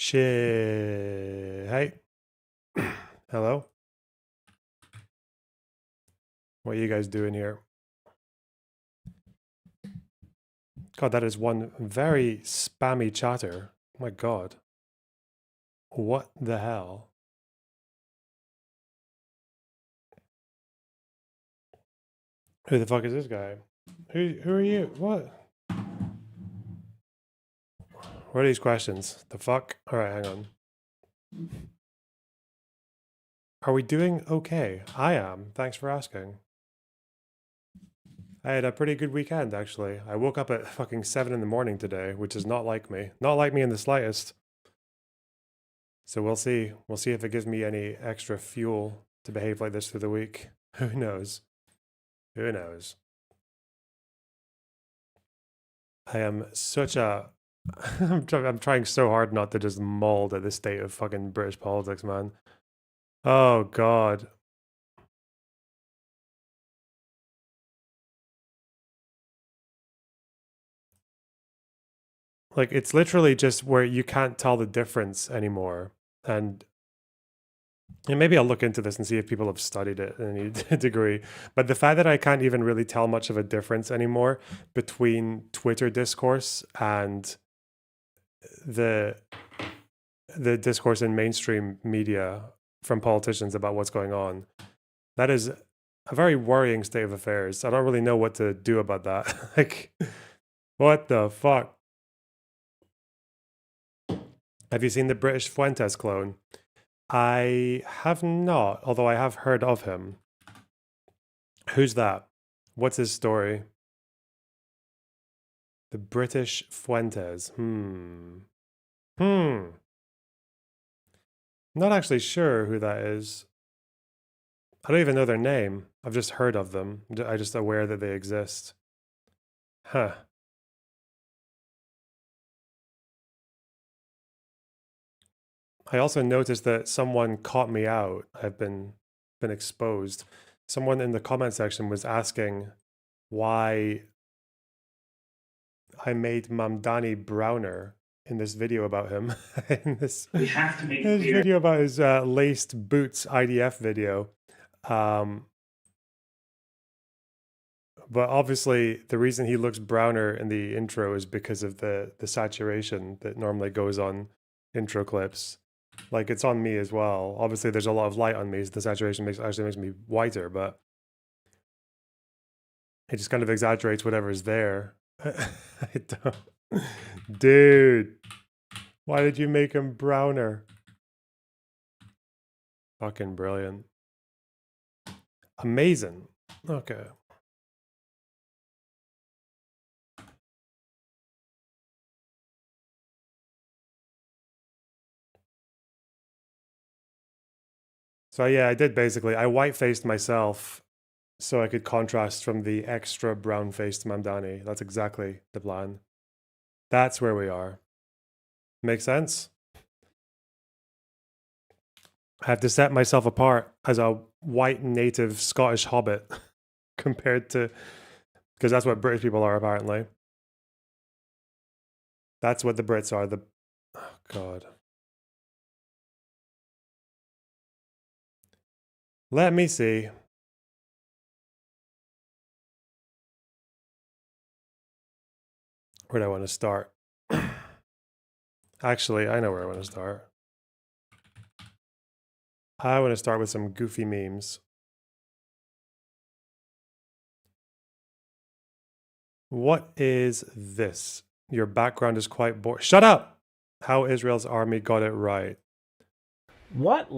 Shit. Hey. Hello. What are you guys doing here? God, that is one very spammy chatter. Oh my God. What the hell? Who the fuck is this guy? Who are you? What? What are these questions? The fuck? Alright, hang on. Are we doing okay? I am. Thanks for asking. I had a pretty good weekend, actually. I woke up at fucking 7 in the morning today, which is not like me. Not like me in the slightest. So we'll see. We'll see if it gives me any extra fuel to behave like this through the week. Who knows? Who knows? I am such a. I'm trying so hard not to just mauled at the state of fucking British politics, man. Oh, God. Like, it's literally just where you can't tell the difference anymore. And maybe I'll look into this and see if people have studied it in any degree. But the fact that I can't even really tell much of a difference anymore between Twitter discourse and the discourse in mainstream media from politicians about what's going on, that is a very worrying state of affairs. I don't really know what to do about that. Like, what the fuck? Have you seen the British Fuentes clone? I have not, although I have heard of him. Who's that? What's his story? The British Fuentes. Not actually sure who that is. I don't even know their name. I've just heard of them. I'm just aware that they exist. Huh. I also noticed that someone caught me out. I've been exposed. Someone in the comment section was asking why I made Mamdani browner in this video about him. in this We have to make this clear. video about his laced boots IDF video. But obviously, the reason he looks browner in the intro is because of the saturation that normally goes on intro clips. Like, it's on me as well. Obviously, there's a lot of light on me, so the saturation actually makes me whiter, but it just kind of exaggerates whatever's there. I don't... Dude, why did you make him browner? Fucking brilliant. Amazing. Okay. So yeah, I did basically. I white-faced myself so I could contrast from the extra brown-faced Mamdani. That's exactly the plan. That's where we are. Make sense? I have to set myself apart as a white native Scottish hobbit compared to, because that's what British people are apparently. That's what the Brits are. Oh God. Let me see. Where do I want to start? Actually, I know where I want to start. I want to start with some goofy memes. What is this? Your background is quite boring. Shut up! How Israel's army got it right. What?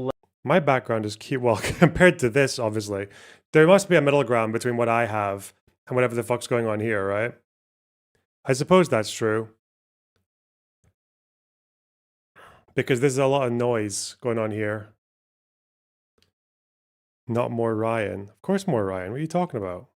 My background is cute. Well, compared to this, obviously, there must be a middle ground between what I have and whatever the fuck's going on here, right? I suppose that's true. Because there's a lot of noise going on here. Not more Ryan. Of course, more Ryan. What are you talking about?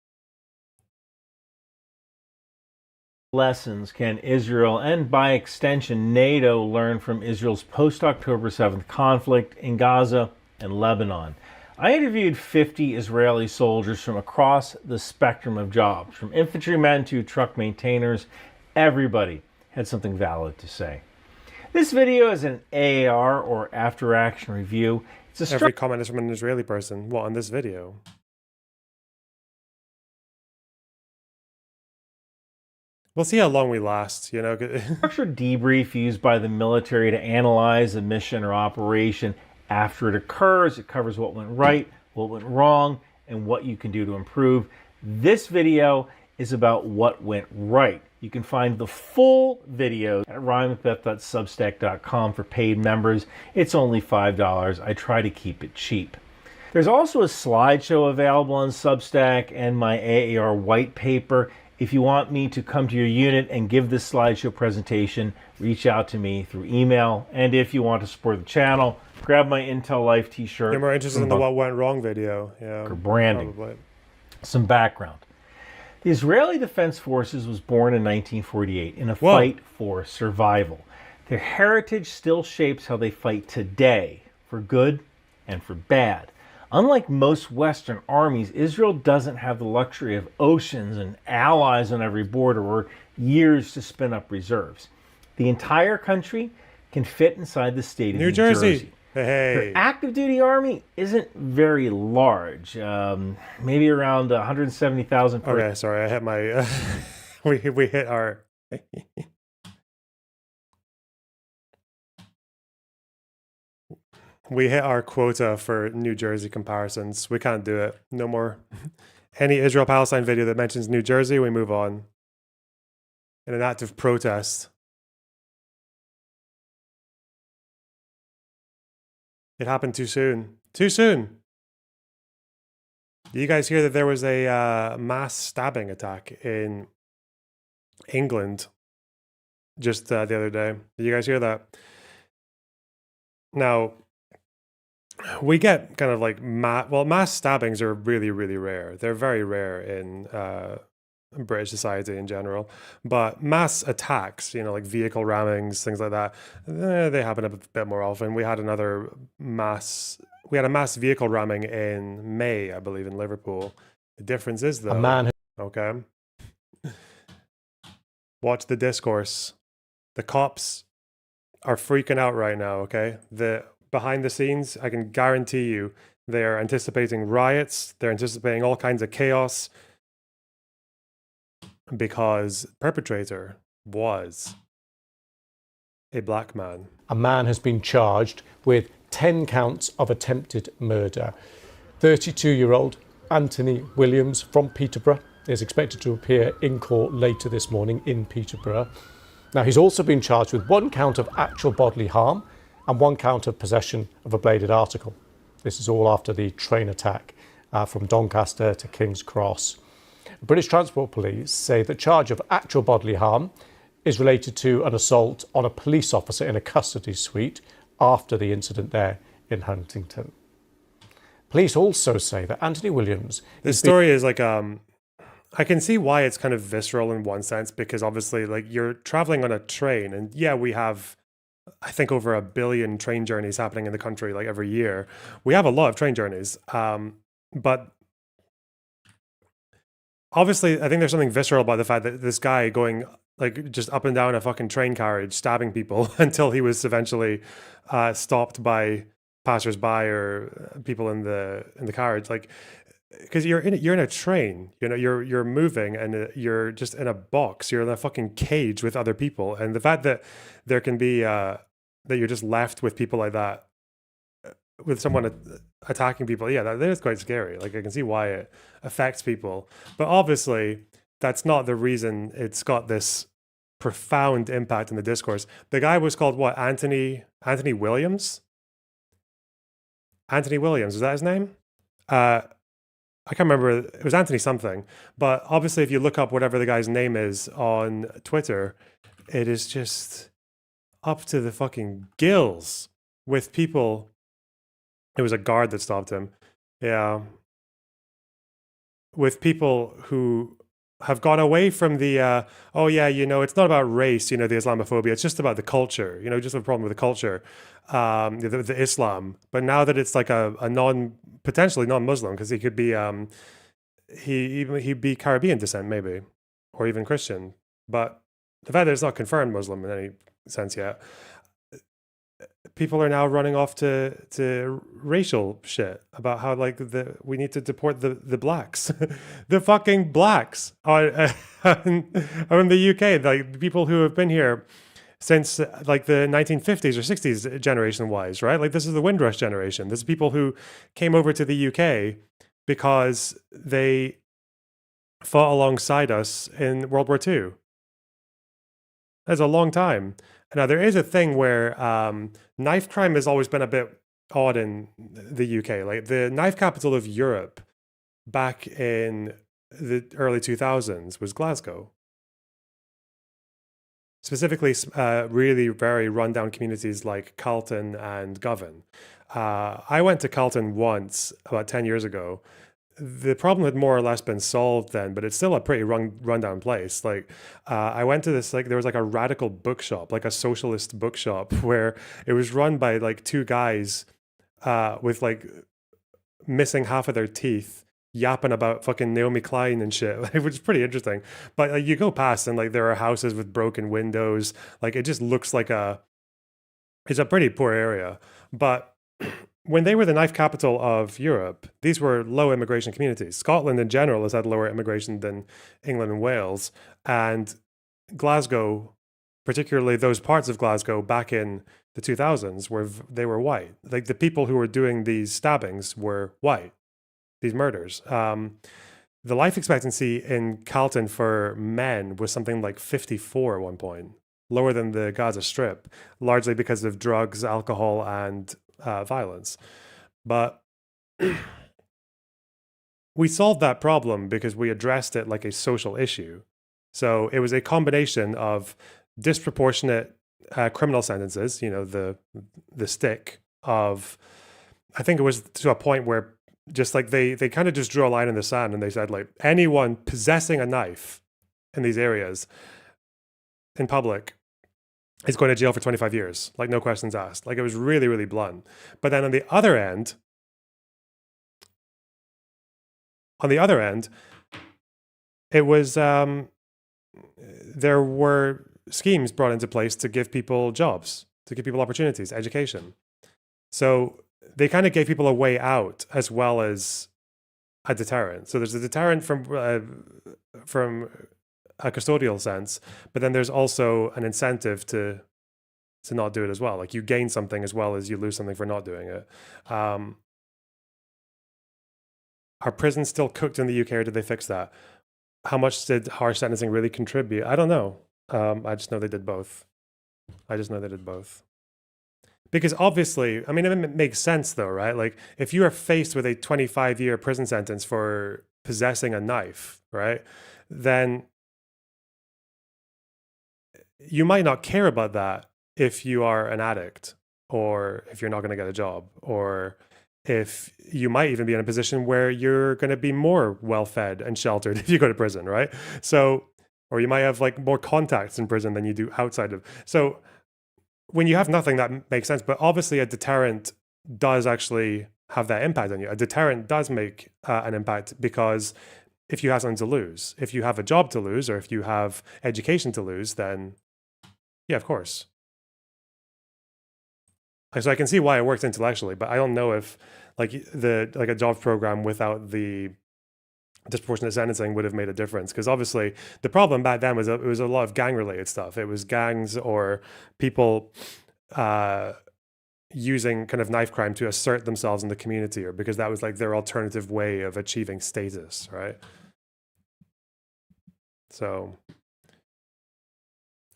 Lessons can Israel and by extension NATO learn from Israel's post-October 7th conflict in Gaza and Lebanon? I interviewed 50 Israeli soldiers from across the spectrum of jobs, from infantrymen to truck maintainers. Everybody had something valid to say. This video is an AAR or after action review. It's a Every comment is from an Israeli person. What, on this video? We'll see how long we last, you know. structured debrief used by the military to analyze a mission or operation after it occurs. It covers what went right, what went wrong, and what you can do to improve. This video is about what went right. You can find the full video at ryanmcbeth.substack.com for paid members. It's only $5. I try to keep it cheap. There's also a slideshow available on Substack and my AAR white paper. If you want me to come to your unit and give this slideshow presentation, reach out to me through email. And if you want to support the channel, grab my Intel Life t-shirt. You're more interested in the what went wrong video. Yeah. Or branding. Probably. Some background. The Israeli Defense Forces was born in 1948 in a fight for survival. Their heritage still shapes how they fight today, for good and for bad. Unlike most Western armies, Israel doesn't have the luxury of oceans and allies on every border or years to spin up reserves. The entire country can fit inside the state of New Jersey. Hey. Their active duty army isn't very large, maybe around 170,000 per. Okay, sorry, I hit my. We hit our. We hit our quota for New Jersey comparisons. We can't do it. No more. Any Israel-Palestine video that mentions New Jersey, we move on. In an act of protest. It happened too soon. Too soon. Did you guys hear that there was a mass stabbing attack in England just the other day? Did you guys hear that? Now, we get kind of like mass stabbings are really, really rare. They're very rare in British society in general. But mass attacks, you know, like vehicle rammings, things like that, they happen a bit more often. We had a mass vehicle ramming in May, I believe, in Liverpool. The difference is though, okay. Watch the discourse. The cops are freaking out right now, okay? Behind the scenes, I can guarantee you, they're anticipating riots. They're anticipating all kinds of chaos because perpetrator was a black man. A man has been charged with 10 counts of attempted murder. 32-year-old Anthony Williams from Peterborough is expected to appear in court later this morning in Peterborough. Now, he's also been charged with 1 count of actual bodily harm and 1 count of possession of a bladed article. This is all after the train attack from Doncaster to King's Cross. British Transport Police say the charge of actual bodily harm is related to an assault on a police officer in a custody suite after the incident there in Huntington. Police also say that Anthony Williams... This story is like, I can see why it's kind of visceral in one sense, because obviously like you're traveling on a train and yeah, we have, I think, over 1 billion train journeys happening in the country like every year. We have a lot of train journeys. But obviously I think there's something visceral about the fact that this guy going like just up and down a fucking train carriage, stabbing people until he was eventually stopped by passersby or people in the carriage. Like, because you're in a train, you know, you're moving and you're just in a box. You're in a fucking cage with other people, and the fact that there can be that you're just left with people like that, with someone attacking people, yeah, that is quite scary. Like, I can see why it affects people, but obviously that's not the reason it's got this profound impact in the discourse. The guy was called what? Anthony Williams? Anthony Williams, was that his name? I can't remember. It was Anthony something. But obviously, if you look up whatever the guy's name is on Twitter, it is just up to the fucking gills with people. It was a guard that stopped him. Yeah. With people who have gone away from the, oh yeah, you know, it's not about race, you know, the Islamophobia. It's just about the culture, you know, just a problem with the culture, the Islam. But now that it's like a potentially non-Muslim, because he could be, he'd be Caribbean descent maybe, or even Christian. But the fact that it's not confirmed Muslim in any sense yet, people are now running off to racial shit about how like we need to deport the blacks, the fucking blacks are in the UK, like the people who have been here since like the 1950s or 60s generation wise, right? Like this is the Windrush generation. This is people who came over to the UK because they fought alongside us in World War II. That's a long time. Now there is a thing where knife crime has always been a bit odd in the UK. Like the knife capital of Europe back in the early 2000s was Glasgow. Specifically, really very rundown communities like Carlton and Govan. I went to Carlton once about 10 years ago. The problem had more or less been solved then, but it's still a pretty rundown place. Like, I went to this, like, there was like a radical bookshop, like a socialist bookshop, where it was run by like two guys with like missing half of their teeth, yapping about fucking Naomi Klein and shit, which is pretty interesting. But like, you go past and like there are houses with broken windows. Like it just looks like it's a pretty poor area. But when they were the knife capital of Europe, these were low immigration communities. Scotland in general has had lower immigration than England and Wales. And Glasgow, particularly those parts of Glasgow back in the 2000s, they were white. Like the people who were doing these stabbings were white, these murders. The life expectancy in Carlton for men was something like 54 at one point, lower than the Gaza Strip, largely because of drugs, alcohol, and violence. But we solved that problem because we addressed it like a social issue. So it was a combination of disproportionate criminal sentences, you know, the stick of, I think it was to a point where just like they kind of just drew a line in the sand and they said like anyone possessing a knife in these areas in public is going to jail for 25 years, like no questions asked. Like it was really, really blunt. But then on the other end, it was there were schemes brought into place to give people jobs, to give people opportunities, education. So they kind of gave people a way out as well as a deterrent. So there's a deterrent from a custodial sense, but then there's also an incentive to not do it as well. Like you gain something as well as you lose something for not doing it. Are prisons still cooked in the UK, or did they fix that? How much did harsh sentencing really contribute? I don't know. I just know they did both. Because obviously, I mean, it makes sense though, right? Like if you are faced with a 25-year prison sentence for possessing a knife, right? Then you might not care about that if you are an addict, or if you're not going to get a job, or if you might even be in a position where you're going to be more well-fed and sheltered if you go to prison, right? So, or you might have like more contacts in prison than you do outside of. So when you have nothing, that makes sense. But obviously a deterrent does actually have that impact on you. A deterrent does make an impact, because if you have something to lose, if you have a job to lose, or if you have education to lose, then yeah, of course. So I can see why it works intellectually, but I don't know if like a jobs program without the disproportionate sentencing would have made a difference. Because obviously the problem back then was it was a lot of gang related stuff. It was gangs or people using kind of knife crime to assert themselves in the community, or because that was like their alternative way of achieving status, right? So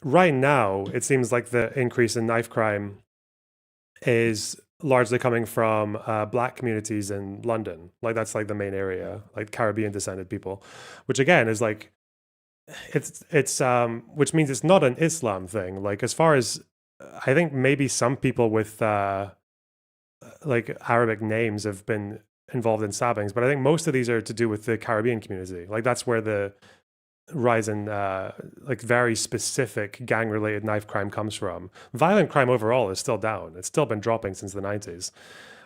right now it seems like the increase in knife crime is largely coming from black communities in London. Like that's like the main area, like Caribbean descended people, which again is like, it's which means it's not an Islam thing. Like as far as I think maybe some people with like Arabic names have been involved in stabbings, but I think most of these are to do with the Caribbean community. Like that's where the rise in like very specific gang related knife crime comes from. Violent crime overall is still down. It's still been dropping since the 90s,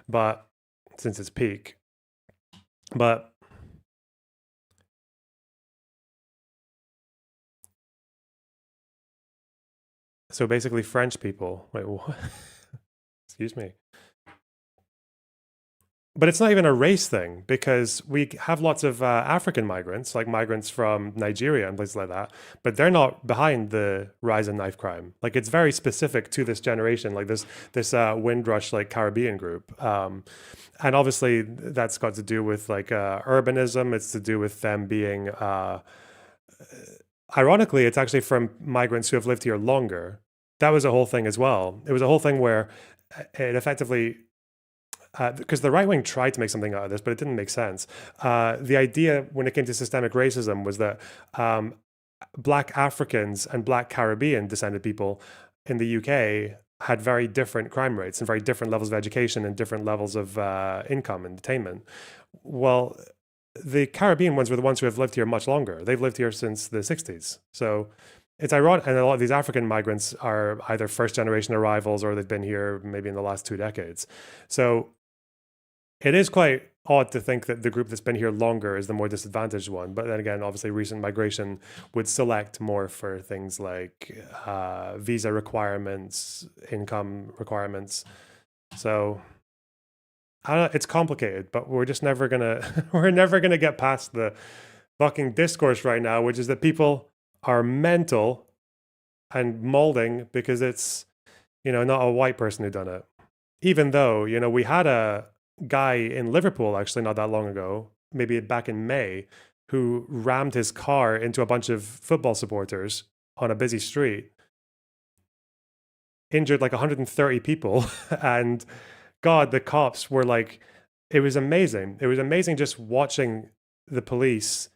but since its peak. But so basically French people, wait, what? Excuse me. But it's not even a race thing, because we have lots of African migrants, like migrants from Nigeria and places like that, but they're not behind the rise in knife crime. Like, it's very specific to this generation, like this Windrush, like Caribbean group. And obviously that's got to do with like urbanism. It's to do with them being, ironically, it's actually from migrants who have lived here longer. That was a whole thing as well. It was a whole thing where it effectively, because the right wing tried to make something out of this, but it didn't make sense. The idea when it came to systemic racism was that Black Africans and Black Caribbean descended people in the UK had very different crime rates and very different levels of education and different levels of income and attainment. Well, the Caribbean ones were the ones who have lived here much longer. They've lived here since the 60s. So it's ironic. And a lot of these African migrants are either first generation arrivals or they've been here maybe in the last 2 decades. So it is quite odd to think that the group that's been here longer is the more disadvantaged one. But then again, obviously, recent migration would select more for things like visa requirements, income requirements. So I don't know, it's complicated, but we're just never gonna get past the fucking discourse right now, which is that people are mental and molding because it's, not a white person who done it. Even though, we had a guy in Liverpool actually not that long ago, maybe back in May, who rammed his car into a bunch of football supporters on a busy street, injured like 130 people. And God, the cops were like, it was amazing. It was amazing just watching the police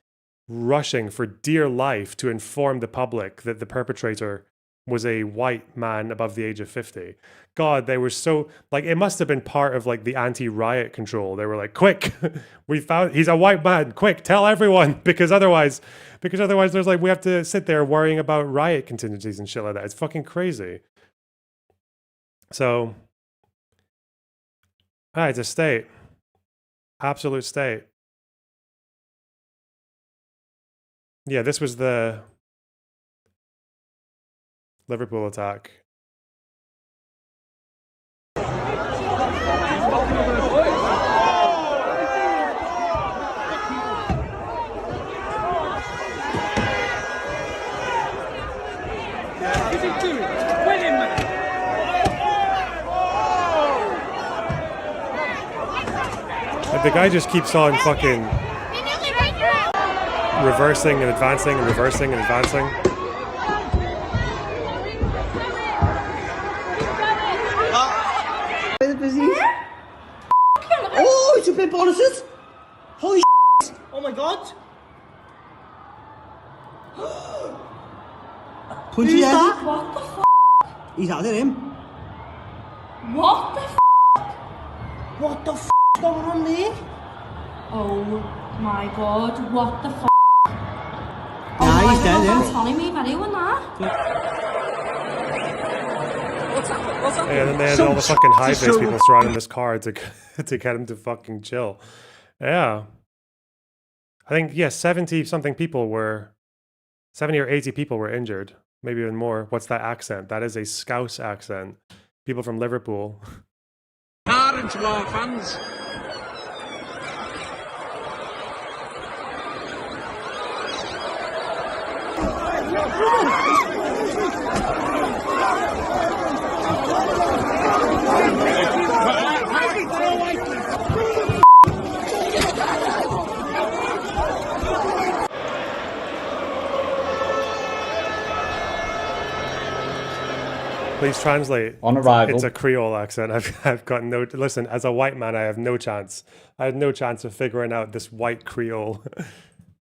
rushing for dear life to inform the public that the perpetrator was a white man above the age of 50. God, they were so, like, it must have been part of like the anti-riot control. They were like, quick, he's a white man, quick, tell everyone, because otherwise there's like, we have to sit there worrying about riot contingencies and shit like that. It's fucking crazy. So, it's a state, absolute state. Yeah, this was the Liverpool attack. Like, the guy just keeps on fucking reversing and advancing and reversing and advancing. Oh, it's a bit bonuses. Holy shit. Oh my god. Who's that? What the f***? He's had it, him. What the f***? What the f*** going on there? Oh my god, what the f***? Nah, he's dead, That's him. telling me about anyone that? And then they had all the fucking high-face people surrounding this car to get him to fucking chill. Yeah. I think, 70 or 80 people were injured. Maybe even more. What's that accent? That is a Scouse accent. People from Liverpool. Hard into our fans. Please translate. On arrival, It's a Creole accent. I've got no... Listen, as a white man, I have no chance. I had no chance of figuring out this white Creole.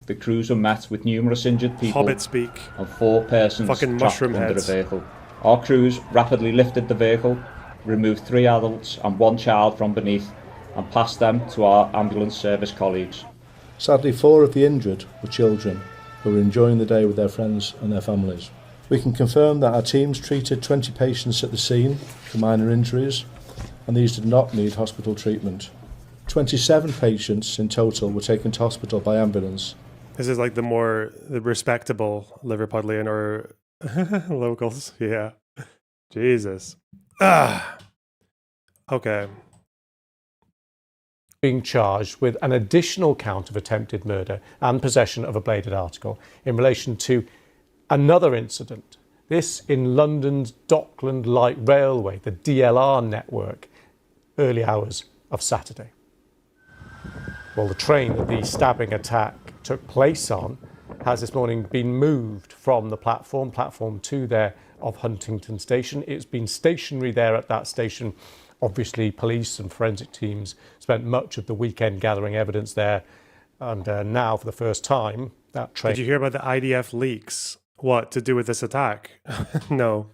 the crews were met with numerous injured people Hobbit speak. and 4 persons Fucking trapped mushroom under heads. the vehicle. Our crews rapidly lifted the vehicle, removed 3 adults and 1 child from beneath, and passed them to our ambulance service colleagues. Sadly, 4 of the injured were children who were enjoying the day with their friends and their families. We can confirm that our teams treated 20 patients at the scene for minor injuries, and these did not need hospital treatment. 27 patients in total were taken to hospital by ambulance. This is like the respectable Liverpudlian or locals. Yeah. Jesus. Okay. Being charged with an additional count of attempted murder and possession of a bladed article in relation to another incident. This in London's Dockland Light Railway, the DLR network, early hours of Saturday. Well, the train that the stabbing attack took place on has this morning been moved from the platform 2 there of Huntingdon Station. It's been stationary there at that station. Obviously, police and forensic teams spent much of the weekend gathering evidence there. And now, for the first time, that train... Did you hear about the IDF leaks? What, to do with this attack? No.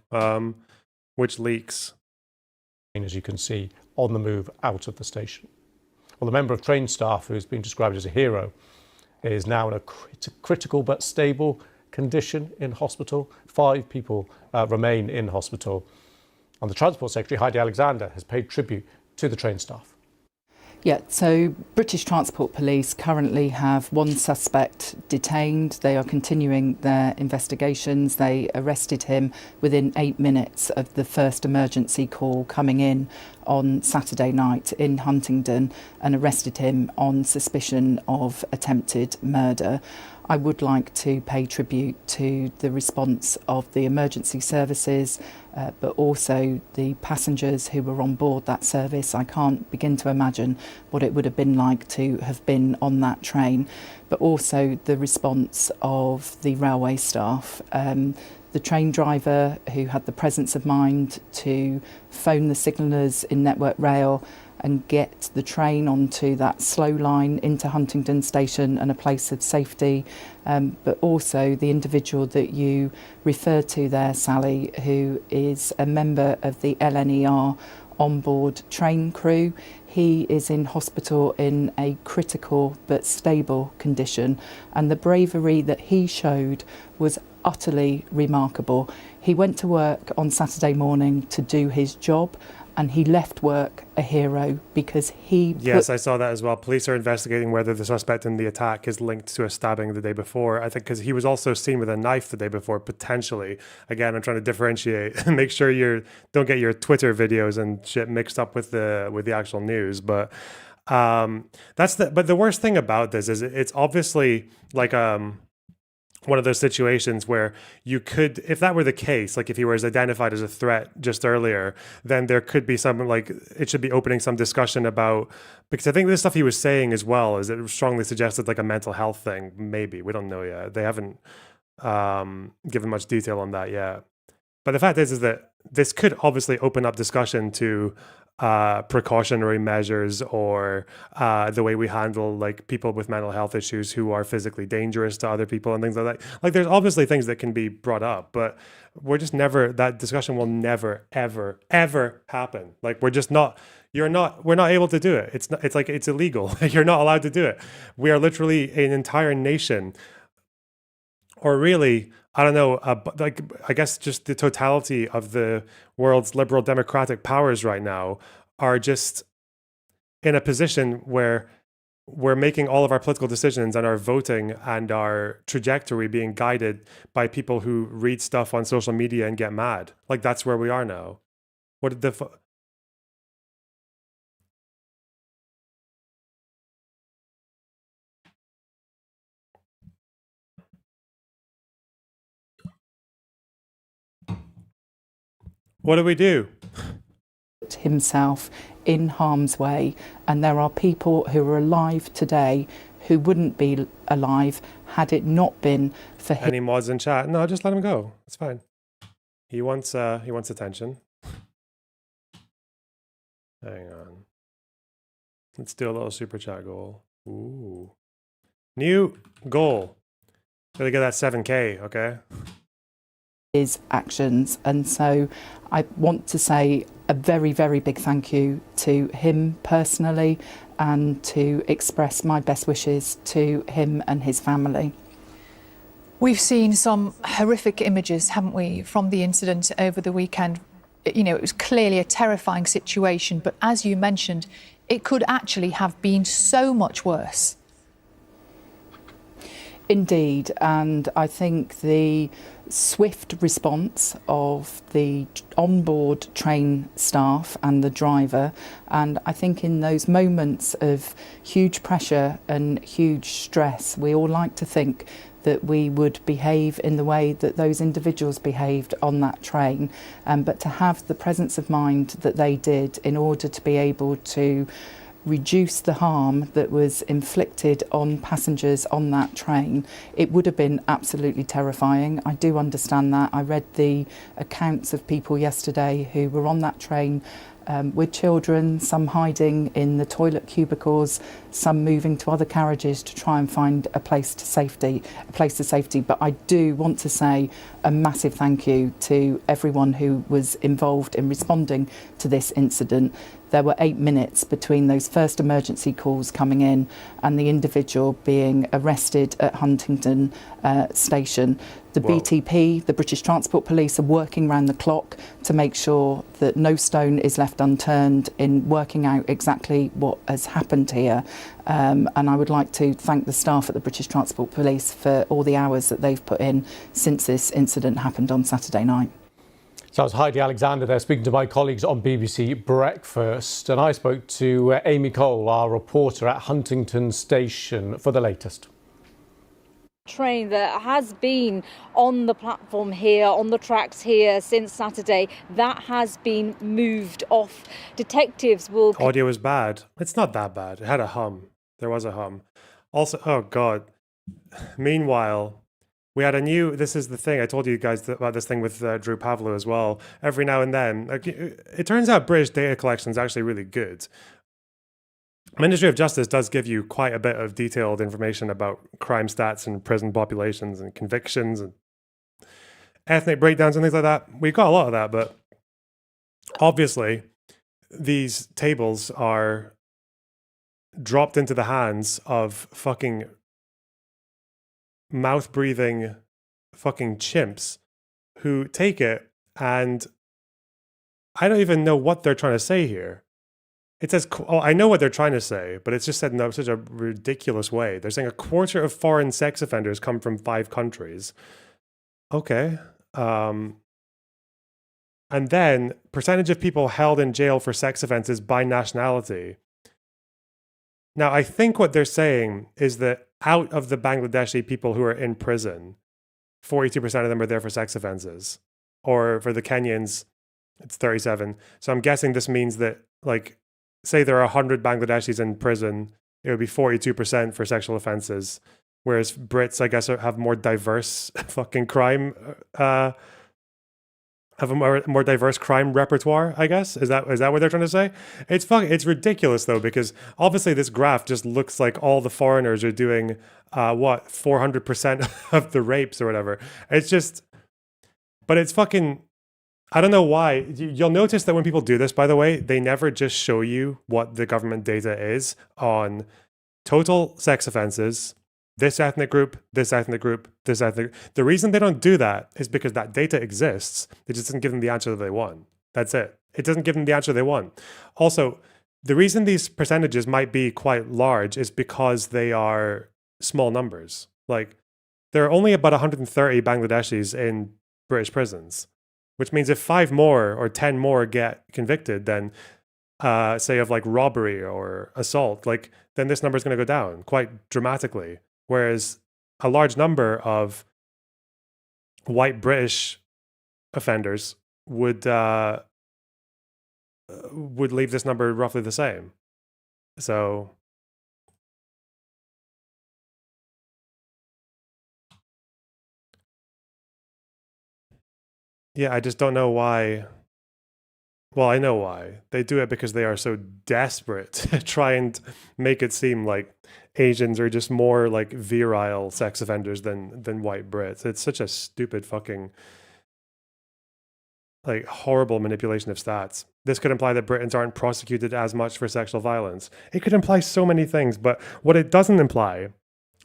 Which leaks? As you can see, on the move out of the station. Well, the member of train staff who's been described as a hero is now in a critical but stable condition in hospital. 5 people remain in hospital. And the Transport Secretary, Heidi Alexander, has paid tribute to the train staff. Yeah, so British Transport Police currently have 1 suspect detained. They are continuing their investigations. They arrested him within 8 minutes of the first emergency call coming in on Saturday night in Huntingdon and arrested him on suspicion of attempted murder. I would like to pay tribute to the response of the emergency services, but also the passengers who were on board that service. I can't begin to imagine what it would have been like to have been on that train, but also the response of the railway staff. The train driver who had the presence of mind to phone the signallers in Network Rail and get the train onto that slow line into Huntingdon Station and a place of safety, but also the individual that you referred to there, Sally, who is a member of the LNER onboard train crew. He is in hospital in a critical but stable condition, and the bravery that he showed was utterly remarkable. He went to work on Saturday morning to do his job, and he left work a hero because he... Yes, I saw that as well. Police are investigating whether the suspect in the attack is linked to a stabbing the day before. I think because he was also seen with a knife the day before, potentially. Again, I'm trying to differentiate and make sure you don't get your Twitter videos and shit mixed up with the actual news. But but the worst thing about this is it's obviously like one of those situations where you could, if that were the case, like if he was identified as a threat just earlier, then there could be some, like, it should be opening some discussion about, because I think this stuff he was saying as well is it strongly suggested like a mental health thing. Maybe, we don't know yet. They haven't given much detail on that yet. But the fact is that this could obviously open up discussion to precautionary measures or the way we handle like people with mental health issues who are physically dangerous to other people and things like that. Like there's obviously things that can be brought up, but we're just never, that discussion will never, ever, ever happen. Like we're not able to do it. It's like, it's illegal. You're not allowed to do it. We are literally an entire nation, or really, I don't know, like I guess just the totality of the world's liberal democratic powers right now are just in a position where we're making all of our political decisions and our voting and our trajectory being guided by people who read stuff on social media and get mad. Like that's where we are now. What did what do we do? Himself in harm's way, and there are people who are alive today who wouldn't be alive had it not been for him. Any mods in chat? No, just let him go. It's fine. He wants attention. Hang on. Let's do a little super chat goal. Ooh. New goal. Gotta get that 7K, okay? His actions, and so I want to say a very, very big thank you to him personally and to express my best wishes to him and his family. We've seen some horrific images, haven't we, from the incident over the weekend. You know, it was clearly a terrifying situation, but as you mentioned, it could actually have been so much worse. Indeed, and I think the swift response of the onboard train staff and the driver, and I think in those moments of huge pressure and huge stress, we all like to think that we would behave in the way that those individuals behaved on that train, but to have the presence of mind that they did in order to be able to reduce the harm that was inflicted on passengers on that train, it would have been absolutely terrifying. I do understand that. I read the accounts of people yesterday who were on that train with children, some hiding in the toilet cubicles, some moving to other carriages to try and find a place to safety. But I do want to say a massive thank you to everyone who was involved in responding to this incident. There were 8 minutes between those first emergency calls coming in and the individual being arrested at Huntington Station. The BTP, the British Transport Police, are working round the clock to make sure that no stone is left unturned in working out exactly what has happened here. And I would like to thank the staff at the British Transport Police for all the hours that they've put in since this incident happened on Saturday night. So I was Heidi Alexander there speaking to my colleagues on BBC Breakfast, and I spoke to Amy Cole, our reporter at Huntington Station, for the latest. Train that has been on the platform here, on the tracks here since Saturday, that has been moved off. Detectives will... Audio is bad. It's not that bad. It had a hum. There was a hum. Also, oh God. Meanwhile, we had a new, this is the thing, I told you guys about this thing with Drew Pavlou as well. Every now and then, like, it turns out British data collection is actually really good. Ministry of Justice does give you quite a bit of detailed information about crime stats and prison populations and convictions and ethnic breakdowns and things like that. We got a lot of that, but obviously these tables are dropped into the hands of fucking mouth-breathing fucking chimps who take it, and I don't even know what they're trying to say here. It says, oh, I know what they're trying to say, but it's just said in such a ridiculous way. They're saying a quarter of foreign sex offenders come from 5 countries. Okay. And then percentage of people held in jail for sex offenses by nationality. Now, I think what they're saying is that out of the Bangladeshi people who are in prison, 42% of them are there for sex offenses. Or for the Kenyans, it's 37. So I'm guessing this means that, like, say there are 100 Bangladeshis in prison, it would be 42% for sexual offenses. Whereas Brits, I guess, have more diverse fucking crime, have a more diverse crime repertoire, I guess. Is that what they're trying to say? It's ridiculous though, because obviously this graph just looks like all the foreigners are doing 400% of the rapes or whatever. It's just, but it's fucking, I don't know why. You'll notice that when people do this, by the way, they never just show you what the government data is on total sex offenses, this ethnic group, this ethnic group, this ethnic. The reason they don't do that is because that data exists. It just doesn't give them the answer that they want. That's it. It doesn't give them the answer they want. Also, the reason these percentages might be quite large is because they are small numbers. Like, there are only about 130 Bangladeshis in British prisons, which means if 5 more or 10 more get convicted, then say of like robbery or assault, like then this number is going to go down quite dramatically. Whereas a large number of white British offenders would leave this number roughly the same. So yeah, I just don't know why. Well, I know why. They do it because they are so desperate to try and make it seem like Asians are just more like virile sex offenders than white Brits. It's such a stupid fucking, like, horrible manipulation of stats. This could imply that Britons aren't prosecuted as much for sexual violence. It could imply so many things, but what it doesn't imply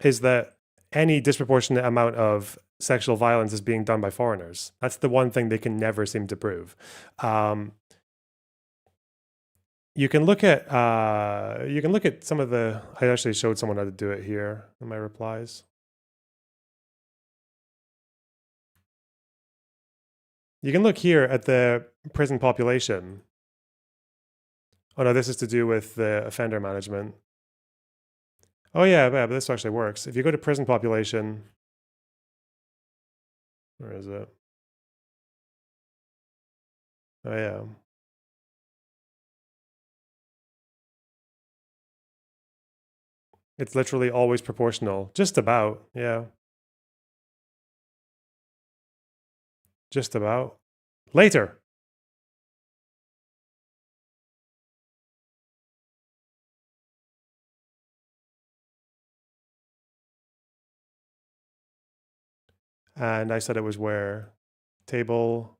is that any disproportionate amount of sexual violence is being done by foreigners. That's the one thing they can never seem to prove. You can look at some of the. I actually showed someone how to do it here in my replies. You can look here at the prison population. Oh no, this is to do with the offender management. Oh yeah, but this actually works. If you go to prison population, where is it? Oh yeah. It's literally always proportional. Just about, yeah. Just about. Later. And I said it was where? Table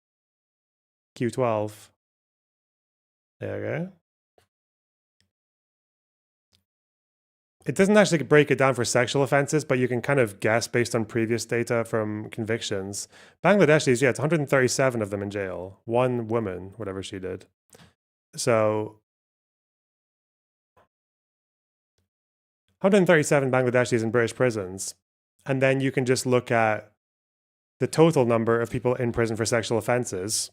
Q12. There we go. It doesn't actually break it down for sexual offenses, but you can kind of guess based on previous data from convictions. Bangladeshis, yeah, it's 137 of them in jail. One woman, whatever she did. So 137 Bangladeshis in British prisons. And then you can just look at the total number of people in prison for sexual offenses,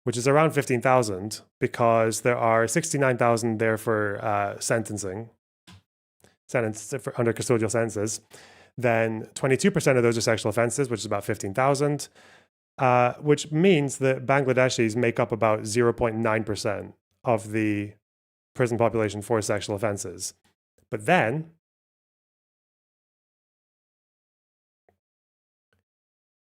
which is around 15,000, because there are 69,000 there for sentencing. Under custodial sentences, then 22% of those are sexual offenses, which is about 15,000, which means that Bangladeshis make up about 0.9% of the prison population for sexual offenses. But then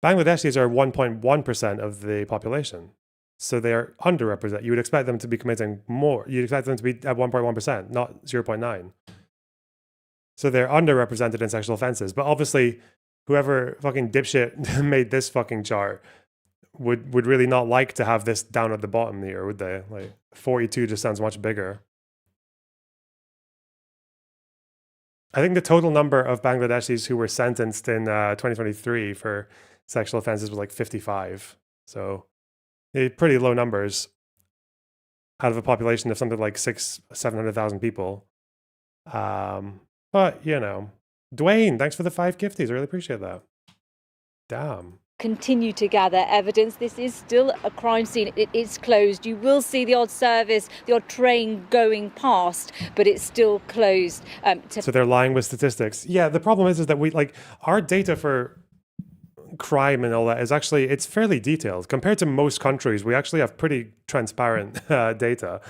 Bangladeshis are 1.1% of the population. So they're underrepresented. You would expect them to be committing more. You'd expect them to be at 1.1%, not 0.9. So they're underrepresented in sexual offenses. But obviously, whoever fucking dipshit made this fucking chart would really not like to have this down at the bottom here, would they? Like 42 just sounds much bigger. I think the total number of Bangladeshis who were sentenced in 2023 for sexual offenses was like 55. So pretty low numbers out of a population of something like 700,000 people. But, you know, Dwayne, thanks for the 5 gifties. I really appreciate that. Damn. Continue to gather evidence. This is still a crime scene. It is closed. You will see the odd service, the odd train going past, but it's still closed. So they're lying with statistics. Yeah, the problem is that we, like, our data for crime and all that is actually, it's fairly detailed. Compared to most countries, we actually have pretty transparent data.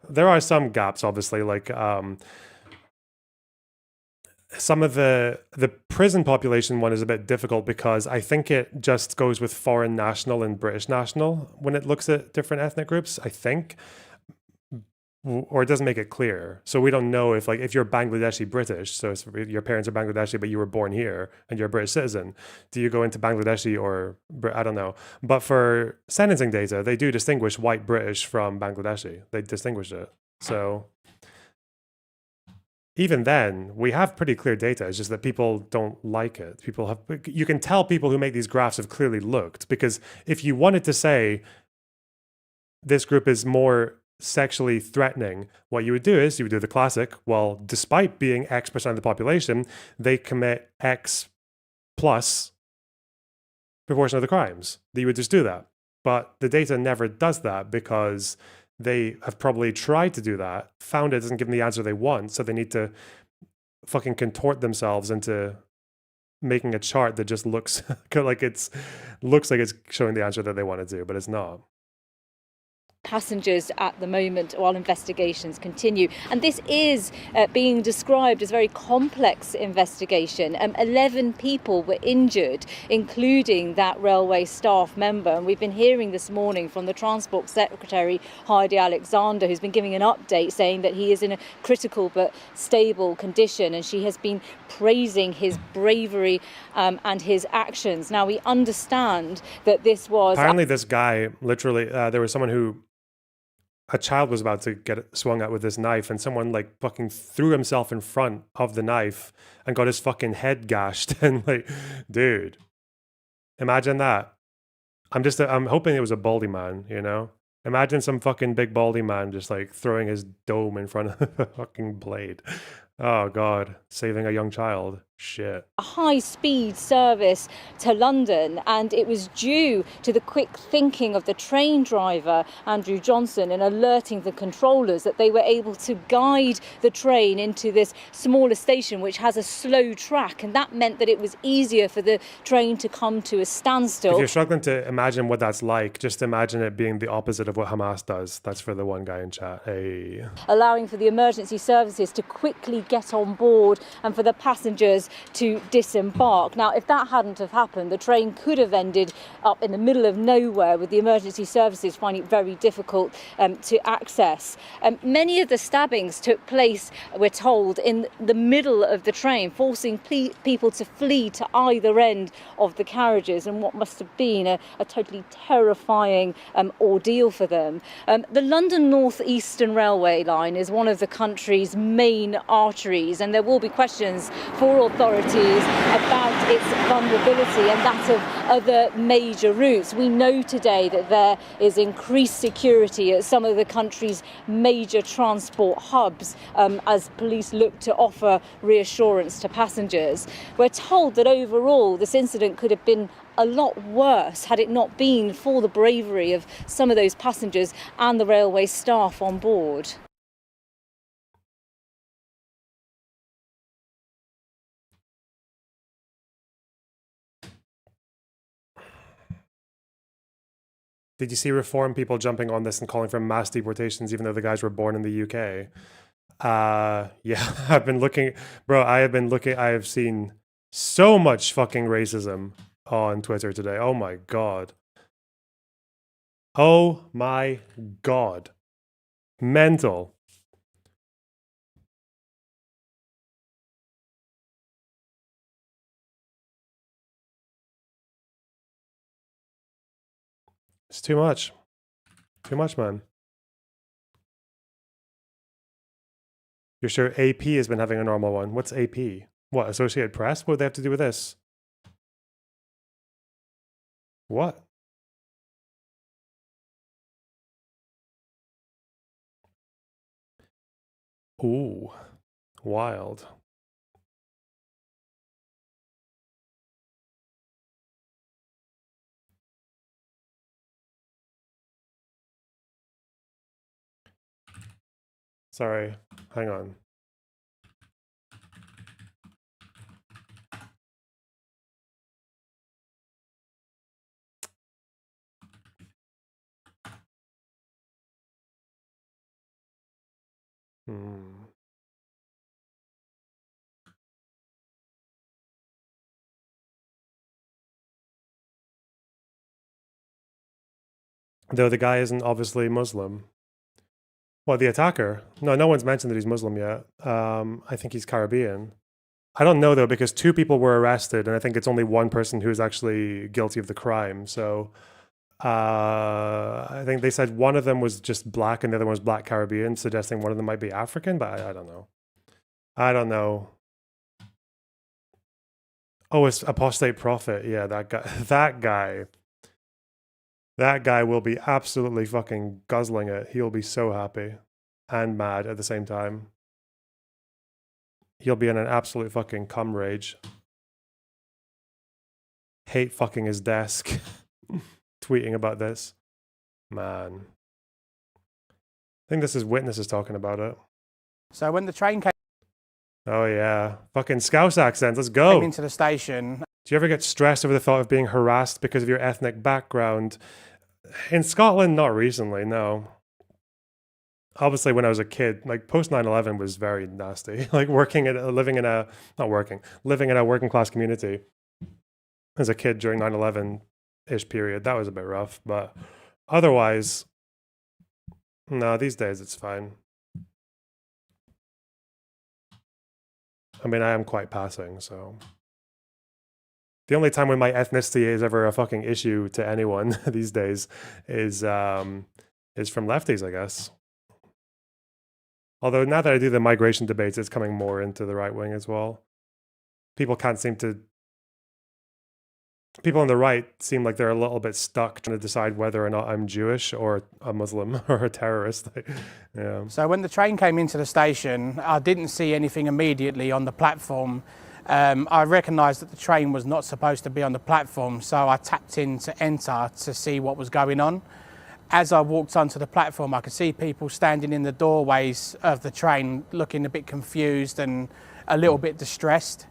There are some gaps, obviously, like... some of the prison population one is a bit difficult because I think it just goes with foreign national and British national when it looks at different ethnic groups, I think, or it doesn't make it clear. So we don't know if, like, if you're Bangladeshi British, so your parents are Bangladeshi but you were born here and you're a British citizen, do you go into Bangladeshi or I don't know. But for sentencing data, they do distinguish white British from Bangladeshi. They distinguish it. So even then, we have pretty clear data. It's just that people don't like it. You can tell people who make these graphs have clearly looked, because if you wanted to say this group is more sexually threatening, what you would do is you would do the classic, well, despite being X% of the population, they commit X plus proportion of the crimes. You would just do that. But the data never does that because they have probably tried to do that, found it doesn't give them the answer they want, so they need to fucking contort themselves into making a chart that just looks like it's showing the answer that they want to do, but it's not. Passengers at the moment while investigations continue. And this is being described as a very complex investigation. 11 people were injured, including that railway staff member. And we've been hearing this morning from the Transport Secretary, Heidi Alexander, who's been giving an update saying that he is in a critical but stable condition. And she has been praising his bravery and his actions. Now, we understand that this was... Apparently this guy, literally, there was someone who... a child was about to get swung at with this knife, and someone like fucking threw himself in front of the knife and got his fucking head gashed. And like, dude, imagine that. I'm hoping it was a baldy man, you know? Imagine some fucking big baldy man just like throwing his dome in front of the fucking blade. Oh God, saving a young child. Shit. A high-speed service to London, and it was due to the quick thinking of the train driver, Andrew Johnson, in alerting the controllers that they were able to guide the train into this smaller station which has a slow track, and that meant that it was easier for the train to come to a standstill. If you're struggling to imagine what that's like, just imagine it being the opposite of what Hamas does. That's for the one guy in chat. Hey. Allowing for the emergency services to quickly get on board and for the passengers to disembark. Now, if that hadn't have happened, the train could have ended up in the middle of nowhere, with the emergency services finding it very difficult to access. Many of the stabbings took place, we're told, in the middle of the train, forcing people to flee to either end of the carriages, and what must have been a totally terrifying ordeal for them. The London North Eastern Railway line is one of the country's main arteries, and there will be questions for authorities about its vulnerability and that of other major routes. We know today that there is increased security at some of the country's major transport hubs as police look to offer reassurance to passengers. We're told that overall this incident could have been a lot worse had it not been for the bravery of some of those passengers and the railway staff on board. Did you see Reform people jumping on this and calling for mass deportations even though the guys were born in the UK? Yeah, I've been looking, bro, I have seen so much fucking racism on Twitter today. Oh my God. Oh my God. Mental. It's too much. Too much, man. You're sure AP has been having a normal one? What's AP? What, Associated Press? What do they have to do with this? What? Ooh, wild. Sorry, hang on. Though the guy isn't obviously Muslim. Well, the attacker? No one's mentioned that he's Muslim yet. I think he's Caribbean. I don't know though, because 2 people were arrested, and I think it's only one person who's actually guilty of the crime. So I think they said one of them was just black and the other one was black Caribbean, suggesting one of them might be African, but I don't know. I don't know. Oh, it's Apostate Prophet. Yeah, that guy. That guy will be absolutely fucking guzzling it. He'll be so happy and mad at the same time. He'll be in an absolute fucking cum rage. Hate fucking his desk. Tweeting about this. Man. I think this is Witnesses talking about it. So when the train came... Oh yeah. Fucking Scouse accents. Let's go. Came into the station... Do you ever get stressed over the thought of being harassed because of your ethnic background? In Scotland, not recently, no. Obviously, when I was a kid, like post 9/11 was very nasty. Like living in a working class community as a kid during 9/11-ish period, that was a bit rough. But otherwise, no, these days it's fine. I mean, I am quite passing, so... The only time when my ethnicity is ever a fucking issue to anyone these days is from lefties, I guess. Although now that I do the migration debates, it's coming more into the right wing as well. People on the right seem like they're a little bit stuck trying to decide whether or not I'm Jewish or a Muslim or a terrorist. Yeah. So when the train came into the station, I didn't see anything immediately on the platform I recognised that the train was not supposed to be on the platform, so I tapped in to enter to see what was going on. As I walked onto the platform, I could see people standing in the doorways of the train looking a bit confused and a little bit distressed.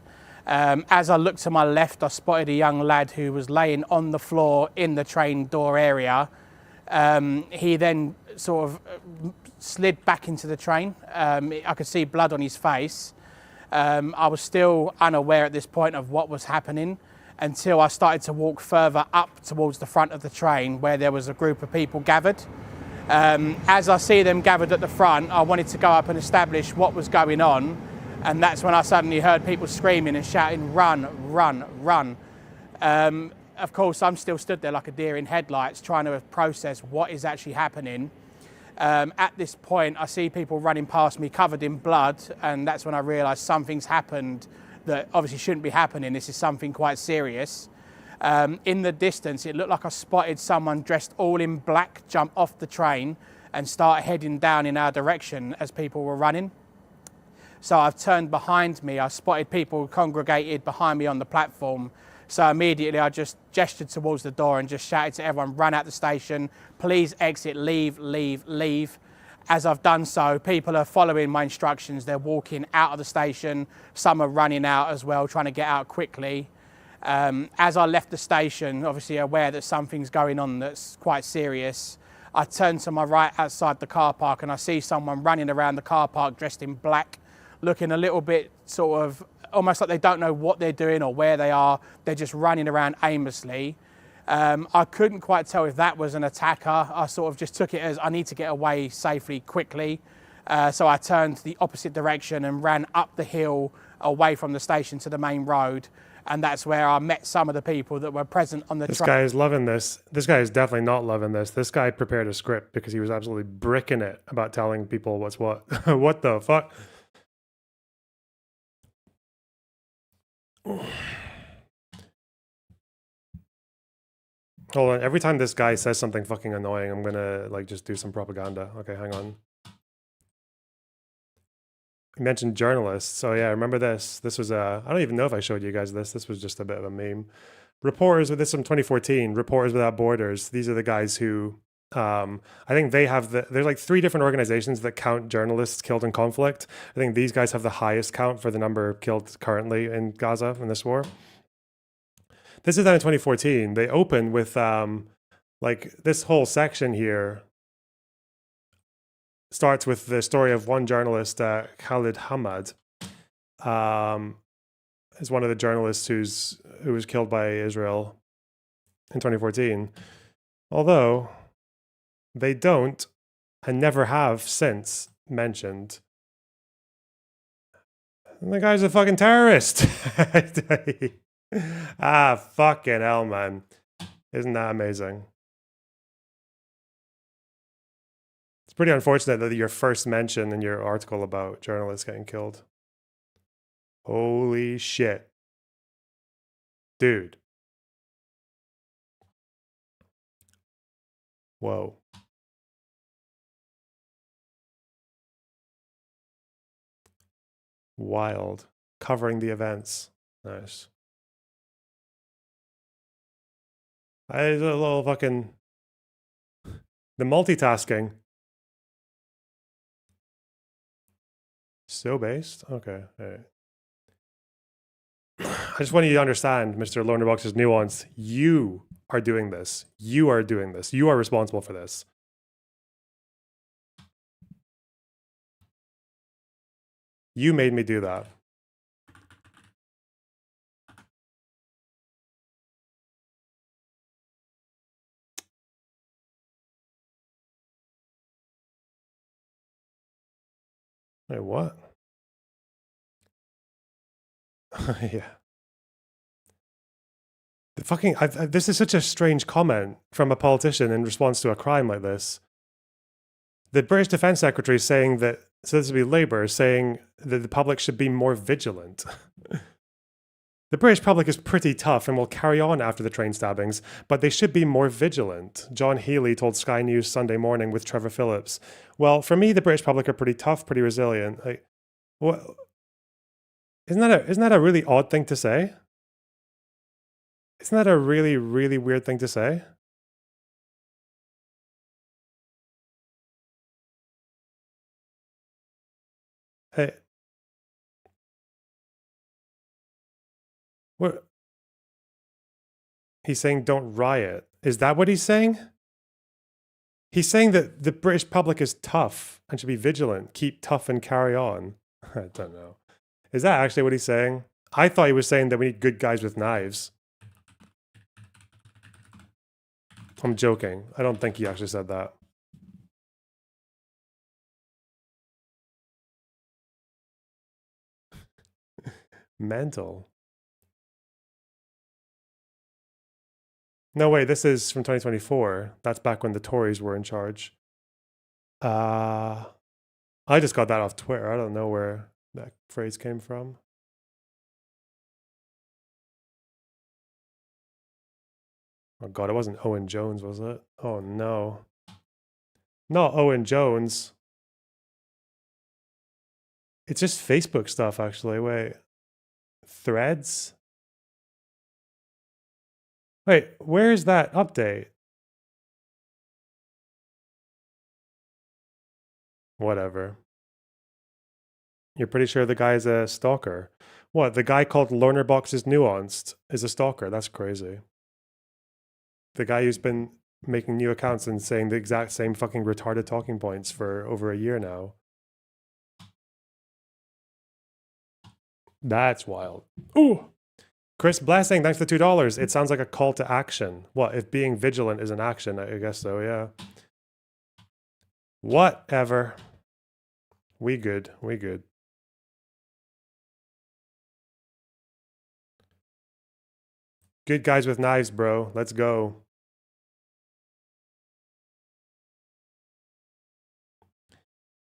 As I looked to my left, I spotted a young lad who was laying on the floor in the train door area. He then sort of slid back into the train. I could see blood on his face. I was still unaware at this point of what was happening until I started to walk further up towards the front of the train where there was a group of people gathered. As I see them gathered at the front, I wanted to go up and establish what was going on, and that's when I suddenly heard people screaming and shouting, "Run, run, run." Of course, I'm still stood there like a deer in headlights trying to process what is actually happening. At this point, I see people running past me covered in blood, and that's when I realised something's happened that obviously shouldn't be happening. This is something quite serious. In the distance, it looked like I spotted someone dressed all in black jump off the train and start heading down in our direction as people were running. So I've turned behind me. I spotted people congregated behind me on the platform. So immediately I just gestured towards the door and just shouted to everyone, "Run out the station, please exit, leave, leave, leave." As I've done so, people are following my instructions. They're walking out of the station. Some are running out as well, trying to get out quickly. As I left the station, obviously aware that something's going on that's quite serious, I turn to my right outside the car park and I see someone running around the car park dressed in black, looking a little bit sort of almost like they don't know what they're doing or where they are. They're just running around aimlessly. I couldn't quite tell if that was an attacker. I sort of just took it as I need to get away safely, quickly. So I turned the opposite direction and ran up the hill away from the station to the main road. And that's where I met some of the people that were present on the train. This guy is loving this. This guy is definitely not loving this. This guy prepared a script because he was absolutely bricking it about telling people what's what. What the fuck? Hold on. Every time this guy says something fucking annoying, I'm gonna like just do some propaganda. Okay, hang on. I mentioned journalists. So yeah, remember this. This was I don't even know if I showed you guys this. This was just a bit of a meme. Reporters with this from 2014. Reporters Without Borders. These are the guys who I think they have there's like 3 different organizations that count journalists killed in conflict. I think these guys have the highest count for the number killed currently in Gaza in this war. This is done in 2014. They open with like this whole section here starts with the story of one journalist, Khalid Hamad, is one of the journalists who was killed by Israel in 2014. Although they don't and never have since mentioned the guy's a fucking terrorist. Fucking hell, man. Isn't that amazing? It's pretty unfortunate that your first mention in your article about journalists getting killed. Holy shit. Dude. Whoa. Wild. Covering the events. Nice. I did a little fucking... The multitasking. So based? Okay. All right. I just want you to understand, Mr. Lonerbox's nuance. You are doing this. You are doing this. You are responsible for this. You made me do that. Wait, what? Yeah. The fucking, this is such a strange comment from a politician in response to a crime like this. The British Defence Secretary is saying that, so this would be Labour, saying that the public should be more vigilant. The British public is pretty tough and will carry on after the train stabbings, but they should be more vigilant, John Healy told Sky News Sunday Morning with Trevor Phillips. Well, for me, the British public are pretty tough, pretty resilient. Like, what? Isn't that a really odd thing to say? Isn't that a really, really weird thing to say? Hey, what? He's saying don't riot. Is that what he's saying? He's saying that the British public is tough and should be vigilant, keep tough and carry on. I don't know. Is that actually what he's saying? I thought he was saying that we need good guys with knives. I'm joking. I don't think he actually said that. Mental. No, wait, this is from 2024. That's back when the Tories were in charge. I just got that off Twitter. I don't know where that phrase came from. Oh God, it wasn't Owen Jones, was it? Oh no. Not Owen Jones. It's just Facebook stuff, actually. Wait. Threads? Wait, where's that update? Whatever. You're pretty sure the guy's a stalker? What, the guy called Lornerbox is Nuanced is a stalker? That's crazy. The guy who's been making new accounts and saying the exact same fucking retarded talking points for over a year now. That's wild. Ooh! Chris Blessing, thanks for $2. It sounds like a call to action. What, if being vigilant is an action? I guess so, yeah. Whatever. We good. We good. Good guys with knives, bro. Let's go.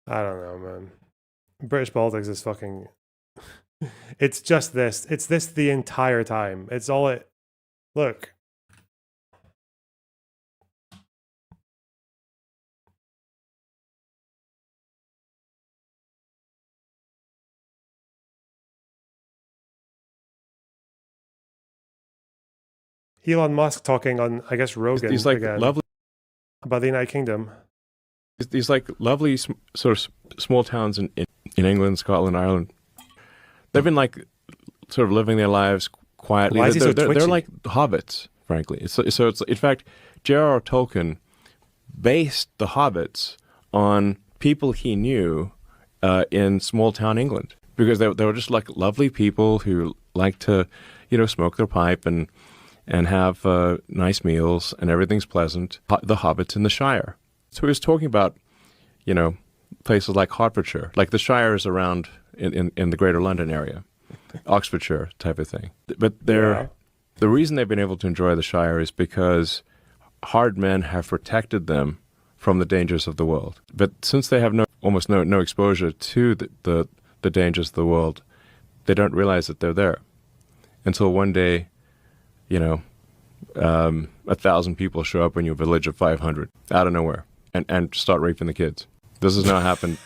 I don't know, man. British politics is fucking... It's just this. It's this the entire time. It's all it... Look. Elon Musk talking on, I guess, Rogan These like again lovely, about the United Kingdom. these like lovely sort of small towns in England, Scotland, Ireland. They've been like sort of living their lives quietly. Why is he so They're twitchy? like hobbits, frankly. So it's in fact, J.R.R. Tolkien based the hobbits on people he knew in small town England, because they were just like lovely people who like to, smoke their pipe and have nice meals, and everything's pleasant. The hobbits in the Shire. So he was talking about, places like Hertfordshire, like the Shire is around in the Greater London area, Oxfordshire type of thing. But the reason they've been able to enjoy the Shire is because hard men have protected them from the dangers of the world. But since they have almost no exposure to the dangers of the world, they don't realize that they're there until one day, 1,000 people show up in your village of 500 out of nowhere and start raping the kids. This has now happened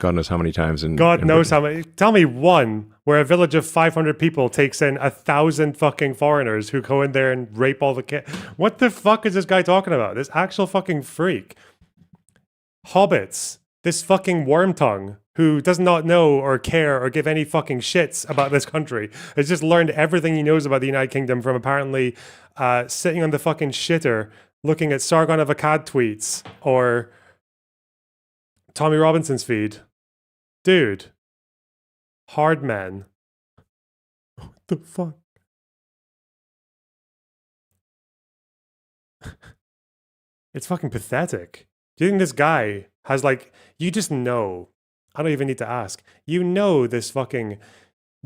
God knows how many times in God knows Britain. how many. Tell me one where a village of 500 people takes in 1,000 fucking foreigners who go in there and rape all the kids. What the fuck is this guy talking about? This actual fucking freak. Hobbits. This fucking worm tongue who does not know or care or give any fucking shits about this country has just learned everything he knows about the United Kingdom from apparently sitting on the fucking shitter looking at Sargon of Akkad tweets or Tommy Robinson's feed. Dude. Hard man. What the fuck? It's fucking pathetic. Do you think this guy has you just know, I don't even need to ask, you know this fucking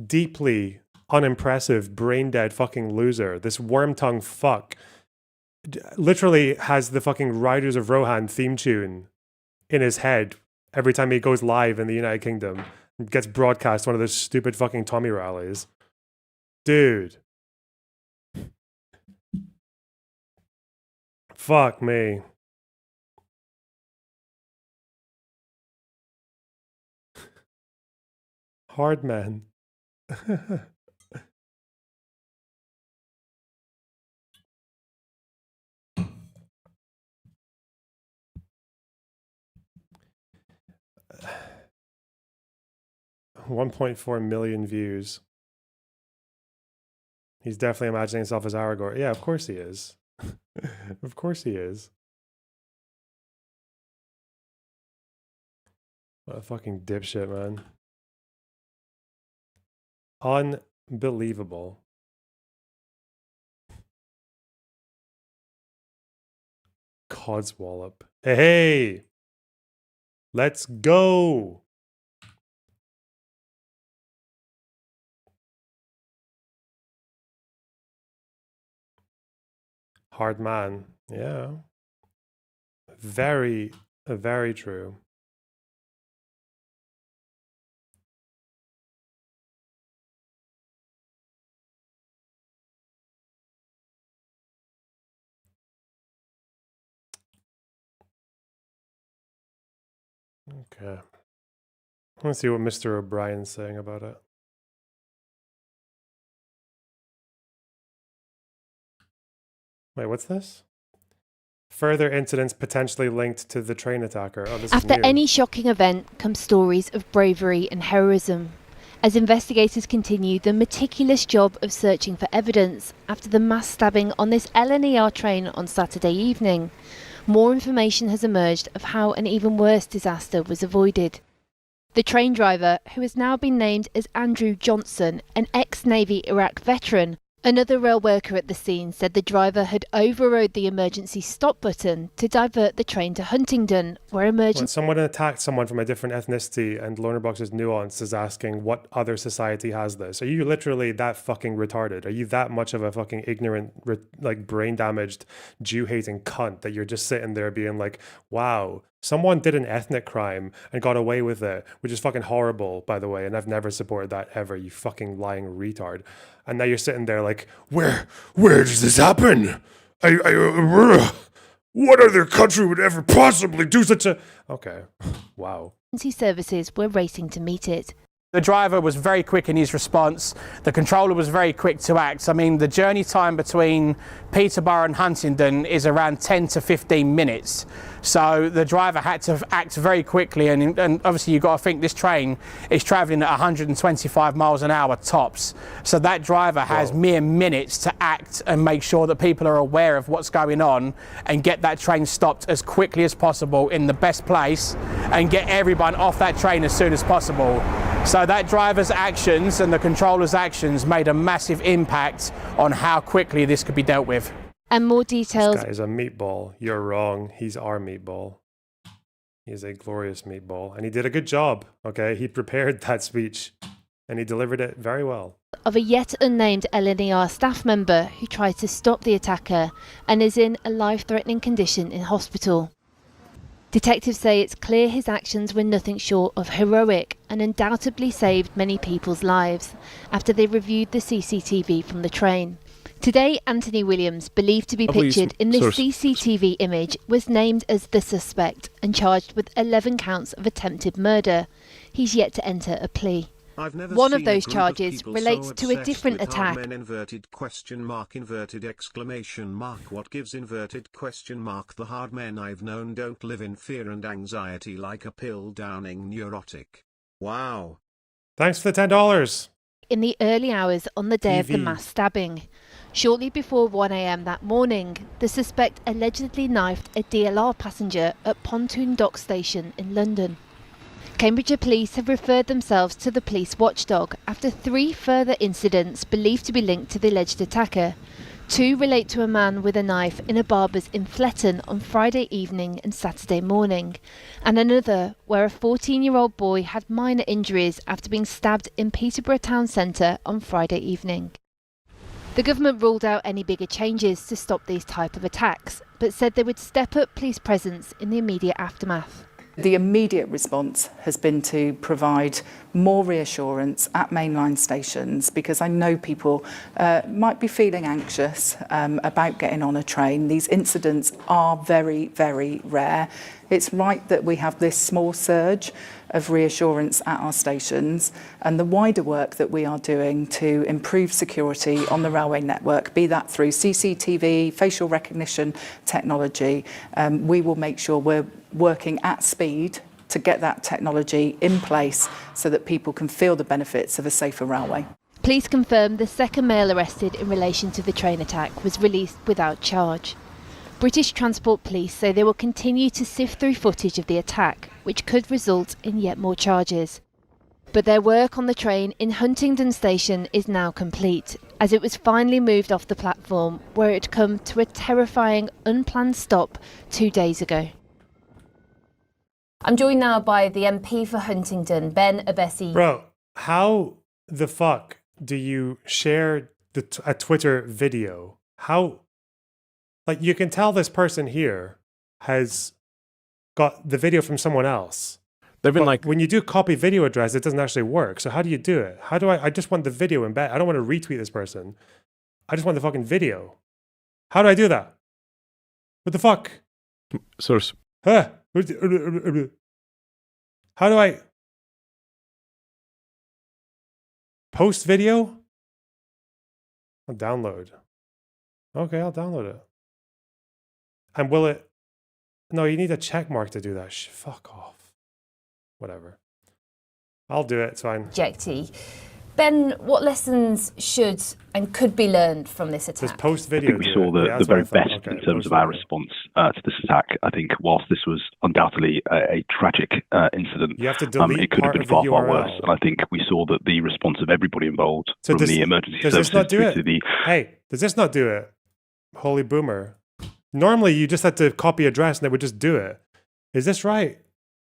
deeply unimpressive, brain-dead fucking loser, this worm-tongue fuck, literally has the fucking Riders of Rohan theme tune in his head every time he goes live in the United Kingdom and gets broadcast one of those stupid fucking Tommy rallies. Dude. Fuck me. Hard man. $1.4 million views. He's definitely imagining himself as Aragorn. Yeah, of course he is. Of course he is. What a fucking dipshit, man. Unbelievable. Codswallop. Hey! Let's go! Hard man. Yeah. Very, very true. Okay. Let's see what Mr. O'Brien's saying about it. Wait, what's this? Further incidents potentially linked to the train attacker. Oh, this After is new. any shocking event come stories of bravery and heroism. As investigators continue the meticulous job of searching for evidence after the mass stabbing on this LNER train on Saturday evening, more information has emerged of how an even worse disaster was avoided. The train driver, who has now been named as Andrew Johnson, an ex-Navy Iraq veteran, another rail worker at the scene said the driver had overrode the emergency stop button to divert the train to Huntingdon, where emergency... When someone attacked someone from a different ethnicity and Lonerbox's Nuance is asking what other society has this. Are you literally that fucking retarded? Are you that much of a fucking ignorant, like brain-damaged, Jew-hating cunt that you're just sitting there being like, wow, someone did an ethnic crime and got away with it, which is fucking horrible, by the way, and I've never supported that ever, you fucking lying retard. And now you're sitting there like, where does this happen? What other country would ever possibly do such a... Okay, wow. services were racing to meet it. The driver was very quick in his response. The controller was very quick to act. I mean, the journey time between Peterborough and Huntingdon is around 10 to 15 minutes. So the driver had to act very quickly, and obviously you've got to think this train is travelling at 125 miles an hour tops. So that driver has mere minutes to act and make sure that people are aware of what's going on and get that train stopped as quickly as possible in the best place and get everyone off that train as soon as possible. So that driver's actions and the controller's actions made a massive impact on how quickly this could be dealt with. And more details. This guy is a meatball. You're wrong. He's our meatball. He is a glorious meatball. And he did a good job, okay? He prepared that speech and he delivered it very well. Of a yet unnamed LNER staff member who tried to stop the attacker and is in a life-threatening condition in hospital. Detectives say it's clear his actions were nothing short of heroic and undoubtedly saved many people's lives after they reviewed the CCTV from the train. Today, Anthony Williams, believed to be pictured in this CCTV image, was named as the suspect and charged with 11 counts of attempted murder. He's yet to enter a plea. One of those charges relates to a different attack. Inverted question mark, inverted exclamation mark. What gives inverted question mark? The hard men I've known don't live in fear and anxiety like a pill-downing neurotic. Wow. Thanks for the $10. In the early hours on the day of the mass stabbing. Shortly before 1 a.m. that morning, the suspect allegedly knifed a DLR passenger at Pontoon Dock Station in London. Cambridgeshire Police have referred themselves to the police watchdog after 3 further incidents believed to be linked to the alleged attacker. 2 relate to a man with a knife in a barber's in Fletton on Friday evening and Saturday morning, and another where a 14-year-old boy had minor injuries after being stabbed in Peterborough town centre on Friday evening. The government ruled out any bigger changes to stop these type of attacks, but said they would step up police presence in the immediate aftermath. The immediate response has been to provide more reassurance at mainline stations, because I know people might be feeling anxious about getting on a train. These incidents are very, very rare. It's right that we have this small surge of reassurance at our stations, and the wider work that we are doing to improve security on the railway network, be that through CCTV, facial recognition technology, we will make sure we're working at speed to get that technology in place so that people can feel the benefits of a safer railway. Police confirm the second male arrested in relation to the train attack was released without charge. British Transport Police say they will continue to sift through footage of the attack, which could result in yet more charges. But their work on the train in Huntingdon Station is now complete, as it was finally moved off the platform where it had come to a terrifying unplanned stop 2 days ago. I'm joined now by the MP for Huntingdon, Ben Abessi. Bro, how the fuck do you share a Twitter video? How, like, you can tell this person here has got the video from someone else. They've been like, when you do copy video address, it doesn't actually work. So how do you do it? How do I just want the video embed. I don't want to retweet this person. I just want the fucking video. How do I do that? What the fuck? source. Huh? How do I post video? I'll download. Okay, I'll download it. And will it? No, you need a check mark to do that. Fuck off. Whatever. I'll do it. It's fine. Jetty. Ben, what lessons should and could be learned from this attack? Just post video. I think we saw the very best in terms of our response to this attack. I think whilst this was undoubtedly a tragic incident, you have to delete it could have part been of far, the far URL. worse. And I think we saw that the response of everybody involved, So from does- the emergency does this services not do through it? to the... Hey, does this not do it? Holy boomer. Normally you just had to copy address and it would just do it. Is this right?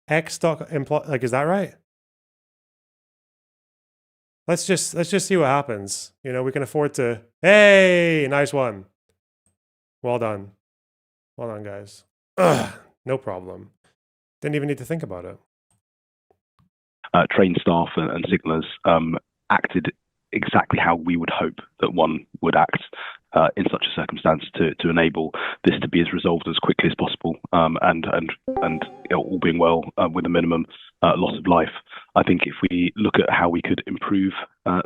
X like, is that right? Let's just see what happens. You know, we can afford to. Hey, nice one. Well done. Well done, guys. Ugh, no problem. Didn't even need to think about it. Train staff and signallers acted exactly how we would hope that one would act in such a circumstance to enable this to be as resolved as quickly as possible, and you know, all being well with a minimum loss of life. I think if we look at how we could improve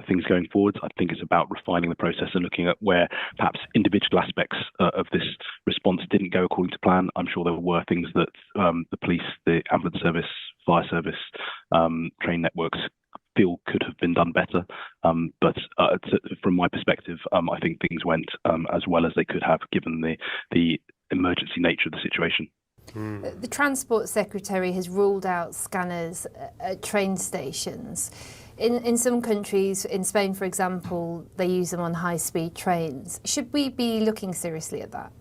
things going forward, I think it's about refining the process and looking at where perhaps individual aspects of this response didn't go according to plan. I'm sure there were things that the police, the ambulance service, fire service, train networks feel could have been done better. But from my perspective, I think things went as well as they could have given the emergency nature of the situation. The Transport Secretary has ruled out scanners at train stations. In some countries, in Spain, for example, they use them on high-speed trains. Should we be looking seriously at that?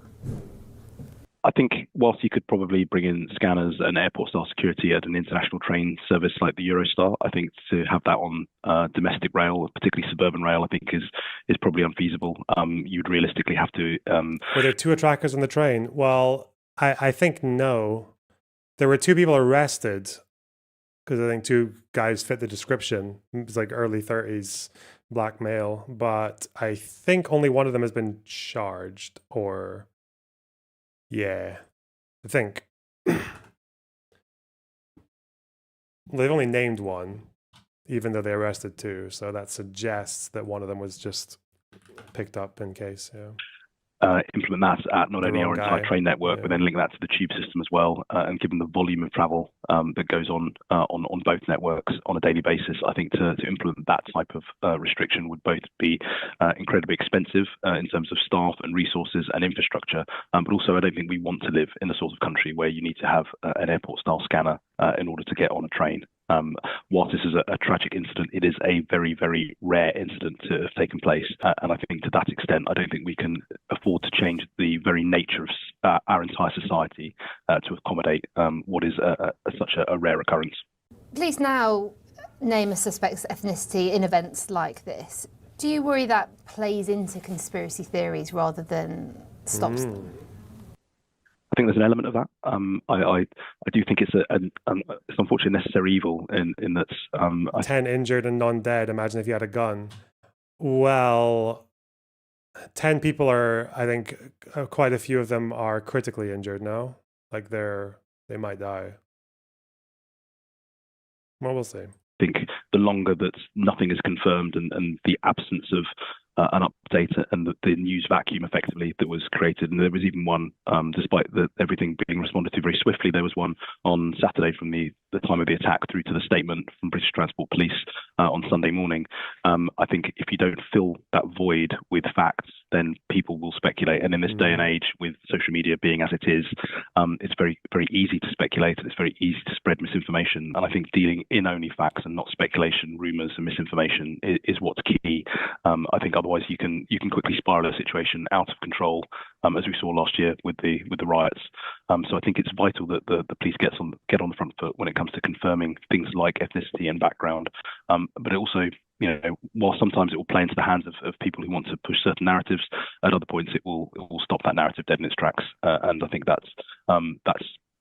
I think whilst you could probably bring in scanners and airport-style security at an international train service like the Eurostar, I think to have that on domestic rail, particularly suburban rail, I think is probably unfeasible. You'd realistically have to... Were there 2 trackers on the train? Well, I think no. There were 2 people arrested because I think 2 guys fit the description. It was like early 30s, black male. But I think only one of them has been charged or... Yeah, I think. They've only named one, even though they arrested 2. So that suggests that one of them was just picked up in case, yeah. Implement that at not only our entire train network, but then link that to the tube system as well. And given the volume of travel that goes on both networks on a daily basis, I think to implement that type of restriction would both be incredibly expensive in terms of staff and resources and infrastructure. But also, I don't think we want to live in the sort of country where you need to have an airport-style scanner in order to get on a train. Whilst this is a tragic incident, it is a very, very rare incident to have taken place. And I think to that extent, I don't think we can afford to change the very nature of our entire society to accommodate what is such a rare occurrence. Police now name a suspect's ethnicity in events like this. Do you worry that plays into conspiracy theories rather than stops them? I think there's an element of that. I do think it's it's unfortunately a necessary evil in that 10 injured and none dead. Imagine if you had a gun. Well, 10 people are, I think, quite a few of them are critically injured now. Like they're they might die. Well, we'll see. I think the longer that nothing is confirmed and the absence of an update and the news vacuum effectively that was created, and there was even one, despite everything being responded to very swiftly, there was one on Saturday from the time of the attack through to the statement from British Transport Police on Sunday morning. I think if you don't fill that void with facts, then people will speculate. And in this day and age, with social media being as it is, it's very, very easy to speculate. It's very easy to spread misinformation. And I think dealing in only facts and not speculation, rumours and misinformation is what's key. I think otherwise you can quickly spiral a situation out of control, as we saw last year with the riots. So I think it's vital that the police get on the front foot when it comes to confirming things like ethnicity and background. But it also, while sometimes it will play into the hands of people who want to push certain narratives, at other points it will stop that narrative dead in its tracks. And I think that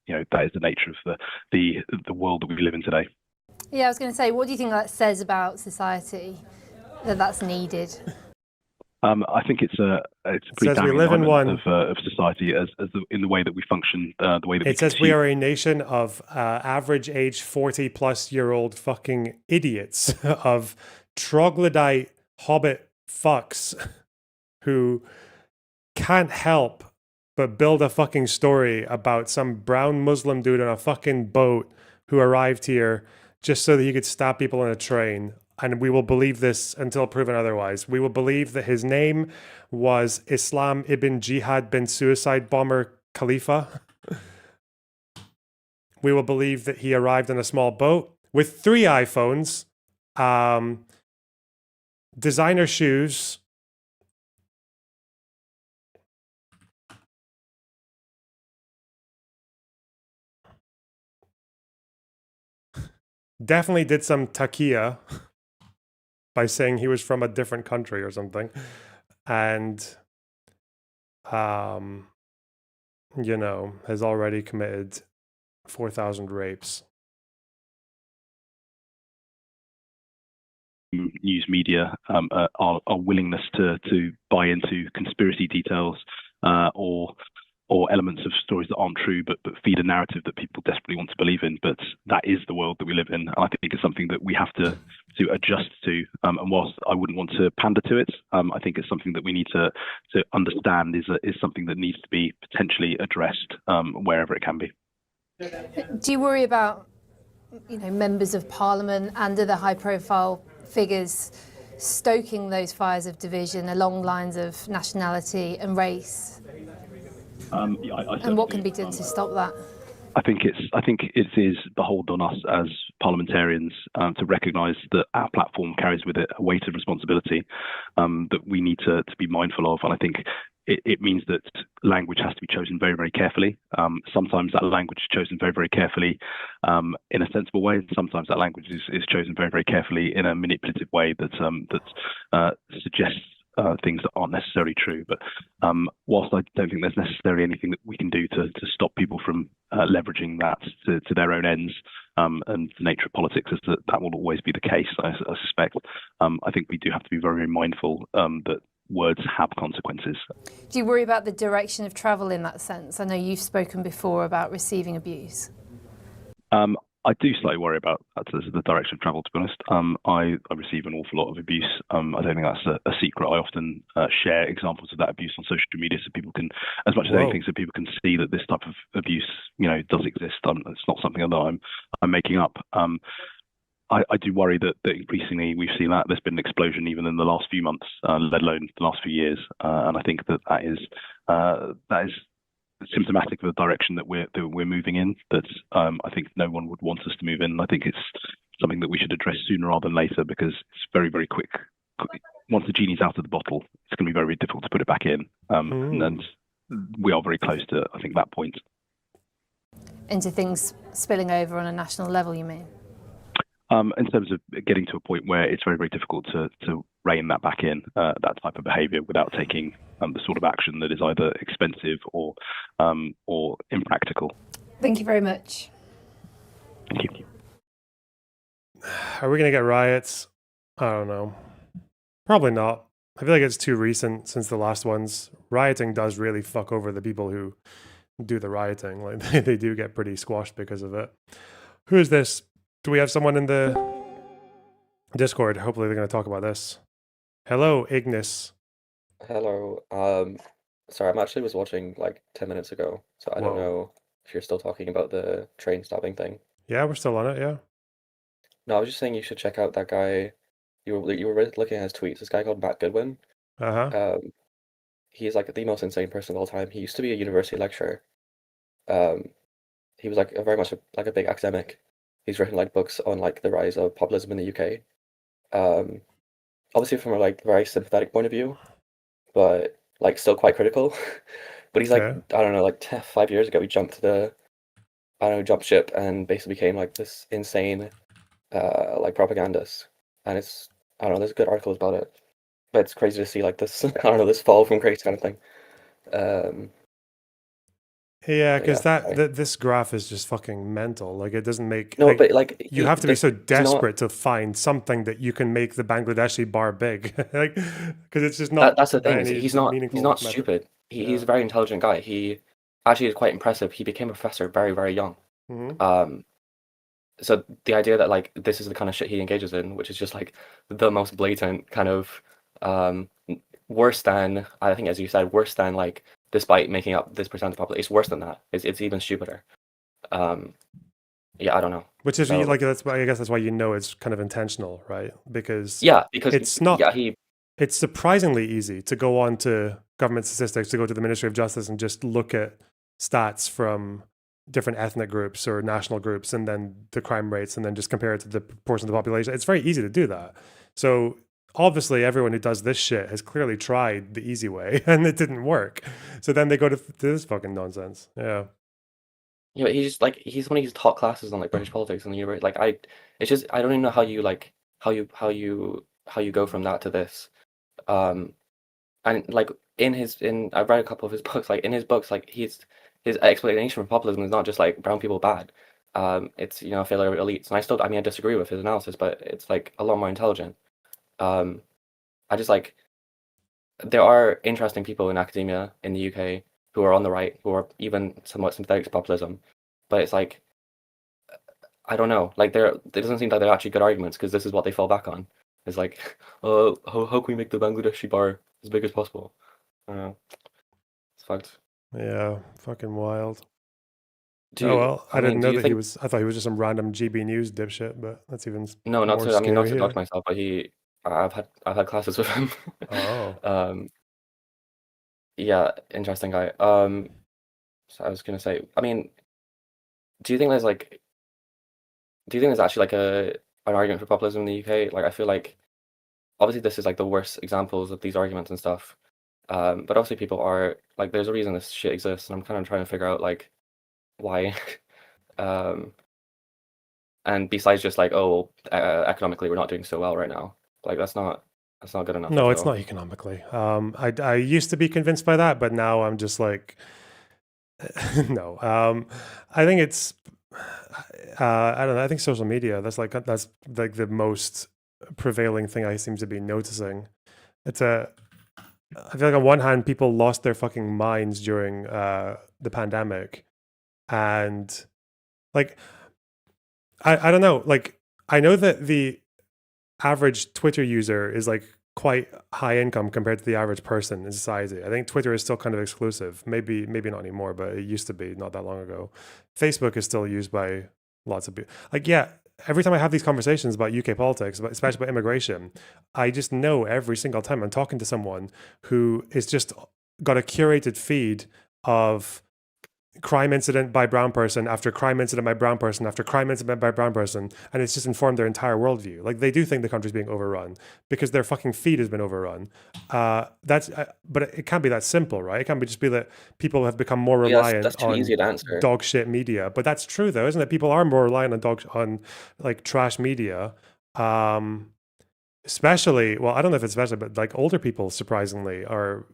is the nature of the world that we live in today. Yeah, I was going to say, what do you think that says about society that's needed? I think it's a pretty damning indictment of society in the way that we function, the way that it says we are a nation of average age 40-plus-year-old fucking idiots, of troglodyte hobbit fucks who can't help but build a fucking story about some brown Muslim dude on a fucking boat who arrived here just so that he could stop people on a train. And we will believe this until proven otherwise. We will believe that his name was Islam ibn Jihad bin Suicide Bomber Khalifa. We will believe that he arrived on a small boat with 3 iPhones, designer shoes, definitely did some taqiyya by saying he was from a different country or something, and has already committed 4,000 rapes. News media, our willingness to buy into conspiracy details or elements of stories that aren't true, but feed a narrative that people desperately want to believe in. But that is the world that we live in, and I think it's something that we have to adjust to. And whilst I wouldn't want to pander to it, I think it's something that we need to understand is something that needs to be potentially addressed wherever it can be. Do you worry about, members of Parliament and other high-profile figures stoking those fires of division along lines of nationality and race? And what can be done to stop that? I think it is beholden on us as parliamentarians to recognise that our platform carries with it a weight of responsibility that we need to be mindful of. And I think it means that language has to be chosen very, very carefully. Sometimes that language is chosen very, very carefully in a sensible way, and sometimes that language is chosen very, very carefully in a manipulative way that suggests things that aren't necessarily true. But whilst I don't think there's necessarily anything that we can do to stop people from leveraging that to their own ends, and the nature of politics is that will always be the case, I suspect. I think we do have to be very, very mindful that words have consequences. Do you worry about the direction of travel in that sense? I know you've spoken before about receiving abuse. I do slightly worry about the direction of travel, to be honest. I receive an awful lot of abuse. I don't think that's a secret. I often share examples of that abuse on social media so people can, as much as anything, so people can see that this type of abuse, does exist. It's not something that I'm making up. I do worry that increasingly we've seen that there's been an explosion even in the last few months, let alone the last few years. And I think that is symptomatic of the direction that we're moving in, that I think no one would want us to move in. I think it's something that we should address sooner rather than later, because it's very, very quick. Once the genie's out of the bottle, it's going to be very, very difficult to put it back in. And we are very close to, I think, that point. Into things spilling over on a national level, you mean? In terms of getting to a point where it's very, very difficult to rein that back in, that type of behaviour, without taking the sort of action that is either expensive or impractical. Thank you very much. Thank you. Are we going to get riots? I don't know. Probably not. I feel like it's too recent since the last ones. Rioting does really fuck over the people who do the rioting. Like they do get pretty squashed because of it. Who is this? Do we have someone in the Discord? Hopefully they're going to talk about this. Hello, Ignis. Hello. Sorry, I'm actually was watching like 10 minutes ago, so I don't Whoa. know if you're still talking about the train stabbing thing. Yeah, we're still on it. Yeah. No, I was just saying you should check out that guy. You were looking at his tweets. This guy called Matt Goodwin. Uh-huh. He's like the most insane person of all time. He used to be a university lecturer. He was like very much like a big academic. He's written like books on like the rise of populism in the UK. Obviously from a like very sympathetic point of view, but like still quite critical. But he's like, Okay. I don't know, like 5 years ago he jumped jumped ship and basically became like this insane like propagandist. And it's, I don't know, there's good articles about it. But it's crazy to see like this, I don't know, this fall from grace kind of thing. Yeah, But because yeah, sorry. this graph is just fucking mental. Like it doesn't make No, but like you have to be so it's not. desperate to find something that you can make the Bangladeshi bar big, like because it's just not That's the by thing. Is any he's not meaningful method. stupid. He's Yeah. a very intelligent guy. He actually is quite impressive. He became a professor very, very young. Mhm. So the idea that like this is the kind of shit he engages in, which is just like the most blatant kind of worse than, I think as you said, worse than like, despite making up this percent of the population, it's worse than that. It's even stupider. Yeah, I don't know. Which is So like that's why I guess that's why you know it's kind of intentional, right? Because yeah, because it's not. yeah, It's surprisingly easy to go on to government statistics, to go to the Ministry of Justice and just look at stats from different ethnic groups or national groups and then the crime rates and then just compare it to the proportion of the population. It's very easy to do that. So obviously everyone who does this shit has clearly tried the easy way and it didn't work. So then they go to this fucking nonsense. Yeah. Yeah, but he's like he's one of these top classes on like British politics in the university. Like it's just I don't even know how you like how you go from that to this. And like in I've read a couple of his books. Like in his books, like his explanation for populism is not just like brown people bad. It's a failure of elites. And I disagree with his analysis, but it's like a lot more intelligent. I just like there are interesting people in academia in the UK who are on the right, who are even somewhat sympathetic to populism. But it's like, I don't know, like it doesn't seem like they're actually good arguments because this is what they fall back on. It's like, how can we make the Bangladeshi bar as big as possible? I don't know. It's fucked. Yeah. Fucking wild. Do Oh you, well, I I didn't mean, do know you that he think was. I thought he was just some random GB News dipshit, but that's even no, not more to, I mean, not scary. to Yeah. dox myself, but I've had classes with him. Oh. Yeah, interesting guy. So I was gonna say, I mean, do you think there's actually like an argument for populism in the UK? Like, I feel like obviously this is like the worst examples of these arguments and stuff. But obviously people are like, there's a reason this shit exists, and I'm kind of trying to figure out like why. And besides just like, economically we're not doing so well right now. Like that's not good enough. No, I it's feel. not economically. I used to be convinced by that, but now I'm just like, no. I think it's, I don't know. I think social media. That's like the most prevailing thing I seem to be noticing. I feel like on one hand, people lost their fucking minds during the pandemic, and like, I don't know. Like, I know that the average Twitter user is like quite high income compared to the average person in society. I think Twitter is still kind of exclusive. Maybe not anymore, but it used to be not that long ago. Facebook is still used by lots of people. Like, yeah, every time I have these conversations about UK politics, especially about immigration, I just know every single time I'm talking to someone who is just got a curated feed of crime incident by brown person after crime incident by brown person after crime incident by brown person, and it's just informed their entire worldview. Like they do think the country's being overrun because their fucking feed has been overrun. But it can't be that simple, right? It can't just be that people have become more Yeah, reliant that's too on easy to answer. dog shit media. But that's true though, isn't it? People are more reliant on like trash media. Especially, well, I don't know if it's especially, but like older people surprisingly are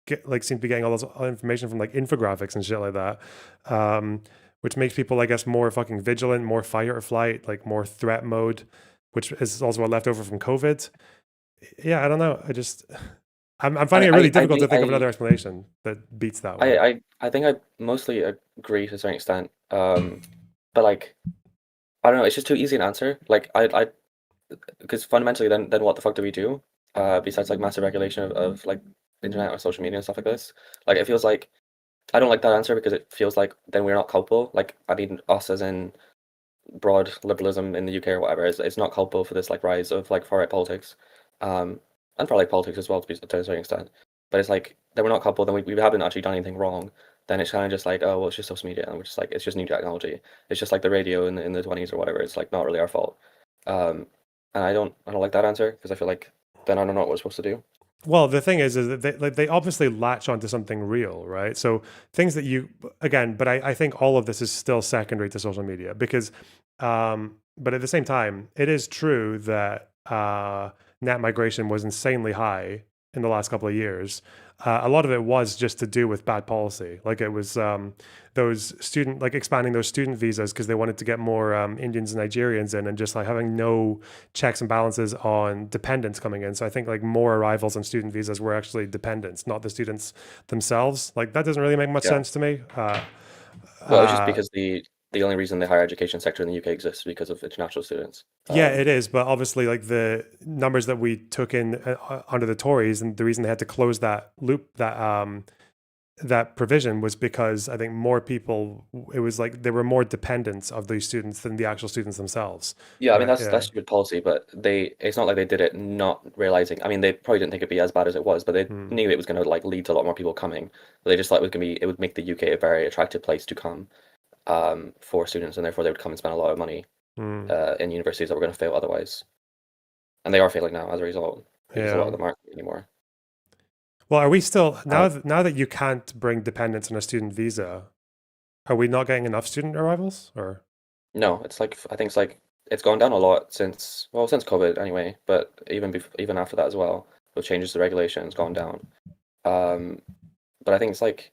seem to be getting all this information from like infographics and shit like that, which makes people, I guess, more fucking vigilant, more fight or flight, like more threat mode, which is also left over from COVID. Yeah, I don't know. I'm finding it really difficult to think of another explanation that beats that one. I think I mostly agree to a certain extent. But like, I don't know, it's just too easy an answer. Like because fundamentally, then what the fuck do we do? Besides like massive regulation of like internet or social media and stuff like this. Like it feels like I don't like that answer because it feels like then we're not culpable. Like I mean, us as in broad liberalism in the UK or whatever is not culpable for this like rise of like far right politics, and far right politics as well to a certain extent. But it's like then we're not culpable. Then we haven't actually done anything wrong. Then it's kind of just like, oh well, it's just social media, and we're just like it's just new technology. It's just like the radio in the 20s or whatever. It's like not really our fault. And I don't like that answer because I feel like then I don't know what we're supposed to do. Well, the thing is that they obviously latch onto something real, right? So things that but I think all of this is still secondary to social media because, but at the same time, it is true that net migration was insanely high in the last couple of years. A lot of it was just to do with bad policy. Like it was expanding those student visas because they wanted to get more Indians and Nigerians in, and just like having no checks and balances on dependents coming in. So I think like more arrivals on student visas were actually dependents, not the students themselves. Like that doesn't really make much sense to me. Well, it's just because the only reason the higher education sector in the UK exists is because of international students. Yeah, it is. But obviously, like the numbers that we took in under the Tories, and the reason they had to close that loop, that provision was because I think more people, it was like there were more dependents of these students than the actual students themselves. Yeah, I mean, that's good policy, but it's not like they did it not realizing. I mean, they probably didn't think it'd be as bad as it was, but they knew it was going to like lead to a lot more people coming. They just thought it would make the UK a very attractive place to come for students, and therefore they would come and spend a lot of money in universities that were going to fail otherwise. And they are failing now as a result because a lot of them aren't anymore. Well, are we still now that you can't bring dependents on a student visa? Are we not getting enough student arrivals, or no? It's like I think it's gone down a lot since COVID anyway, but even after that as well, with changes to regulation, it's gone down. But I think it's like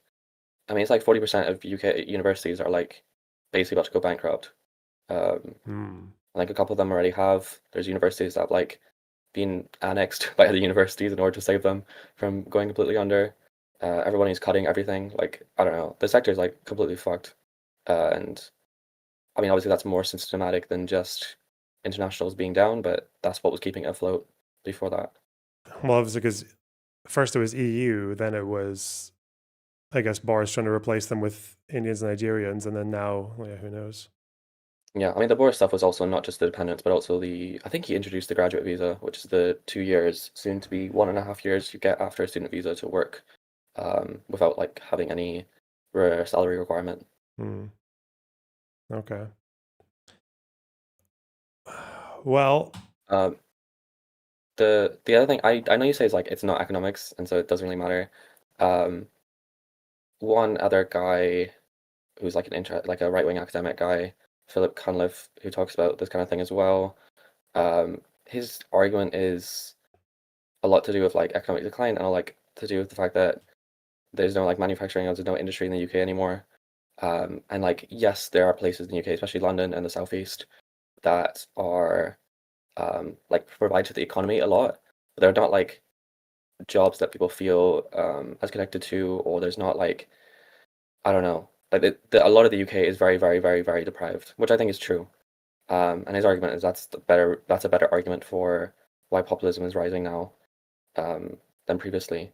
40% of UK universities are like basically about to go bankrupt. Like a couple of them already have. There's universities that have like been annexed by other universities in order to save them from going completely under. Everyone is cutting everything. Like I don't know, the sector is like completely fucked. And I mean, obviously that's more systematic than just internationals being down, but that's what was keeping it afloat before that. Well, obviously because first it was EU, then it was, I guess, Boris trying to replace them with Indians and Nigerians, and then now, who knows? Yeah, I mean, the Boris stuff was also not just the dependents, but also I think he introduced the graduate visa, which is the 2 years, soon to be 1.5 years you get after a student visa to work without like having any salary requirement. Okay. Well, the other thing I know you say is like it's not economics, and so it doesn't really matter. One other guy who's like like a right-wing academic guy, Philip Cunliffe, who talks about this kind of thing as well. His argument is a lot to do with like economic decline and like to do with the fact that there's no like manufacturing, there's no industry in the UK anymore. And like yes, there are places in the UK, especially London and the southeast, that are like provide to the economy a lot, but they're not like jobs that people feel as connected to, or there's not like I don't know. Like a lot of the UK is very, very, very, very deprived, which I think is true. And his argument is that's a better argument for why populism is rising now than previously.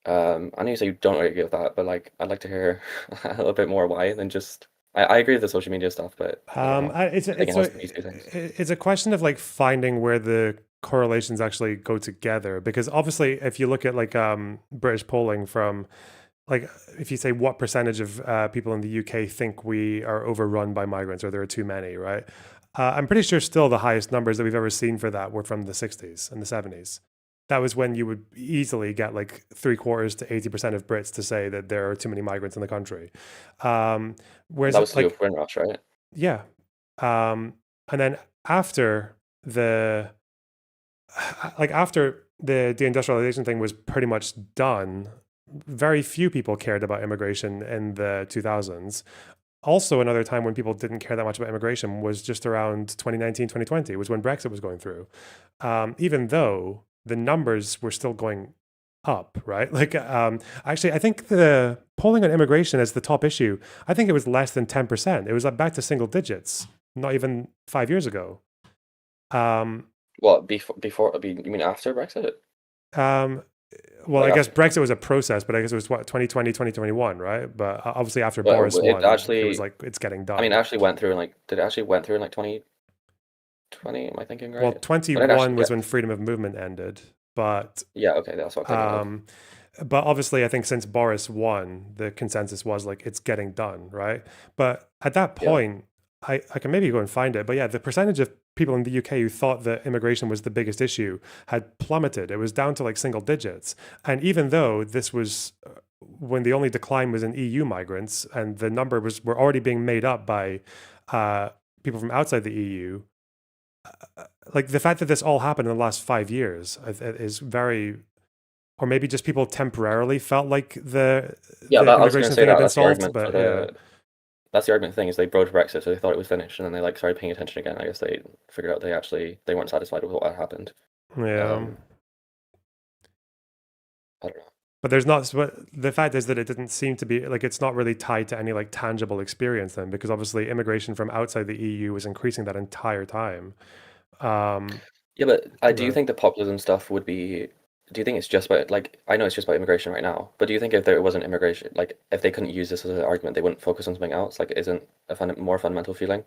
I know you say you don't agree with that, but like I'd like to hear a little bit more why than just. I agree with the social media stuff, but it's a question of like finding where the correlations actually go together, because obviously if you look at like British polling from like if you say what percentage of people in the UK think we are overrun by migrants or there are too many, right? I'm pretty sure still the highest numbers that we've ever seen for that were from the 60s and the 70s. That was when you would easily get like 3/4 to 80% of Brits to say that there are too many migrants in the country. Whereas that was like Windrush, right? Yeah. And then after the deindustrialization thing was pretty much done, very few people cared about immigration in the 2000s. Also, another time when people didn't care that much about immigration was just around 2019, 2020, was when Brexit was going through. Even though the numbers were still going up, right? Like, actually, I think the polling on immigration as the top issue, I think it was less than 10%. It was back to single digits, not even 5 years ago. What, you mean after Brexit? Well, Like I guess after, Brexit was a process, but I guess it was what, 2020, 2021, right? But obviously after but Boris it won, it actually, was like, it's getting I mean, done. actually went through in like, did it actually went through in like 2020? Am I thinking Well, right? But it 21 actually was get, when freedom of movement ended, but yeah, okay, that's what I'm thinking of. but obviously I think since Boris won, the consensus was like it's getting done, right? But at that Yeah. point, I can maybe go and find it, but yeah, the percentage of people in the UK who thought that immigration was the biggest issue had plummeted. It was down to like single digits. And even though this was when the only decline was in EU migrants and the number were already being made up by people from outside the EU, like the fact that this all happened in the last 5 years is very, or maybe just people temporarily felt like the Yeah, I was going immigration to say thing had that. been That's the solved, argument for but yeah. that's the argument thing is they broke Brexit, so they thought it was finished, and then they like started paying attention again. I guess they figured out they weren't satisfied with what had happened. Yeah. I don't know. But there's not, but the fact is that it didn't seem to be like, it's not really tied to any like tangible experience then, because obviously immigration from outside the EU was increasing that entire time. Yeah, but do you think the populism stuff would be? Do you think it's just about like I know it's just about immigration right now, but do you think if there wasn't immigration, like if they couldn't use this as an argument, they wouldn't focus on something else? Like, isn't a more fundamental feeling?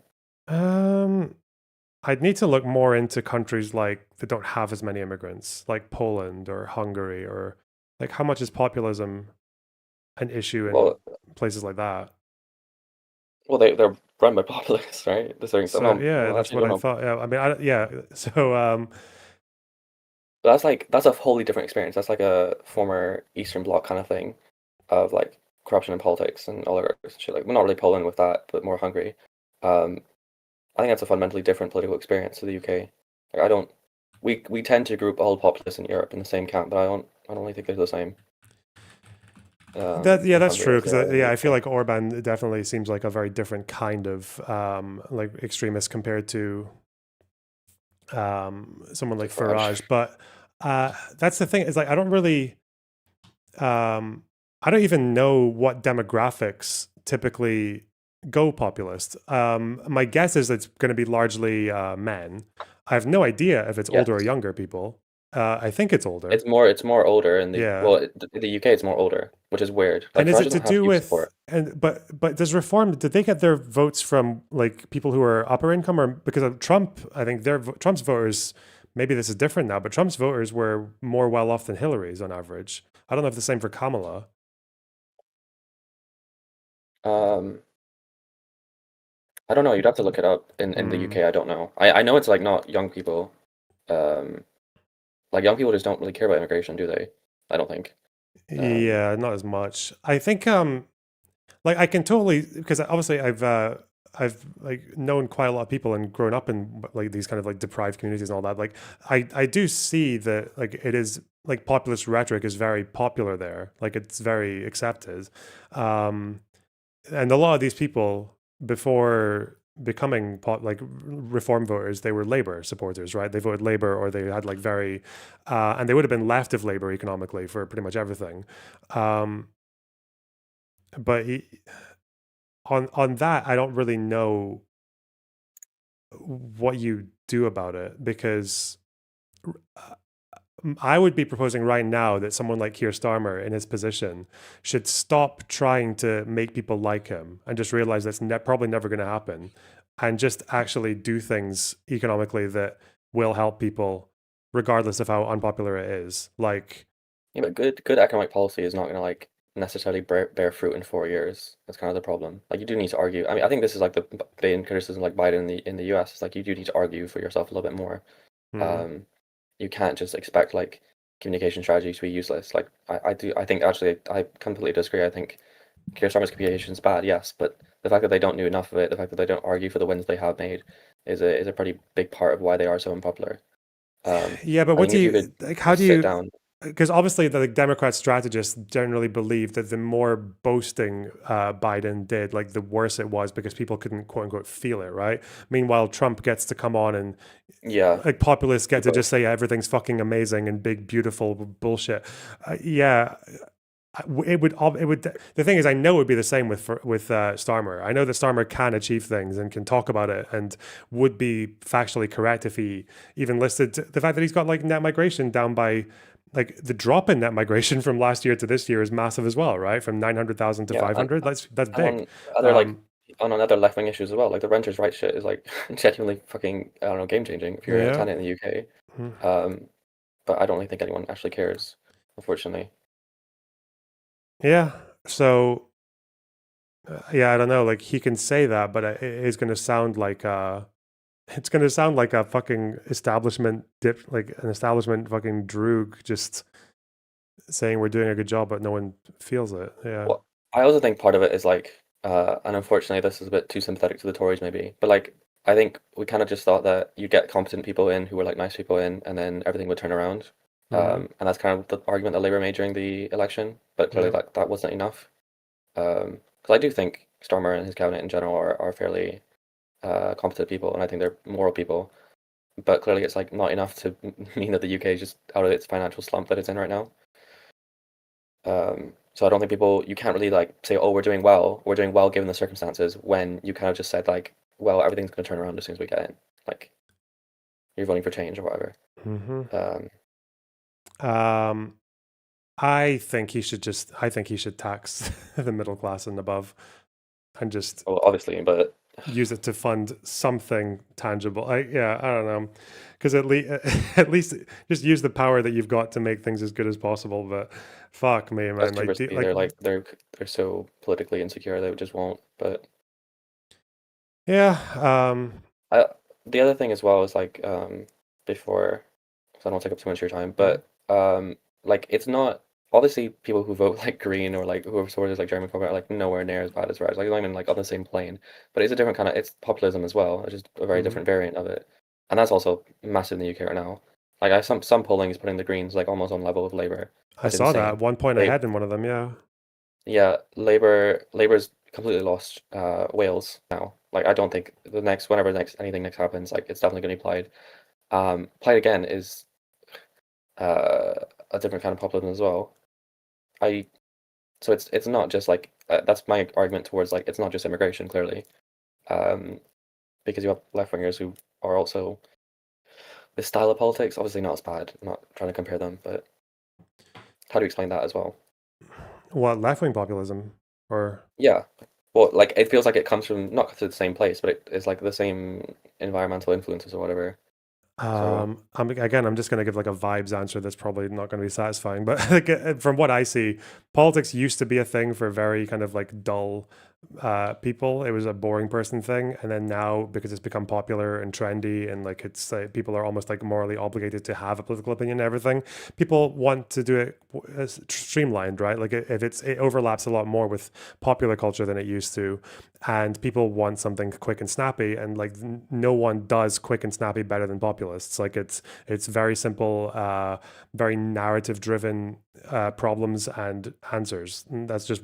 I'd need to look more into countries like that don't have as many immigrants, like Poland or Hungary, or like how much is populism an issue in Well, places like that? well, they're run by populists, right? They're saying So no, yeah, well, that's actually, what no, I no. thought. Yeah, I mean, yeah. So But that's a wholly different experience. That's like a former Eastern Bloc kind of thing, of like corruption in politics and oligarchs and shit. Like, well, not really Poland with that, but more Hungary. I think that's a fundamentally different political experience to the UK. Like, I don't. We tend to group all populists in Europe in the same camp, but I don't really think they're the same. that, yeah, in that's Hungary true. as they Because are in the yeah, I feel UK. like Orban definitely seems like a very different kind of like extremist compared to someone like Farage. But that's the thing, is like I don't really I don't even know what demographics typically go populist. My guess is it's going to be largely men. I have no idea if it's older or Yes. younger people. I think it's older. It's more older in the Yeah. well in the UK it's more older, which is weird. Like And is Farage it to doesn't have do youth with support. but does Reform, did they get their votes from like people who are upper income, or because of Trump? I think Trump's voters, maybe this is different now, but Trump's voters were more well off than Hillary's on average. I don't know if the same for Kamala. Um, I don't know. You'd have to look it up in the Hmm. UK. I don't know. I know it's like not young people. Like young people just don't really care about immigration, do they? I don't think. Yeah, not as much. I think like I can totally, because obviously I've like known quite a lot of people and grown up in like these kind of like deprived communities and all that. Like I do see that like it is like populist rhetoric is very popular there. Like it's very accepted. And a lot of these people before becoming like Reform voters, they were Labour supporters, right? They voted Labour, or they had like very and they would have been left of Labour economically for pretty much everything. But on that, I don't really know what you do about it, because I would be proposing right now that someone like Keir Starmer in his position should stop trying to make people like him and just realize that's probably never going to happen, and just actually do things economically that will help people regardless of how unpopular it is. Like, Yeah, but good economic policy is not going to like necessarily bear fruit in 4 years. That's kind of the problem. Like you do need to argue. I mean, I think this is like the main criticism, like Biden in the US. It's like you do need to argue for yourself a little bit more. Mhm. You can't just expect like communication strategies to be useless. Like I think actually I completely disagree. I think Keir Starmer's communication is bad, yes, but the fact that they don't do enough of it, the fact that they don't argue for the wins they have made, is a pretty big part of why they are so unpopular. Yeah, but I what think do if you you could like? How do sit you? down. because obviously the Democrat strategists generally believe that the more boasting Biden did, like the worse it was because people couldn't quote unquote feel it, right? Meanwhile, Trump gets to come on and Yeah. like populists get to just say everything's fucking amazing and big, beautiful bullshit. Yeah. It would. The thing is, I know it would be the same with Starmer. I know that Starmer can achieve things and can talk about it, and would be factually correct if he even listed the fact that he's got like net migration down by, like the drop in net migration from last year to this year is massive as well, right? From 900,000 to Yeah, 500. That's and big. on other on another left wing issues as well, like the renters' rights shit is like genuinely fucking, I don't know, game changing if you're a Yeah. tenant in the UK. Mhm. But I don't really think anyone actually cares, unfortunately. Yeah. So, yeah, I don't know. Like he can say that, but it's going to sound like it's going to sound like a fucking establishment like an establishment fucking droog just saying we're doing a good job, but no one feels it. Yeah. Well, I also think part of it is like, and unfortunately this is a bit too sympathetic to the Tories maybe, but like I think we kind of just thought that you get competent people in who were like nice people in, and then everything would turn around. Mhm. And that's kind of the argument that Labour made during the election, but clearly Yeah. that wasn't enough. Because I do think Starmer and his cabinet in general are fairly competent people, and I think they're moral people. But clearly, it's like not enough to mean that the UK is just out of its financial slump that it's in right now. So I don't think you can't really like say, oh, we're doing well given the circumstances, when you kind of just said like, well, everything's going to turn around as soon as we get in. Like, you're voting for change or whatever. Mhm. I think he should tax the middle class and above, and just Well, obviously, but use it to fund something tangible. I don't know, because at least just use the power that you've got to make things as good as possible. But fuck me, man, that's too like, risky. They're so politically insecure they just won't. But yeah. The other thing as well is like before, so I don't take up too much of your time, but like it's not obviously people who vote like Green or like who are supporters like Jeremy Corbyn are like nowhere near as bad as Raj. Like they're not even like on the same plane, but it's a different kind of it's populism as well. It's just a very different variant of it, and that's also massive in the UK right now. Like some polling is putting the Greens like almost on level with Labour. I That's saw insane. that 1 point ahead in one of them. Yeah. Yeah, Labour's completely lost Wales now. Like I don't think whenever anything next happens, like it's definitely going to be Plaid. Plaid again is a different kind of populism as well. So it's not just like that's my argument towards like it's not just immigration clearly, because you have left wingers who are also this style of politics. Obviously not as bad. I'm not trying to compare them, but how do you explain that as well? What, left wing populism or? Yeah. Well, like it feels like it comes from not to the same place, but it's like the same environmental influences or whatever. I'm just going to give like a vibes answer that's probably not going to be satisfying, but like, from what I see, politics used to be a thing for very kind of like dull people. It was a boring person thing, and then now because it's become popular and trendy, and like it's like people are almost like morally obligated to have a political opinion and everything, people want to do it streamlined, right? Like if it overlaps a lot more with popular culture than it used to, and people want something quick and snappy, and like no one does quick and snappy better than populists. Like it's very simple, very narrative driven problems and answers. And that's just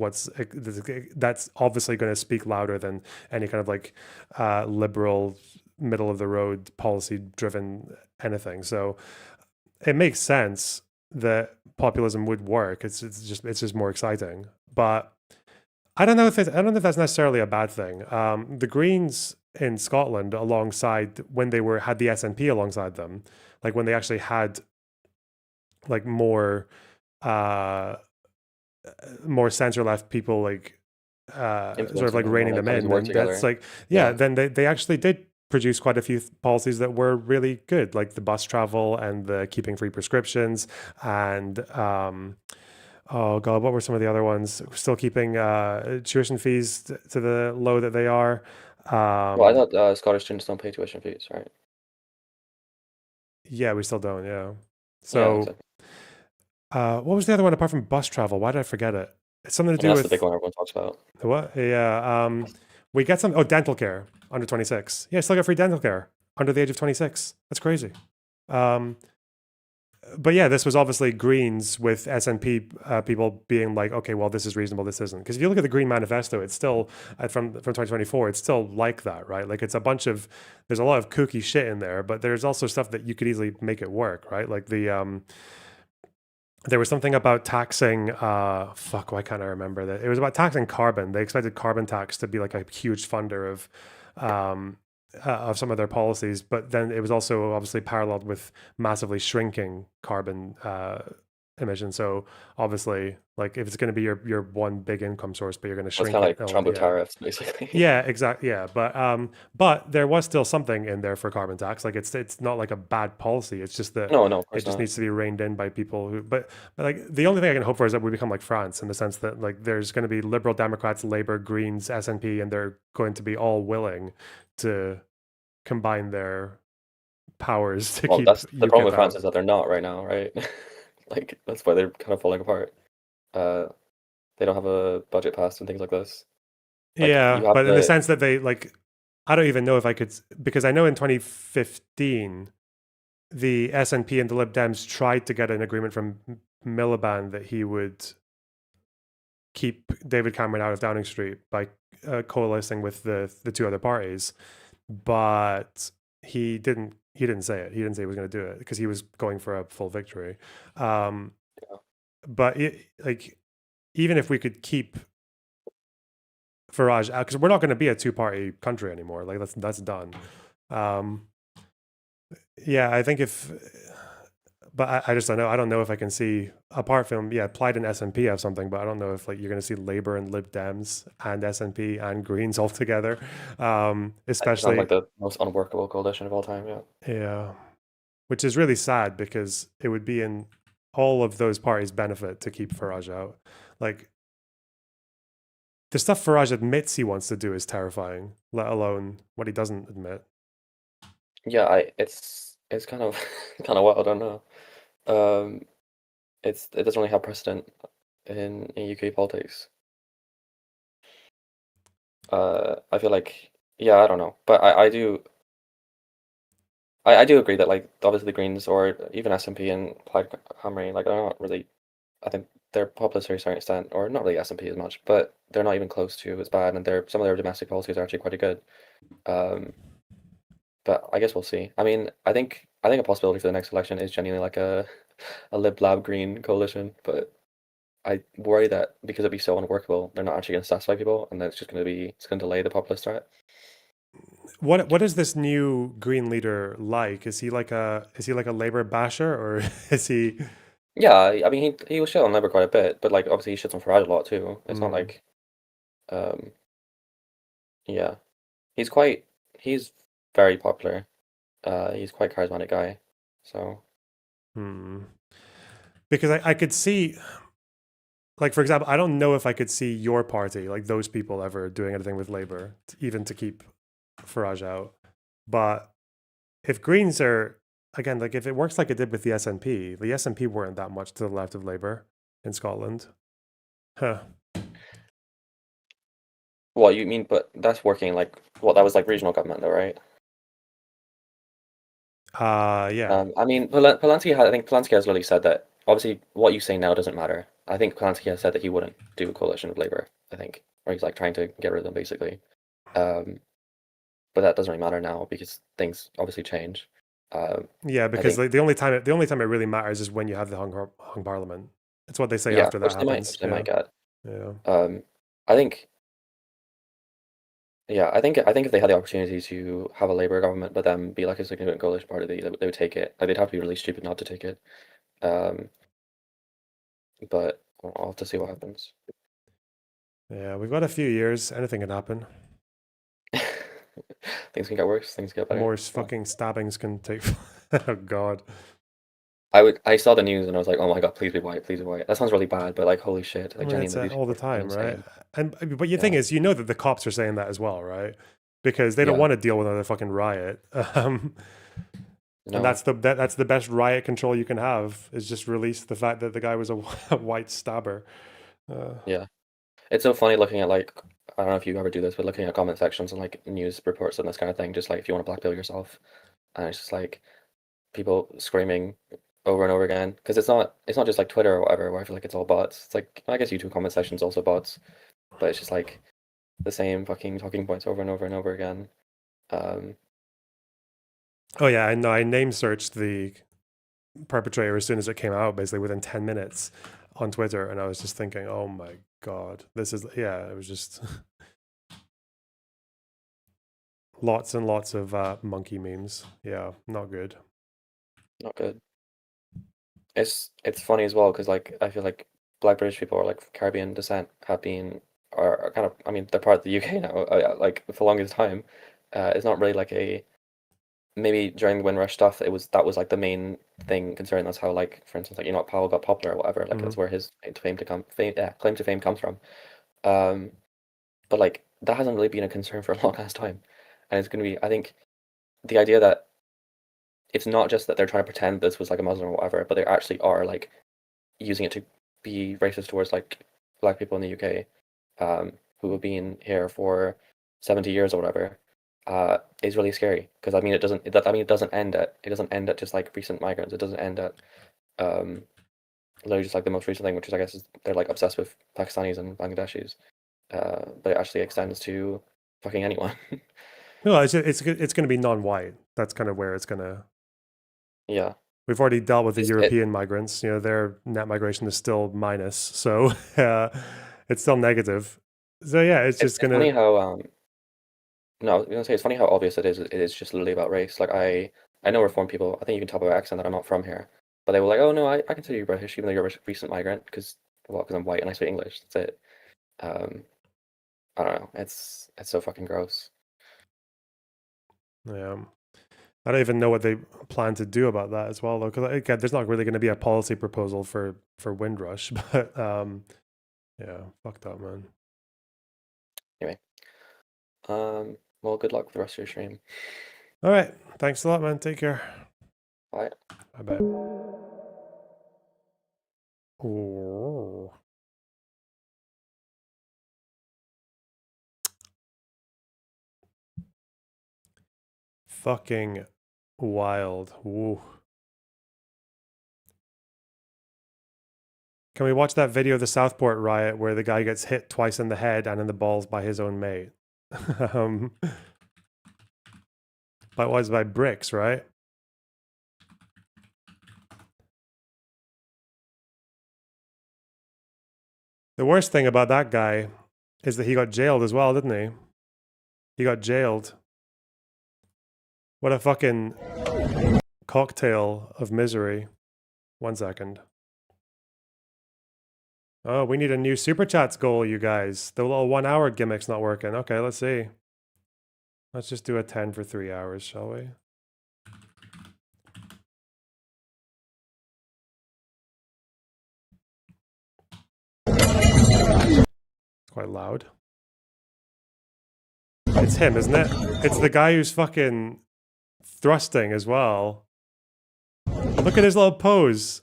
that's obviously going to speak louder than any kind of like liberal middle of the road policy driven anything. So it makes sense that populism would work. It's just more exciting. But I don't know if that's necessarily a bad thing. The Greens in Scotland, alongside when they had the SNP alongside them, like when they actually had like more center left people like sort of like reining them in. And that's like then they actually did produce quite a few policies that were really good, like the bus travel and the keeping free prescriptions and oh god, what were some of the other ones? Still keeping tuition fees to the low that they are. Well, I thought Scottish students don't pay tuition fees, right? Yeah, we still don't. Yeah. So, exactly. What was the other one apart from bus travel? Why did I forget it? It's something to do that's with the big one everyone talks about. What? Yeah. We get some. Oh, dental care under 26. Yeah, still get free dental care under the age of 26. That's crazy. but yeah, this was obviously Greens with SNP people being like, okay, well, this is reasonable, this isn't. Because if you look at the Green Manifesto, it's still from 2024, it's still like that, right? Like it's a bunch of, there's a lot of kooky shit in there, but there's also stuff that you could easily make it work, right? Like there was something about taxing, fuck, why can't I remember that? It was about taxing carbon. They expected carbon tax to be like a huge funder of some of their policies, but then it was also obviously paralleled with massively shrinking carbon emissions. So obviously, like if it's going to be your one big income source, but you're going to Well, it's shrink kind it. of like Trump tariffs, basically. Yeah, exactly. Yeah, but there was still something in there for carbon tax. Like it's not like a bad policy. It's just that No, of it course just not. needs to be reined in by people who. But like the only thing I can hope for is that we become like France in the sense that like there's going to be Liberal Democrats, Labour, Greens, SNP, and they're going to be all willing to combine their powers to Well, keep that's the problem UKIP with France out. is that they're not right now, right? Like that's why they're kind of falling apart. They don't have a budget passed and things like this. Like Yeah, you have but in the the sense that they like, I don't even know if I could, because I know in 2015, the SNP and the Lib Dems tried to get an agreement from Miliband that he would keep David Cameron out of Downing Street by coalescing with the two other parties, but he didn't say it. He didn't say he was going to do it because he was going for a full victory. But like, even if we could keep Farage out, because we're not going to be a two-party country anymore. Like that's done. Yeah, I think but I just don't know. I don't know if I can see, apart from Plaid and SNP have something, but I don't know if like you're going to see Labour and Lib Dems and SNP and Greens all together. Especially like the most unworkable coalition of all time. Yeah. Yeah, which is really sad because it would be in all of those parties' benefit to keep Farage out. Like the stuff Farage admits he wants to do is terrifying, let alone what he doesn't admit. Yeah, it's kind of kind of wild. I don't know. It doesn't really have precedent in UK politics. I feel like I don't know, but I do agree that like obviously the Greens or even SNP and Plaid Cymru like they're not really. I think they're populist to a certain extent, or not really SNP as much, but they're not even close to as bad, and some of their domestic policies are actually quite good. But I guess we'll see. I mean, I think a possibility for the next election is genuinely like a Lib Lab Green coalition, but I worry that because it'd be so unworkable, they're not actually going to satisfy people, and then it's going to delay the populist threat. What is this new Green leader like? Is he like a Labour basher, or is he? Yeah, I mean he was shit on Labour quite a bit, but like obviously he shits on Farage a lot too. It's not like, yeah, he's very popular. He's quite charismatic guy, so. Because I could see, like for example, I don't know if I could see your party, like those people, ever doing anything with Labour, even to keep Farage out. But if Greens are, again, like if it works like it did with the SNP weren't that much to the left of Labour in Scotland. Huh. What you mean? But that's working like that was like regional government though, right? Yeah. I mean, I think Polanski has literally said that obviously what you say now doesn't matter. I think Polanski has said that he wouldn't do a coalition with Labour, I think, or he's like trying to get rid of them basically. But that doesn't really matter now because things obviously change. Yeah, because the only time it really matters is when you have the hung parliament. It's what they say after that happens. They might get. Yeah. I think. Yeah, I think if they had the opportunity to have a Labour government, but then be like a significant coalition party, they would take it. Like, they'd have to be really stupid not to take it. But I'll have to see what happens. Yeah, we've got a few years. Anything can happen. Things can get worse. Things get better. More fucking stabbings can take. Oh God. I saw the news and I was like, oh my God, please be white, please be white. That sounds really bad, but like, holy shit. Like, it's all the time, right? But the thing is, you know that the cops are saying that as well, right? Because they don't want to deal with another fucking riot. And that's the best riot control you can have, is just release the fact that the guy was a white stabber. Yeah. It's so funny looking at like, I don't know if you ever do this, but looking at comment sections and like news reports and this kind of thing, just like if you want to blackmail yourself, and it's just like people screaming over and over again, because it's not just like Twitter or whatever where I feel like it's all bots. It's like, I guess YouTube comment section's also bots, but it's just like the same fucking talking points over and over and over again. Oh yeah, I know. I name searched the perpetrator as soon as it came out, basically within 10 minutes on Twitter, and I was just thinking, oh my god, this is, yeah, it was just lots and lots of monkey memes. Yeah, not good. Not good. It's funny as well because like I feel like Black British people or like Caribbean descent are kind of, I mean, they're part of the UK now. Like for the longest time, it's not really like a, maybe during the Windrush stuff that was like the main thing, considering that's how, like, for instance, like Enoch Powell got popular or whatever. Like that's where his claim to fame comes from. But like that hasn't really been a concern for a long ass time, and it's gonna be, I think, the idea that it's not just that they're trying to pretend this was like a Muslim or whatever, but they actually are like using it to be racist towards like Black people in the UK, who have been here for 70 years or whatever, is really scary. Because I mean, it doesn't end at just like recent migrants. It doesn't end at literally just like the most recent thing, which is, I guess, is they're like obsessed with Pakistanis and Bangladeshis. But it actually extends to fucking anyone. No, it's going to be non-white. That's kind of where it's going to. Yeah. We've already dealt with the European migrants. You know, their net migration is still minus, so it's still negative. So yeah, it's just going to. Funny how no, I was gonna say, it's funny how obvious it is. It is just literally about race. Like I know Reformed people. I think you can tell by my accent that I'm not from here. But they were like, "Oh no, I consider you British, even though you're a recent migrant, because I'm white and I speak English." That's it. I don't know. It's so fucking gross. Yeah. I don't even know what they plan to do about that as well, though, because again, there's not really going to be a policy proposal for Windrush, but yeah, fucked up, man. Anyway, well, good luck with the rest of your stream. All right, thanks a lot, man. Take care. Bye. Bye. Oh. Fucking wild. Woo. Can we watch that video of the Southport riot where the guy gets hit twice in the head and in the balls by his own mate? That was by bricks, right? The worst thing about that guy is that he got jailed as well, didn't he? He got jailed. What a fucking cocktail of misery. 1 second. Oh, we need a new Super Chats goal, you guys. The little 1 hour gimmick's not working. Okay, let's see. Let's just do a 10 for 3 hours, shall we? It's quite loud. It's him, isn't it? It's the guy who's fucking thrusting as well. Look at his little pose.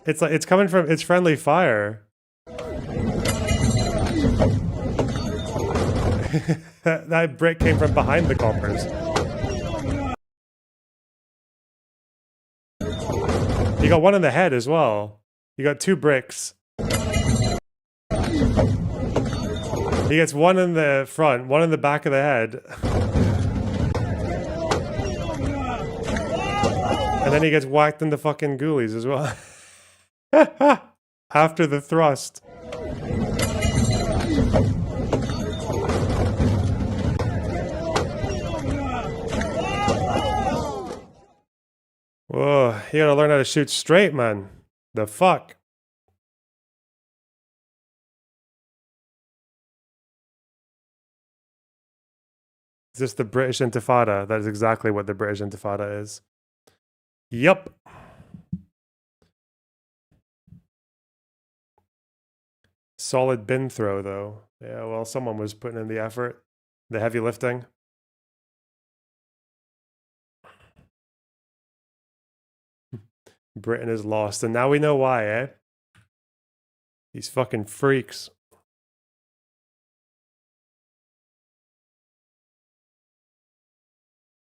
It's like it's coming from its friendly fire. That brick came from behind the coppers. You got one in the head as well. You got 2 bricks. He gets one in the front, one in the back of the head. And then he gets whacked in the fucking ghoulies as well. After the thrust. Whoa, you gotta learn how to shoot straight, man. The fuck? Is this the British Intifada? That is exactly what the British Intifada is. Yup. Solid bin throw, though. Yeah, well, someone was putting in the effort. The heavy lifting. Britain is lost, and now we know why, eh? These fucking freaks.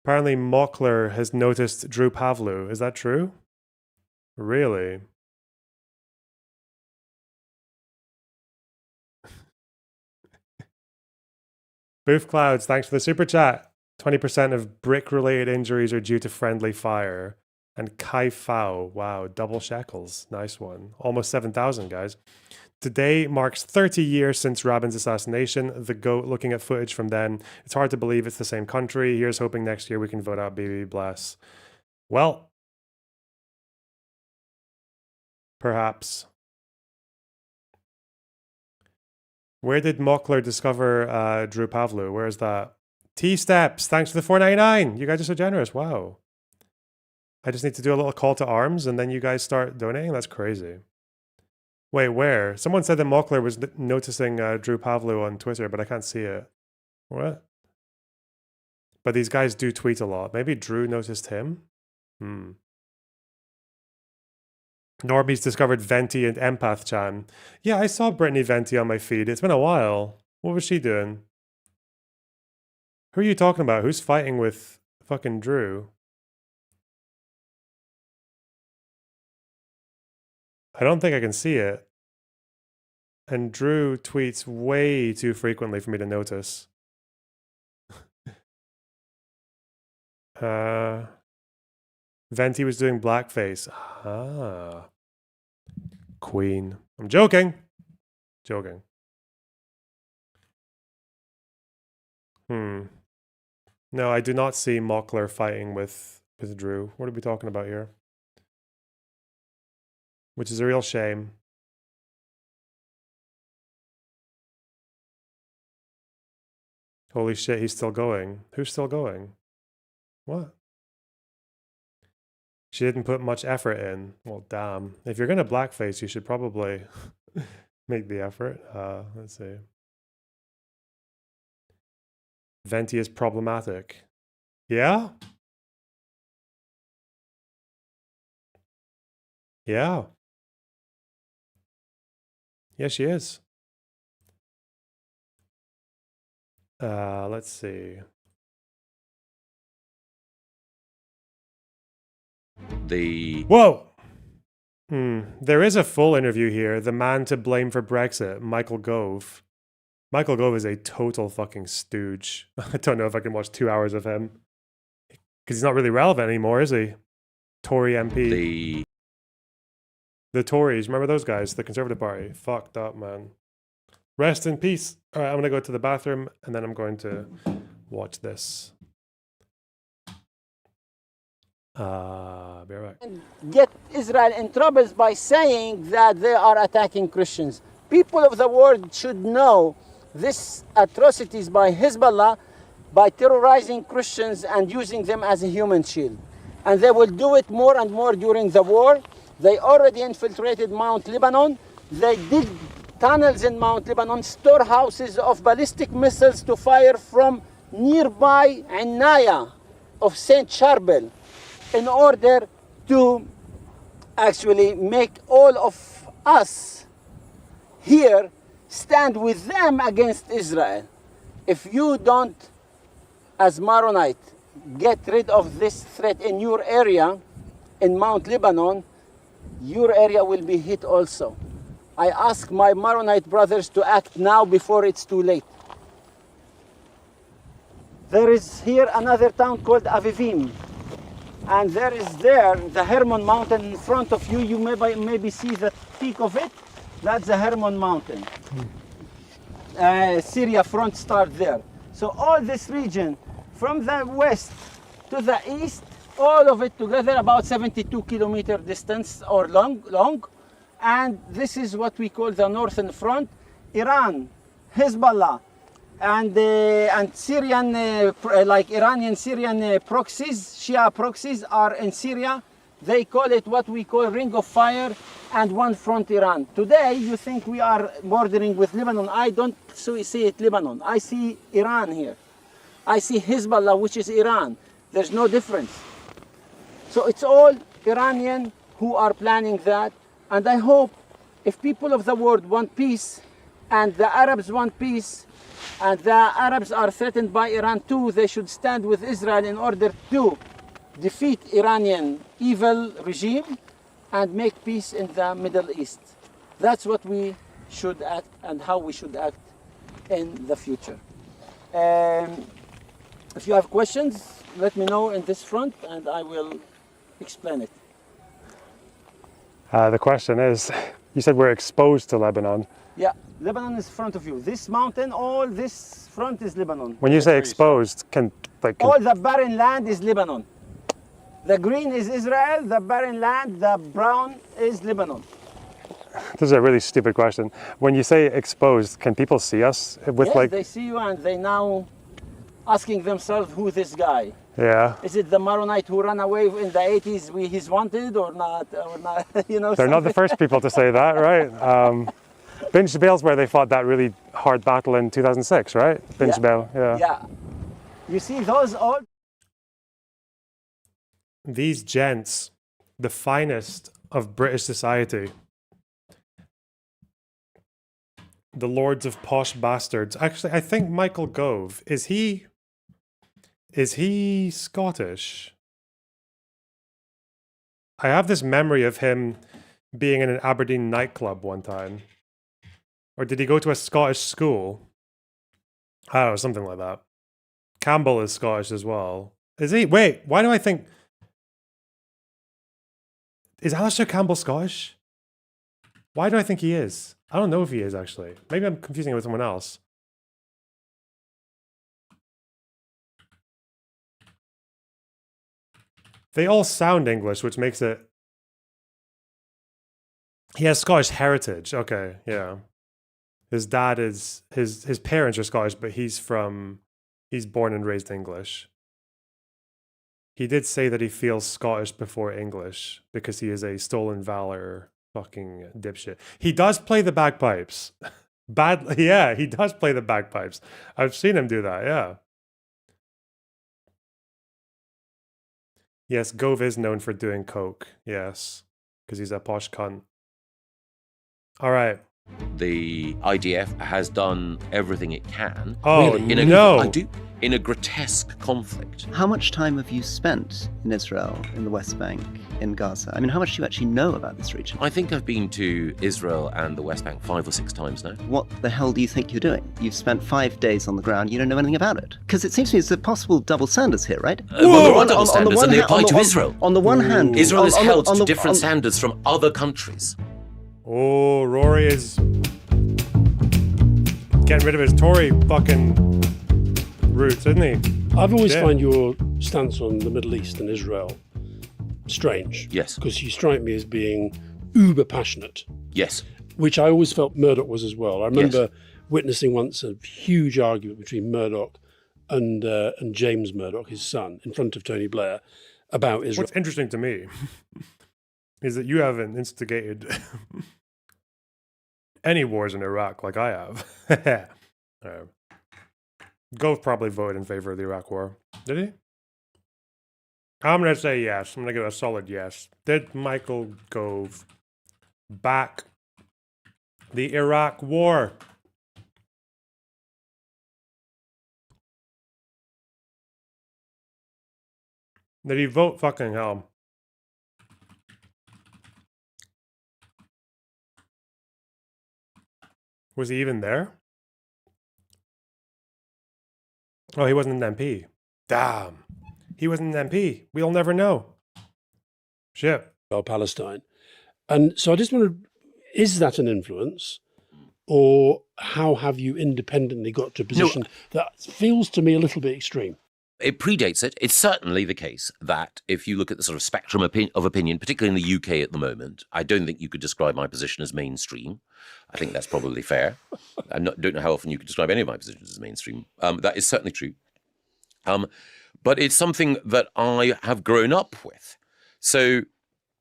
Apparently, Mockler has noticed Drew Pavlu. Is that true? Really? Boof Clouds, thanks for the super chat. 20% of brick-related injuries are due to friendly fire. And Kai Fao, wow, double shekels. Nice one. Almost 7,000, guys. Today marks 30 years since Rabin's assassination. The GOAT, looking at footage from then, it's hard to believe it's the same country. Here's hoping next year we can vote out Bibi Bless. Well, perhaps. Where did Mockler discover Drew Pavlu? Where is that? T-Steps, thanks for the $4.99. You guys are so generous. Wow. I just need to do a little call to arms and then you guys start donating? That's crazy. Wait, where? Someone said that Mockler was noticing Drew Pavlu on Twitter, but I can't see it. What? But these guys do tweet a lot. Maybe Drew noticed him? Norby's discovered Venti and Empath Chan. Yeah, I saw Brittany Venti on my feed. It's been a while. What was she doing? Who are you talking about? Who's fighting with fucking Drew? I don't think I can see it. And Drew tweets way too frequently for me to notice. Venti was doing blackface. Ah. Queen. I'm joking. Joking. No, I do not see Mockler fighting with Drew. What are we talking about here? Which is a real shame. Holy shit, he's still going. Who's still going? What? She didn't put much effort in. Well, damn. If you're gonna blackface, you should probably make the effort. Let's see. Venti is problematic. Yeah? Yeah. Yeah, she is. Let's see. Whoa! There is a full interview here. The man to blame for Brexit, Michael Gove. Michael Gove is a total fucking stooge. I don't know if I can watch 2 hours of him. Because he's not really relevant anymore, is he? Tory MP. The Tories, remember those guys? The Conservative Party. Fucked up, man. Rest in peace. All right, I'm going to go to the bathroom and then I'm going to watch this. Be right back. Get Israel in troubles by saying that they are attacking Christians. People of the world should know this atrocities by Hezbollah by terrorizing Christians and using them as a human shield. And they will do it more and more during the war. They already infiltrated Mount Lebanon. They dig tunnels in Mount Lebanon, storehouses of ballistic missiles to fire from nearby Anaya of St. Charbel in order to actually make all of us here stand with them against Israel. If you don't, as Maronite, get rid of this threat in your area, in Mount Lebanon, your area will be hit also. I ask my Maronite brothers to act now before it's too late. There is here another town called Avivim. And there is the Hermon Mountain in front of you. You maybe see the peak of it. That's the Hermon Mountain. Syria front start there. So all this region, from the west to the east, all of it together about 72 kilometer distance or long. And this is what we call the northern front. Iran, Hezbollah, and Syrian, like Iranian Syrian proxies, Shia proxies are in Syria. They call it what we call Ring of Fire and One Front Iran. Today, you think we are bordering with Lebanon. I don't see it Lebanon. I see Iran here. I see Hezbollah, which is Iran. There's no difference. So it's all Iranian who are planning that. And I hope if people of the world want peace and the Arabs want peace, and the Arabs are threatened by Iran too, they should stand with Israel in order to defeat Iranian evil regime and make peace in the Middle East. That's what we should act and how we should act in the future. If you have questions, let me know in this front and I will explain it. The question is, you said we're exposed to Lebanon. Yeah, Lebanon is in front of you. This mountain, all this front is Lebanon. When you say exposed, all the barren land is Lebanon. The green is Israel, the barren land, the brown is Lebanon. This is a really stupid question. When you say exposed, can people see us with Yes, like? they see you and they now asking themselves who this guy. Yeah. Is it the Maronite who ran away in the 80s? He's wanted or not? You know. They're not the first people to say that, right? Bin Jbeil's where they fought that really hard battle in 2006, right? Bin Jbeil, yeah. Yeah. You see those all. These gents, the finest of British society, the lords of posh bastards. Actually, I think Michael Gove, is he Scottish? I have this memory of him being in an Aberdeen nightclub one time. Or did he go to a Scottish school? I don't know, something like that. Campbell is Scottish as well. Is he? Wait, why do I think... Is Alistair Campbell Scottish? Why do I think he is? I don't know if he is, actually. Maybe I'm confusing it with someone else. They all sound English, which makes it... He has Scottish heritage. Okay, yeah. His dad is... His parents are Scottish, but he's born and raised English. He did say that he feels Scottish before English because he is a stolen valor fucking dipshit. He does play the bagpipes. Yeah, he does play the bagpipes. I've seen him do that, yeah. Yes, Gove is known for doing coke. Yes, because he's a posh cunt. All right. The IDF has done everything it can. Oh, no. I do. In a grotesque conflict. How much time have you spent in Israel, in the West Bank, in Gaza? I mean, how much do you actually know about this region? I think I've been to Israel and the West Bank 5 or 6 times now. What the hell do you think you're doing? You've spent 5 days on the ground, you don't know anything about it. Because it seems to me there's a possible double standards here, right? Well, there are double standards and they apply to Israel. On the one hand... Israel is held to different standards from other countries. Oh, Rory is getting rid of his Tory fucking roots, isn't he? I've always found your stance on the Middle East and Israel strange. Yes. Because you strike me as being uber passionate. Yes. Which I always felt Murdoch was as well. I remember witnessing once a huge argument between Murdoch and James Murdoch, his son, in front of Tony Blair about Israel. What's interesting to me is that you haven't instigated any wars in Iraq like I have. Gove probably voted in favor of the Iraq War. Did he? I'm going to say yes. I'm going to give a solid yes. Did Michael Gove back the Iraq War? Did he vote? Fucking hell. Was he even there? Oh, he wasn't an MP. Damn. He wasn't an MP. We'll never know. Shit. Palestine. And so I just wondered, is that an influence? Or how have you independently got to a position that feels to me a little bit extreme? It predates it. It's certainly the case that if you look at the sort of spectrum of opinion, particularly in the UK at the moment, I don't think you could describe my position as mainstream. I think that's probably fair. I don't know how often you could describe any of my positions as mainstream. That is certainly true. But it's something that I have grown up with. So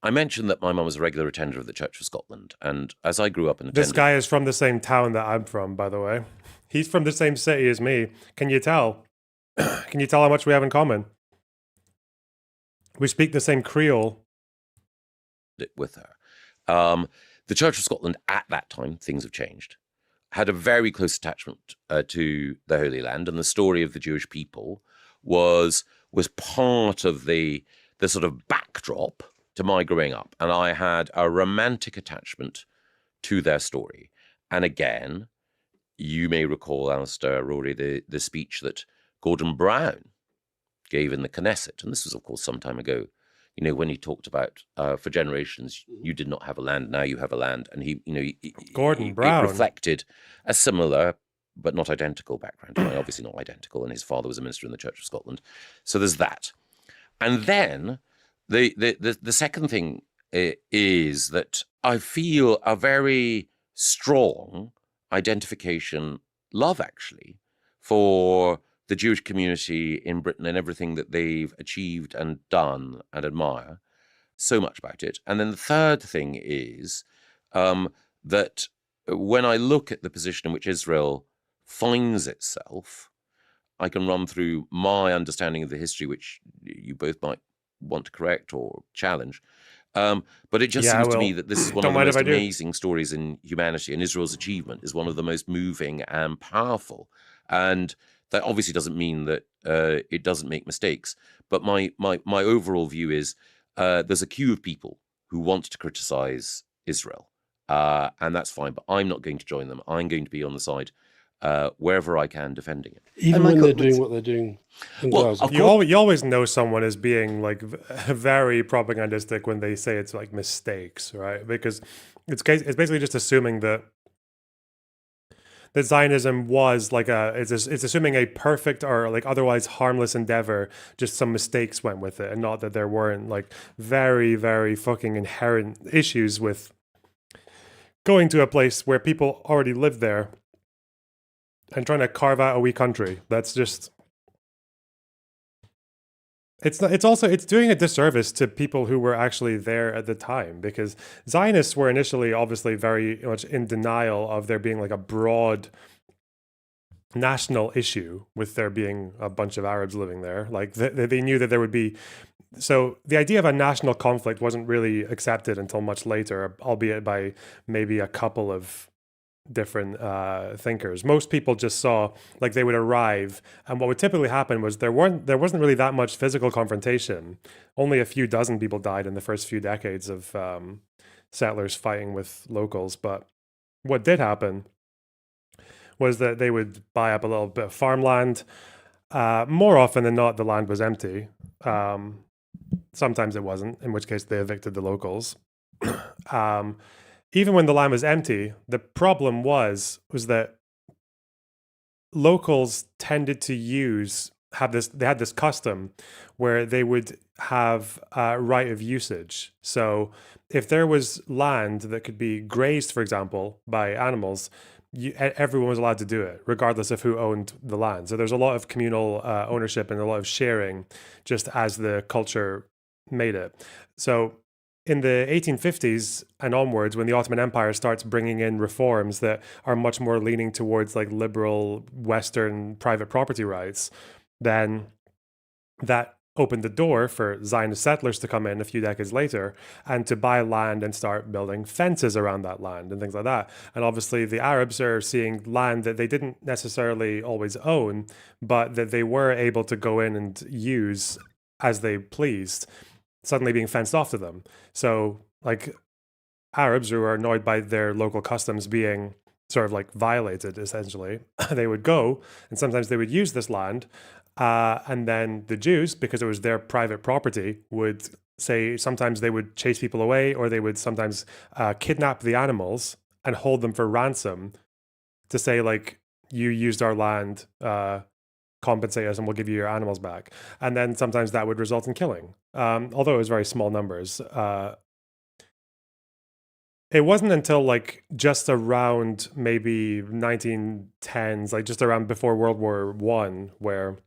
I mentioned that my mum was a regular attender of the Church of Scotland. And as I grew up and attended... This guy is from the same town that I'm from, by the way. He's from the same city as me. Can you tell? Can you tell how much we have in common? We speak the same Creole. With her. The Church of Scotland, at that time, things have changed. had a very close attachment to the Holy Land, and the story of the Jewish people was part of the sort of backdrop to my growing up, and I had a romantic attachment to their story. And again, you may recall, Alistair, Rory, the speech that Gordon Brown gave in the Knesset, and this was, of course, some time ago. You know, when he talked about for generations, you did not have a land, now you have a land, and Gordon Brown reflected a similar but not identical background. Well, obviously not identical, and his father was a minister in the Church of Scotland. So there's that. And then the second thing is that I feel a very strong identification, love actually, for the Jewish community in Britain and everything that they've achieved and done, and admire so much about it. And then the third thing is that when I look at the position in which Israel finds itself, I can run through my understanding of the history, which you both might want to correct or challenge. But it just seems to me that this is one of the most amazing stories in humanity, and Israel's achievement is one of the most moving and powerful. And that obviously doesn't mean that it doesn't make mistakes. But my overall view is there's a queue of people who want to criticize Israel, and that's fine. But I'm not going to join them. I'm going to be on the side wherever I can defending it. Even when they're doing what they're doing. You always know someone is being like very propagandistic when they say it's like mistakes, right? Because it's basically just assuming that Zionism was like it's assuming a perfect or like otherwise harmless endeavor, just some mistakes went with it, and not that there weren't like very, very fucking inherent issues with going to a place where people already lived there and trying to carve out a wee country. That's just, it's doing a disservice to people who were actually there at the time, because Zionists were initially obviously very much in denial of there being like a broad national issue with there being a bunch of Arabs living there. Like they knew that there would be, so the idea of a national conflict wasn't really accepted until much later, albeit by maybe a couple of different thinkers. Most people just saw like they would arrive, and what would typically happen was there wasn't really that much physical confrontation. Only a few dozen people died in the first few decades of settlers fighting with locals. But what did happen was that they would buy up a little bit of farmland. More often than not, the land was empty. Sometimes it wasn't, in which case they evicted the locals. Even when the land was empty, the problem was that locals tended to they had this custom where they would have a right of usage. So if there was land that could be grazed, for example, by animals, everyone was allowed to do it, regardless of who owned the land. So there's a lot of communal ownership and a lot of sharing, just as the culture made it. So in the 1850s and onwards, when the Ottoman Empire starts bringing in reforms that are much more leaning towards like liberal Western private property rights, then that opened the door for Zionist settlers to come in a few decades later and to buy land and start building fences around that land and things like that. And obviously the Arabs are seeing land that they didn't necessarily always own, but that they were able to go in and use as they pleased, suddenly being fenced off to them. So like Arabs who are annoyed by their local customs being sort of like violated, essentially, they would go and sometimes they would use this land. And then the Jews, because it was their private property, would say sometimes they would chase people away, or they would sometimes kidnap the animals and hold them for ransom to say like, you used our land, compensate us and we'll give you your animals back. And then sometimes that would result in killing, although it was very small numbers. It wasn't until like just around maybe 1910s, like just around before World War I, where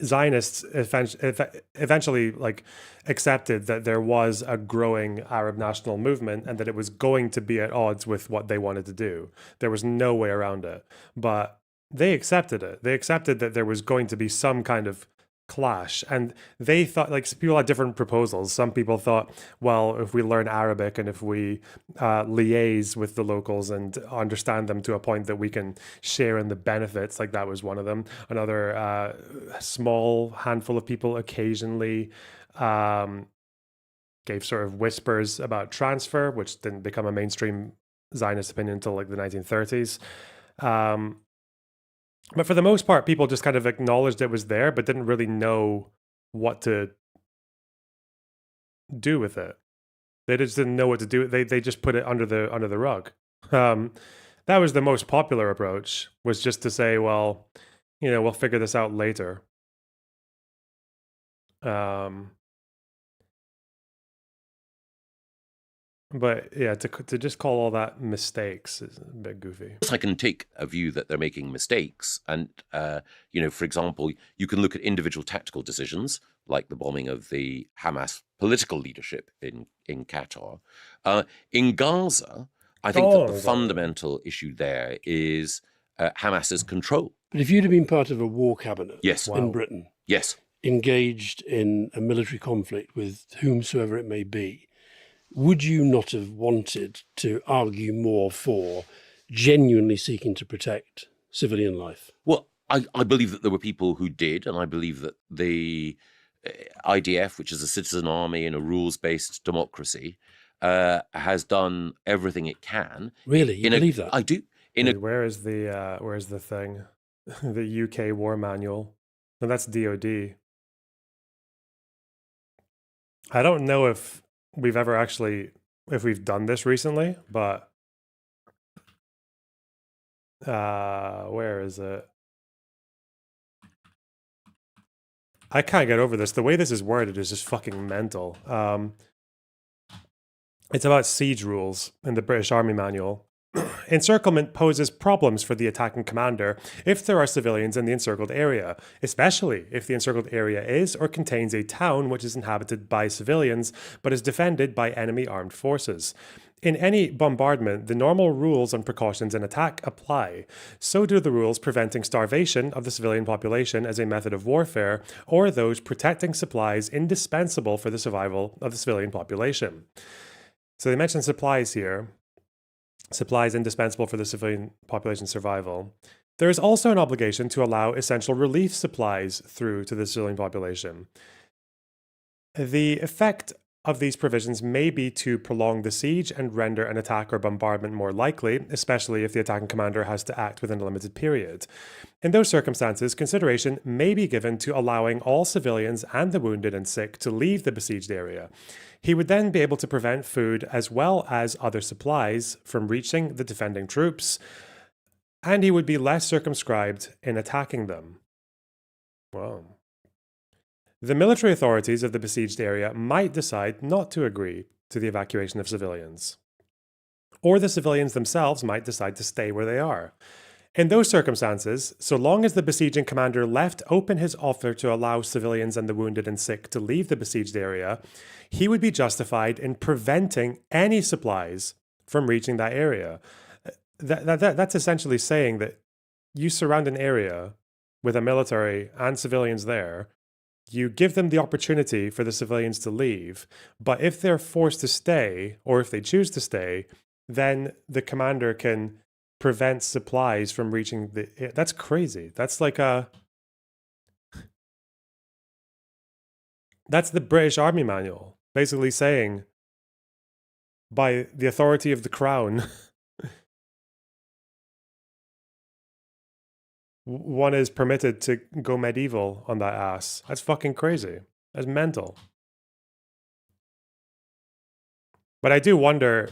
Zionists eventually like accepted that there was a growing Arab national movement and that it was going to be at odds with what they wanted to do. There was no way around it, but they accepted it. They accepted that there was going to be some kind of clash, and they thought, like, people had different proposals. Some people thought, well, if we learn Arabic and if we liaise with the locals and understand them to a point that we can share in the benefits, like that was one of them. Another small handful of people occasionally gave sort of whispers about transfer, which didn't become a mainstream Zionist opinion until like the 1930s. But for the most part, people just kind of acknowledged it was there, but didn't really know what to do with it. They just didn't know what to do. They just put it under the rug. That was the most popular approach, was just to say, well, you know, we'll figure this out later. But yeah, to just call all that mistakes is a bit goofy. I can take a view that they're making mistakes. And, you know, for example, you can look at individual tactical decisions, like the bombing of the Hamas political leadership in Qatar. In Gaza, I think that the fundamental issue there is Hamas's control. But if you'd have been part of a war cabinet Yes. in Britain, Yes. engaged in a military conflict with whomsoever it may be, would you not have wanted to argue more for genuinely seeking to protect civilian life? Well, I believe that there were people who did, and I believe that the IDF, which is a citizen army in a rules-based democracy, has done everything it can. Really? You believe that? I do. Where's the thing? The UK War Manual. No, that's DOD. I don't know if we've ever actually, if we've done this recently, but where is it? I can't get over this. The way this is worded is just fucking mental. It's about siege rules in the British Army Manual. Encirclement poses problems for the attacking commander if there are civilians in the encircled area, especially if the encircled area is or contains a town which is inhabited by civilians but is defended by enemy armed forces. In any bombardment, the normal rules and precautions in attack apply. So do the rules preventing starvation of the civilian population as a method of warfare, or those protecting supplies indispensable for the survival of the civilian population. So they mention supplies here. Supplies indispensable for the civilian population's survival. There is also an obligation to allow essential relief supplies through to the civilian population. The effect of these provisions may be to prolong the siege and render an attack or bombardment more likely, especially if the attacking commander has to act within a limited period. In those circumstances, consideration may be given to allowing all civilians and the wounded and sick to leave the besieged area. He would then be able to prevent food as well as other supplies from reaching the defending troops, and he would be less circumscribed in attacking them. Wow. The military authorities of the besieged area might decide not to agree to the evacuation of civilians. Or the civilians themselves might decide to stay where they are. In those circumstances, so long as the besieging commander left open his offer to allow civilians and the wounded and sick to leave the besieged area, he would be justified in preventing any supplies from reaching that area. That's essentially saying that you surround an area with a military and civilians there, you give them the opportunity for the civilians to leave, but if they're forced to stay, or if they choose to stay, then the commander can prevent supplies from reaching the... That's crazy. That's like a... That's the British Army Manual, basically saying, by the authority of the Crown, one is permitted to go medieval on that ass. That's fucking crazy. That's mental. But I do wonder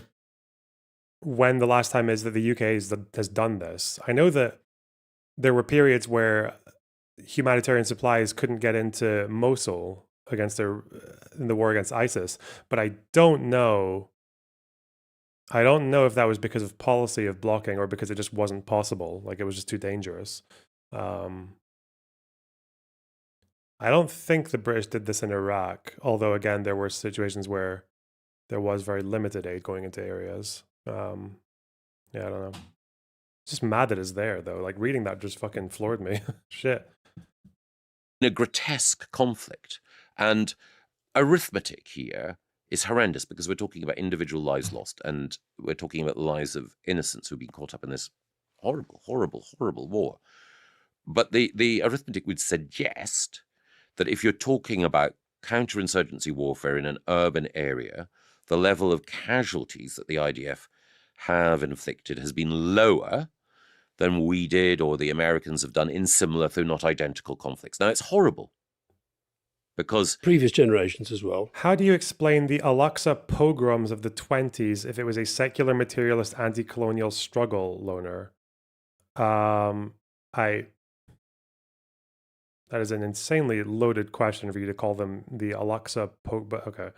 when the last time is that the UK has done this. I know that there were periods where humanitarian supplies couldn't get into Mosul in the war against ISIS, but I don't know if that was because of policy of blocking or because it just wasn't possible. Like, it was just too dangerous. I don't think the British did this in Iraq, although, again, there were situations where there was very limited aid going into areas. Yeah, I don't know. It's just mad that it's there, though. Like, reading that just fucking floored me. Shit. a grotesque conflict. And arithmetic here is horrendous because we're talking about individual lives lost, and we're talking about the lives of innocents who've been caught up in this horrible, horrible, horrible war. But the arithmetic would suggest that if you're talking about counterinsurgency warfare in an urban area, the level of casualties that the IDF have inflicted has been lower than we did or the Americans have done in similar, though not identical, conflicts. Now, it's horrible because previous generations as well. How do you explain the Al-Aqsa pogroms of the 20s if it was a secular materialist anti-colonial struggle, Loner? That is an insanely loaded question for you to call them the Al-Aqsa but okay.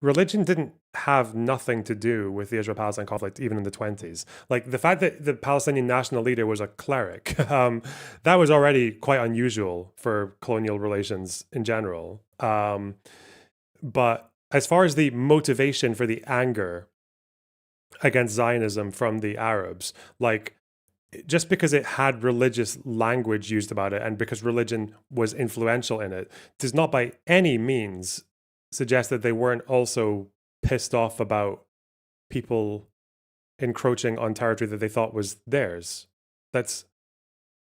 Religion didn't have nothing to do with the Israel-Palestine conflict, even in the 20s. Like, the fact that the Palestinian national leader was a cleric, that was already quite unusual for colonial relations in general. But as far as the motivation for the anger against Zionism from the Arabs, like, just because it had religious language used about it and because religion was influential in it, does not by any means suggest that they weren't also pissed off about people encroaching on territory that they thought was theirs.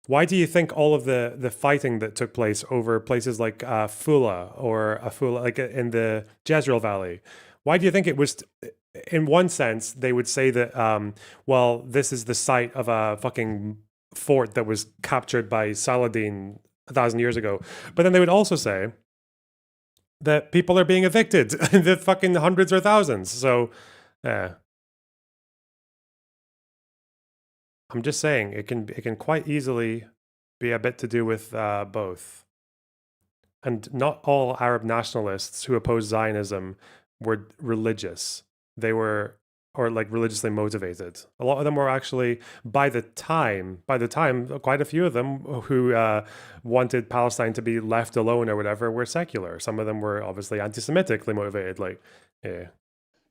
Why do you think all of the fighting that took place over places like Afula, like in the Jezreel Valley, why do you think it was, in one sense, they would say that, well, this is the site of a fucking fort that was captured by Saladin 1,000 years ago. But then they would also say that people are being evicted in the fucking hundreds or thousands. So, I'm just saying it can quite easily be a bit to do with both. And not all Arab nationalists who oppose Zionism were religious. They were, or like religiously motivated. A lot of them were actually, by the time, quite a few of them who wanted Palestine to be left alone or whatever were secular. Some of them were obviously anti-Semitically motivated. Like, yeah.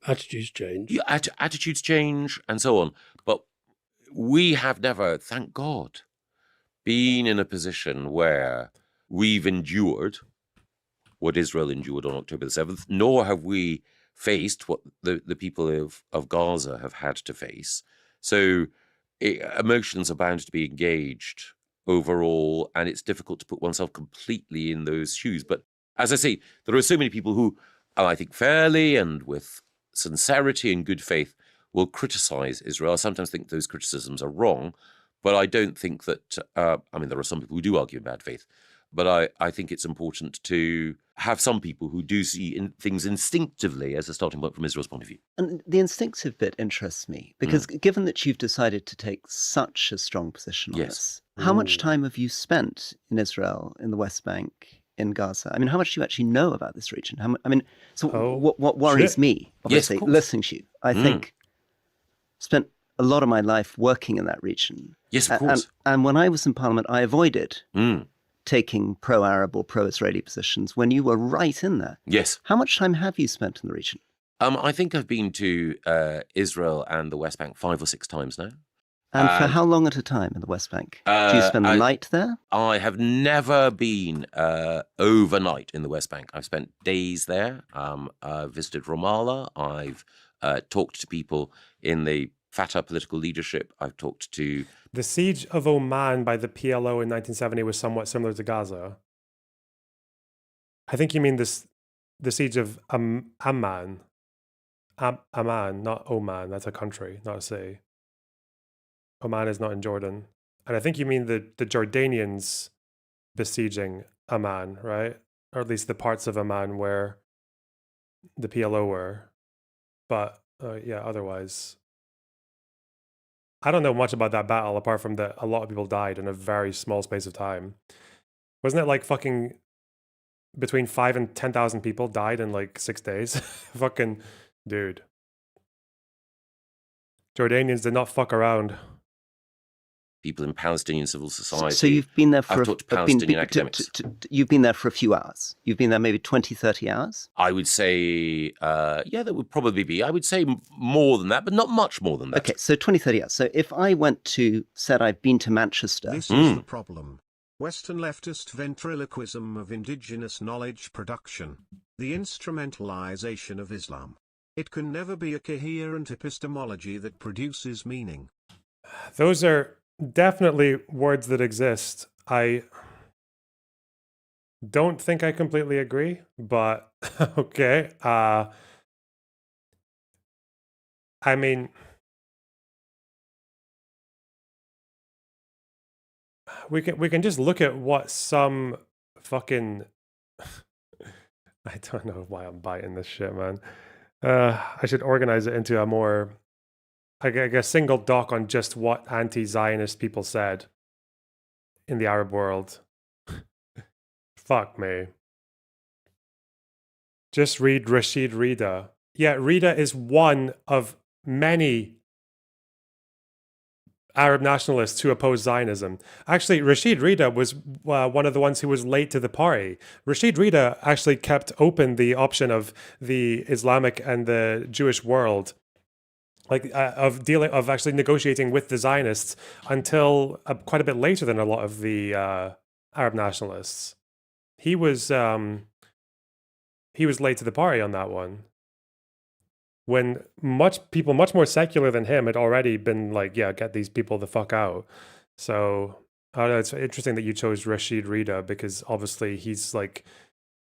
Attitudes change. Yeah, attitudes change and so on. But we have never, thank God, been in a position where we've endured what Israel endured on October the 7th, nor have we faced what the people of Gaza have had to face. So emotions are bound to be engaged overall, and it's difficult to put oneself completely in those shoes. But as I say, there are so many people who, I think fairly and with sincerity and good faith, will criticize Israel. I sometimes think those criticisms are wrong, but I don't think that, there are some people who do argue in bad faith, but I think it's important to have some people who do see things instinctively as a starting point from Israel's point of view. And the instinctive bit interests me, because given that you've decided to take such a strong position on this, how much time have you spent in Israel, in the West Bank, in Gaza? I mean, how much do you actually know about this region? What worries me, obviously, listening to you, I think, spent a lot of my life working in that region. Yes, of course. And when I was in Parliament, I avoided taking pro-Arab or pro-Israeli positions when you were right in there. Yes. How much time have you spent in the region? I think I've been to Israel and the West Bank 5 or 6 times now. And for how long at a time in the West Bank? Do you spend the night there? I have never been overnight in the West Bank. I've spent days there. I've visited Ramallah. I've talked to people in the Fatah political leadership. I've talked to... The siege of Oman by the PLO in 1970 was somewhat similar to Gaza. I think you mean the siege of Amman. Amman, not Oman. That's a country, not a city. Oman is not in Jordan. And I think you mean the Jordanians besieging Amman, right? Or at least the parts of Amman where the PLO were. But otherwise... I don't know much about that battle apart from that a lot of people died in a very small space of time. Wasn't it like fucking between 5,000 and 10,000 people died in like 6 days? Fucking dude. Jordanians did not fuck around. people in Palestinian civil society. So you've been there for I've talked to Palestinian academics. You've been there for a few hours. You've been there maybe 20, 30 hours? I would say, yeah, that would probably be. I would say more than that, but not much more than that. Okay, so 20, 30 hours. So if I said I've been to Manchester. This is the problem. Western leftist ventriloquism of indigenous knowledge production. The instrumentalization of Islam. It can never be a coherent epistemology that produces meaning. Those are definitely words that exist. I don't think I completely agree, but okay. I mean, we can just look at what some fucking I don't know why I'm biting this shit, man. I should organize it into a more, like a single doc on just what anti-Zionist people said in the Arab world. Fuck me. Just read Rashid Rida. Yeah, Rida is one of many Arab nationalists who oppose Zionism. Actually, Rashid Rida was one of the ones who was late to the party. Rashid Rida actually kept open the option of the Islamic and the Jewish world, like of actually negotiating with the Zionists until quite a bit later than a lot of the Arab nationalists. He was late to the party on that one. When people much more secular than him had already been like, yeah, get these people the fuck out. So I don't know, it's interesting that you chose Rashid Rida, because obviously he's like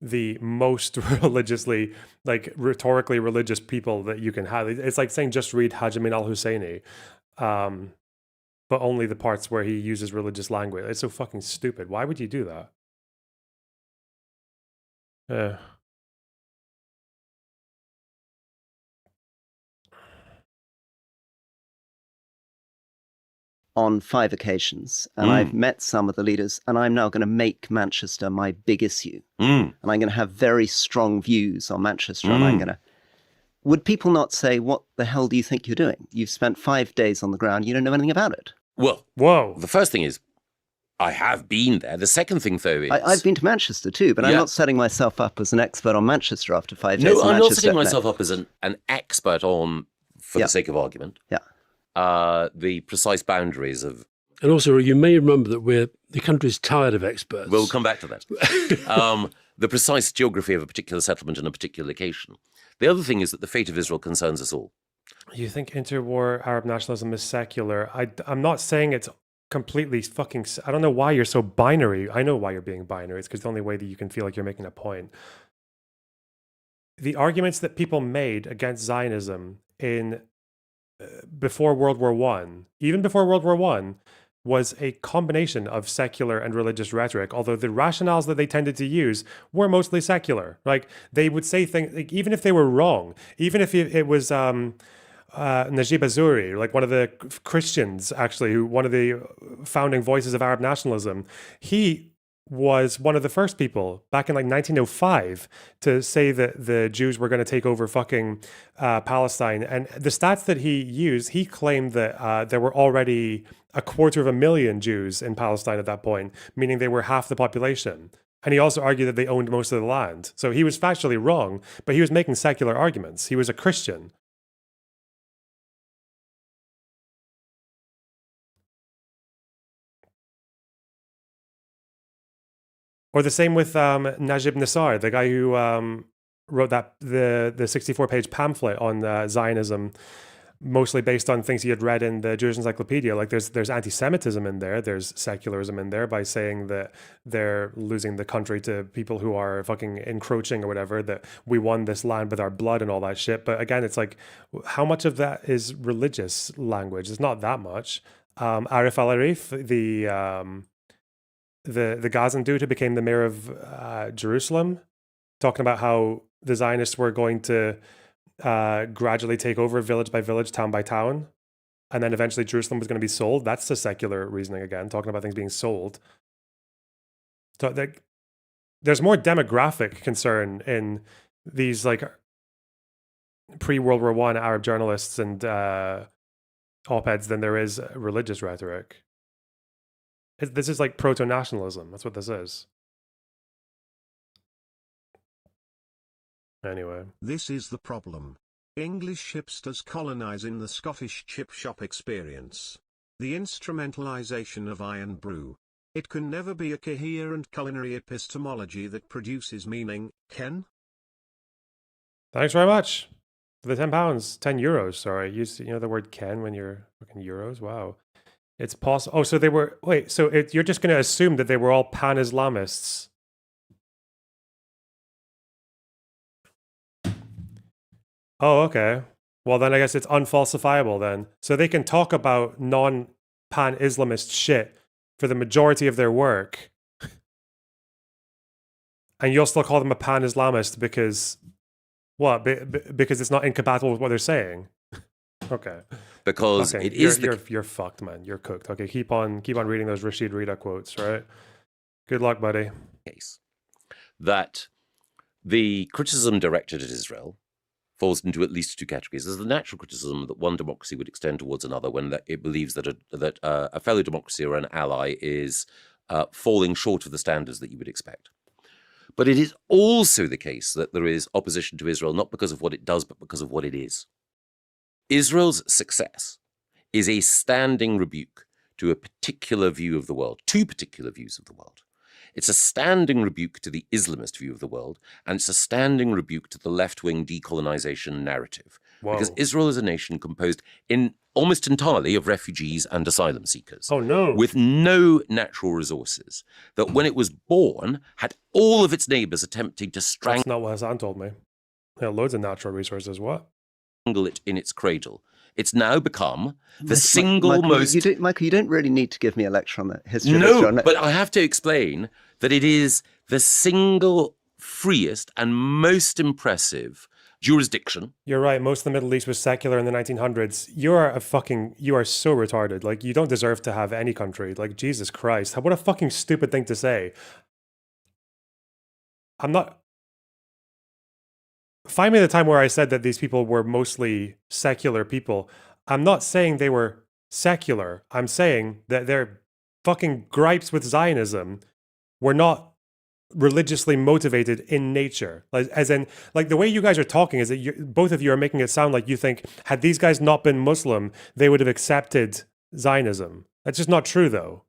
the most religiously, like rhetorically religious people that you can have. It's like saying just read Haj Amin al-Husseini, but only the parts where he uses religious language. It's so fucking stupid. Why would you do that? On 5 occasions, and I've met some of the leaders, and I'm now going to make Manchester my big issue. And I'm going to have very strong views on Manchester, and I'm going to... Would people not say, what the hell do you think you're doing? You've spent 5 days on the ground, you don't know anything about it. Well, whoa. The first thing is, I have been there. The second thing, though, is... I've been to Manchester too, but I'm not setting myself up as an expert on Manchester after 5 days. No, I'm not setting myself up as an expert for the sake of argument. Yeah. The precise boundaries of... And also, you may remember that the country's tired of experts. We'll come back to that. The precise geography of a particular settlement in a particular location. The other thing is that the fate of Israel concerns us all. You think interwar Arab nationalism is secular? I'm not saying it's completely fucking... I don't know why you're so binary. I know why you're being binary. It's because the only way that you can feel like you're making a point. The arguments that people made against Zionism before World War One, even before World War One, was a combination of secular and religious rhetoric, although the rationales that they tended to use were mostly secular. Like, they would say things, like, even if they were wrong, even if it was Najib Azuri, like one of the Christians, actually, one of the founding voices of Arab nationalism, he was one of the first people back in like 1905 to say that the Jews were going to take over fucking Palestine. And the stats that he used, he claimed that there were already 250,000 Jews in Palestine at that point, meaning they were half the population. And he also argued that they owned most of the land. So he was factually wrong, but he was making secular arguments. He was a Christian. Or the same with Najib Nassar, the guy who wrote the 64-page pamphlet on Zionism, mostly based on things he had read in the Jewish Encyclopedia. Like there's anti-Semitism in there, there's secularism in there by saying that they're losing the country to people who are fucking encroaching or whatever, that we won this land with our blood and all that shit. But again, it's like, how much of that is religious language? It's not that much. Arif al-Arif, the Gazan dude who became the mayor of Jerusalem, talking about how the Zionists were going to gradually take over village by village, town by town, and then eventually Jerusalem was going to be sold. That's the secular reasoning again, talking about things being sold. So there's more demographic concern in these like pre-World War I Arab journalists and op-eds than there is religious rhetoric. This is like proto-nationalism. That's what this is. Anyway. This is the problem. English hipsters colonizing the Scottish chip shop experience. The instrumentalization of iron brew. It can never be a coherent culinary epistemology that produces meaning, Ken? Thanks very much for the £10, 10 euros. Sorry, you know the word Ken when you're looking euros. Wow, it's possible. Oh, so they were. Wait, so you're just going to assume that they were all pan-Islamists? Oh, okay. Well, then I guess it's unfalsifiable then. So they can talk about non-pan-Islamist shit for the majority of their work, and you'll still call them a pan-Islamist because. What? Because it's not incompatible with what they're saying. Okay. Because okay. it is. You're fucked, man. You're cooked. Okay, keep on reading those Rashid Rida quotes. Right. Good luck, buddy. Case that the criticism directed at Israel falls into at least two categories. There's the natural criticism that one democracy would extend towards another when it believes that a fellow democracy or an ally is falling short of the standards that you would expect. But it is also the case that there is opposition to Israel, not because of what it does, but because of what it is. Israel's success is a standing rebuke to a particular view of the world, two particular views of the world. It's a standing rebuke to the Islamist view of the world, and it's a standing rebuke to the left-wing decolonization narrative. Whoa. Because Israel is a nation composed almost entirely of refugees and asylum seekers. Oh, no. With no natural resources. That when it was born, had all of its neighbors attempting to strangle. That's not what Hassan told me. Yeah, loads of natural resources. What? It in its cradle. It's now become the single most... Michael, you don't really need to give me a lecture on the history of Israel. No, but I have to explain that it is the single freest and most impressive jurisdiction. You're right. Most of the Middle East was secular in the 1900s. You are so retarded. Like, you don't deserve to have any country. Like, Jesus Christ. What a fucking stupid thing to say. Find me the time where I said that these people were mostly secular people. I'm not saying they were secular. I'm saying that their fucking gripes with Zionism were not religiously motivated in nature. As in, like, the way you guys are talking is that both of you are making it sound like you think, had these guys not been Muslim, they would have accepted Zionism. That's just not true, though.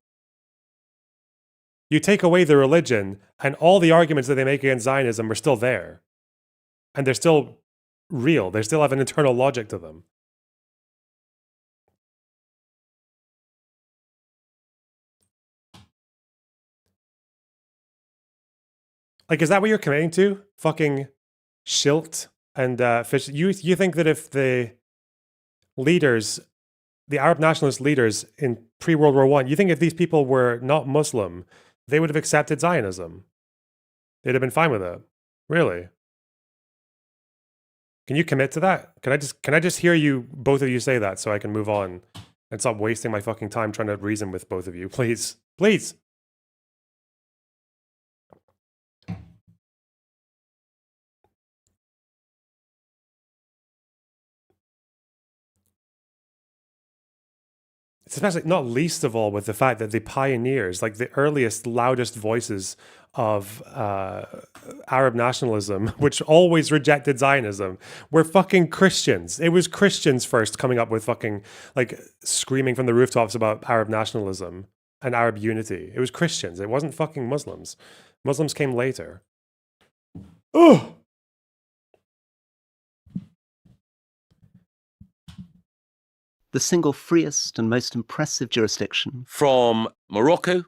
You take away the religion, and all the arguments that they make against Zionism are still there. And they're still real. They still have an internal logic to them. Like, is that what you're committing to? Fucking Schilt and Fish. You think that if the leaders, the Arab nationalist leaders in pre-World War I, you think if these people were not Muslim, they would have accepted Zionism? They'd have been fine with it. Really? Can you commit to that? Can I just hear you, both of you, say that so I can move on and stop wasting my fucking time trying to reason with both of you, please? Please. Especially, not least of all, with the fact that the pioneers, like the earliest, loudest voices of Arab nationalism, which always rejected Zionism, were fucking Christians. It was Christians first coming up with fucking, like, screaming from the rooftops about Arab nationalism and Arab unity. It was Christians. It wasn't fucking Muslims. Muslims came later. Ugh! The single freest and most impressive jurisdiction. From Morocco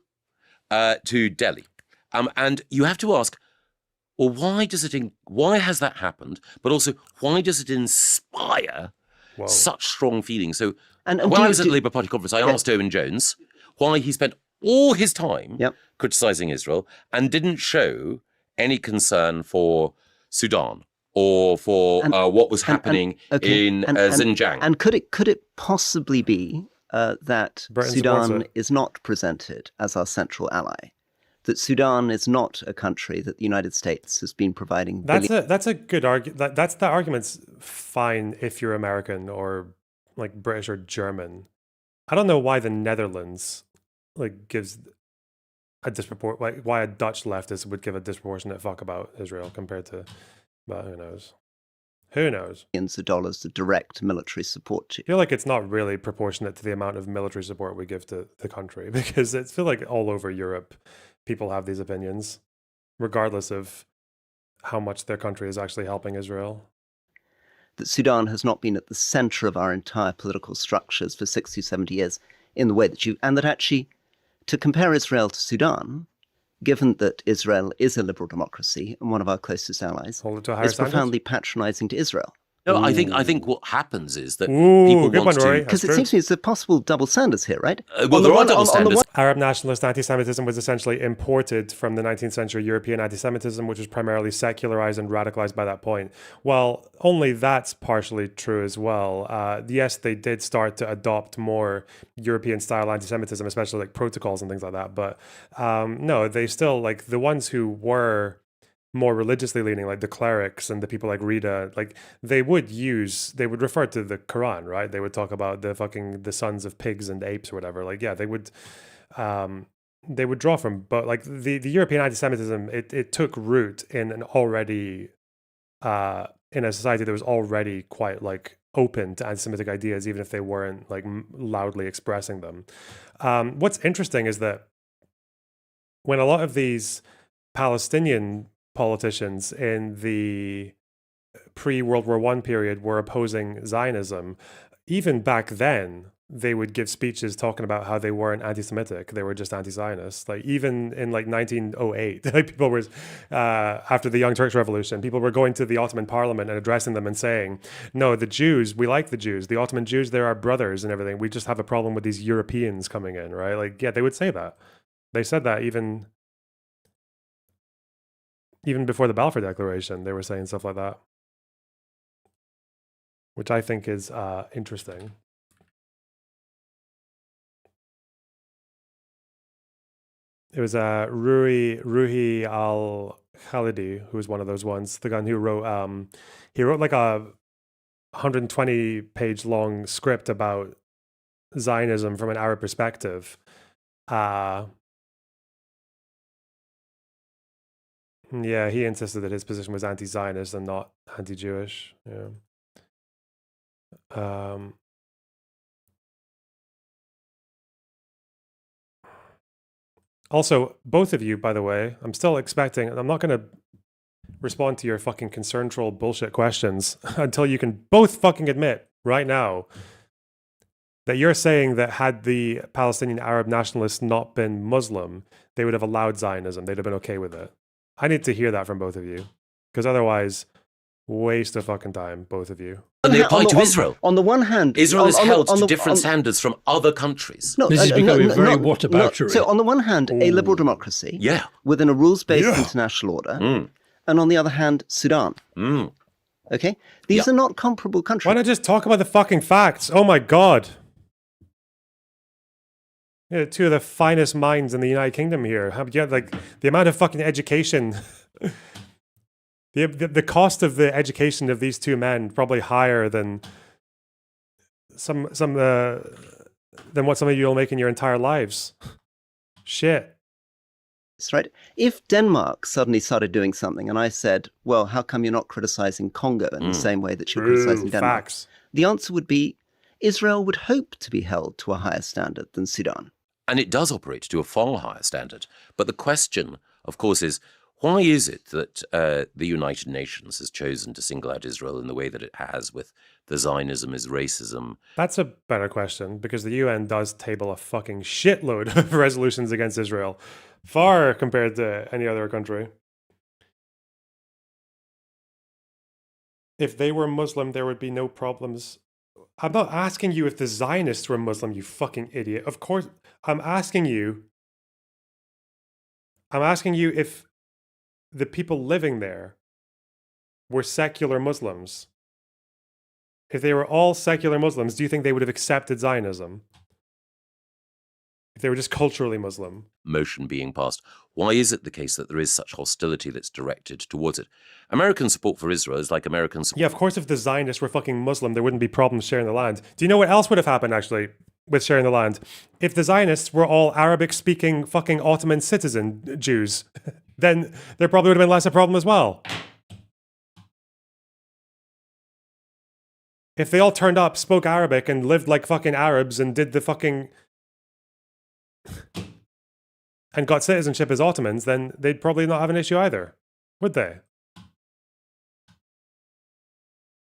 to Delhi. And you have to ask, well, why has that happened? But also, why does it inspire such strong feelings? So when I was at the Labour Party conference, I asked Owen Jones why he spent all his time criticising Israel and didn't show any concern for Sudan or for what was happening in Xinjiang. And could it possibly be that Sudan is not presented as our central ally? That Sudan is not a country that the United States has been providing. That's a good argument. That argument's fine if you're American or like British or German. I don't know why the Netherlands like gives a why a Dutch leftist would give a disproportionate fuck about Israel compared to, but who knows? Who knows? Millions of dollars of direct military support to. I feel like it's not really proportionate to the amount of military support we give to the country, because I feel like all over Europe, people have these opinions, regardless of how much their country is actually helping Israel. That Sudan has not been at the center of our entire political structures for 60, 70 years in the way that and that actually, to compare Israel to Sudan, given that Israel is a liberal democracy and one of our closest allies, is profoundly patronizing to Israel. No, I think what happens is that people want to... Because it seems to me it's a possible double standards here, right? Well, there are double standards. Arab nationalist anti-Semitism was essentially imported from the 19th century European anti-Semitism, which was primarily secularized and radicalized by that point. Well, only that's partially true as well. Yes, they did start to adopt more European-style anti-Semitism, especially like protocols and things like that. But no, they still, like the ones who were more religiously leaning, like the clerics and the people like Rita, like they would refer to the Quran, right? They would talk about the sons of pigs and apes or whatever. Like, yeah, they would draw from, but like the European anti-Semitism, it took root in an already, in a society that was already quite like open to anti-Semitic ideas, even if they weren't like loudly expressing them. What's interesting is that when a lot of these Palestinian politicians in the pre-World War I period were opposing Zionism, even back then, they would give speeches talking about how they weren't anti-Semitic, they were just anti-Zionist. Like even in like 1908, like people were, after the Young Turks Revolution, people were going to the Ottoman Parliament and addressing them and saying, no, the Jews, we like the Jews. The Ottoman Jews, they're our brothers and everything. We just have a problem with these Europeans coming in, right? Like, yeah, they would say that. They said that even before the Balfour Declaration, they were saying stuff like that, which I think is interesting. It was Ruhi al-Khalidi, who was one of those ones, the guy who wrote, he wrote like a 120-page long script about Zionism from an Arab perspective. Yeah, he insisted that his position was anti-Zionist and not anti-Jewish. Yeah. Also, both of you, by the way, I'm still expecting, I'm not going to respond to your fucking concern troll bullshit questions until you can both fucking admit right now that you're saying that had the Palestinian Arab nationalists not been Muslim, they would have allowed Zionism. They'd have been okay with it. I need to hear that from both of you, because otherwise, waste of fucking time, both of you. And they apply to Israel. On the one hand, Israel is held to different standards from other countries. This is becoming very whataboutery. So on the one hand, a liberal democracy within a rules-based international order, and on the other hand, Sudan. Okay? These are not comparable countries. Why not just talk about the fucking facts? Oh my God. Yeah, two of the finest minds in the United Kingdom here. Yeah, like the amount of fucking education, the cost of the education of these two men probably higher than than what some of you will make in your entire lives. Shit. That's right. If Denmark suddenly started doing something, and I said, "Well, how come you're not criticizing Congo in the same way that you're criticizing Denmark?" Facts. The answer would be, Israel would hope to be held to a higher standard than Sudan. And it does operate to a far higher standard. But the question, of course, is why is it that the United Nations has chosen to single out Israel in the way that it has, with the Zionism is racism? That's a better question, because the UN does table a fucking shitload of resolutions against Israel, far compared to any other country. If they were Muslim, there would be no problems. I'm not asking you if the Zionists were Muslim, you fucking idiot. Of course, I'm asking you if the people living there were secular Muslims. If they were all secular Muslims, do you think they would have accepted Zionism? If they were just culturally Muslim? Motion being passed. Why is it the case that there is such hostility that's directed towards it? American support for Israel is like American support. Yeah, of course, if the Zionists were fucking Muslim, there wouldn't be problems sharing the land. Do you know what else would have happened, actually? with sharing the land. If the Zionists were all Arabic-speaking fucking Ottoman citizen Jews, then there probably would have been less a problem as well. If they all turned up, spoke Arabic, and lived like fucking Arabs and did the fucking... and got citizenship as Ottomans, then they'd probably not have an issue either. Would they?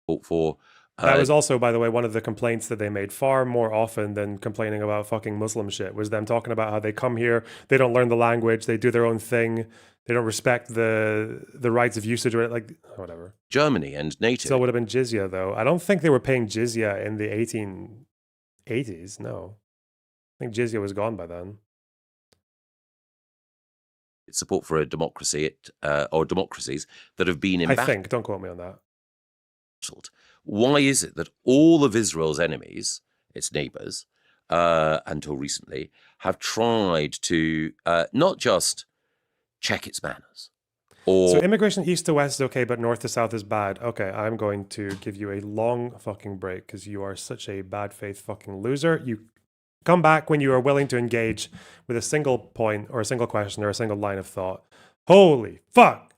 That was also, by the way, one of the complaints that they made far more often than complaining about fucking Muslim shit, was them talking about how they come here, they don't learn the language, they do their own thing, they don't respect the rights of usage, or like, whatever. Germany and NATO. Still would have been jizya, though. I don't think they were paying jizya in the 1880s, no. I think jizya was gone by then. Support for a democracy, or democracies that have been in I think, don't quote me on that. Why is it that all of Israel's enemies, its neighbors, until recently, have tried to not just check its manners? So immigration east to west is okay, but north to south is bad. Okay, I'm going to give you a long fucking break because you are such a bad faith fucking loser. You come back when you are willing to engage with a single point or a single question or a single line of thought. Holy fuck!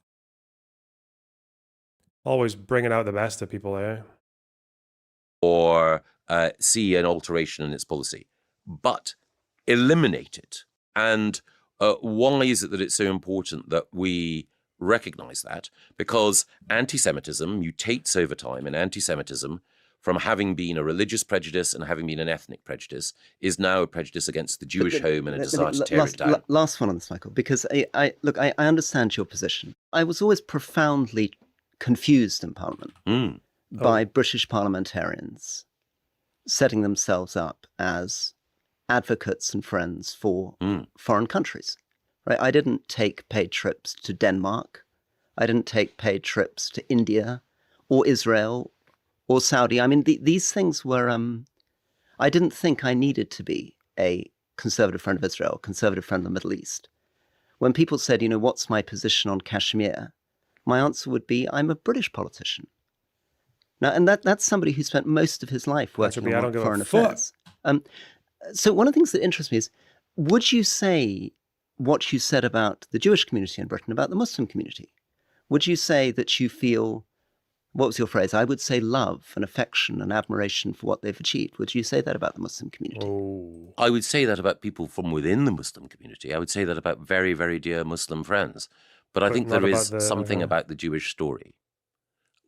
Always bringing out the best of people, eh? Or see an alteration in its policy, but eliminate it. And why is it that it's so important that we recognize that? Because anti-Semitism mutates over time, and anti-Semitism, from having been a religious prejudice and having been an ethnic prejudice, is now a prejudice against the Jewish home and a desire to tear it down. Last one on this, Michael, because I understand your position. I was always profoundly confused in Parliament by British parliamentarians setting themselves up as advocates and friends for foreign countries. Right? I didn't take paid trips to Denmark. I didn't take paid trips to India or Israel or Saudi. I mean, these things were... I didn't think I needed to be a conservative friend of Israel, conservative friend of the Middle East. When people said, you know, what's my position on Kashmir? My answer would be, I'm a British politician. Now, and that's somebody who spent most of his life working on foreign affairs. So one of the things that interests me is, would you say what you said about the Jewish community in Britain, about the Muslim community? Would you say that you feel, what was your phrase? I would say love and affection and admiration for what they've achieved. Would you say that about the Muslim community? I would say that about people from within the Muslim community. I would say that about very, very dear Muslim friends. But I think there is something about the Jewish story,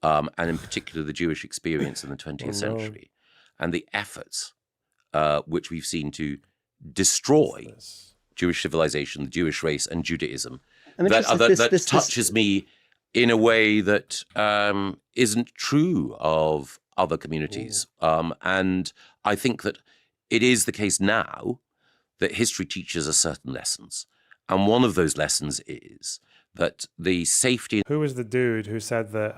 and in particular the Jewish experience in the 20th century, and the efforts which we've seen to destroy Jewish civilization, the Jewish race, and Judaism, that touches me in a way that isn't true of other communities. And I think that it is the case now that history teaches us certain lessons. And one of those lessons is that the safety... Who was the dude who said that,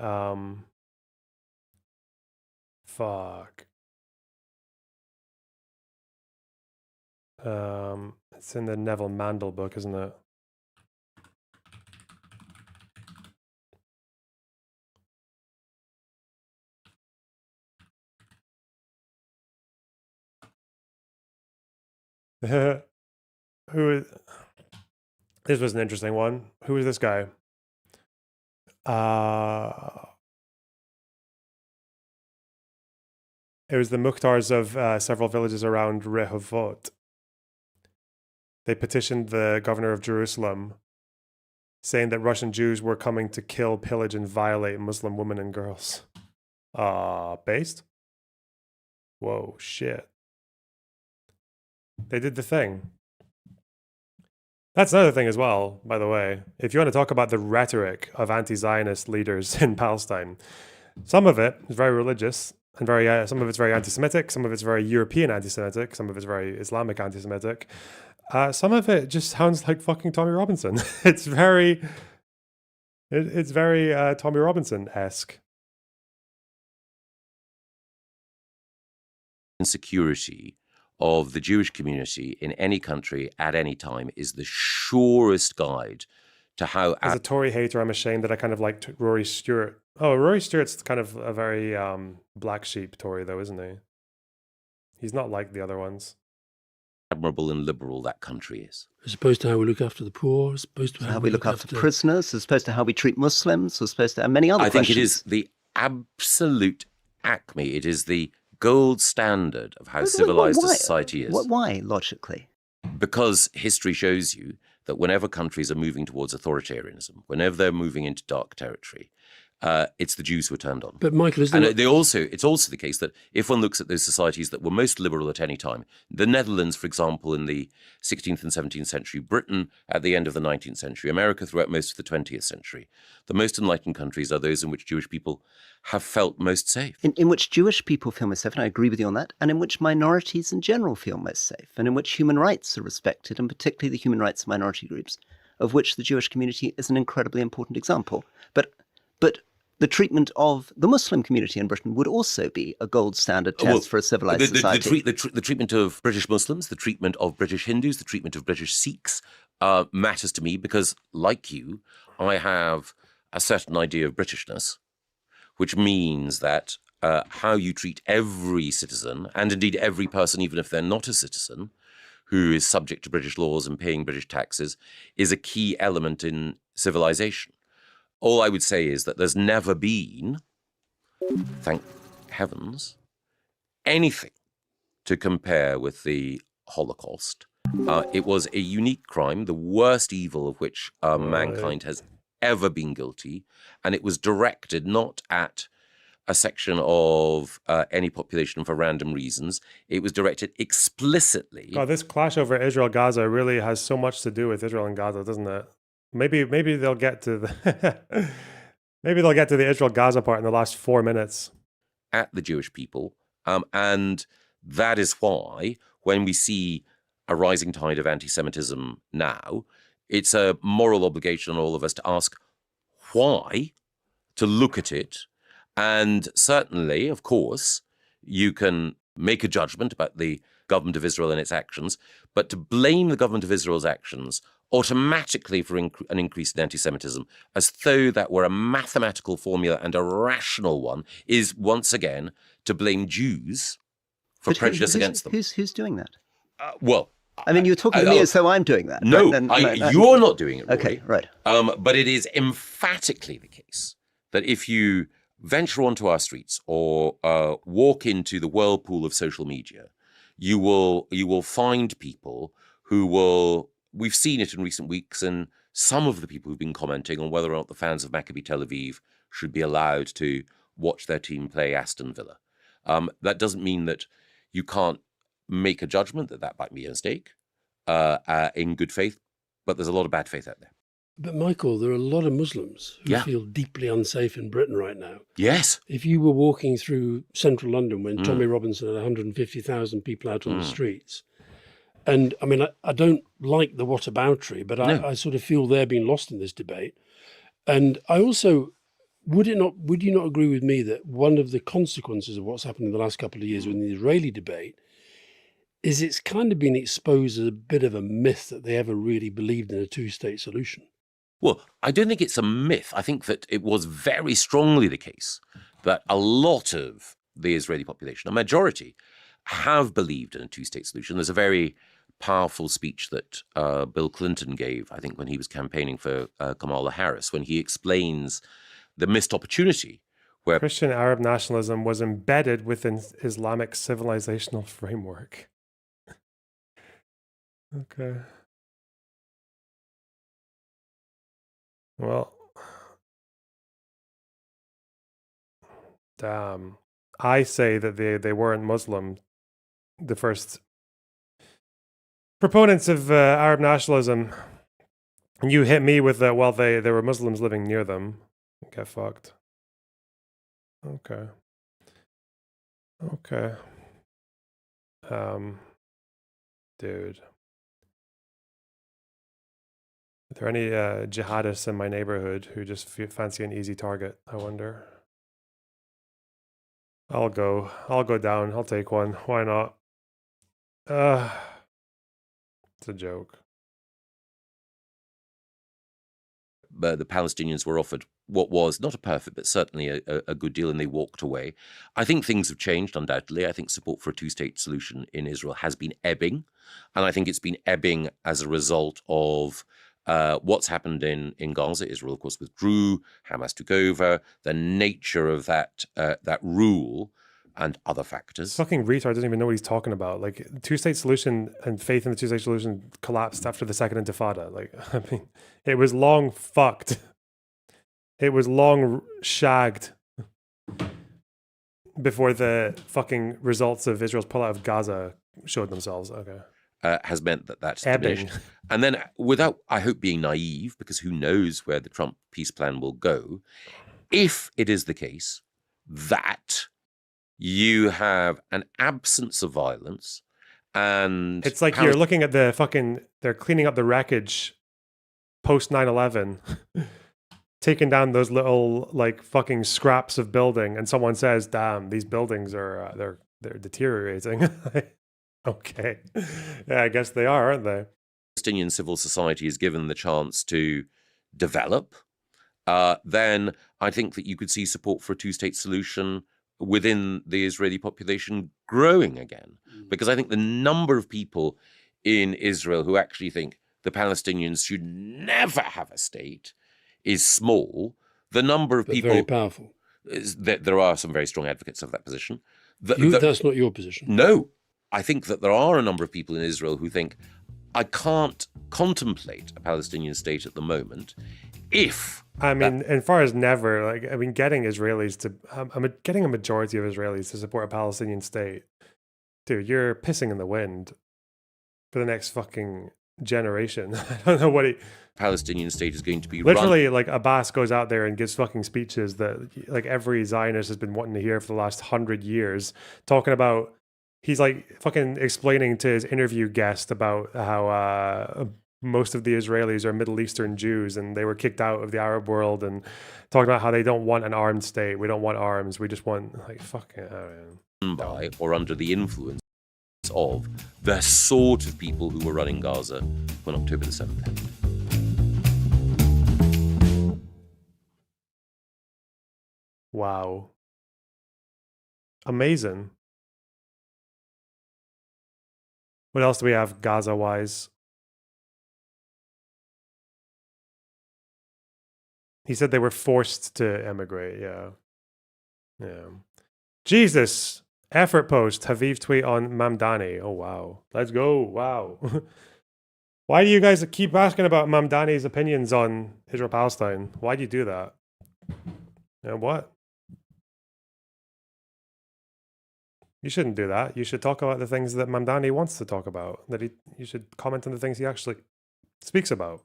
fuck. It's in the Neville Mandel book, isn't it? Who is... This was an interesting one. Who is this guy? It was the Mukhtars of several villages around Rehovot. They petitioned the governor of Jerusalem, saying that Russian Jews were coming to kill, pillage, and violate Muslim women and girls. Based? Whoa, shit. They did the thing. That's another thing as well, by the way. If you want to talk about the rhetoric of anti-Zionist leaders in Palestine, some of it is very religious and very, some of it's very anti-Semitic, some of it's very European anti-Semitic, some of it's very Islamic anti-Semitic. Some of it just sounds like fucking Tommy Robinson. It's very Tommy Robinson-esque. Insecurity of the Jewish community in any country at any time is the surest guide to how... As a Tory hater, I'm ashamed that I kind of liked Rory Stewart. Oh, Rory Stewart's kind of a very black sheep Tory, though, isn't he? He's not like the other ones. admirable and liberal that country is. As opposed to how we look after the poor, as opposed to how we look after prisoners, as opposed to how we treat Muslims, as opposed to many other I think questions. it is the absolute acme. It is the gold standard of how civilized a society is. Why, logically? Because history shows you that whenever countries are moving towards authoritarianism, whenever they're moving into dark territory, it's the Jews who are turned on. But Michael, it's also the case that if one looks at those societies that were most liberal at any time, the Netherlands, for example, in the 16th and 17th century, Britain at the end of the 19th century, America throughout most of the 20th century, the most enlightened countries are those in which Jewish people have felt most safe. In which Jewish people feel most safe, and I agree with you on that, and in which minorities in general feel most safe, and in which human rights are respected, and particularly the human rights of minority groups, of which the Jewish community is an incredibly important example. But the treatment of the Muslim community in Britain would also be a gold standard test for a civilized society. The treatment of British Muslims, the treatment of British Hindus, the treatment of British Sikhs matters to me because, like you, I have a certain idea of Britishness, which means that how you treat every citizen, and indeed every person, even if they're not a citizen, who is subject to British laws and paying British taxes, is a key element in civilization. All I would say is that there's never been, thank heavens, anything to compare with the Holocaust. It was a unique crime, the worst evil of which mankind has ever been guilty, and it was directed not at a section of any population for random reasons. It was directed explicitly. God, this clash over Israel-Gaza really has so much to do with Israel and Gaza, doesn't it? Maybe they'll get to the maybe they'll get to the Israel-Gaza part in the last 4 minutes. At the Jewish people, and that is why when we see a rising tide of anti-Semitism now, it's a moral obligation on all of us to ask why, to look at it, and certainly, of course, you can make a judgment about the government of Israel and its actions, but to blame the government of Israel's actions automatically for an increase in anti-Semitism, as though that were a mathematical formula and a rational one, is once again to blame Jews for prejudice against them. Who's doing that? Well, I mean, you're talking to me as though I'm doing that. No, right? You're not doing it, Rory. Okay, right. But it is emphatically the case that if you venture onto our streets or walk into the whirlpool of social media, you will find people who will. We've seen it in recent weeks, and some of the people who've been commenting on whether or not the fans of Maccabi Tel Aviv should be allowed to watch their team play Aston Villa. That doesn't mean that you can't make a judgment that might be a mistake in good faith, but there's a lot of bad faith out there. But Michael, there are a lot of Muslims who feel deeply unsafe in Britain right now. Yes. If you were walking through central London when Tommy Robinson had 150,000 people out on the streets, and I mean, I don't like the whataboutery, but I sort of feel they're being lost in this debate. And I also, would you not agree with me that one of the consequences of what's happened in the last couple of years with the Israeli debate is it's kind of been exposed as a bit of a myth that they ever really believed in a two-state solution? Well, I don't think it's a myth. I think that it was very strongly the case that a lot of the Israeli population, a majority, have believed in a two-state solution. There's a very powerful speech that Bill Clinton gave, I think, when he was campaigning for Kamala Harris, when he explains the missed opportunity where Christian Arab nationalism was embedded within Islamic civilizational framework. Okay. Well, damn. I say that they weren't Muslim. The first proponents of Arab nationalism. And you hit me with that, well, there were Muslims living near them. Get fucked. Okay. Dude. Are there any jihadists in my neighborhood who just fancy an easy target? I wonder. I'll go down. I'll take one. Why not? It's a joke. the Palestinians were offered what was not a perfect, but certainly a good deal, and they walked away. I think things have changed, undoubtedly. I think support for a two-state solution in Israel has been ebbing, and I think it's been ebbing as a result of what's happened in Gaza. Israel, of course, withdrew, Hamas took over, the nature of that rule, and other factors. Fucking retard doesn't even know what he's talking about. Like, the two-state solution and faith in the two-state solution collapsed after the Second Intifada. Like, I mean, it was long fucked. It was long shagged before the fucking results of Israel's pullout of Gaza showed themselves. Okay. Has meant that that's diminished. And then, without, I hope, being naive, because who knows where the Trump peace plan will go, if it is the case that you have an absence of violence, and it's like you're looking at the fucking, they're cleaning up the wreckage post 9/11, taking down those little like fucking scraps of building, and someone says, "Damn, these buildings are they're deteriorating." Okay, yeah, I guess they are, aren't they? Palestinian civil society is given the chance to develop, then I think that you could see support for a two-state solution within the Israeli population growing again. Because I think the number of people in Israel who actually think the Palestinians should never have a state is small. The number of people... very powerful. There are some very strong advocates of that position. That's not your position. No. I think that there are a number of people in Israel who think, I can't contemplate a Palestinian state at the moment if... I mean, as far as never, like, I mean, getting Israelis to... getting a majority of Israelis to support a Palestinian state, dude, you're pissing in the wind for the next fucking generation. I don't know what he... Palestinian state is going to be literally like Abbas goes out there and gives fucking speeches that like every Zionist has been wanting to hear for the last 100 years, talking about... He's like fucking explaining to his interview guest about how most of the Israelis are Middle Eastern Jews and they were kicked out of the Arab world, and talking about how they don't want an armed state. We don't want arms. We just want like fucking... by or under the influence of the sort of people who were running Gaza when October the 7th happened. Wow. Amazing. What else do we have Gaza-wise? He said they were forced to emigrate, yeah. Yeah. Jesus! Effort post, Haviv tweet on Mamdani. Oh, wow. Let's go. Wow. Why do you guys keep asking about Mamdani's opinions on Israel-Palestine? Why do you do that? And what? You shouldn't do that. You should talk about the things that Mamdani wants to talk about. You should comment on the things he actually speaks about.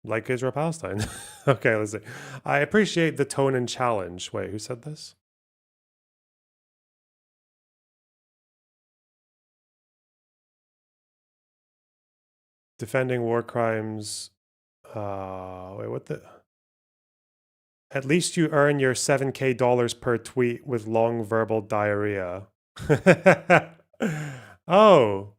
Like Israel-Palestine. Okay, let's see. I appreciate the tone and challenge. Wait, who said this? Defending war crimes. Wait, what the... At least you earn your $7,000 per tweet with long verbal diarrhea. Oh.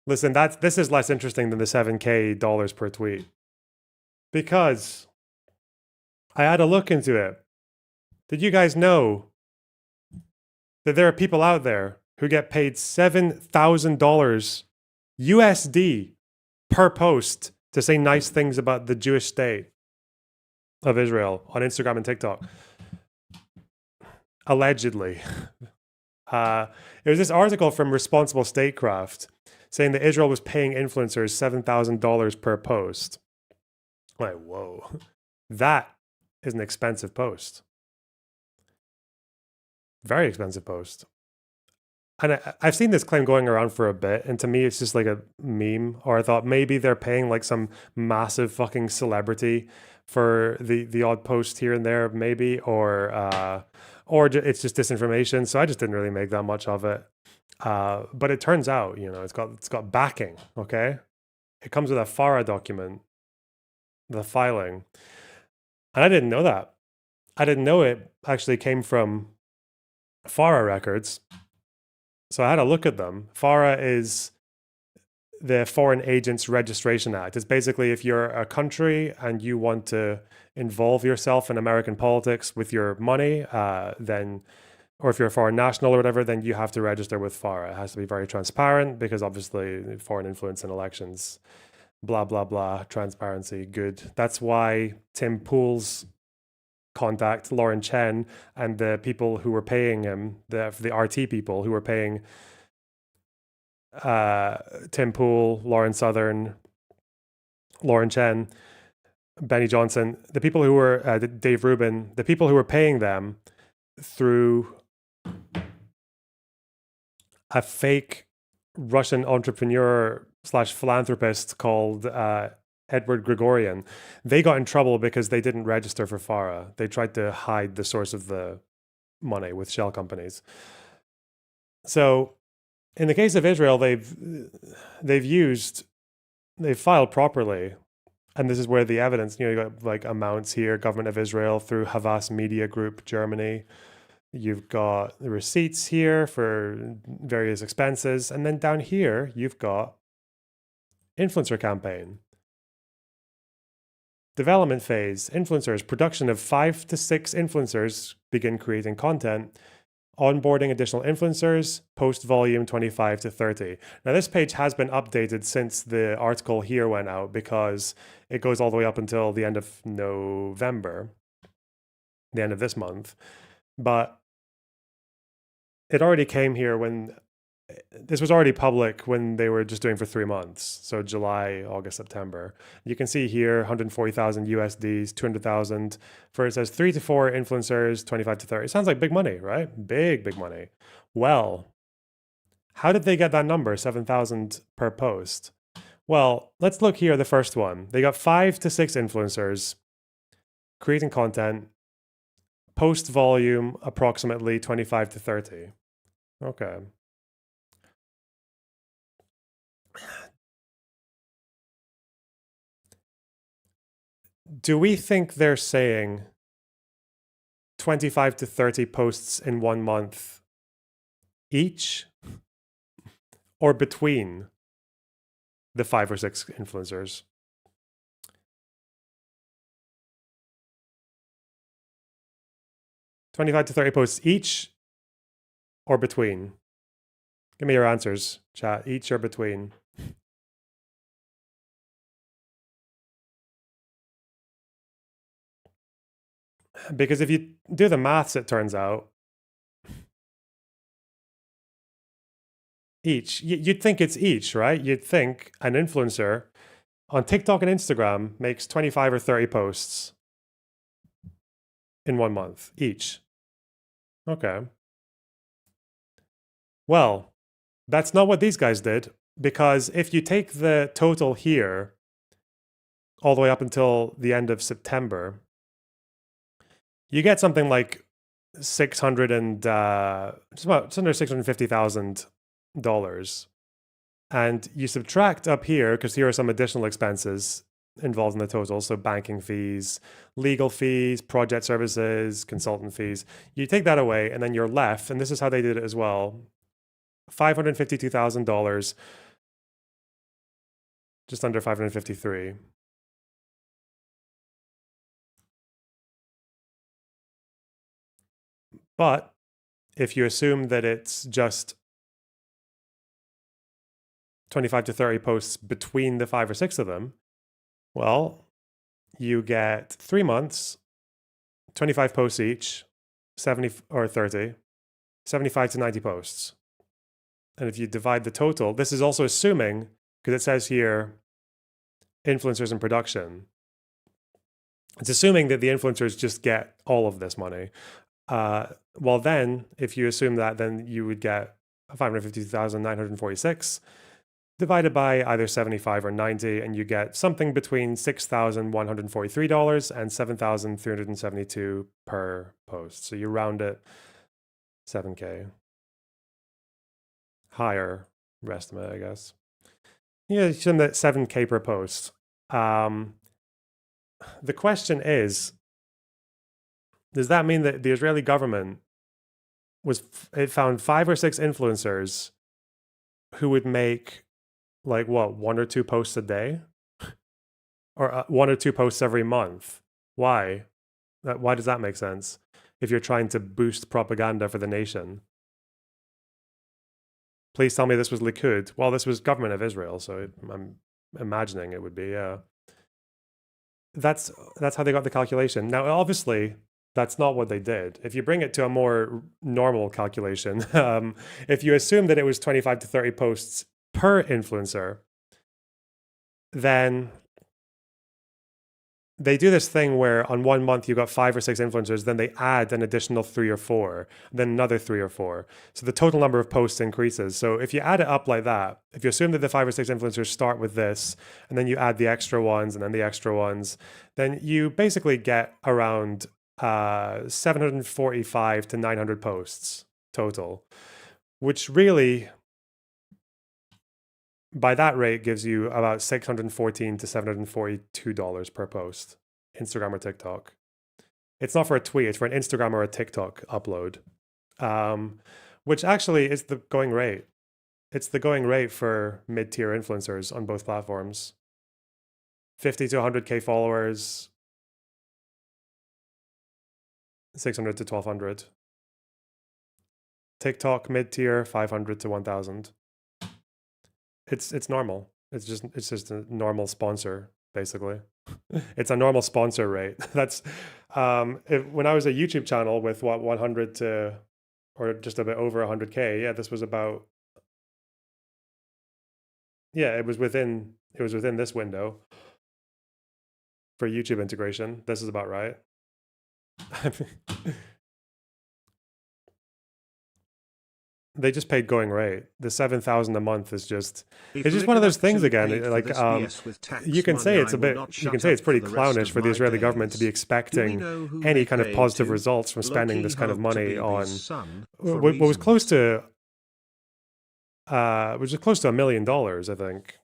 Listen, this is less interesting than the $7,000 per tweet. Because I had a look into it. Did you guys know that there are people out there who get paid $7,000 USD per post to say nice things about the Jewish state of Israel on Instagram and TikTok? Allegedly. It was this article from Responsible Statecraft saying that Israel was paying influencers $7,000 per post. Like, whoa. That is an expensive post. Very expensive post. And I've seen this claim going around for a bit, and to me it's just like a meme. Or I thought maybe they're paying like some massive fucking celebrity for the odd post here and there, maybe, or it's just disinformation. So I just didn't really make that much of it. But it turns out, you know, it's got backing. Okay, it comes with a FARA document, the filing, and I didn't know that. I didn't know it actually came from FARA records. So I had a look at them. FARA is the Foreign Agents Registration Act. It's basically if you're a country and you want to involve yourself in American politics with your money, then, or if you're a foreign national or whatever, then you have to register with FARA. It has to be very transparent because obviously foreign influence in elections, blah, blah, blah, transparency, good. That's why Tim Pool's contact, Lauren Chen, and the people who were paying him, the RT people who were paying Tim Pool, Lauren Southern, Lauren Chen, Benny Johnson, the people who were Dave Rubin, the people who were paying them through a fake Russian entrepreneur / philanthropist called Edward Gregorian. They got in trouble because they didn't register for FARA. They tried to hide the source of the money with shell companies. So in the case of Israel, they've filed properly. And this is where the evidence, you got like amounts here, Government of Israel through Havas Media Group, Germany. You've got the receipts here for various expenses. And then down here, you've got influencer campaign. Development phase, influencers, production of 5 to 6 influencers begin creating content. Onboarding additional influencers, post volume 25 to 30. Now this page has been updated since the article here went out because it goes all the way up until the end of November, the end of this month. But it already came here when, this was already public when they were just doing for 3 months. So July, August, September. You can see here 140,000 USDs, 200,000 for, it says 3 to 4 influencers, 25 to 30. It sounds like big money, right? Big money. Well, how did they get that number, 7,000 per post? Well, let's look here, the first one. They got 5 to 6 influencers creating content, post volume approximately 25 to 30. Okay. Do we think they're saying 25 to 30 posts in 1 month each, or between the 5 or 6 influencers? $25 to 30 posts each or between? Give me your answers, chat. Each or between? Because if you do the maths, it turns out each. You'd think it's each, right? You'd think an influencer on TikTok and Instagram makes 25 or 30 posts in 1 month each. Okay. Well, that's not what these guys did, because if you take the total here all the way up until the end of September, you get something like just under $650,000. And you subtract up here, because here are some additional expenses involved in the total. So banking fees, legal fees, project services, consultant fees. You take that away and then you're left, and this is how they did it as well, $552,000, just under 553. But if you assume that it's just 25 to 30 posts between the 5 or 6 of them, well, you get 3 months, 25 posts each, 70 or 30, 75 to 90 posts. And if you divide the total, this is also assuming, because it says here, influencers in production. It's assuming that the influencers just get all of this money. Well, then, if you assume that, then you would get 552,946 divided by either 75 or 90, and you get something between $6,143 and $7,372 per post. So you round it 7K. Higher estimate, I guess. Yeah, assume that 7K per post. The question is, does that mean that the Israeli government it found 5 or 6 influencers who would make like what, 1 or 2 posts a day, or 1 or 2 posts every month. Why? Why does that make sense? If you're trying to boost propaganda for the nation. Please tell me this was Likud. Well, this was government of Israel, so I'm imagining it would be, yeah. That's how they got the calculation. Now, obviously, that's not what they did. If you bring it to a more normal calculation, if you assume that it was 25 to 30 posts per influencer, then they do this thing where on 1 month you got 5 or 6 influencers, then they add an additional 3 or 4, then another 3 or 4. So the total number of posts increases. So if you add it up like that, if you assume that the 5 or 6 influencers start with this, and then you add the extra ones and then the extra ones, then you basically get around 745 to 900 posts total, which really, by that rate, gives you about $614 to $742 per post, Instagram or TikTok. It's not for a tweet, it's for an Instagram or a TikTok upload, which actually is the going rate. It's the going rate for mid-tier influencers on both platforms. 50 to 100K followers, 600 to 1200. TikTok mid-tier, 500 to 1000. It's normal. It's just a normal sponsor, basically. It's a normal sponsor rate. That's when I was a YouTube channel with 100 to, or just a bit over 100K. Yeah, this was about. Yeah, it was within this window for YouTube integration. This is about right. They just paid going rate. The 7,000 a month is just, it's just one of those things again. Like you can say it's a bit, you can say it's pretty clownish for the Israeli government to be expecting any kind of positive results from spending this kind of money on what was close to, which is close to $1 million, I think.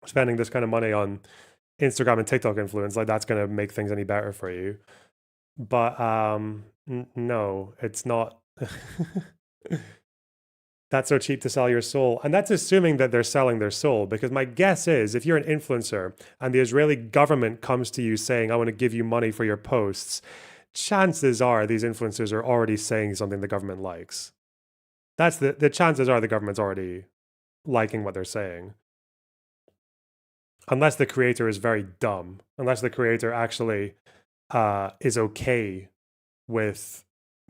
Spending this kind of money on Instagram and TikTok influence, like that's going to make things any better for you. But no, it's not. That's so cheap to sell your soul. And that's assuming that they're selling their soul, because my guess is if you're an influencer and the Israeli government comes to you saying, I want to give you money for your posts, chances are these influencers are already saying something the government likes. That's the chances are the government's already liking what they're saying. Unless the creator is very dumb, unless the creator actually is okay with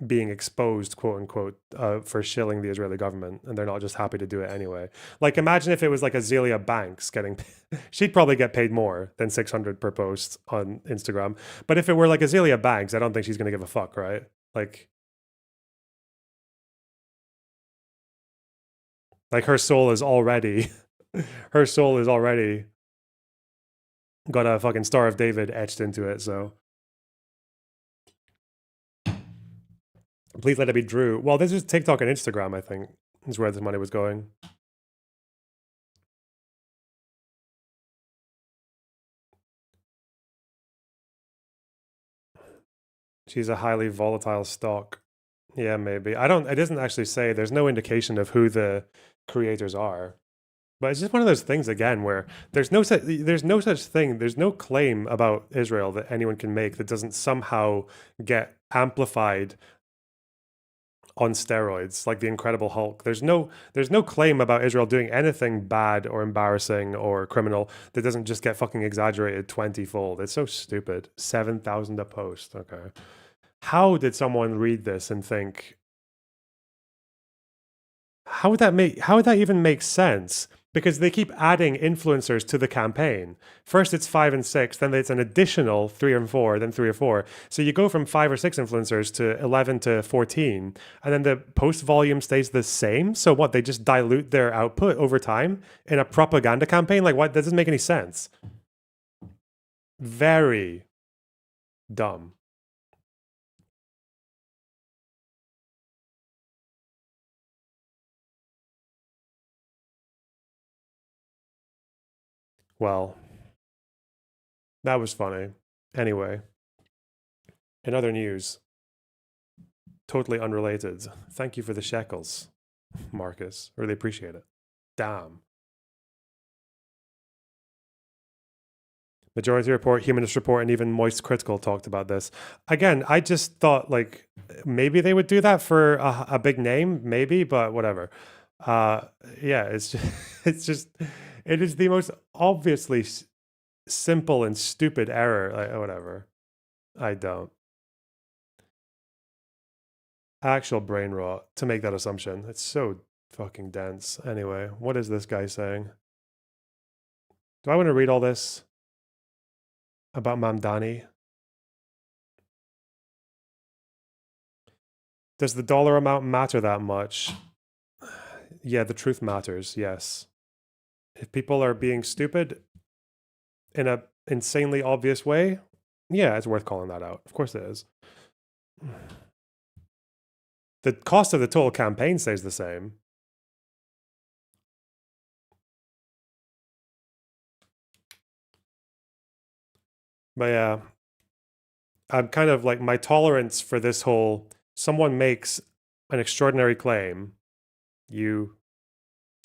being exposed, quote unquote, for shilling the Israeli government, and they're not just happy to do it anyway. Like, imagine if it was like Azealia Banks getting, she'd probably get paid more than 600 per post on Instagram. But if it were like Azealia Banks, I don't think she's going to give a fuck, right? Like her soul is already, her soul is already got a fucking Star of David etched into it, so. Please let it be Drew. Well, this is TikTok and Instagram, I think, is where the money was going. She's a highly volatile stock. Yeah, maybe. It doesn't actually say, there's no indication of who the creators are. But it's just one of those things, again, where there's no such thing, there's no claim about Israel that anyone can make that doesn't somehow get amplified on steroids, like the Incredible Hulk. There's no claim about Israel doing anything bad or embarrassing or criminal that doesn't just get fucking exaggerated 20-fold. It's so stupid. 7,000 a post. Okay. How did someone read this and think, how would that even make sense? Because they keep adding influencers to the campaign. First it's 5 and 6, then it's an additional 3 and 4, then 3 or 4. So you go from 5 or 6 influencers to 11 to 14, and then the post volume stays the same. So what, they just dilute their output over time in a propaganda campaign? Like what? That doesn't make any sense. Very dumb. Well, that was funny. Anyway, in other news, totally unrelated. Thank you for the shekels, Marcus. Really appreciate it. Damn. Majority Report, Humanist Report, and even Moist Critical talked about this. Again, I just thought like maybe they would do that for a big name, maybe, but whatever. Yeah, it's just it is the most obviously simple and stupid error. Like, whatever. I don't. Actual brain rot to make that assumption. It's so fucking dense. Anyway, what is this guy saying? Do I want to read all this about Mamdani? Does the dollar amount matter that much? Yeah, the truth matters, yes. If people are being stupid in a insanely obvious way, yeah, it's worth calling that out. Of course it is. The cost of the total campaign stays the same. But yeah, I'm kind of like, my tolerance for this whole, someone makes an extraordinary claim, you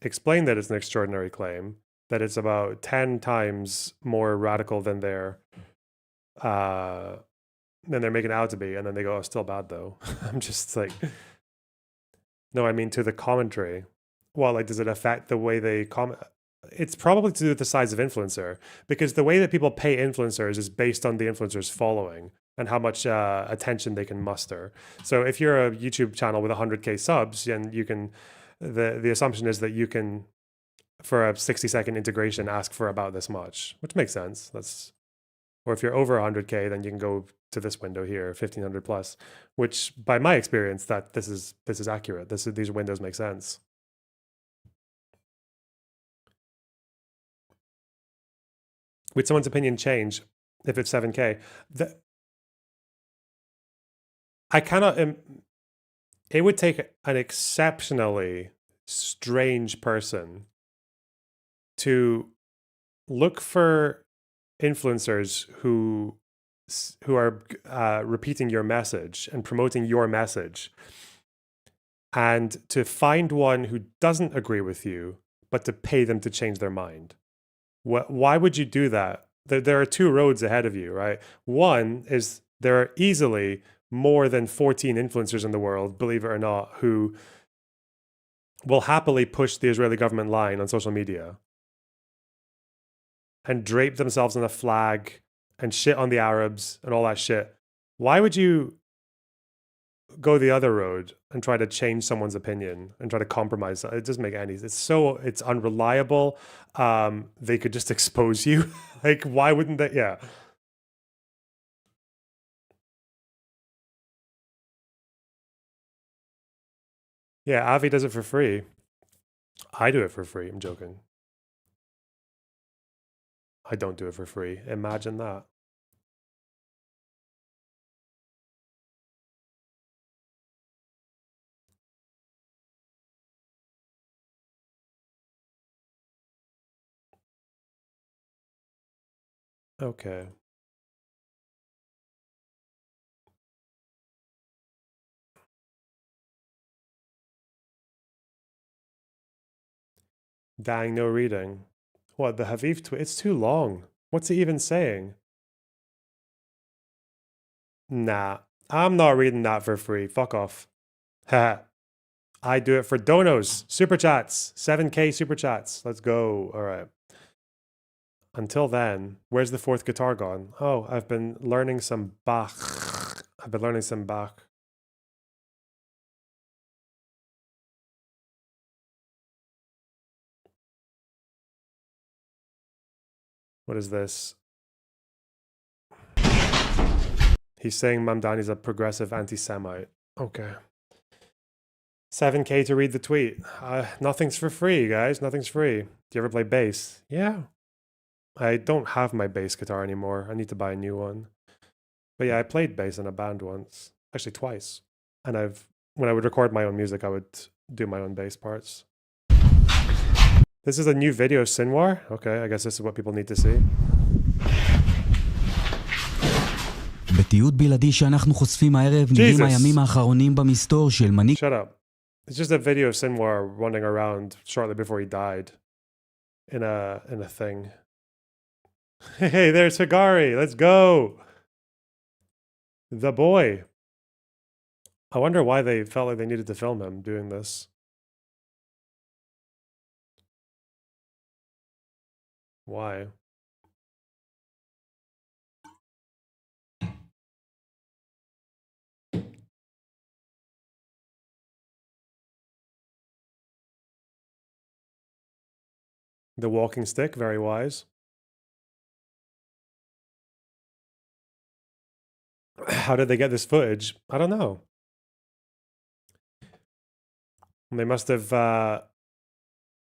explain that it's an extraordinary claim, that it's about 10 times more radical than they're making it out to be, and then they go, oh, still bad though. I'm just like, no, I mean to the commentary. Well, like, does it affect the way they comment? It's probably to do with the size of influencer, because the way that people pay influencers is based on the influencer's following and how much attention they can muster. So if you're a YouTube channel with 100K subs, and you can, the assumption is that you can, for a 60-second integration, ask for about this much, which makes sense. Or if you're over 100K, then you can go to this window here, 1500 plus, which by my experience, that this is accurate. These windows make sense. Would someone's opinion change if it's 7K? I cannot. It would take an exceptionally strange person to look for influencers who are repeating your message and promoting your message, and to find one who doesn't agree with you, but to pay them to change their mind. Why would you do that? There are two roads ahead of you, right? One is there are easily more than 14 influencers in the world, believe it or not, who will happily push the Israeli government line on social media and drape themselves in a flag and shit on the Arabs and all that shit. Why would you go the other road and try to change someone's opinion and try to compromise? It doesn't make any sense. It's unreliable. They could just expose you. Like, why wouldn't they? Yeah. Yeah, Avi does it for free. I do it for free. I'm joking. I don't do it for free. Imagine that. Okay. Dang, no reading. What, the Haviv tweet? It's too long. What's he even saying? Nah, I'm not reading that for free. Fuck off. Ha. I do it for donos. Super chats. 7K super chats. Let's go. All right. Until then, where's the fourth guitar gone? Oh, I've been learning some Bach. What is this? He's saying Mamdani's a progressive anti-Semite. Okay. 7K to read the tweet. Nothing's for free, guys. Nothing's free. Do you ever play bass? Yeah. I don't have my bass guitar anymore. I need to buy a new one. But yeah, I played bass in a band once. Actually, twice. And when I would record my own music, I would do my own bass parts. This is a new video of Sinwar? Okay, I guess this is what people need to see. תיעוד בלעדי שאנחנו חושפים הערב נראים הימים האחרונים במסתור של מנהיג... Shut up. It's just a video of Sinwar running around shortly before he died in a thing. Hey, there's Hagari. Let's go. The boy. I wonder why they felt like they needed to film him doing this. Why? The walking stick, very wise. How did they get this footage? I don't know. They must have,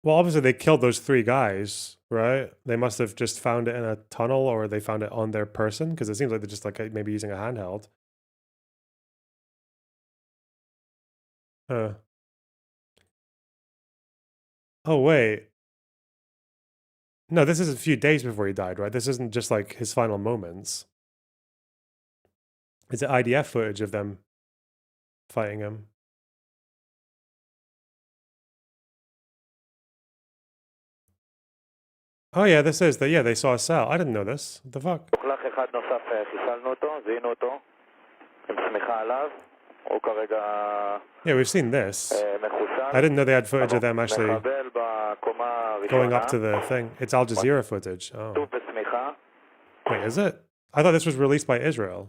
well, obviously they killed those 3 guys, right? They must have just found it in a tunnel, or they found it on their person, because it seems like they're just like maybe using a handheld. Oh, wait. No, this is a few days before he died, right? This isn't just like his final moments. Is it IDF footage of them fighting him? Oh yeah, this is yeah, they saw a cell. I didn't know this. What the fuck? Yeah, we've seen this. I didn't know they had footage of them actually going up to the thing. It's Al Jazeera footage. Oh. Wait, is it? I thought this was released by Israel.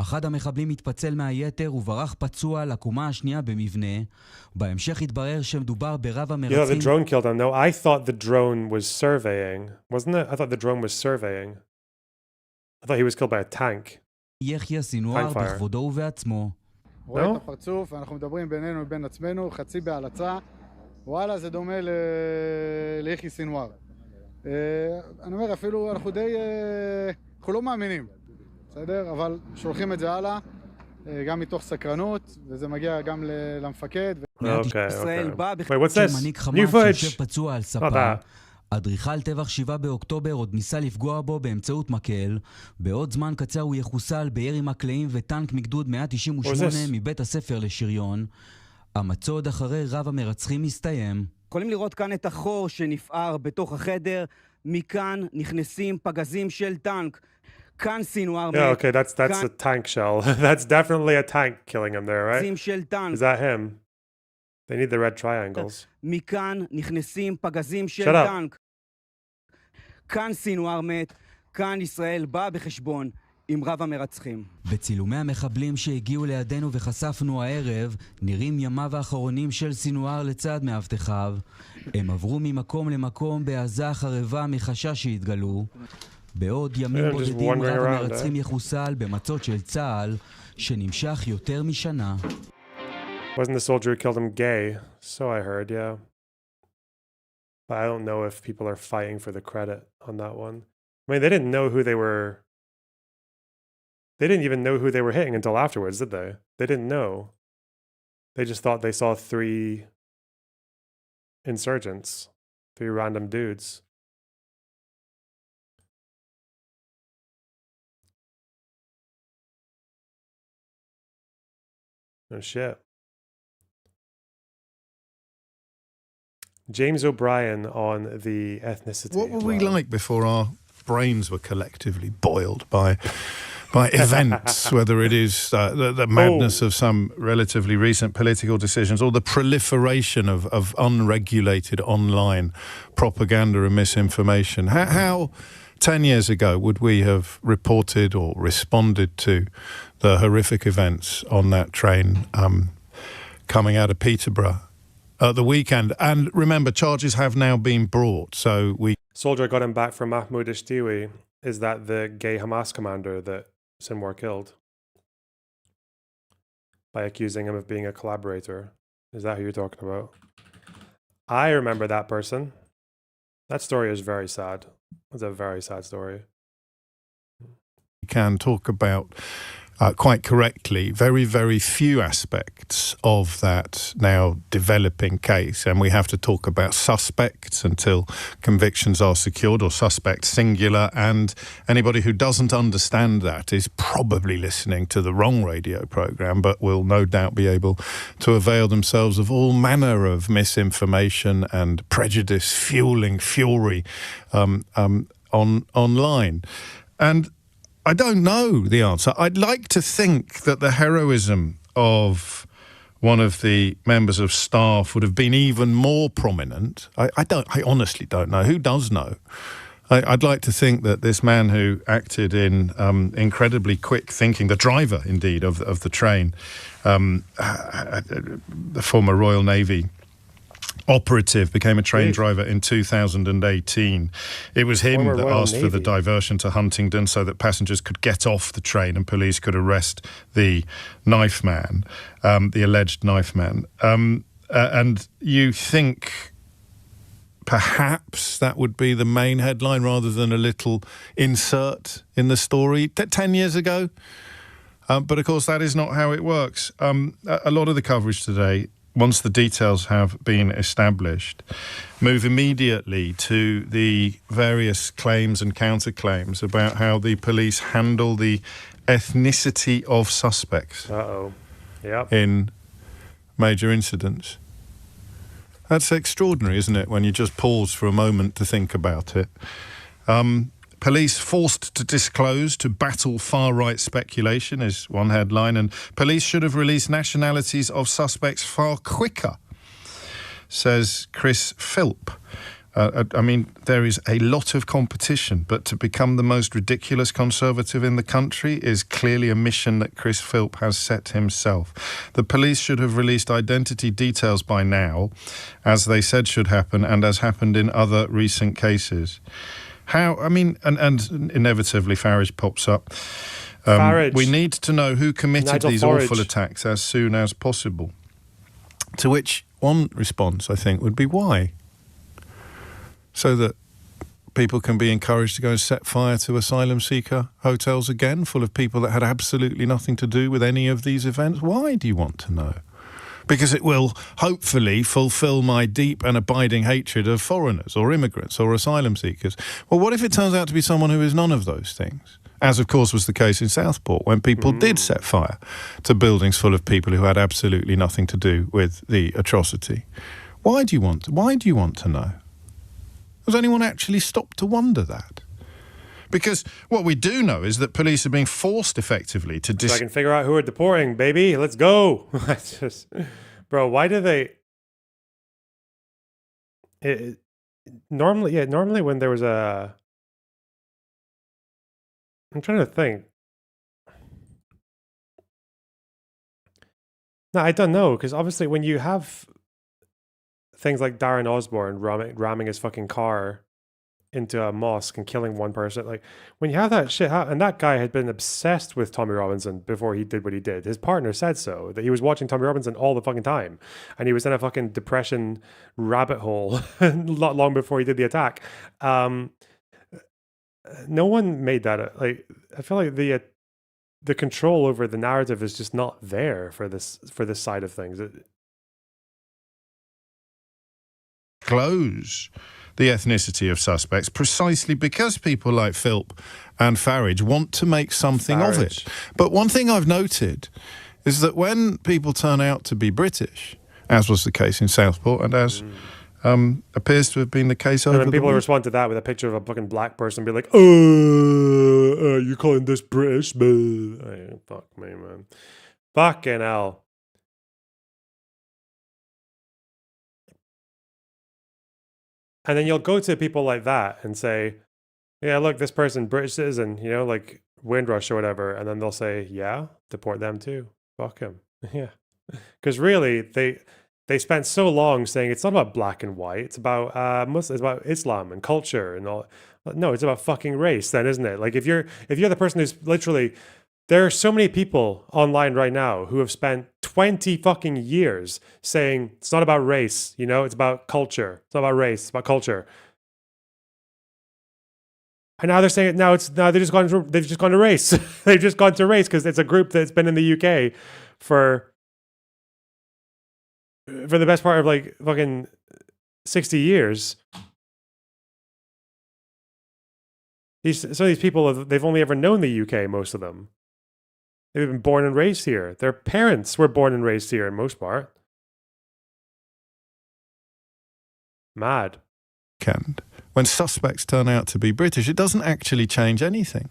אחד המחבלים התפצל מהיתר וברח פצוע לקומה השנייה במבנה. בהמשך התברר שמדובר ברב המרצים. You know, the drone killed him. No, I thought the drone was surveying. Wasn't it? I thought the drone was surveying. I thought he was killed by a tank. יחיא סינואר בכבודו ובעצמו. רואה את הפרצוף, ואנחנו מדברים בינינו ובין עצמנו, חצי בהלצה. וואלה, זה דומה ליחיא סינואר. אני אומר, אפילו אנחנו אנחנו לא מאמינים. בסדר? אבל שולחים את זה הלאה, גם מתוך סקרנות, וזה מגיע גם למפקד. Okay. Wait, what's this? New footage. פצוע על ספה. אדריכל טבח 7 באוקטובר עוד ניסה לפגוע בו באמצעות מקל. בעוד זמן קצר הוא יחוסל בירי מקלעים וטנק מגדוד 198 מבית הספר לשריון. המצוד אחרי רב המרצחים מסתיים. יכולים לראות כאן את החור שנפער בתוך החדר. מכאן נכנסים פגזים של טנק. כאן סינואר. Yeah, okay, that's a tank shell. That's definitely a tank killing him there, right? Is that him? They need the red triangles. מכאן נכנסים פגזים של טנק. כאן סינואר מת. כאן ישראל בא בחשבון עם רב המרצחים. בצילומי המחבלים שהגיעו לידינו וחשפנו הערב, נראים ימיו האחרונים של סינואר לצד מאבטחיו. הם עברו ממקום למקום בעזה חרבה מחשש שהתגלו. בעוד ימים בודדים רב המרצחים יחוסל במצוד של צה"ל, שנמשך יותר משנה. Wasn't the soldier who killed him gay? So I heard, yeah. But I don't know if people are fighting for the credit on that one. I mean, they didn't know who they were. They didn't even know who they were hitting until afterwards, did they? They didn't know. They just thought they saw 3 insurgents, 3 random dudes. Oh shit. James O'Brien on the ethnicity. What were we like before our brains were collectively boiled by events, whether it is the madness of some relatively recent political decisions or the proliferation of unregulated online propaganda and misinformation? How 10 years ago would we have reported or responded to the horrific events on that train coming out of Peterborough at the weekend? And remember, charges have now been brought, so we... Soldier got him back from Mahmoud Ishtiwi. Is that the gay Hamas commander that Sinwar killed? By accusing him of being a collaborator. Is that who you're talking about? I remember that person. That story is very sad. It's a very sad story. We can talk about quite correctly, very, very few aspects of that now developing case. And we have to talk about suspects until convictions are secured, or suspects singular. And anybody who doesn't understand that is probably listening to the wrong radio programme, but will no doubt be able to avail themselves of all manner of misinformation and prejudice fueling fury online. And I don't know the answer. I'd like to think that the heroism of one of the members of staff would have been even more prominent. I honestly don't know. Who does know? I'd like to think that this man who acted in incredibly quick thinking, the driver, indeed, of the train, the former Royal Navy operative, became a train driver in 2018. It was him that asked for the diversion to Huntingdon so that passengers could get off the train and police could arrest the knife man, the alleged knife man. And you think perhaps that would be the main headline rather than a little insert in the story 10 years ago. But of course, that is not how it works. A lot of the coverage today, once the details have been established, move immediately to the various claims and counterclaims about how the police handle the ethnicity of suspects in major incidents. That's extraordinary, isn't it, when you just pause for a moment to think about it. Police forced to disclose to battle far-right speculation is one headline, and police should have released nationalities of suspects far quicker, says Chris Philp. I mean, there is a lot of competition, but to become the most ridiculous conservative in the country is clearly a mission that Chris Philp has set himself. The police should have released identity details by now, as they said should happen, and as happened in other recent cases. How, I mean, and inevitably Farage pops up. Farage. We need to know who committed Nigel these Farage. awful attacks as soon as possible. To which one response, I think, would be why? So that people can be encouraged to go and set fire to asylum seeker hotels again, full of people that had absolutely nothing to do with any of these events. Why do you want to know? Because it will hopefully fulfill my deep and abiding hatred of foreigners or immigrants or asylum seekers. Well, what if it turns out to be someone who is none of those things? As, of course, was the case in Southport, when people did set fire to buildings full of people who had absolutely nothing to do with the atrocity. Why do you want to know? Has anyone actually stopped to wonder that? Because what we do know is that police are being forced effectively to So I can figure out who are deporting, baby. Let's go. Bro, why do they... Normally when there was a... I'm trying to think. No, I don't know, because obviously when you have things like Darren Osborne ramming his fucking car into a mosque and killing one person, like when you have that shit happen, and that guy had been obsessed with Tommy Robinson before he did what he did. His partner said so, that he was watching Tommy Robinson all the fucking time, and he was in a fucking depression rabbit hole not long before he did the attack. No one made that like, I feel like the control over the narrative is just not there for this side of things. Close the ethnicity of suspects precisely because people like Philp and Farage want to make something of it. But one thing I've noted is that when people turn out to be British, as was the case in Southport and as appears to have been the case over And then the people week. respond to that with a picture of a fucking black person, be like, "Oh, you're calling this British?" Fuck me, man. Fucking hell. And then you'll go to people like that and say, "Yeah, look, this person, British citizen, you know, like Windrush or whatever," and then they'll say, "Yeah, deport them too. Fuck him." Yeah, because really, they spent so long saying it's not about black and white. It's about Muslims, it's about Islam and culture and all. No, it's about fucking race, then, isn't it? Like if you're the person who's literally, there are so many people online right now who have spent 20 fucking years saying it's not about race, you know, it's about culture. It's not about race, it's about culture. And now they're saying they've just gone to race. They've just gone to race because it's a group that's been in the UK for the best part of like fucking 60 years. Some of these people, they've only ever known the UK, most of them. They've been born and raised here. Their parents were born and raised here in most part. Mad. When suspects turn out to be British, it doesn't actually change anything.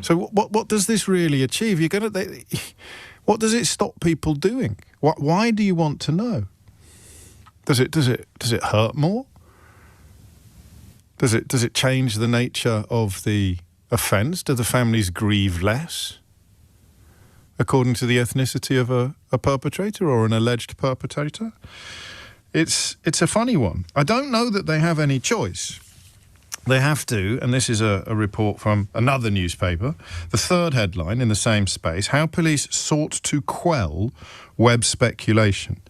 So what does this really achieve? What does it stop people doing? Why do you want to know? Does it hurt more? Does it change the nature of the offence? Do the families grieve less? According to the ethnicity of a perpetrator or an alleged perpetrator? It's a funny one. I don't know that they have any choice. They have to, and this is a report from another newspaper, the third headline in the same space, how police sought to quell web speculation.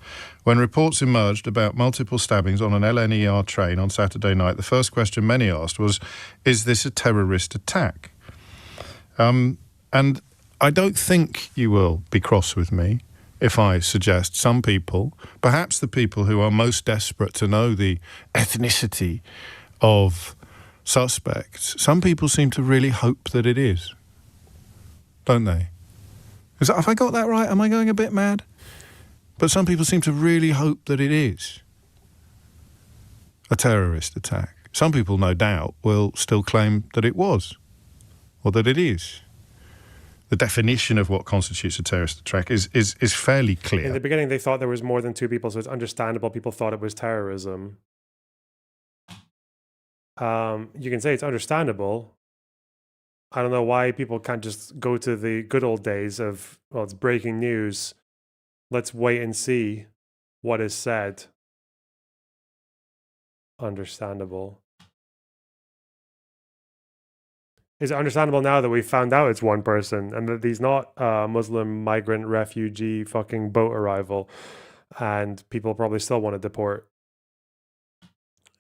When reports emerged about multiple stabbings on an LNER train on Saturday night, the first question many asked was, is this a terrorist attack? And I don't think you will be cross with me if I suggest some people, perhaps the people who are most desperate to know the ethnicity of suspects, some people seem to really hope that it is, don't they? Have I got that right? Am I going a bit mad? But some people seem to really hope that it is a terrorist attack. Some people, no doubt, will still claim that it was, or that it is. The definition of what constitutes a terrorist attack is fairly clear. In the beginning, they thought there was more than 2 people, so it's understandable people thought it was terrorism. You can say it's understandable. I don't know why people can't just go to the good old days of, well, it's breaking news. Let's wait and see what is said. Understandable. Is it understandable now that we found out it's one person and that he's not a Muslim migrant refugee fucking boat arrival, and people probably still want to deport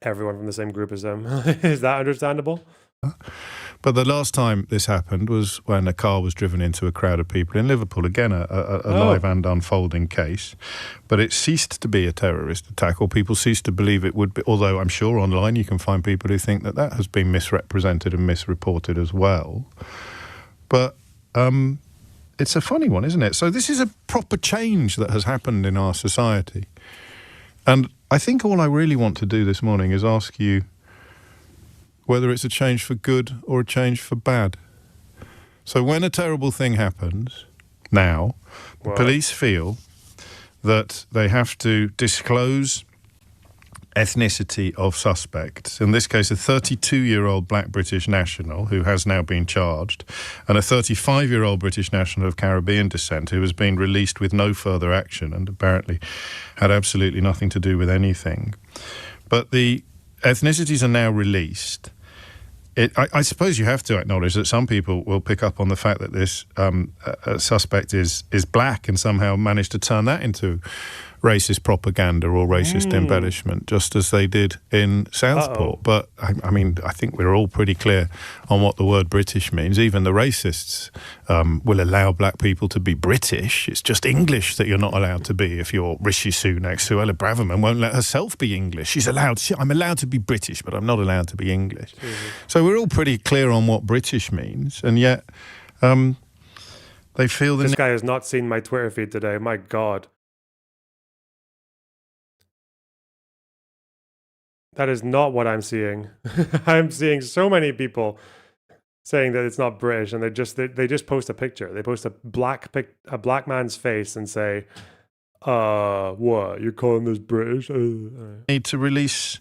everyone from the same group as them? Is that understandable? But the last time this happened was when a car was driven into a crowd of people in Liverpool. Again, a live and unfolding case. But it ceased to be a terrorist attack, or people ceased to believe it would be, although I'm sure online you can find people who think that has been misrepresented and misreported as well. But it's a funny one, isn't it? So this is a proper change that has happened in our society. And I think all I really want to do this morning is ask you whether it's a change for good or a change for bad. So when a terrible thing happens, now, the police feel that they have to disclose ethnicity of suspects. In this case, a 32-year-old black British national who has now been charged, and a 35-year-old British national of Caribbean descent who has been released with no further action and apparently had absolutely nothing to do with anything. But the ethnicities are now released. I suppose you have to acknowledge that some people will pick up on the fact that this suspect is black and somehow manage to turn that into racist propaganda or racist embellishment, just as they did in Southport. But I mean, I think we're all pretty clear on what the word British means. Even the racists will allow black people to be British. It's just English that you're not allowed to be. If you're Rishi Sunak, Suella Braverman won't let herself be English. I'm allowed to be British, but I'm not allowed to be English. So we're all pretty clear on what British means, and yet they feel this guy has not seen my Twitter feed today. My God. That is not what I'm seeing. I'm seeing so many people saying that it's not British, and they just post a picture. They post a black man's face and say, "What? You're calling this British?" Need to release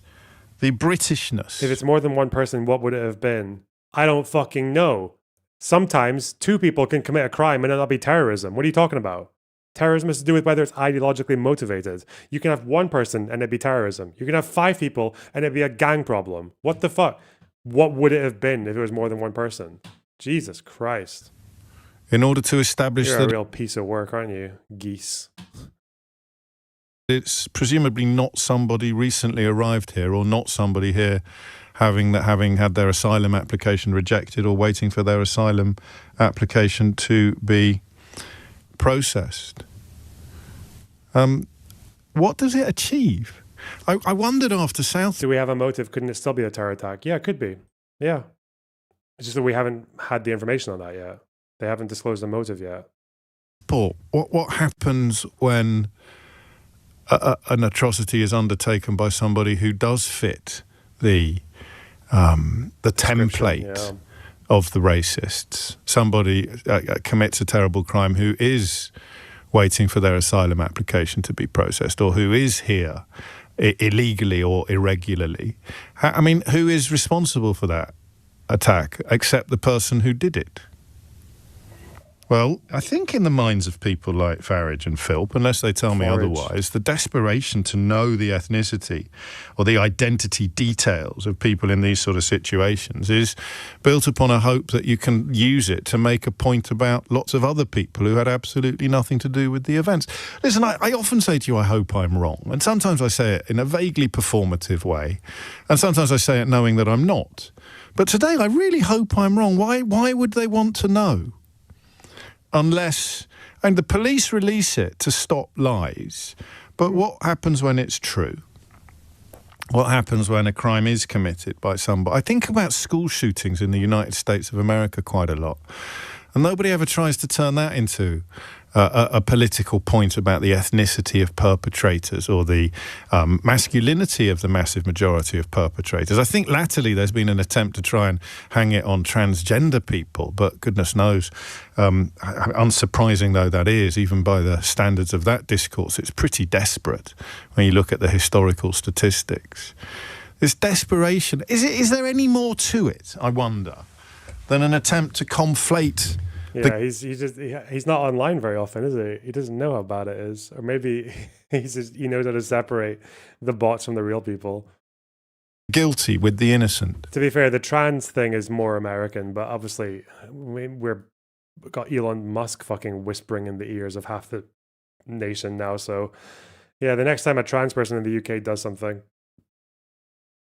the Britishness. If it's more than one person, what would it have been? I don't fucking know. Sometimes 2 people can commit a crime and it not be terrorism. What are you talking about? Terrorism has to do with whether it's ideologically motivated. You can have 1 person and it'd be terrorism. You can have 5 people and it'd be a gang problem. What the fuck? What would it have been if it was more than 1 person? Jesus Christ. In order to establish You're a real piece of work, aren't you? Geese. It's presumably not somebody recently arrived here or not somebody here having had their asylum application rejected or waiting for their asylum application to be processed. What does it achieve? I wondered after South... Do we have a motive? Couldn't it still be a terror attack? Yeah, it could be. Yeah. It's just that we haven't had the information on that yet. They haven't disclosed the motive yet. Paul, what happens when an atrocity is undertaken by somebody who does fit the template of the racists? Somebody commits a terrible crime who is waiting for their asylum application to be processed, or who is here illegally or irregularly. I mean, who is responsible for that attack except the person who did it? Well, I think in the minds of people like Farage and Philp, unless they tell me otherwise, the desperation to know the ethnicity or the identity details of people in these sort of situations is built upon a hope that you can use it to make a point about lots of other people who had absolutely nothing to do with the events. Listen, I often say to you, I hope I'm wrong. And sometimes I say it in a vaguely performative way. And sometimes I say it knowing that I'm not. But today, I really hope I'm wrong. Why would they want to know? Unless, and the police release it to stop lies, but what happens when it's true? What happens when a crime is committed by somebody? I think about school shootings in the United States of America quite a lot, and nobody ever tries to turn that into a political point about the ethnicity of perpetrators or the masculinity of the massive majority of perpetrators. I think latterly there's been an attempt to try and hang it on transgender people, but goodness knows, unsurprising though that is, even by the standards of that discourse, it's pretty desperate when you look at the historical statistics. This desperation, is there any more to it, I wonder, than an attempt to conflate... Yeah, he's not online very often, is he? He doesn't know how bad it is, or maybe he knows how to separate the bots from the real people. Guilty with the innocent. To be fair, the trans thing is more American, but obviously we've got Elon Musk fucking whispering in the ears of half the nation now. So yeah, the next time a trans person in the UK does something,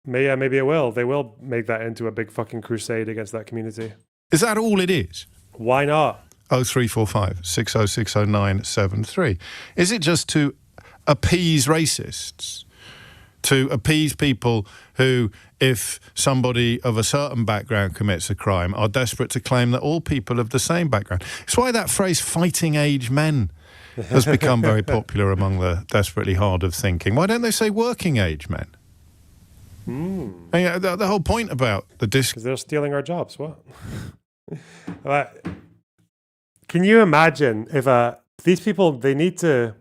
maybe it will. They will make that into a big fucking crusade against that community. Is that all it is? Why not? 0345 6060973. Is it just to appease racists? To appease people who, if somebody of a certain background commits a crime, are desperate to claim that all people of the same background? It's why that phrase fighting age men has become very popular among the desperately hard of thinking. Why don't they say working age men? And the whole point about the because they're stealing our jobs. What? Can you imagine if these people, you need to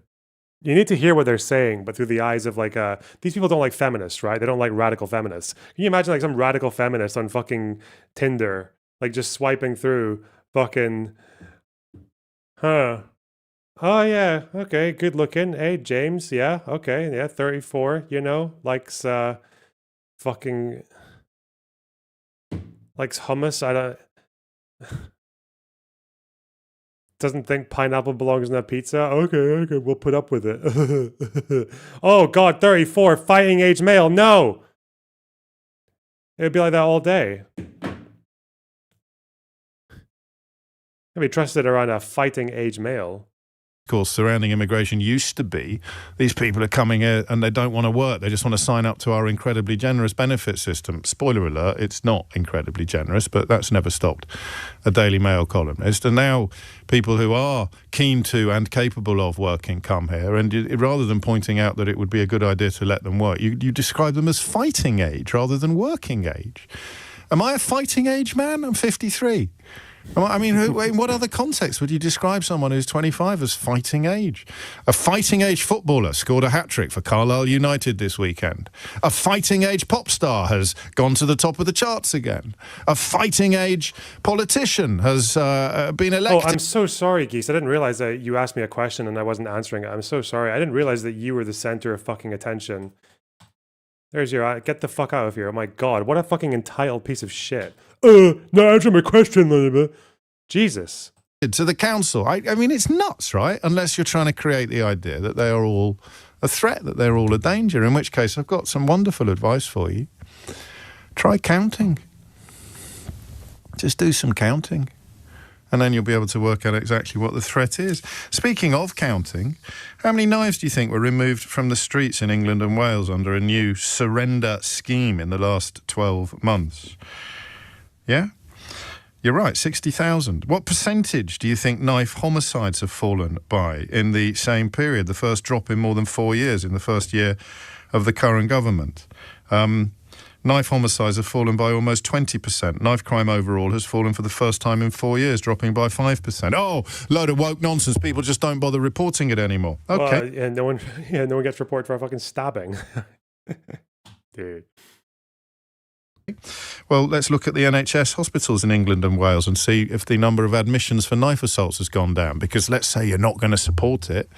hear what they're saying, but through the eyes of these people don't like feminists, right? They don't like radical feminists. Can you imagine some radical feminist on fucking Tinder, just swiping through fucking, oh yeah, okay, good looking. Hey, James, yeah, okay, yeah, 34, likes fucking, likes hummus, doesn't think pineapple belongs in a pizza. Okay, we'll put up with it. Oh God, 34, fighting age male. No, it'd be like that all day. I'd be trusted around a fighting age male. Course surrounding immigration used to be these people are coming here and they don't want to work, they just want to sign up to our incredibly generous benefit system. Spoiler alert, it's not incredibly generous, but that's never stopped a Daily Mail columnist. And now people who are keen to and capable of working come here, and rather than pointing out that it would be a good idea to let them work, you describe them as fighting age rather than working age. Am I a fighting age man? I'm 53. I mean, in what other context would you describe someone who's 25 as fighting age? A fighting age footballer scored a hat-trick for Carlisle United this weekend. A fighting age pop star has gone to the top of the charts again. A fighting age politician has been elected. Oh, I'm so sorry, Geese. I didn't realize that you asked me a question and I wasn't answering it. I'm so sorry. I didn't realize that you were the center of fucking attention. There's your... Get the fuck out of here. Oh my God, what a fucking entitled piece of shit. Not answer my question, Jesus. to the council. I mean, it's nuts, right? Unless you're trying to create the idea that they are all a threat, that they're all a danger, in which case I've got some wonderful advice for you. Try counting. Just do some counting. And then you'll be able to work out exactly what the threat is. Speaking of counting, how many knives do you think were removed from the streets in England and Wales under a new surrender scheme in the last 12 months? Yeah? You're right, 60,000. What percentage do you think knife homicides have fallen by in the same period, the first drop in more than 4 years, in the first year of the current government? Knife homicides have fallen by almost 20%. Knife crime overall has fallen for the first time in 4 years, dropping by 5%. Oh, load of woke nonsense. People just don't bother reporting it anymore. Okay. Well, and no one gets reported for a fucking stabbing. Dude. Well, let's look at the NHS hospitals in England and Wales and see if the number of admissions for knife assaults has gone down. Because let's say you're not going to support it,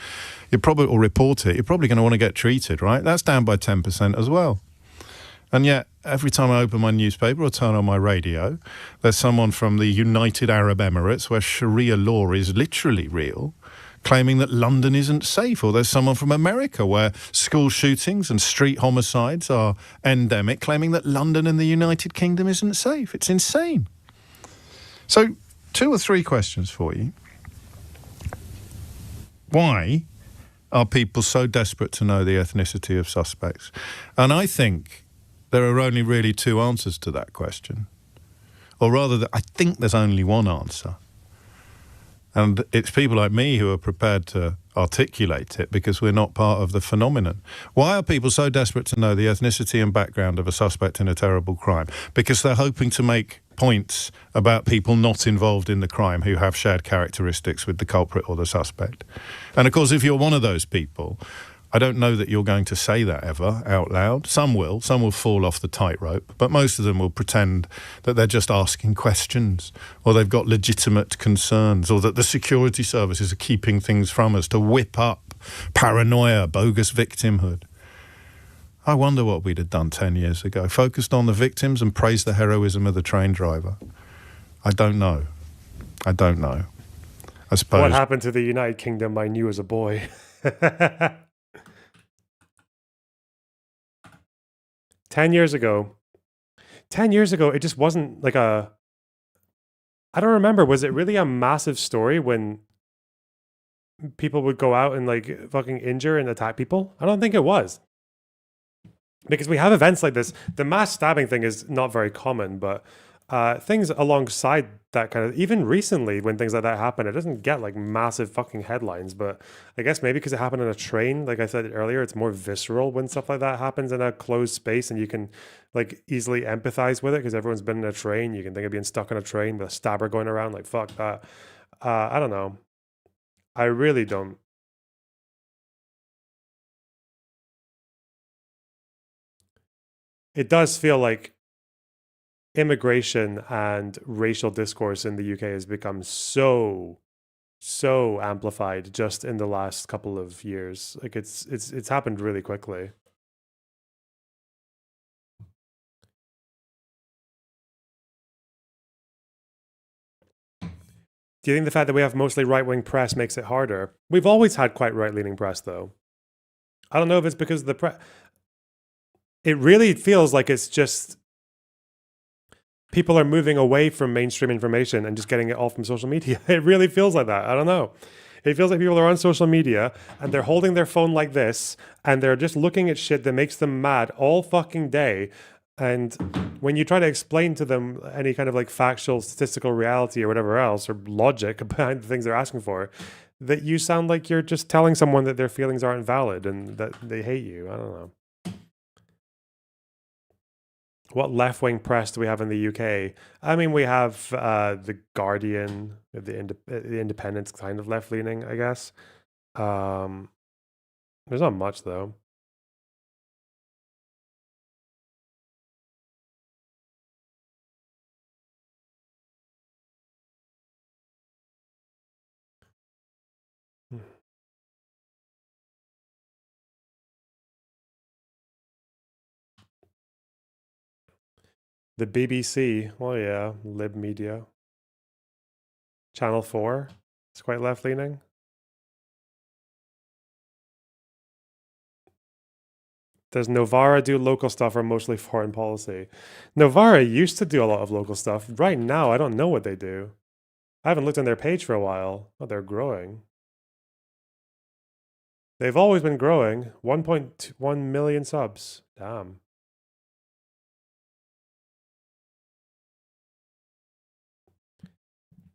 or report it, you're probably going to want to get treated, right? That's down by 10% as well. And yet, every time I open my newspaper or turn on my radio, there's someone from the United Arab Emirates, where Sharia law is literally real, claiming that London isn't safe. Or there's someone from America, where school shootings and street homicides are endemic, claiming that London and the United Kingdom isn't safe. It's insane. So, 2 or 3 questions for you. Why are people so desperate to know the ethnicity of suspects? And I think there are only really 2 answers to that question. Or rather, I think there's only one answer. And it's people like me who are prepared to articulate it, because we're not part of the phenomenon. Why are people so desperate to know the ethnicity and background of a suspect in a terrible crime? Because they're hoping to make points about people not involved in the crime who have shared characteristics with the culprit or the suspect. And of course, if you're one of those people, I don't know that you're going to say that ever out loud. Some will fall off the tightrope, but most of them will pretend that they're just asking questions, or they've got legitimate concerns, or that the security services are keeping things from us to whip up paranoia, bogus victimhood. I wonder what we'd have done 10 years ago. Focused on the victims and praised the heroism of the train driver. I don't know. I suppose. What happened to the United Kingdom I knew as a boy. 10 years ago, it just wasn't like I don't remember. Was it really a massive story when people would go out and like fucking injure and attack people? I don't think it was. Because we have events like this. The mass stabbing thing is not very common, but things alongside that kind of, even recently when things like that happen, it doesn't get like massive fucking headlines, but I guess maybe because it happened on a train, like I said earlier, it's more visceral when stuff like that happens in a closed space, and you can like easily empathize with it because everyone's been in a train. You can think of being stuck on a train with a stabber going around, like fuck that. I don't know. I really don't. It does feel like immigration and racial discourse in the UK has become so amplified just in the last couple of years. Like it's happened really quickly. Do you think the fact that we have mostly right-wing press makes it harder? We've always had quite right-leaning press, though. I don't know if it's because of the press. It really feels like it's just people are moving away from mainstream information and just getting it all from social media. It really feels like that. I don't know. It feels like people are on social media and they're holding their phone like this and they're just looking at shit that makes them mad all fucking day. And when you try to explain to them any kind of like factual, statistical reality or whatever else, or logic behind the things they're asking for, that you sound like you're just telling someone that their feelings aren't valid and that they hate you. I don't know. What left-wing press do we have in the UK? I mean, we have The Guardian, the Independent's kind of left-leaning, I guess. There's not much, though. The BBC, well, yeah, Lib Media. Channel 4. It's quite left-leaning. Does Novara do local stuff or mostly foreign policy? Novara used to do a lot of local stuff. Right now, I don't know what they do. I haven't looked on their page for a while. Oh, they're growing. They've always been growing. 1.1 million subs. Damn.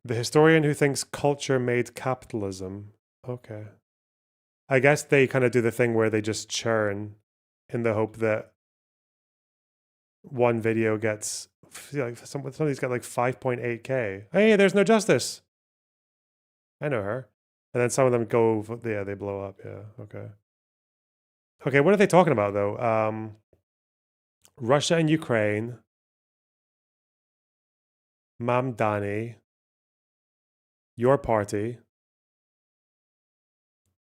The historian who thinks culture made capitalism. Okay. I guess they kind of do the thing where they just churn in the hope that one video gets, like, somebody's got like 5.8K. Hey, there's no justice. I know her. And then some of them go, yeah, they blow up. Yeah, okay. Okay, what are they talking about though? Russia and Ukraine. Mamdani. Your party.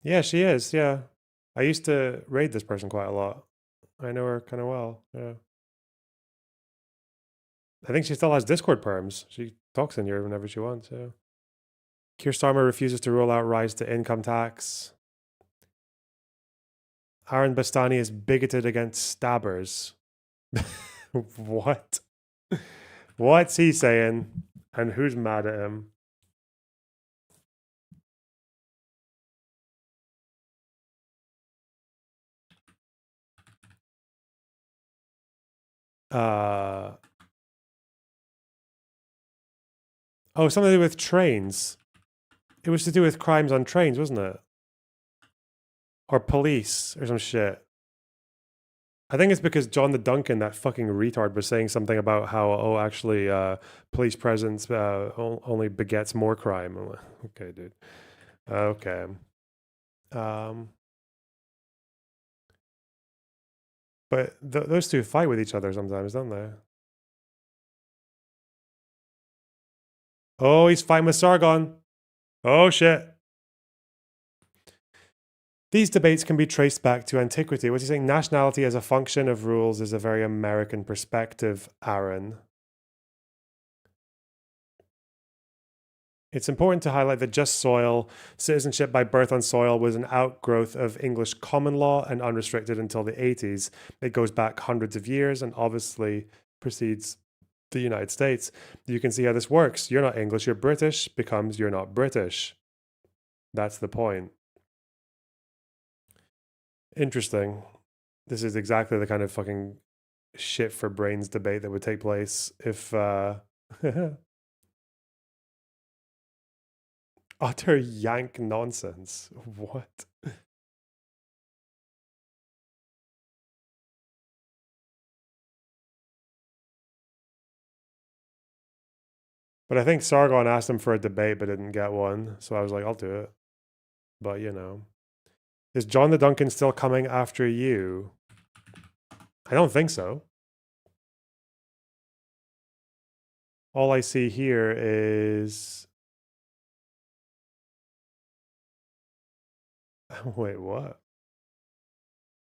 Yeah, she is. Yeah. I used to raid this person quite a lot. I know her kind of well. Yeah. I think she still has Discord perms. She talks in here whenever she wants. Yeah. Keir Starmer refuses to rule out rise to income tax. Aaron Bastani is bigoted against stabbers. What? What's he saying? And who's mad at him? Oh, something to do with trains. It was to do with crimes on trains, wasn't it? Or police or some shit. I think it's because John the Duncan, that fucking retard, was saying something about how, oh, actually, police presence only begets more crime. I'm like, okay, dude. Okay. But those two fight with each other sometimes, don't they? Oh, he's fighting with Sargon. Oh, shit. These debates can be traced back to antiquity. What's he saying? Nationality as a function of rules is a very American perspective, Aaron. It's important to highlight that just soil, citizenship by birth on soil, was an outgrowth of English common law and unrestricted until the 80s. It goes back hundreds of years and obviously precedes the United States. You can see how this works. You're not English, you're British, becomes you're not British. That's the point. Interesting. This is exactly the kind of fucking shit for brains debate that would take place if utter yank nonsense. What? But I think Sargon asked him for a debate but didn't get one. So I was like, I'll do it. But, you know. Is John the Duncan still coming after you? I don't think so. All I see here is... Wait, what?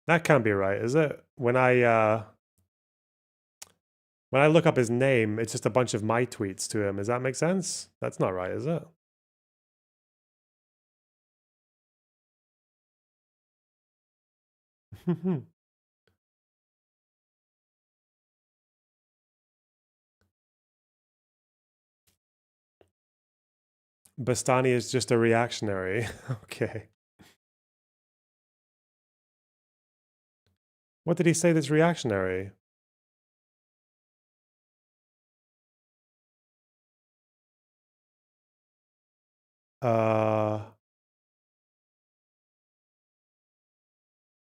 That can't be right, is it? When I look up his name, it's just a bunch of my tweets to him. Does that make sense? That's not right, is it? Bastani is just a reactionary. Okay. What did he say that's reactionary?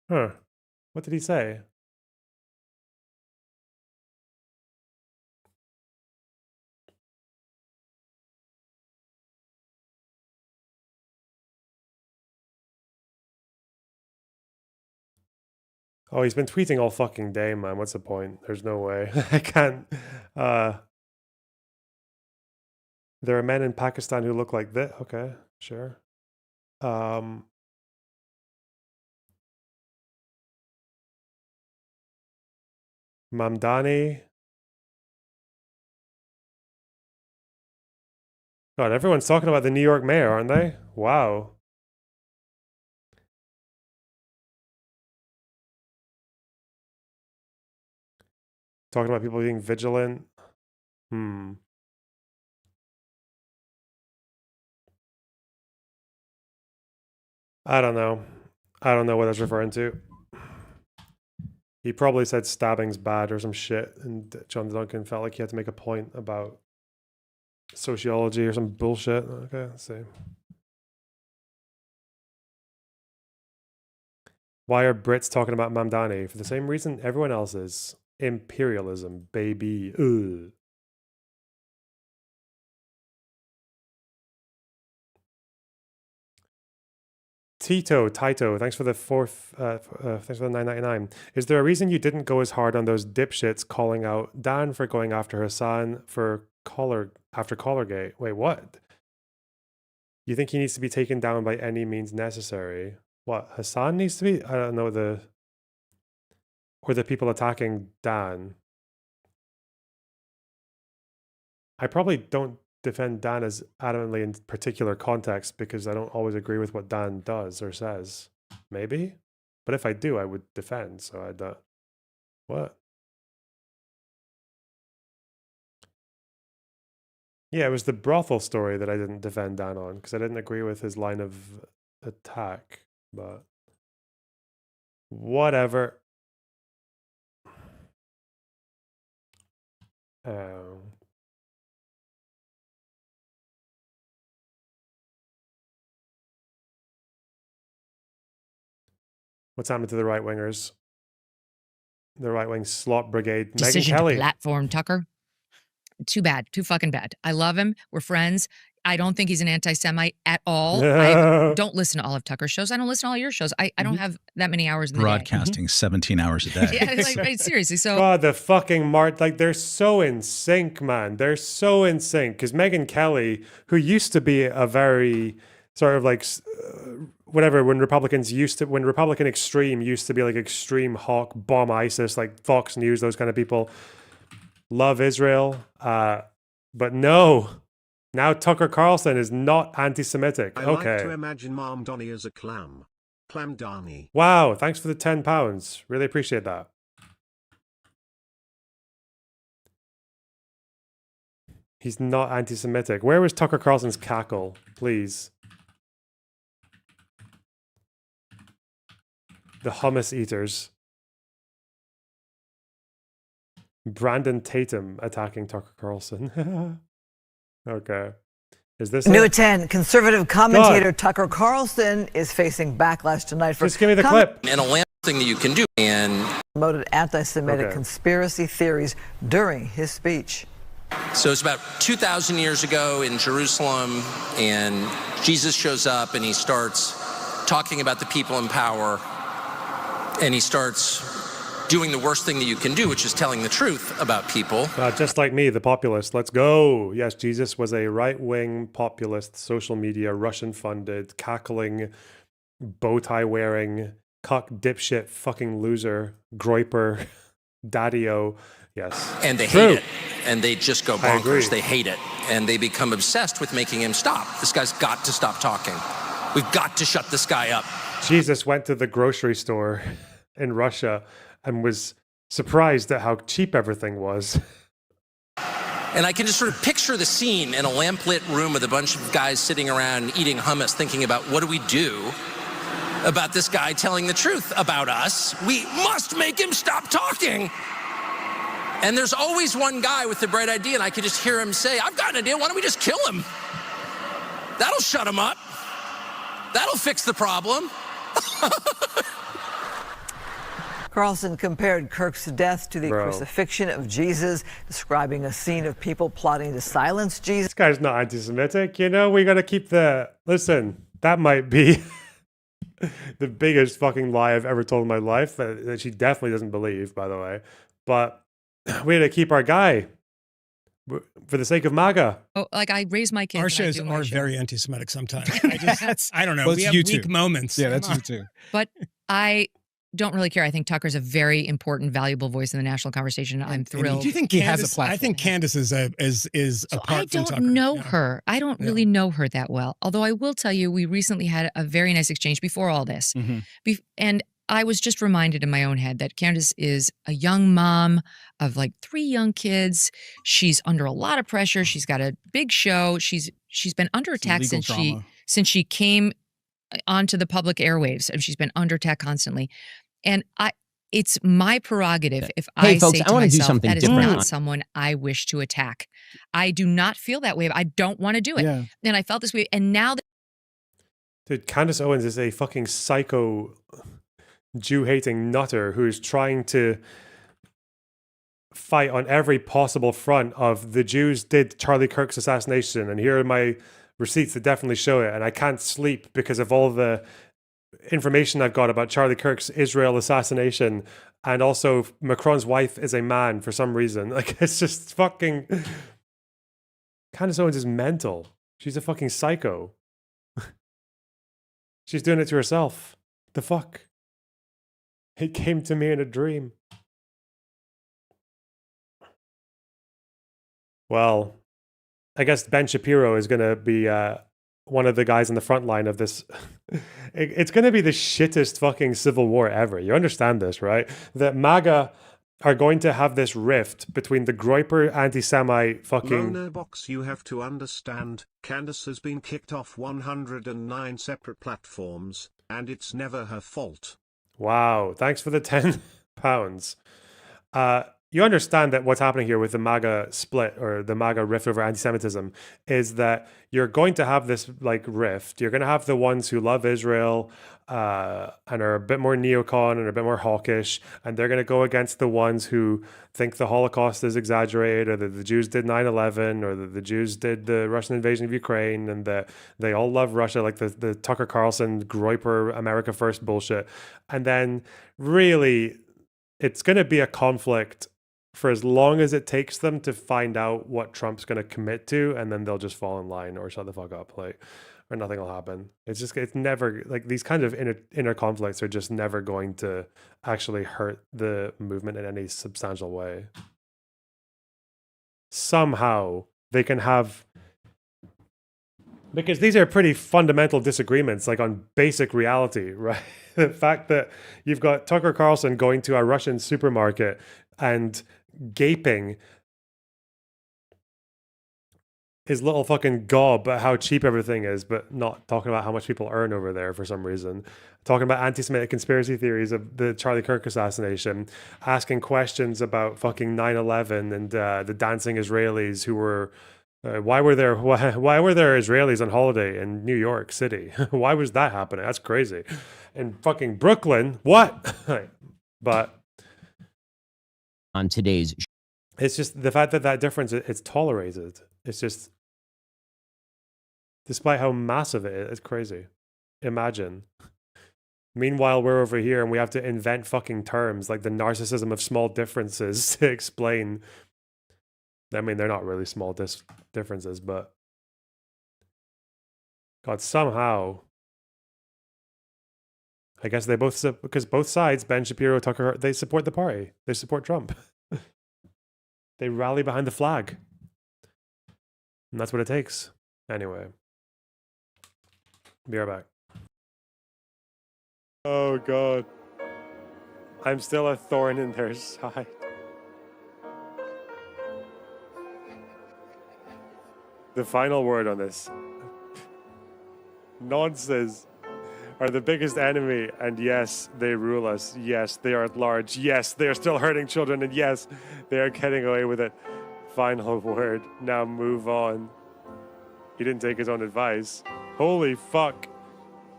Huh. What did he say? Oh, he's been tweeting all fucking day, man. What's the point? There's no way. I can't. There are men in Pakistan who look like this. Okay, sure. Mamdani. God, everyone's talking about the New York mayor, aren't they? Wow. Talking about people being vigilant. I don't know. I don't know what that's referring to. He probably said stabbing's bad or some shit, and John Duncan felt like he had to make a point about sociology or some bullshit. Okay, let's see. Why are Brits talking about Mamdani? For the same reason everyone else is. Imperialism, baby. Ugh. Taito, thanks for the thanks for the 9.99. Is there a reason you didn't go as hard on those dipshits calling out Dan for going after Hassan for Collargate? Wait, what? You think he needs to be taken down by any means necessary? What, Hassan needs to be? I don't know, or the people attacking Dan. I probably don't defend Dan as adamantly in particular context because I don't always agree with what Dan does or says. Maybe? But if I do, I would defend, so I don't. What? Yeah, it was the brothel story that I didn't defend Dan on because I didn't agree with his line of attack, but whatever. What's happening to the right wingers? The right wing slot brigade. Decision Megyn Kelly. to platform Tucker. Too bad. Too fucking bad. I love him. We're friends. I don't think he's an anti-Semite at all. I don't listen to all of Tucker's shows. I don't listen to all your shows. I don't have that many hours in the day. Broadcasting 17 hours a day. Yeah, it's like, seriously. So God, the fucking like they're so in sync, man. They're so in sync. Because Megyn Kelly, who used to be a very sort of like whatever, when Republican extreme used to be like extreme hawk, bomb ISIS, like Fox News, those kind of people, love Israel. But no. Now Tucker Carlson is not anti-Semitic. I Okay. like to imagine Mamdani as a clam. Clamdani. Wow, thanks for the £10. Really appreciate that. He's not anti-Semitic. Where was Tucker Carlson's cackle? Please. The hummus eaters. Brandon Tatum attacking Tucker Carlson. Okay. Is this New it? at 10, conservative commentator Tucker Carlson is facing backlash tonight for Just give me the clip. And a lamp thing that you can do. And promoted anti-Semitic Okay. conspiracy theories during his speech. so it's about 2,000 years ago in Jerusalem, and Jesus shows up and he starts talking about the people in power, and he starts doing the worst thing that you can do, which is telling the truth about people. Just like me, the populist. Let's go. Yes, Jesus was a right-wing populist, social media, Russian-funded, cackling, bow tie-wearing, cuck, dipshit, fucking loser, groiper, daddy-o. Yes. And they True. hate it. And they just go I agree. bonkers. They hate it. And they become obsessed with making him stop. This guy's got to stop talking. We've got to shut this guy up. Jesus went to the grocery store in Russia and was surprised at how cheap everything was. And I can just sort of picture the scene in a lamplit room with a bunch of guys sitting around eating hummus, thinking about what do we do about this guy telling the truth about us? We must make him stop talking. And there's always one guy with the bright idea, and I could just hear him say, I've got an idea, why don't we just kill him? That'll shut him up. That'll fix the problem. Carlson compared Kirk's death to the crucifixion of Jesus, describing a scene of people plotting to silence Jesus. This guy's not anti-Semitic, you know? We got to keep the... Listen, that might be the biggest fucking lie I've ever told in my life, that she definitely doesn't believe, by the way. But we got to keep our guy for the sake of MAGA. Oh, like I raise my kids. Our and I shows do my are show. very anti-Semitic sometimes. I don't know. Well, we it's have you too. weak moments. Yeah, that's Come you too. But I don't really care. I think Tucker's a very important, valuable voice in the national conversation. I'm thrilled. Do you think he has a platform? I think Candace is apart from Tucker. I don't know her. I don't really know her that well. Although I will tell you, we recently had a very nice exchange before all this. And I was just reminded in my own head that Candace is a young mom of like 3 young kids. She's under a lot of pressure. She's got a big show. She's been under attack since she came onto the public airwaves, and she's been under attack constantly. And it's my prerogative if I folks, say to myself, that is not someone I wish to attack. I do not feel that way. I don't want to do it. Yeah. And I felt this way. And now Dude, Candace Owens is a fucking psycho Jew-hating nutter who's trying to fight on every possible front of the Jews did Charlie Kirk's assassination, and here are my receipts that definitely show it, and I can't sleep because of all the information I've got about Charlie Kirk's Israel assassination, and also Macron's wife is a man for some reason. Like, it's just fucking... Candace Owens is mental. She's a fucking psycho. She's doing it to herself. The fuck? It came to me in a dream. Well, I guess Ben Shapiro is going to be one of the guys on the front line of this. It's going to be the shittest fucking civil war ever. You understand this, right? That MAGA are going to have this rift between the Groyper anti-Semite fucking... Monobox, you have to understand, Candace has been kicked off 109 separate platforms, and it's never her fault. Wow, thanks for the £10. You understand that what's happening here with the MAGA split or the MAGA rift over anti-Semitism is that you're going to have this like rift. You're going to have the ones who love Israel and are a bit more neocon and are a bit more hawkish, and they're going to go against the ones who think the Holocaust is exaggerated, or that the Jews did 9/11, or that the Jews did the Russian invasion of Ukraine, and that they all love Russia, like the Tucker Carlson, Groyper, America First bullshit. And then really, it's going to be a conflict for as long as it takes them to find out what Trump's going to commit to, and then they'll just fall in line or shut the fuck up, like, or nothing will happen. It's never, like, these kind of inner conflicts are just never going to actually hurt the movement in any substantial way. Somehow they can have, because these are pretty fundamental disagreements, like on basic reality, right? The fact that you've got Tucker Carlson going to a Russian supermarket and gaping his little fucking gob at how cheap everything is, but not talking about how much people earn over there for some reason. Talking about anti-Semitic conspiracy theories of the Charlie Kirk assassination, asking questions about fucking 9/11 and the dancing Israelis who were why were there Israelis on holiday in New York City? Why was that happening? That's crazy. In fucking Brooklyn, what? But on today's, it's just the fact that difference it's tolerated. It's just, despite how massive it is, it's crazy. Imagine. Meanwhile, we're over here and we have to invent fucking terms like the narcissism of small differences to explain. I mean, they're not really small differences, but God, somehow, I guess they both, because both sides, Ben Shapiro, Tucker, they support the party. They support Trump. They rally behind the flag. And that's what it takes. Anyway. Be right back. Oh, God. I'm still a thorn in their side. The final word on this. Nonsense are the biggest enemy, and yes, they rule us. Yes, they are at large. Yes, they are still hurting children, and yes, they are getting away with it. Final word. Now move on. He didn't take his own advice. Holy fuck.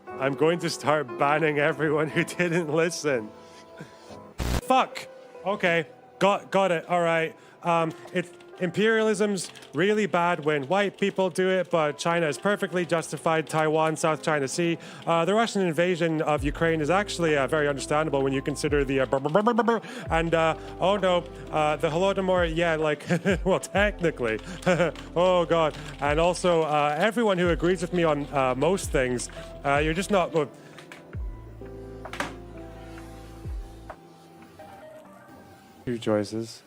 I'm going to start banning everyone who didn't listen. Fuck. Okay. Got it. All right. Imperialism's really bad when white people do it, but China is perfectly justified. Taiwan, South China Sea. The Russian invasion of Ukraine is actually very understandable when you consider the and oh no, the Holodomor, yeah, like, well, technically. Oh God. And also, everyone who agrees with me on most things, you're just not... Two choices.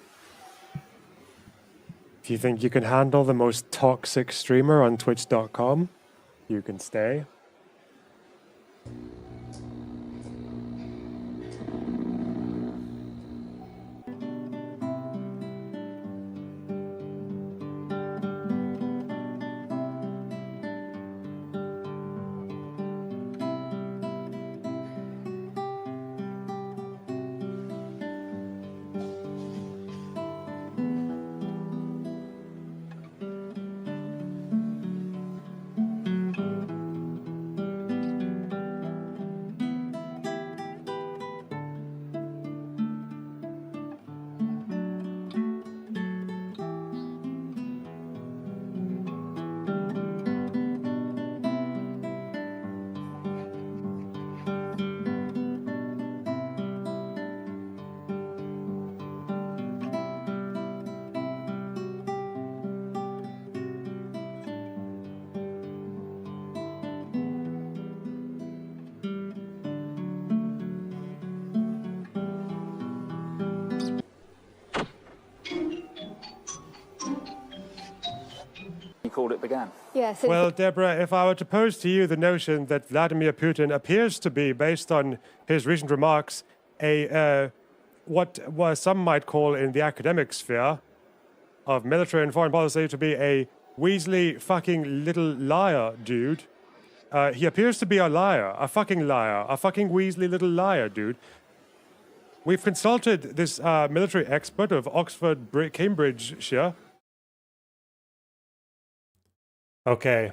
If you think you can handle the most toxic streamer on Twitch.com, you can stay. Called it began. Yes. Well, Deborah, if I were to pose to you the notion that Vladimir Putin appears to be, based on his recent remarks, what some might call in the academic sphere of military and foreign policy to be a Weasley fucking little liar dude. He appears to be a liar, a fucking Weasley little liar dude. We've consulted this military expert of Oxford, Cambridgeshire. Okay,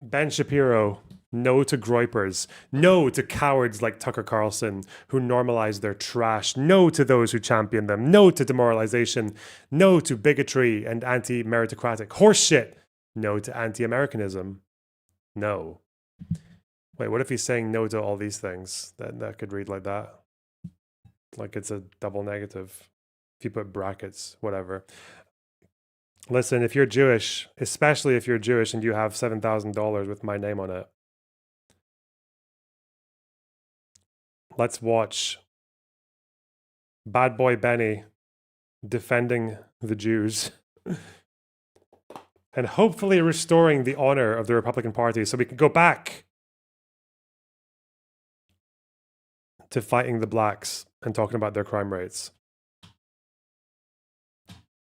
Ben Shapiro, no to groypers, no to cowards like Tucker Carlson who normalize their trash, no to those who champion them, no to demoralization, no to bigotry and anti-meritocratic horseshit, no to anti-Americanism, no. Wait, what if he's saying no to all these things? That could read like that. Like it's a double negative. If you put brackets, whatever. Listen, if you're Jewish, especially if you're Jewish and you have $7,000 with my name on it, let's watch Bad Boy Benny defending the Jews and hopefully restoring the honor of the Republican Party so we can go back to fighting the blacks and talking about their crime rates.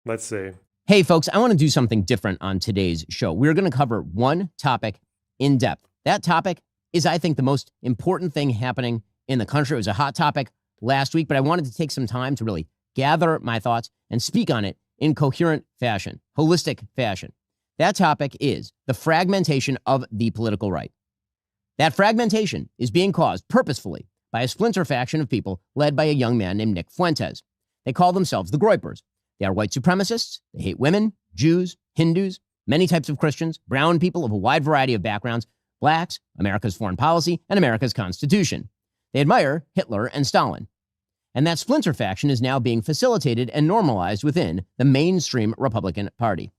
Let's see. Hey, folks, I want to do something different on today's show. We're going to cover one topic in depth. That topic is, I think, the most important thing happening in the country. It was a hot topic last week, but I wanted to take some time to really gather my thoughts and speak on it in coherent fashion, holistic fashion. That topic is the fragmentation of the political right. That fragmentation is being caused purposefully by a splinter faction of people led by a young man named Nick Fuentes. They call themselves the Groypers. They are white supremacists. They hate women, Jews, Hindus, many types of Christians, brown people of a wide variety of backgrounds, blacks, America's foreign policy, and America's Constitution. They admire Hitler and Stalin. And that splinter faction is now being facilitated and normalized within the mainstream Republican Party.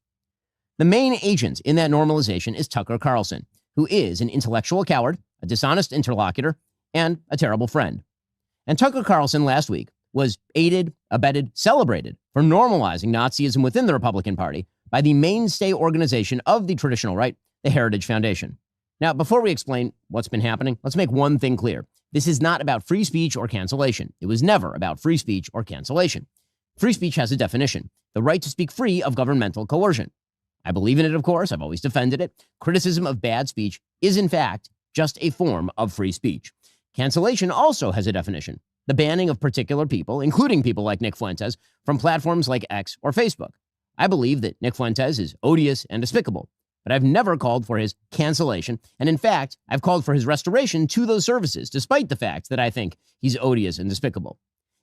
The main agent in that normalization is Tucker Carlson, who is an intellectual coward, a dishonest interlocutor, and a terrible friend. And Tucker Carlson last week was aided, abetted, celebrated for normalizing Nazism within the Republican Party by the mainstay organization of the traditional right, the Heritage Foundation. Now, before we explain what's been happening, let's make one thing clear. This is not about free speech or cancellation. It was never about free speech or cancellation. Free speech has a definition, the right to speak free of governmental coercion. I believe in it, of course. I've always defended it. Criticism of bad speech is, in fact, just a form of free speech. Cancellation also has a definition, the banning of particular people, including people like Nick Fuentes, from platforms like X or Facebook. I believe that Nick Fuentes is odious and despicable, but I've never called for his cancellation, and in fact, I've called for his restoration to those services, despite the fact that I think he's odious and despicable.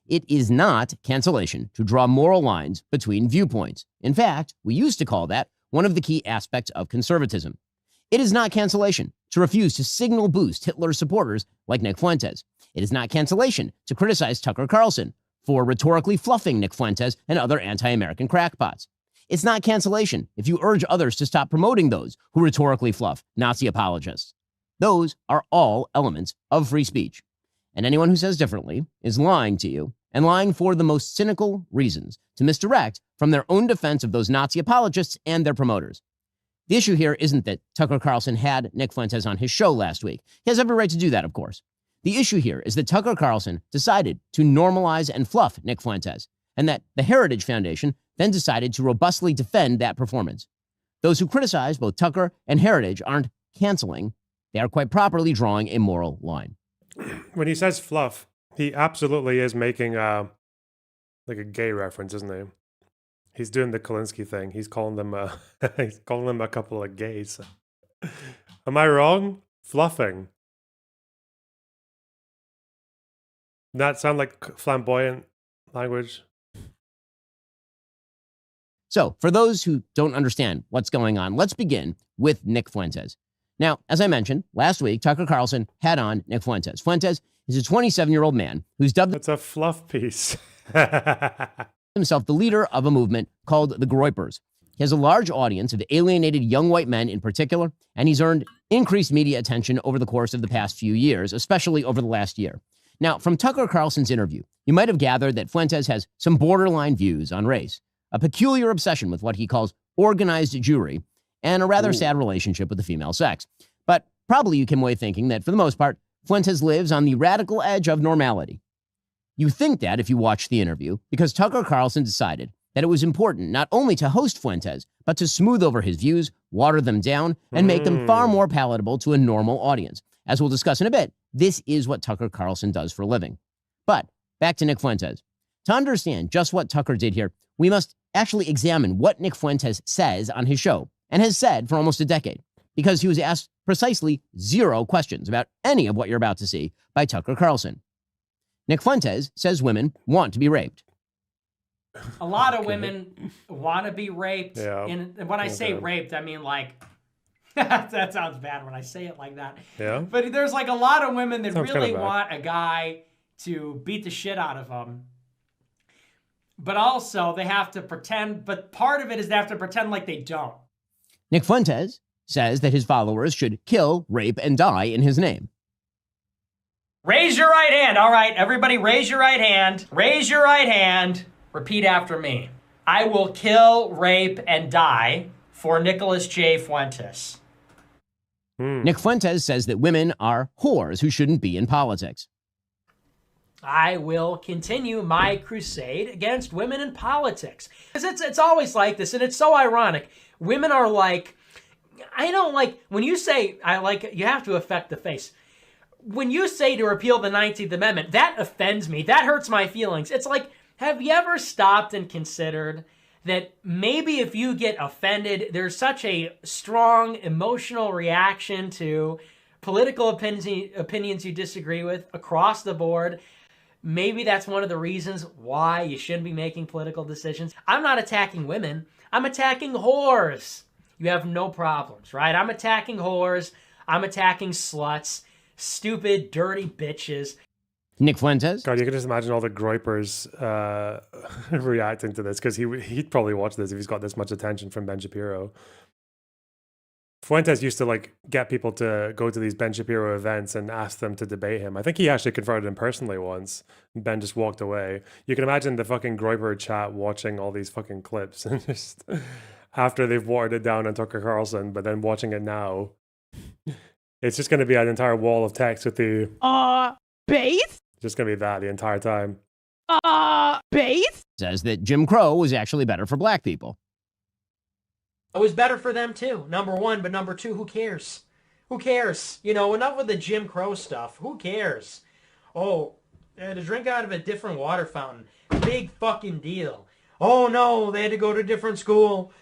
It is not cancellation to draw moral lines between viewpoints. In fact, we used to call that one of the key aspects of conservatism. It is not cancellation to refuse to signal boost Hitler's supporters like Nick Fuentes. It is not cancellation to criticize Tucker Carlson for rhetorically fluffing Nick Fuentes and other anti-American crackpots. It's not cancellation if you urge others to stop promoting those who rhetorically fluff Nazi apologists. Those are all elements of free speech. And anyone who says differently is lying to you and lying for the most cynical reasons to misdirect from their own defense of those Nazi apologists and their promoters. The issue here isn't that Tucker Carlson had Nick Fuentes on his show last week. He has every right to do that, of course. The issue here is that Tucker Carlson decided to normalize and fluff Nick Fuentes, and that the Heritage Foundation then decided to robustly defend that performance. Those who criticize both Tucker and Heritage aren't canceling. They are quite properly drawing a moral line. When he says fluff, he absolutely is making like a gay reference, isn't he? He's doing the Kulinski thing. He's calling them a couple of gays. Am I wrong? Fluffing. That sound like flamboyant language? So, for those who don't understand what's going on, let's begin with Nick Fuentes. Now, as I mentioned, last week, Tucker Carlson had on Nick Fuentes. Fuentes is a 27-year-old man who's dubbed... It's a fluff piece. ...himself the leader of a movement called the Groypers. He has a large audience of alienated young white men in particular, and he's earned increased media attention over the course of the past few years, especially over the last year. Now, from Tucker Carlson's interview, you might have gathered that Fuentes has some borderline views on race, a peculiar obsession with what he calls organized Jewry, and a rather sad relationship with the female sex. But probably you came away thinking that, for the most part, Fuentes lives on the radical edge of normality. You think that if you watch the interview, because Tucker Carlson decided that it was important not only to host Fuentes, but to smooth over his views, water them down, and make them far more palatable to a normal audience. As we'll discuss in a bit, this is what Tucker Carlson does for a living. But back to Nick Fuentes. To understand just what Tucker did here, we must actually examine what Nick Fuentes says on his show, and has said for almost a decade, because he was asked precisely 0 questions about any of what you're about to see by Tucker Carlson. Nick Fuentes says women want to be raped. A lot of women want to be raped. Yeah. And when I say raped, I mean like, that sounds bad when I say it like that. Yeah. But there's like a lot of women that Sounds really kinda bad. want a guy to beat the shit out of them. But also they have to pretend, but part of it is they have to pretend like they don't. Nick Fuentes says that his followers should kill, rape, and die in his name. Raise your right hand. All right, everybody raise your right hand. Raise your right hand. Repeat after me. I will kill, rape, and die for Nicholas J. Fuentes. Nick Fuentes says that women are whores who shouldn't be in politics. I will continue my crusade against women in politics. Because it's always like this, and it's so ironic. Women are like, I don't like, when you say, you have to affect the face. When you say to repeal the 19th Amendment, that offends me. That hurts my feelings. It's like, have you ever stopped and considered that maybe if you get offended, there's such a strong emotional reaction to political opinions you disagree with across the board? Maybe that's one of the reasons why you shouldn't be making political decisions. I'm not attacking women. I'm attacking whores. You have no problems, right? I'm attacking whores. I'm attacking sluts. Stupid, dirty bitches. Nick Fuentes? God, you can just imagine all the Groypers reacting to this, because he'd probably watch this if he's got this much attention from Ben Shapiro. Fuentes used to get people to go to these Ben Shapiro events and ask them to debate him. I think he actually confronted him personally once. Ben just walked away. You can imagine the fucking Groyper chat watching all these fucking clips and just after they've watered it down on Tucker Carlson, but then watching it now, it's just going to be an entire wall of text with the base? Just going to be that the entire time. Base? Says that Jim Crow was actually better for black people. It was better for them too, number one, but number two, who cares? Who cares? You know, enough with the Jim Crow stuff. Who cares? Oh, they had to drink out of a different water fountain. Big fucking deal. Oh no, they had to go to a different school.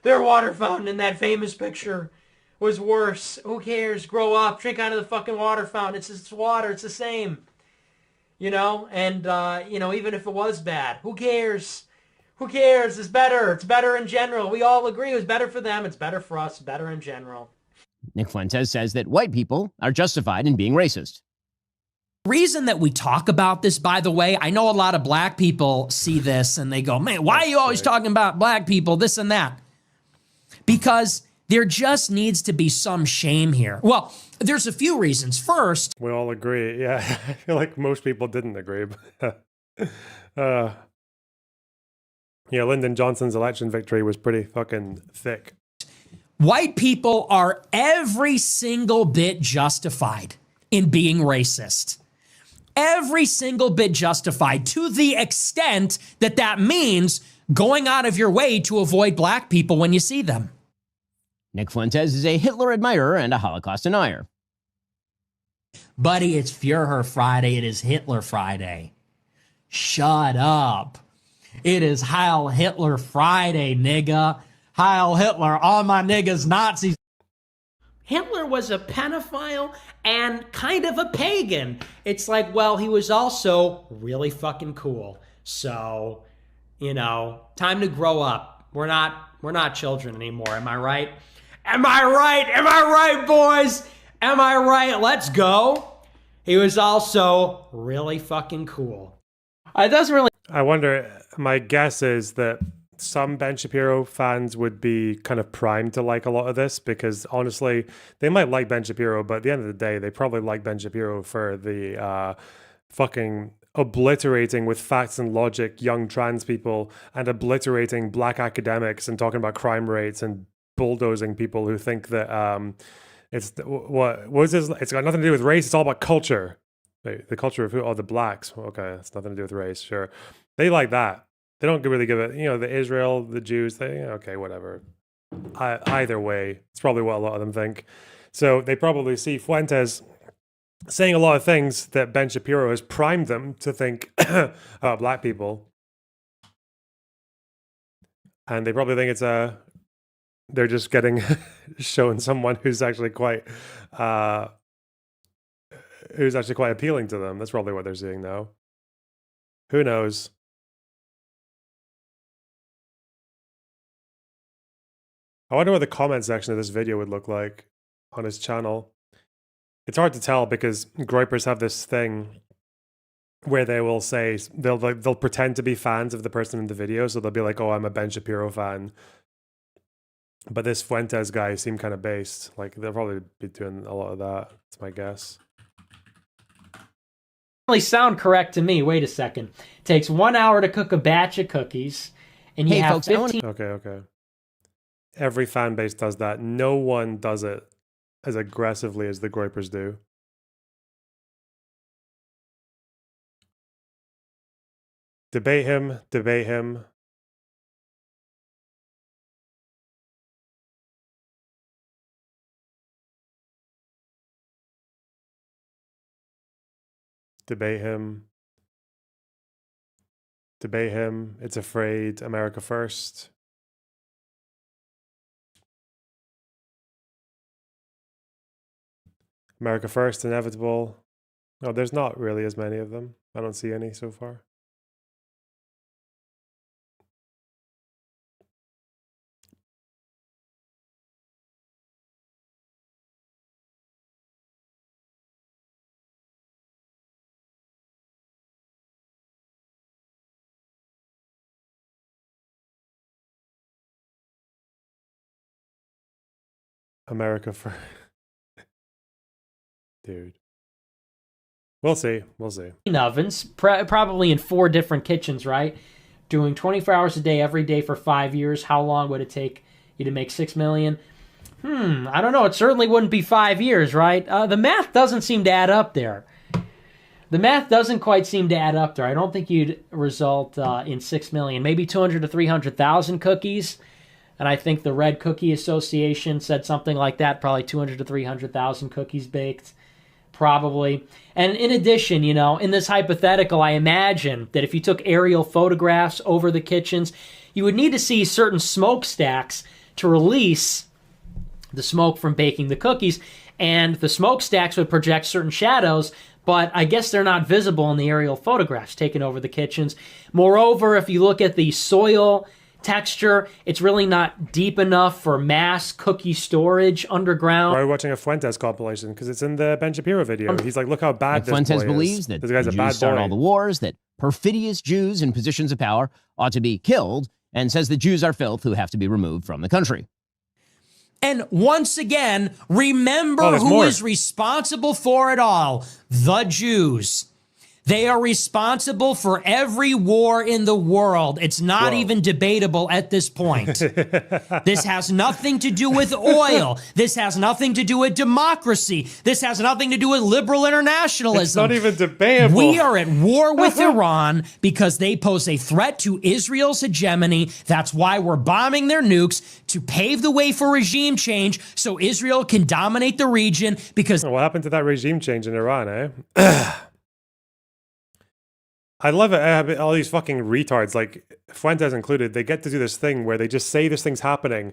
Their water fountain in that famous picture was worse. Who cares? Grow up, drink out of the fucking water fountain. It's water, it's the same. You know, and, you know, even if it was bad, who cares? Who cares? It's better. It's better in general. We all agree it was better for them. It's better for us. Better in general. Nick Fuentes says that white people are justified in being racist. The reason that we talk about this, by the way, I know a lot of black people see this and they go, man, why are you always talking about black people, this and that? Because there just needs to be some shame here. Well, there's a few reasons. First, we all agree. Yeah, I feel like most people didn't agree. Yeah, Lyndon Johnson's election victory was pretty fucking thick. White people are every single bit justified in being racist. Every single bit justified, to the extent that that means going out of your way to avoid black people when you see them. Nick Fuentes is a Hitler admirer and a Holocaust denier. Buddy, it's Führer Friday. It is Hitler Friday. Shut up. It is Heil Hitler Friday, nigga. Heil Hitler, all my niggas Nazis. Hitler was a pedophile and kind of a pagan. It's like, well, he was also really fucking cool. So, you know, time to grow up. We're not children anymore. Am I right? Am I right? Am I right, boys? Am I right? Let's go. He was also really fucking cool. It doesn't really... I wonder, my guess is that some Ben Shapiro fans would be kind of primed to like a lot of this, because honestly, they might like Ben Shapiro, but at the end of the day, they probably like Ben Shapiro for the fucking obliterating with facts and logic young trans people and obliterating black academics and talking about crime rates and bulldozing people who think that it's got nothing to do with race. It's all about culture. The culture of who? Oh, the blacks. Okay, it's nothing to do with race. Sure, they like that. They don't really give it. You know, the Israel, the Jews. Okay, whatever. Either way, it's probably what a lot of them think. So they probably see Fuentes saying a lot of things that Ben Shapiro has primed them to think about black people, and they probably think it's they're just getting shown someone who's actually quite appealing to them. That's probably what they're seeing now. Who knows? I wonder what the comment section of this video would look like on his channel. It's hard to tell because Groypers have this thing where they will say, they'll pretend to be fans of the person in the video. So they'll be like, oh, I'm a Ben Shapiro fan. But this Fuentes guy seemed kind of based. Like, they'll probably be doing a lot of that. That's my guess. Really sound correct to me. Wait a second. It takes 1 hour to cook a batch of cookies. And you have 15... Okay. Every fan base does that. No one does it as aggressively as the Groypers do. Debate him. Debate him. Debate him. Debate him. It's afraid. America first. America first, inevitable. No, there's not really as many of them. I don't see any so far. America first. Dude. We'll see. We'll see. Ovens, probably in 4 different kitchens, right? Doing 24 hours a day, every day for 5 years. How long would it take you to make $6 million? I don't know. It certainly wouldn't be 5 years, right? The math doesn't seem to add up there. The math doesn't quite seem to add up there. I don't think you'd result in $6 million. Maybe 200 to 300,000 cookies. And I think the Red Cookie Association said something like that. Probably 200 to 300,000 cookies baked. Probably. And in addition, you know, in this hypothetical, I imagine that if you took aerial photographs over the kitchens, you would need to see certain smokestacks to release the smoke from baking the cookies. And the smokestacks would project certain shadows, but I guess they're not visible in the aerial photographs taken over the kitchens. Moreover, if you look at the soil texture, it's really not deep enough for mass cookie storage underground. Why are we watching a Fuentes compilation? Because it's in the Ben Shapiro video. He's like, look how bad this Fuentes boy believes is. that This guy's the a Jews bad start boy. all the wars, that perfidious Jews in positions of power ought to be killed, and says the Jews are filth who have to be removed from the country. And once again, remember who is responsible for it all. The Jews. They are responsible for every war in the world. It's not even debatable at this point. This has nothing to do with oil. This has nothing to do with democracy. This has nothing to do with liberal internationalism. It's not even debatable. We are at war with Iran because they pose a threat to Israel's hegemony. That's why we're bombing their nukes, to pave the way for regime change so Israel can dominate the region. Because what happened to that regime change in Iran, eh? I love it. All these fucking retards, like Fuentes included, they get to do this thing where they just say this thing's happening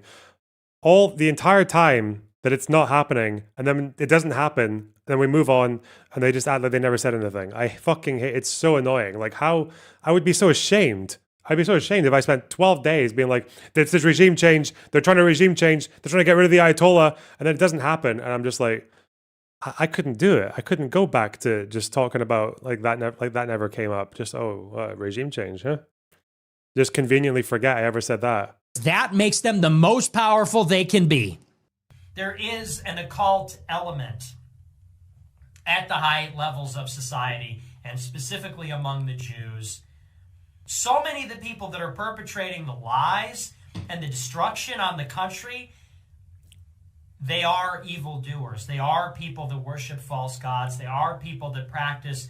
the entire time that it's not happening, and then it doesn't happen, then we move on, and they just act like they never said anything. I fucking hate it's so annoying. Like, how I would be so ashamed. I'd be so ashamed if I spent 12 days being like, it's this regime change, they're trying to regime change, they're trying to get rid of the Ayatollah, and then it doesn't happen, and I'm just like, I couldn't do it. I couldn't go back to just talking about like that never came up. Just regime change, huh? Just conveniently forget I ever said that. that makes them the most powerful they can be. There is an occult element at the high levels of society, and specifically among the Jews. So many of the people that are perpetrating the lies and the destruction on the country, they are evildoers. They are people that worship false gods. They are people that practice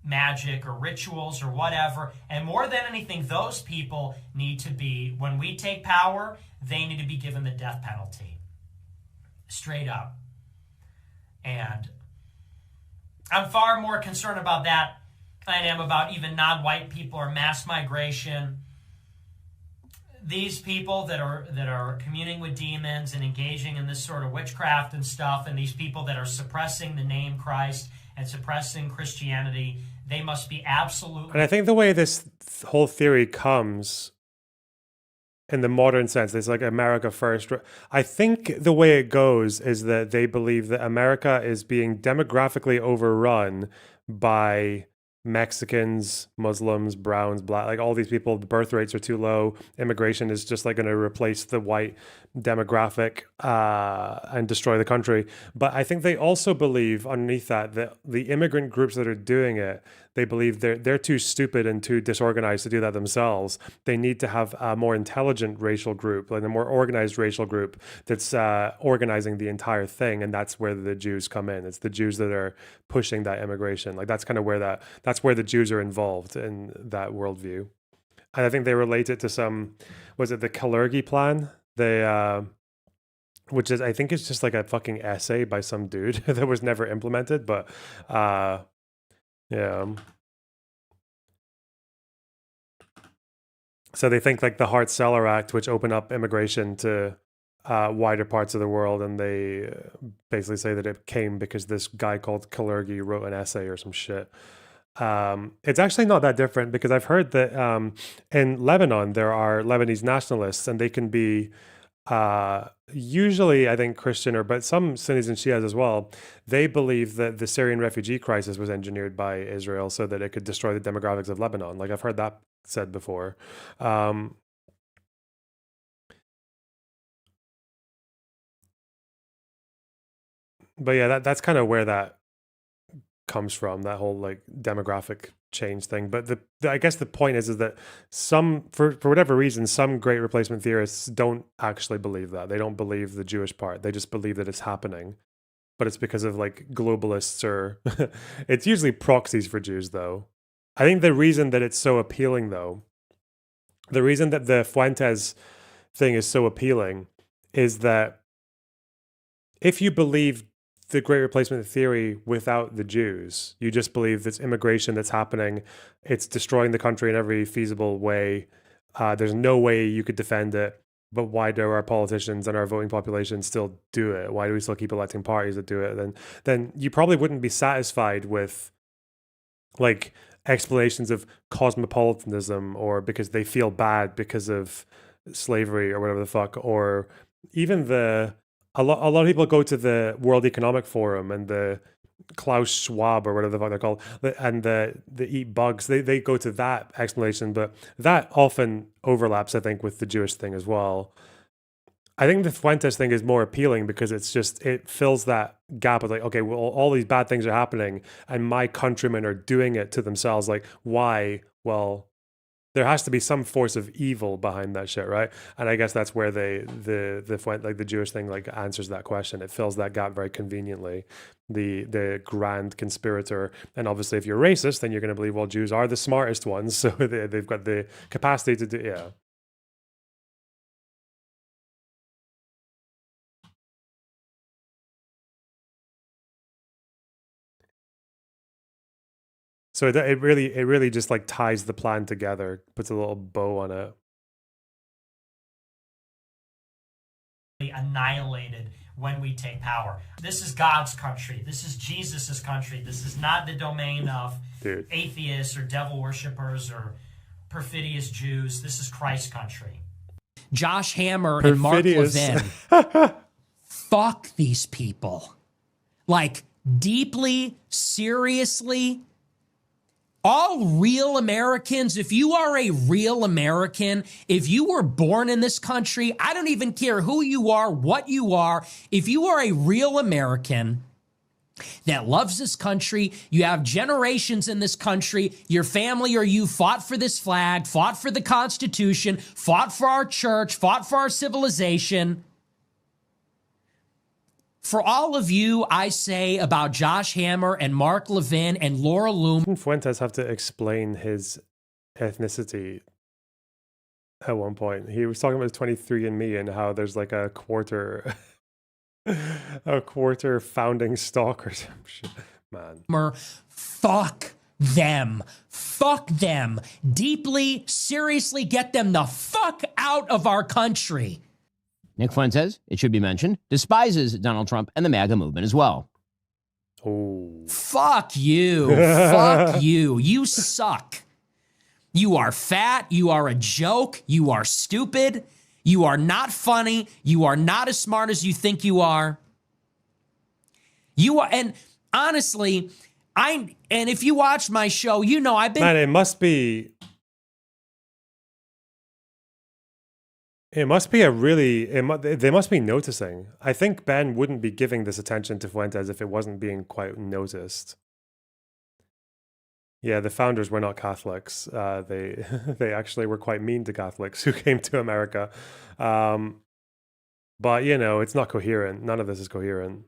magic or rituals or whatever. And more than anything, those people need to be, when we take power, they need to be given the death penalty. Straight up. And I'm far more concerned about that than I am about even non-white people or mass migration. These people that are communing with demons and engaging in this sort of witchcraft and stuff, and these people that are suppressing the name Christ and suppressing Christianity, they must be absolutely... And I think the way this whole theory comes in the modern sense, it's like America first. I think the way it goes is that they believe that America is being demographically overrun by Mexicans, Muslims, Browns, Black, like all these people. The birth rates are too low. Immigration is just like going to replace the white demographic and destroy the country. But I think they also believe underneath that the immigrant groups that are doing it, they believe they're too stupid and too disorganized to do that themselves. They need to have a more intelligent racial group, like a more organized racial group that's organizing the entire thing, and that's where the Jews come in. It's the Jews that are pushing that immigration. Like that's kind of where that's where the Jews are involved in that worldview. And I think they relate it to some, was it the Kalergi plan? Which is, I think it's just like a fucking essay by some dude that was never implemented, but yeah. So they think like the Hart-Celler Act, which opened up immigration to wider parts of the world, and they basically say that it came because this guy called Kalergi wrote an essay or some shit. It's actually not that different, because I've heard that in Lebanon there are Lebanese nationalists, and they can be usually, I think, Christian, but some Sunnis and Shias as well. They believe that the Syrian refugee crisis was engineered by Israel so that it could destroy the demographics of Lebanon. Like I've heard that said before. But yeah, that's kind of where that comes from, that whole like demographic change thing. But I guess the point is that some, for whatever reason, some great replacement theorists don't actually believe that. They don't believe the Jewish part. They just believe that it's happening. But it's because of like globalists, or it's usually proxies for Jews though. I think the reason that it's so appealing though, the reason that the Fuentes thing is so appealing is that if you believe the Great Replacement theory without the Jews, you just believe this immigration that's happening, it's destroying the country in every feasible way. There's no way you could defend it. But why do our politicians and our voting population still do it? Why do we still keep electing parties that do it? Then you probably wouldn't be satisfied with like explanations of cosmopolitanism, or because they feel bad because of slavery or whatever the fuck, or even a lot of people go to the World Economic Forum and the Klaus Schwab or whatever the fuck they're called, and the eat bugs. They go to that explanation, but that often overlaps, I think, with the Jewish thing as well. I think the Fuentes thing is more appealing because it fills that gap of like, okay, well, all these bad things are happening and my countrymen are doing it to themselves. Like, why? Well, there has to be some force of evil behind that shit, right? And I guess that's where the Jewish thing like answers that question. It fills that gap very conveniently. The grand conspirator, and obviously if you're racist, then you're going to believe, well, Jews are the smartest ones, so they've got the capacity to do, yeah. So it really just like ties the plan together, puts a little bow on it. Annihilated when we take power. This is God's country. This is Jesus's country. This is not the domain of atheists or devil worshippers or perfidious Jews. This is Christ's country. Josh Hammer and Mark Levin. Fuck these people. Like, deeply, seriously. All real Americans, if you are a real American, if you were born in this country, I don't even care who you are, what you are. If you are a real American that loves this country, you have generations in this country, your family or you fought for this flag, fought for the Constitution, fought for our church, fought for our civilization. For all of you, I say about Josh Hammer and Mark Levin and Laura Loomer. Didn't Fuentes have to explain his ethnicity at one point? He was talking about 23andMe and how there's like a quarter founding stock or some shit. Man. Fuck them. Fuck them. Deeply, seriously, get them the fuck out of our country. Nick Fuentes, it should be mentioned, despises Donald Trump and the MAGA movement as well. Oh. Fuck you. Fuck you. You suck. You are fat. You are a joke. You are stupid. You are not funny. You are not as smart as you think you are. You are, and honestly, and if you watch my show, you know I've been. Man, it must be they must be noticing. I think Ben wouldn't be giving this attention to Fuentes if it wasn't being quite noticed. Yeah, the founders were not Catholics. They actually were quite mean to Catholics who came to America. But, you know, it's not coherent. None of this is coherent.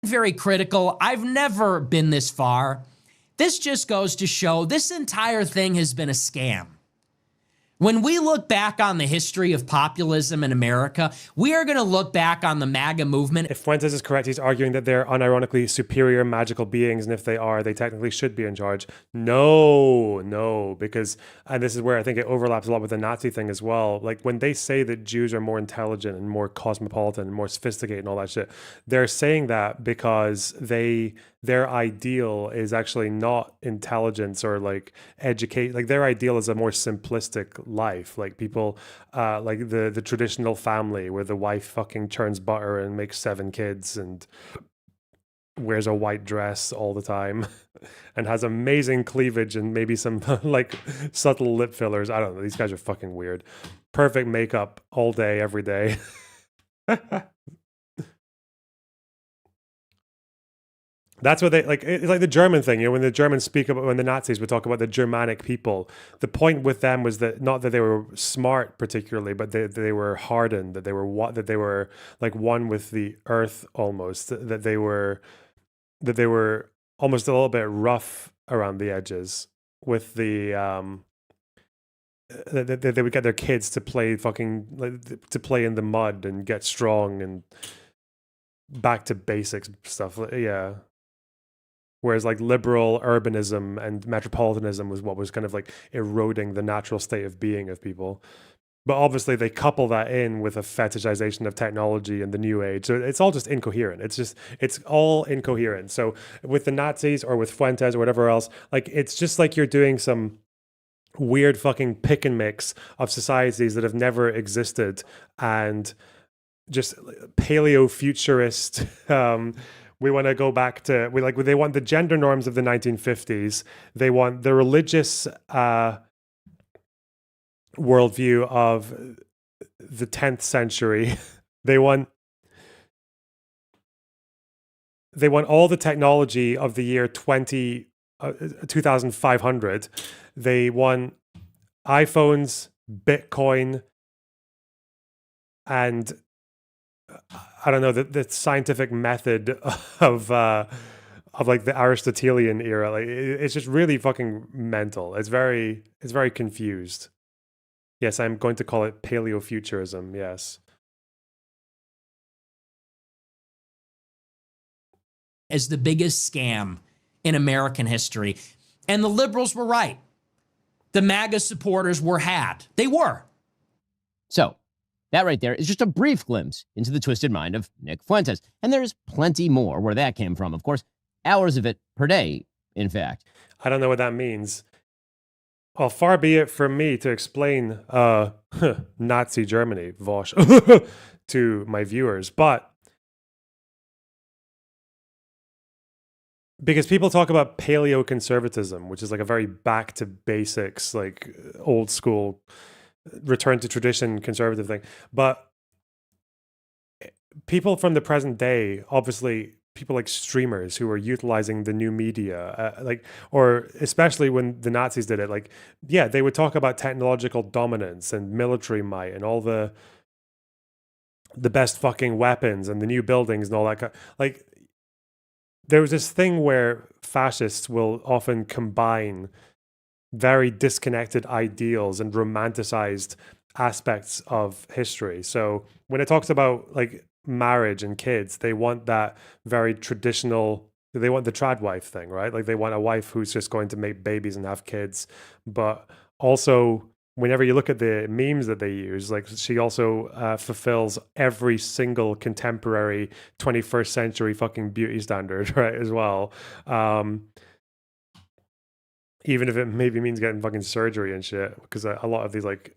Very critical. I've never been this far. This just goes to show this entire thing has been a scam. When we look back on the history of populism in America, we are going to look back on the MAGA movement. If Fuentes is correct, he's arguing that they're unironically superior magical beings, and if they are, they technically should be in charge. No, because, and this is where I think it overlaps a lot with the Nazi thing as well. Like when they say that Jews are more intelligent and more cosmopolitan and more sophisticated and all that shit, they're saying that because their ideal is actually not intelligence or like educate. Like their ideal is a more simplistic life. Like people, like the traditional family where the wife fucking churns butter and makes 7 kids and wears a white dress all the time and has amazing cleavage and maybe some like subtle lip fillers. I don't know. These guys are fucking weird. Perfect makeup all day, every day. That's what they like. It's like the German thing, you know, when the Germans speak about, when the Nazis would talk about the Germanic people, the point with them was that not that they were smart particularly, but they were hardened, that they were like one with the earth almost, that they were almost a little bit rough around the edges with the that they would get their kids to play to play in the mud and get strong and back to basics stuff. Yeah. Whereas like liberal urbanism and metropolitanism was what was kind of like eroding the natural state of being of people. But obviously they couple that in with a fetishization of technology and the new age. So it's all just incoherent. It's all incoherent. So with the Nazis or with Fuentes or whatever else, like it's just like you're doing some weird fucking pick and mix of societies that have never existed and just paleo-futurist we want to go back to, they want the gender norms of the 1950s. They want the religious worldview of the 10th century. They want all the technology of the year 2500. They want iPhones, Bitcoin, and I don't know, the scientific method of like the Aristotelian era. Like it's just really fucking mental. It's very confused. Yes, I'm going to call it paleofuturism. Yes. As the biggest scam in American history. And the liberals were right. The MAGA supporters were had. They were. So, that right there is just a brief glimpse into the twisted mind of Nick Fuentes. And there's plenty more where that came from, of course. Hours of it per day, in fact. I don't know what that means. Well, far be it from me to explain Nazi Germany, Vosh, to my viewers. But because people talk about paleoconservatism, which is like a very back to basics, like old school, return to tradition conservative thing. But people from the present day, obviously people like streamers who are utilizing the new media, or especially when the Nazis did it, like, yeah, they would talk about technological dominance and military might and all the best fucking weapons and the new buildings and all that. Like, there was this thing where fascists will often combine very disconnected ideals and romanticized aspects of history. So when it talks about like marriage and kids, they want that very traditional, they want the trad wife thing, right? Like they want a wife who's just going to make babies and have kids. But also, whenever you look at the memes that they use, like she also fulfills every single contemporary 21st century fucking beauty standard, right, as well. Even if it maybe means getting fucking surgery and shit, because a lot of these like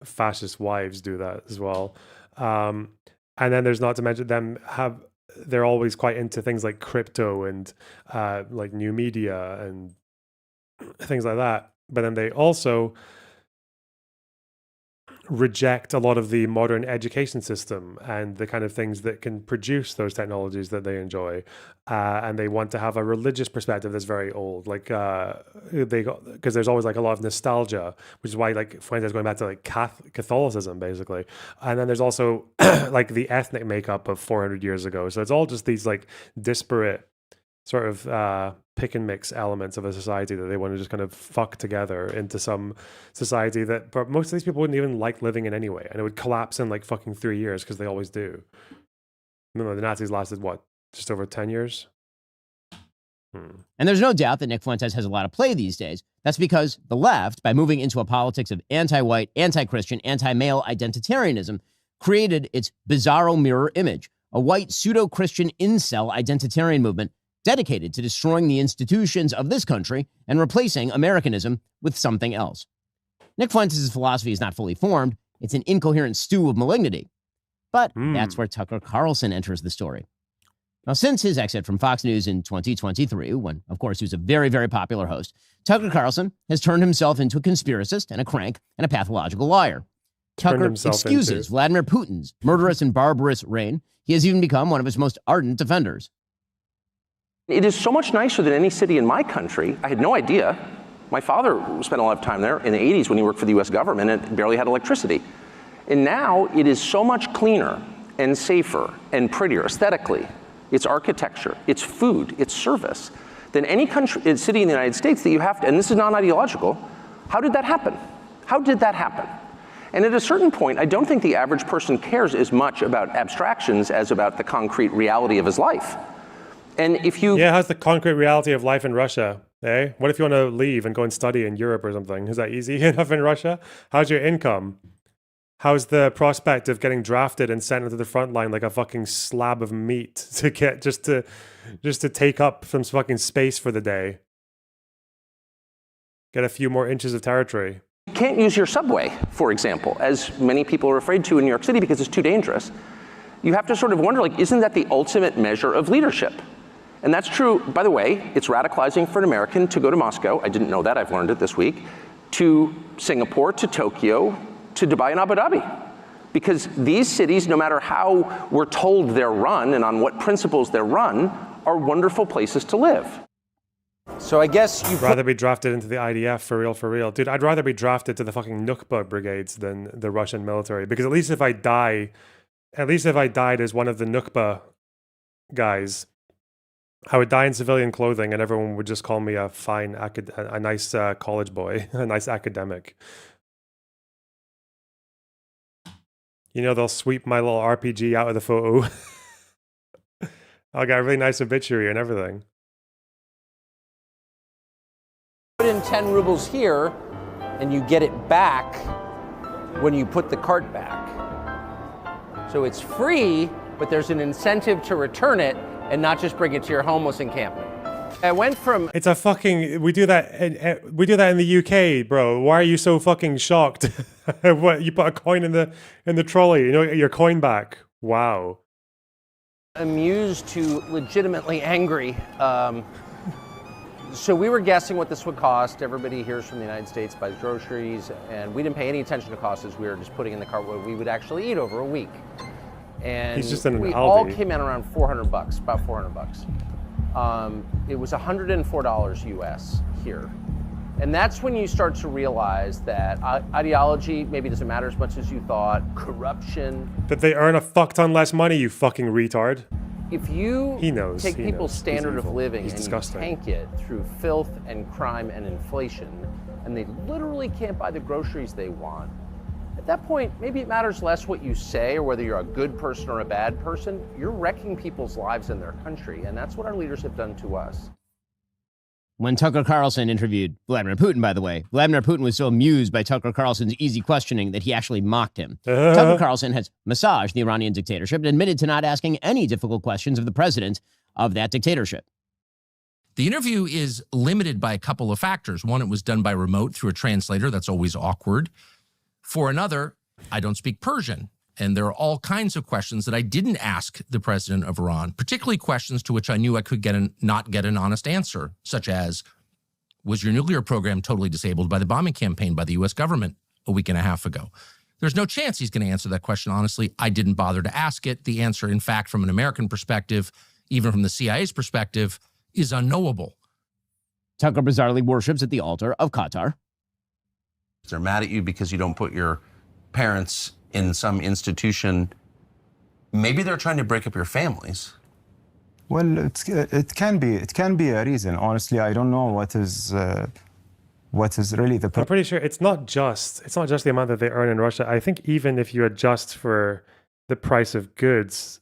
fascist wives do that as well. And then there's not to mention they're always quite into things like crypto and like new media and things like that. But then they also reject a lot of the modern education system and the kind of things that can produce those technologies that they enjoy, and they want to have a religious perspective that's very old, like because there's always like a lot of nostalgia, which is why like Fuentes going back to like Catholicism basically. And then there's also like the ethnic makeup of 400 years ago, so it's all just these like disparate sort of pick and mix elements of a society that they want to just kind of fuck together into some society that, but most of these people wouldn't even like living in anyway, and it would collapse in like fucking 3 years because they always do. Remember, the Nazis lasted what, just over 10 years? And there's no doubt that Nick Fuentes has a lot of play these days. That's because the left, by moving into a politics of anti-white, anti-Christian, anti-male identitarianism, created its bizarro mirror image, a white pseudo-Christian incel identitarian movement dedicated to destroying the institutions of this country and replacing Americanism with something else. Nick Fuentes' philosophy is not fully formed. It's an incoherent stew of malignity. But that's where Tucker Carlson enters the story. Now, since his exit from Fox News in 2023, when, of course, he was a very, very popular host, Tucker Carlson has turned himself into a conspiracist and a crank and a pathological liar. Tucker excuses Vladimir Putin's murderous and barbarous reign. He has even become one of his most ardent defenders. It is so much nicer than any city in my country. I had no idea. My father spent a lot of time there in the 80s when he worked for the US government and barely had electricity. And now it is so much cleaner and safer and prettier aesthetically. Its architecture, its food, its service, than any country, city in the United States that you have to, and this is non-ideological, how did that happen? How did that happen? And at a certain point, I don't think the average person cares as much about abstractions as about the concrete reality of his life. And if you... Yeah, how's the concrete reality of life in Russia? Eh? What if you want to leave and go and study in Europe or something? Is that easy enough in Russia? How's your income? How's the prospect of getting drafted and sent into the front line like a fucking slab of meat to get just to take up some fucking space for the day? Get a few more inches of territory. You can't use your subway, for example, as many people are afraid to in New York City because it's too dangerous. You have to sort of wonder, like, isn't that the ultimate measure of leadership? And that's true, by the way, it's radicalizing for an American to go to Moscow, I didn't know that, I've learned it this week, to Singapore, to Tokyo, to Dubai and Abu Dhabi. Because these cities, no matter how we're told they're run and on what principles they're run, are wonderful places to live. So I guess you'd rather be drafted into the IDF for real. Dude, I'd rather be drafted to the fucking Nukba brigades than the Russian military. Because at least if I died as one of the Nukba guys, I would die in civilian clothing and everyone would just call me a fine, a nice college boy, a nice academic. You know, they'll sweep my little RPG out of the photo. I got a really nice obituary and everything. Put in 10 rubles here, and you get it back when you put the cart back. So it's free, but there's an incentive to return it and not just bring it to your homeless encampment. I went from... It's a fucking... We do that in the UK, bro. Why are you so fucking shocked? What, you put a coin in the trolley, you know, your coin back. Wow. Amused to legitimately angry. So we were guessing what this would cost. Everybody hears from the United States buys groceries, and we didn't pay any attention to costs as we were just putting in the cart what we would actually eat over a week. And he's just in we an all Aldi. came in around $400, about $400. It was $104 US here. And that's when you start to realize that ideology maybe doesn't matter as much as you thought. Corruption. That they earn a fuck ton less money, you fucking retard. If you take people's standard of living and you tank it through filth and crime and inflation, and they literally can't buy the groceries they want, at that point, maybe it matters less what you say or whether you're a good person or a bad person. You're wrecking people's lives in their country, and that's what our leaders have done to us. When Tucker Carlson interviewed Vladimir Putin, by the way, Vladimir Putin was so amused by Tucker Carlson's easy questioning that he actually mocked him. Tucker Carlson has massaged the Iranian dictatorship and admitted to not asking any difficult questions of the president of that dictatorship. The interview is limited by a couple of factors. One, it was done by remote through a translator. That's always awkward. For another, I don't speak Persian. And there are all kinds of questions that I didn't ask the president of Iran, particularly questions to which I knew I could not get an honest answer, such as, was your nuclear program totally disabled by the bombing campaign by the U.S. government a week and a half ago? There's no chance he's going to answer that question honestly. I didn't bother to ask it. The answer, in fact, from an American perspective, even from the CIA's perspective, is unknowable. Tucker bizarrely worships at the altar of Qatar. They're mad at you because you don't put your parents in some institution. Maybe they're trying to break up your families. Well, it can be a reason. Honestly, I don't know what is really the. I'm pretty sure it's not just the amount that they earn in Russia. I think even if you adjust for the price of goods,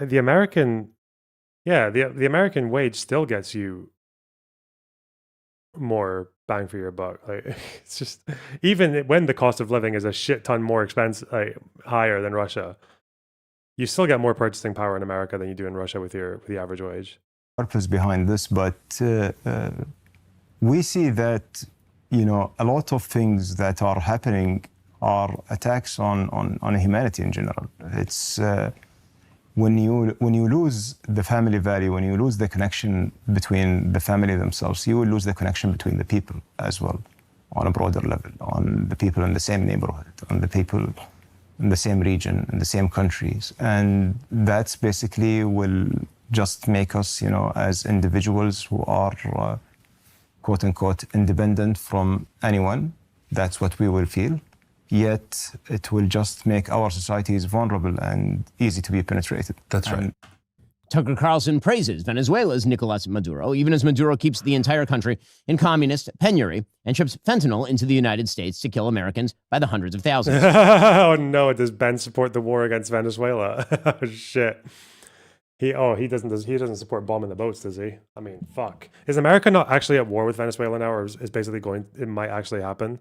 the American wage still gets you more bang for your buck. Like, it's just, even when the cost of living is a shit ton more expensive, higher than Russia, you still get more purchasing power in America than you do in Russia with the average wage. Purpose behind this, but we see that, you know, a lot of things that are happening are attacks on humanity in general. It's when you lose the family value, when you lose the connection between the family themselves, you will lose the connection between the people as well, on a broader level, on the people in the same neighborhood, on the people in the same region, in the same countries. And that's basically will just make us, you know, as individuals who are, quote unquote, independent from anyone. That's what we will feel. Yet it will just make our societies vulnerable and easy to be penetrated. That's right. Tucker Carlson praises Venezuela's Nicolas Maduro, even as Maduro keeps the entire country in communist penury and ships fentanyl into the United States to kill Americans by the hundreds of thousands. Oh no, does Ben support the war against Venezuela? Oh shit. He doesn't support bombing the boats, does he? I mean, fuck. Is America not actually at war with Venezuela now, or is basically it might actually happen?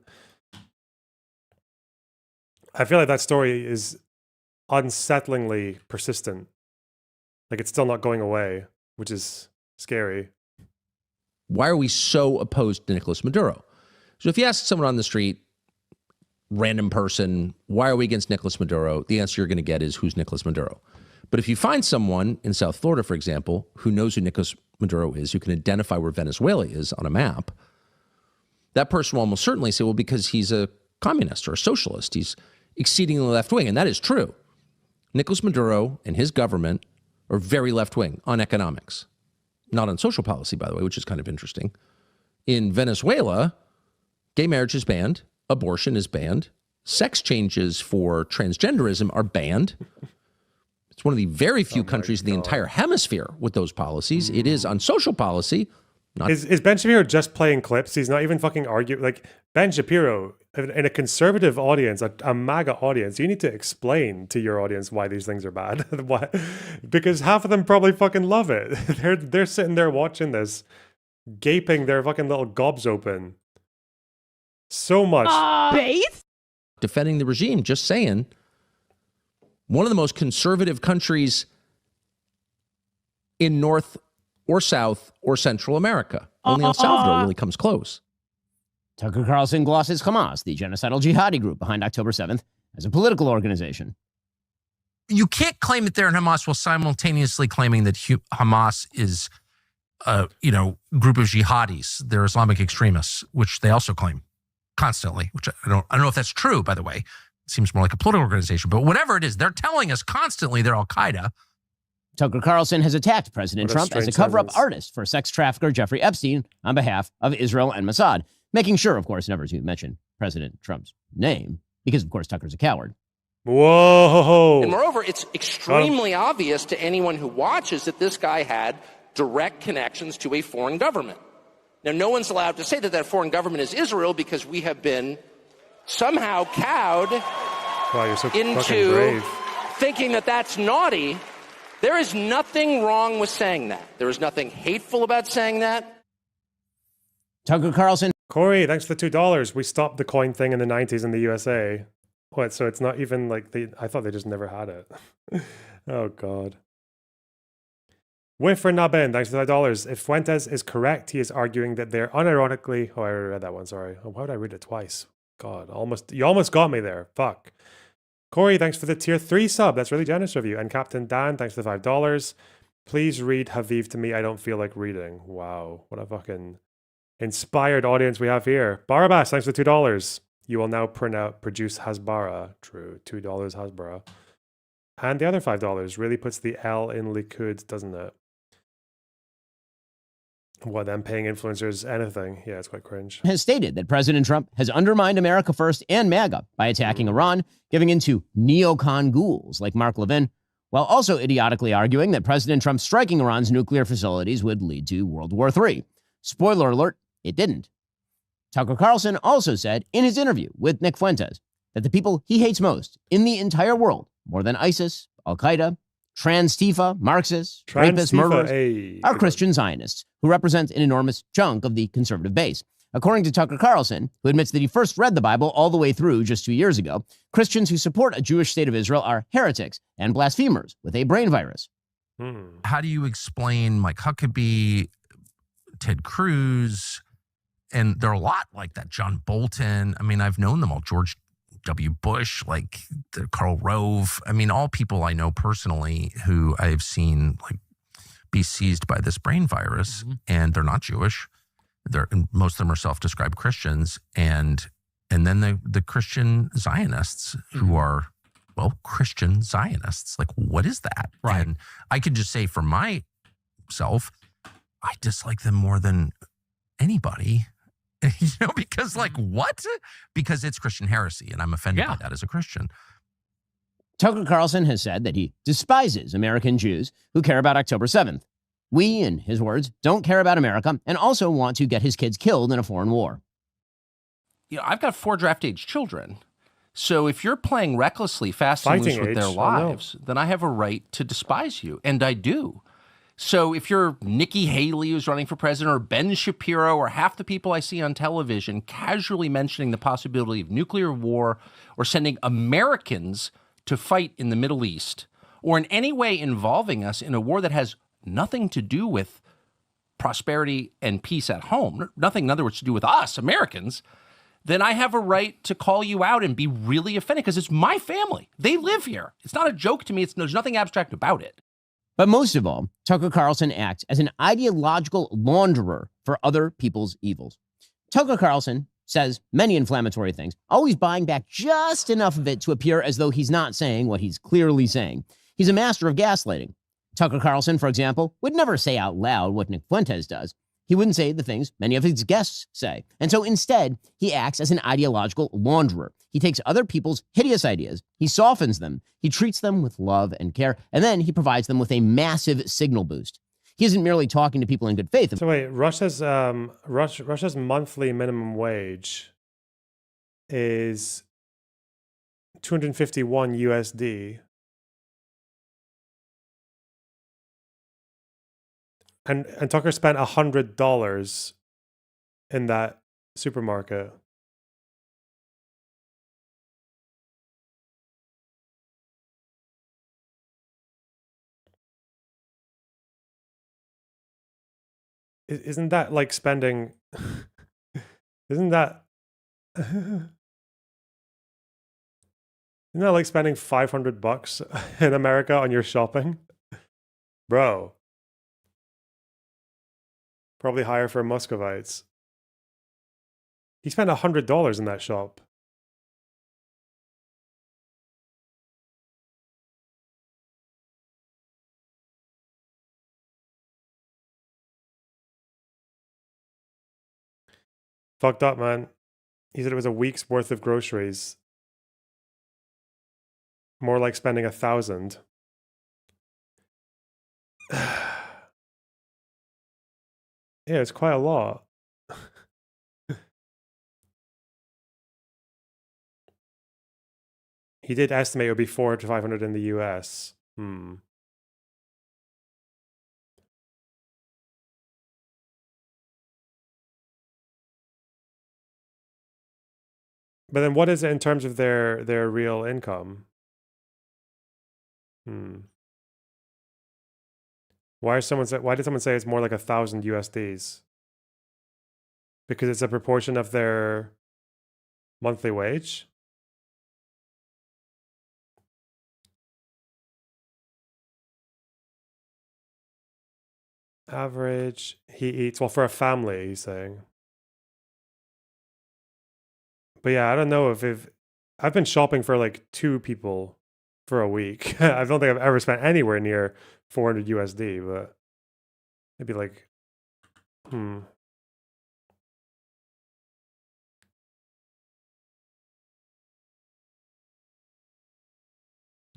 I feel like that story is unsettlingly persistent. Like, it's still not going away, which is scary. Why are we so opposed to Nicolas Maduro? So if you ask someone on the street, random person, why are we against Nicolas Maduro? The answer you're going to get is, who's Nicolas Maduro? But if you find someone in South Florida, for example, who knows who Nicolas Maduro is, who can identify where Venezuela is on a map, that person will almost certainly say, well, because he's a communist or a socialist. He's exceedingly left-wing, and that is true. Nicolas Maduro and his government are very left-wing on economics. Not on social policy, by the way, which is kind of interesting. In Venezuela, gay marriage is banned, abortion is banned, sex changes for transgenderism are banned. It's one of the very few countries in the entire hemisphere with those policies. It is on social policy. Is Ben Shapiro just playing clips? He's not even fucking arguing. Like, Ben Shapiro, in a conservative audience, a MAGA audience, you need to explain to your audience why these things are bad. Why? Because half of them probably fucking love it. They're sitting there watching this, gaping their fucking little gobs open. So much. Base? Defending the regime, just saying. One of the most conservative countries in North or South or Central America. Only El Salvador really comes close. Tucker Carlson glosses Hamas, the genocidal jihadi group behind October 7th, as a political organization. You can't claim that they're in Hamas while simultaneously claiming that Hamas is a group of jihadis. They're Islamic extremists, which they also claim constantly, which I don't know if that's true, by the way. It seems more like a political organization. But whatever it is, they're telling us constantly they're Al-Qaeda. Tucker Carlson has attacked President Trump as a cover-up artist for sex trafficker Jeffrey Epstein on behalf of Israel and Mossad, making sure, of course, never to mention President Trump's name, because, of course, Tucker's a coward. Whoa. And moreover, it's extremely obvious to anyone who watches that this guy had direct connections to a foreign government. Now, no one's allowed to say that that foreign government is Israel because we have been somehow cowed into thinking that that's naughty. There is nothing wrong with saying that. There is nothing hateful about saying that. Tucker Carlson. Corey, thanks for the $2. We stopped the coin thing in the 90s in the USA. What? So it's not even like I thought they just never had it. Oh, God. Winfred Nabin, thanks for the $5. If Fuentes is correct, he is arguing that they're unironically. Oh, I read that one. Sorry. Oh, why would I read it twice? God, you almost got me there. Fuck. Corey, thanks for the tier 3 sub. That's really generous of you. And Captain Dan, thanks for the $5. Please read Haviv to me. I don't feel like reading. Wow. What a fucking inspired audience we have here. Barabbas, thanks for the $2. You will now produce Hasbara. True. $2 Hasbara. And the other $5 really puts the L in Likud, doesn't it? What, them paying influencers anything? Yeah, it's quite cringe. Has stated that President Trump has undermined America First and MAGA by attacking Iran, giving in to neocon ghouls like Mark Levin, while also idiotically arguing that President Trump striking Iran's nuclear facilities would lead to World War III. Spoiler alert, it didn't. Tucker Carlson also said in his interview with Nick Fuentes that the people he hates most in the entire world, more than ISIS, Al-Qaeda, Trans-Tifa, Marxists, rapists, murderers, are Christian Zionists who represent an enormous chunk of the conservative base. According to Tucker Carlson, who admits that he first read the Bible all the way through just 2 years ago, Christians who support a Jewish state of Israel are heretics and blasphemers with a brain virus. How do you explain Mike Huckabee, Ted Cruz, and there are a lot like that, John Bolton. I mean, I've known them all, George W. Bush, like Karl Rove. I mean, all people I know personally who I've seen like be seized by this brain virus, and they're not Jewish. Most of them are self-described Christians, and then the Christian Zionists who are, well, Christian Zionists. Like, what is that? Right. And I can just say for myself, I dislike them more than anybody. Because like what? Because it's Christian heresy, and I'm offended by that as a Christian. Tucker Carlson has said that he despises American Jews who care about October 7th. We, in his words, don't care about America and also want to get his kids killed in a foreign war. I've got 4 draft-age children. So if you're playing recklessly, fast and loose with their lives, then I have a right to despise you, and I do. So if you're Nikki Haley, who's running for president, or Ben Shapiro, or half the people I see on television casually mentioning the possibility of nuclear war or sending Americans to fight in the Middle East, or in any way involving us in a war that has nothing to do with prosperity and peace at home, nothing, in other words, to do with us, Americans, then I have a right to call you out and be really offended because it's my family. They live here. It's not a joke to me. There's nothing abstract about it. But most of all, Tucker Carlson acts as an ideological launderer for other people's evils. Tucker Carlson says many inflammatory things, always buying back just enough of it to appear as though he's not saying what he's clearly saying. He's a master of gaslighting. Tucker Carlson, for example, would never say out loud what Nick Fuentes does. He wouldn't say the things many of his guests say. And so instead, he acts as an ideological launderer. He takes other people's hideous ideas, he softens them, he treats them with love and care, and then he provides them with a massive signal boost. He isn't merely talking to people in good faith. So wait, Russia's monthly minimum wage is 251 USD. And Tucker spent $100 in that supermarket. Isn't that like spending? Isn't that? Isn't that like spending $500 in America on your shopping, bro? Probably higher for Muscovites. He spent $100 in that shop. Fucked up, man. He said it was a week's worth of groceries. More like spending 1,000. Yeah, it's quite a lot. He did estimate it would be 400 to 500 in the US. But then what is it in terms of their real income? Why did someone say it's more like 1,000 USDs? Because it's a proportion of their monthly wage? Average he eats, well, for a family, he's saying. But yeah, I don't know if I've been shopping for like 2 people for a week. I don't think I've ever spent anywhere near 400 USD, but maybe like,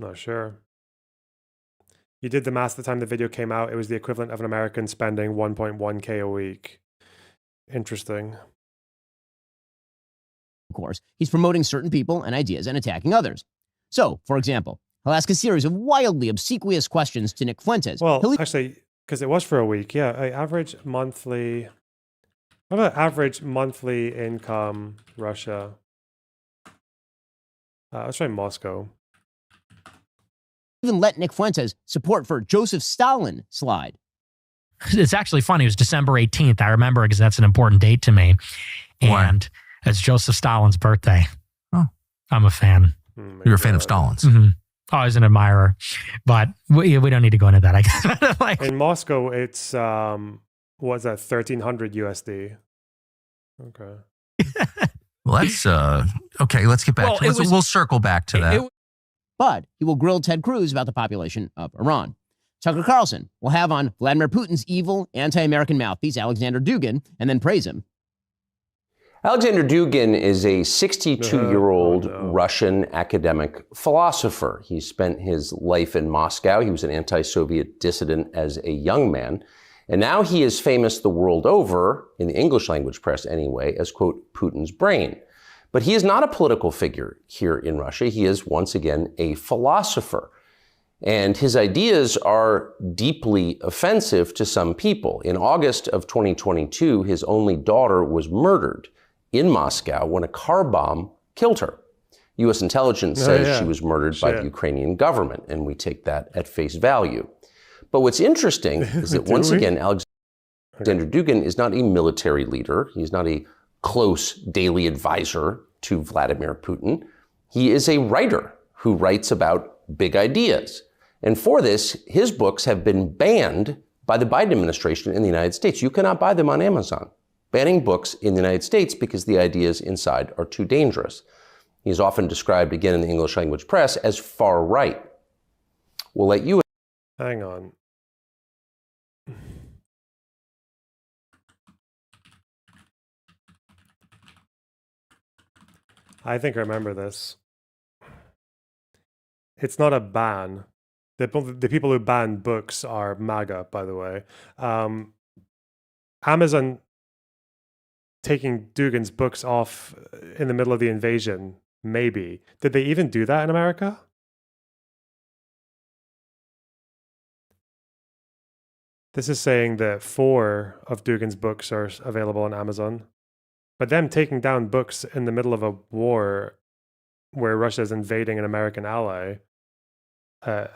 Not sure. You did the math the time the video came out. It was the equivalent of an American spending 1.1K a week. Interesting. Of course, he's promoting certain people and ideas and attacking others. So, for example, he'll ask a series of wildly obsequious questions to Nick Fuentes. Well, actually, because it was for a week, yeah. Average monthly. What about average monthly income, Russia? Let's try Moscow. Even let Nick Fuentes support for Joseph Stalin slide. It's actually funny. It was December 18th. I remember because that's an important date to me. And it's Joseph Stalin's birthday. Oh. I'm a fan. You're a fan of Stalin's. Mm-hmm. Oh, I was an admirer. But we don't need to go into that, I guess. In Moscow, it's, what's that, 1,300 USD. Okay. Let's, okay, let's get back to it. We'll circle back to that. But he will grill Ted Cruz about the population of Iran. Tucker Carlson will have on Vladimir Putin's evil, anti-American mouthpiece, Alexander Dugin, and then praise him. Alexander Dugin is a 62-year-old Russian academic philosopher. He spent his life in Moscow. He was an anti-Soviet dissident as a young man. And now he is famous the world over, in the English language press anyway, as, quote, Putin's brain. But he is not a political figure here in Russia. He is, once again, a philosopher. And his ideas are deeply offensive to some people. In August of 2022, his only daughter was murdered in Moscow when a car bomb killed her. U.S. intelligence says she was murdered by the Ukrainian government, and we take that at face value. But what's interesting is that, once again, Alexander Dugin is not a military leader. He's not a close daily advisor to Vladimir Putin. He is a writer who writes about big ideas. And for this, his books have been banned by the Biden administration in the United States. You cannot buy them on Amazon. banning books in the United States because the ideas inside are too dangerous. He's often described, again in the English language press, as far right. We'll let you... Hang on. I think I remember this. It's not a ban. The people who ban books are MAGA, by the way. Amazon taking Dugin's books off in the middle of the invasion, maybe. Did they even do that in America? This is saying that 4 of Dugin's books are available on Amazon. But them taking down books in the middle of a war where Russia is invading an American ally is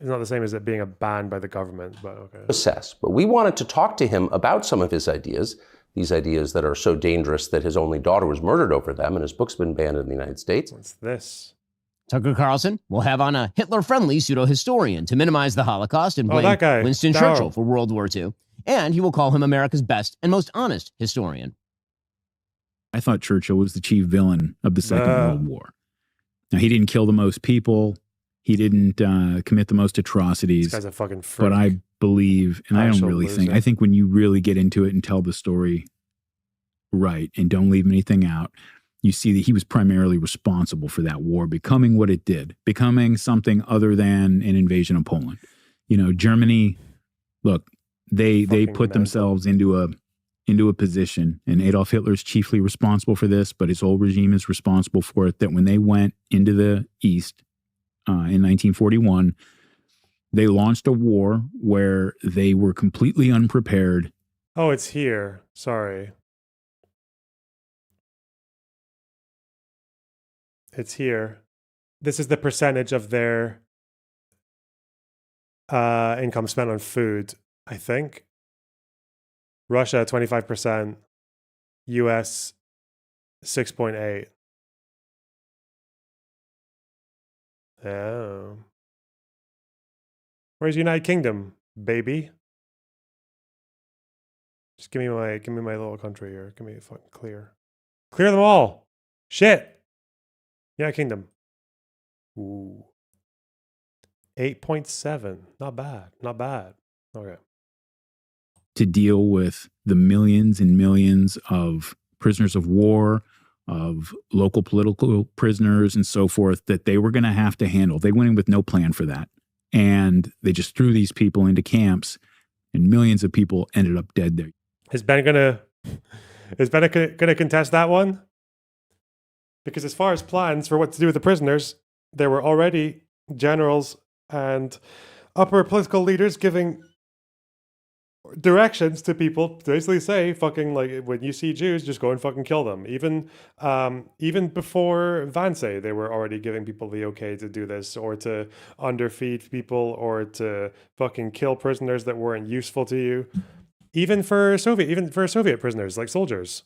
not the same as it being a ban by the government, but okay. Assess. But we wanted to talk to him about some of his ideas, these ideas that are so dangerous that his only daughter was murdered over them and his book's been banned in the United States. What's this? Tucker Carlson will have on a Hitler-friendly pseudo-historian to minimize the Holocaust and blame Winston Churchill for World War II. And he will call him America's best and most honest historian. I thought Churchill was the chief villain of the Second World War. Now, he didn't kill the most people. He didn't commit the most atrocities. This guy's a fucking freak. But I believe, and I don't really think, I think when you really get into it and tell the story right and don't leave anything out, you see that he was primarily responsible for that war becoming what it did, becoming something other than an invasion of Poland. You know, Germany, look, they put themselves into a position, and Adolf Hitler is chiefly responsible for this, but his whole regime is responsible for it, that when they went into the East in 1941, they launched a war where they were completely unprepared. Oh, it's here. Sorry. It's here. This is the percentage of their income spent on food, I think. Russia, 25%. US, 6.8. Oh. Where's United Kingdom, baby? Just give me my little country here. Give me a fucking clear. Clear them all. Shit. United Kingdom. Ooh. 8.7. Not bad. Not bad. Okay. To deal with the millions and millions of prisoners of war, of local political prisoners and so forth that they were going to have to handle. They went in with no plan for that. And they just threw these people into camps, and millions of people ended up dead there. Is Ben gonna contest that one? Because as far as plans for what to do with the prisoners, there were already generals and upper political leaders giving directions to people to basically say, fucking, like, when you see Jews, just go and fucking kill them. Even before Vance, they were already giving people the okay to do this, or to underfeed people, or to fucking kill prisoners that weren't useful to you. Even for Soviet prisoners, like soldiers.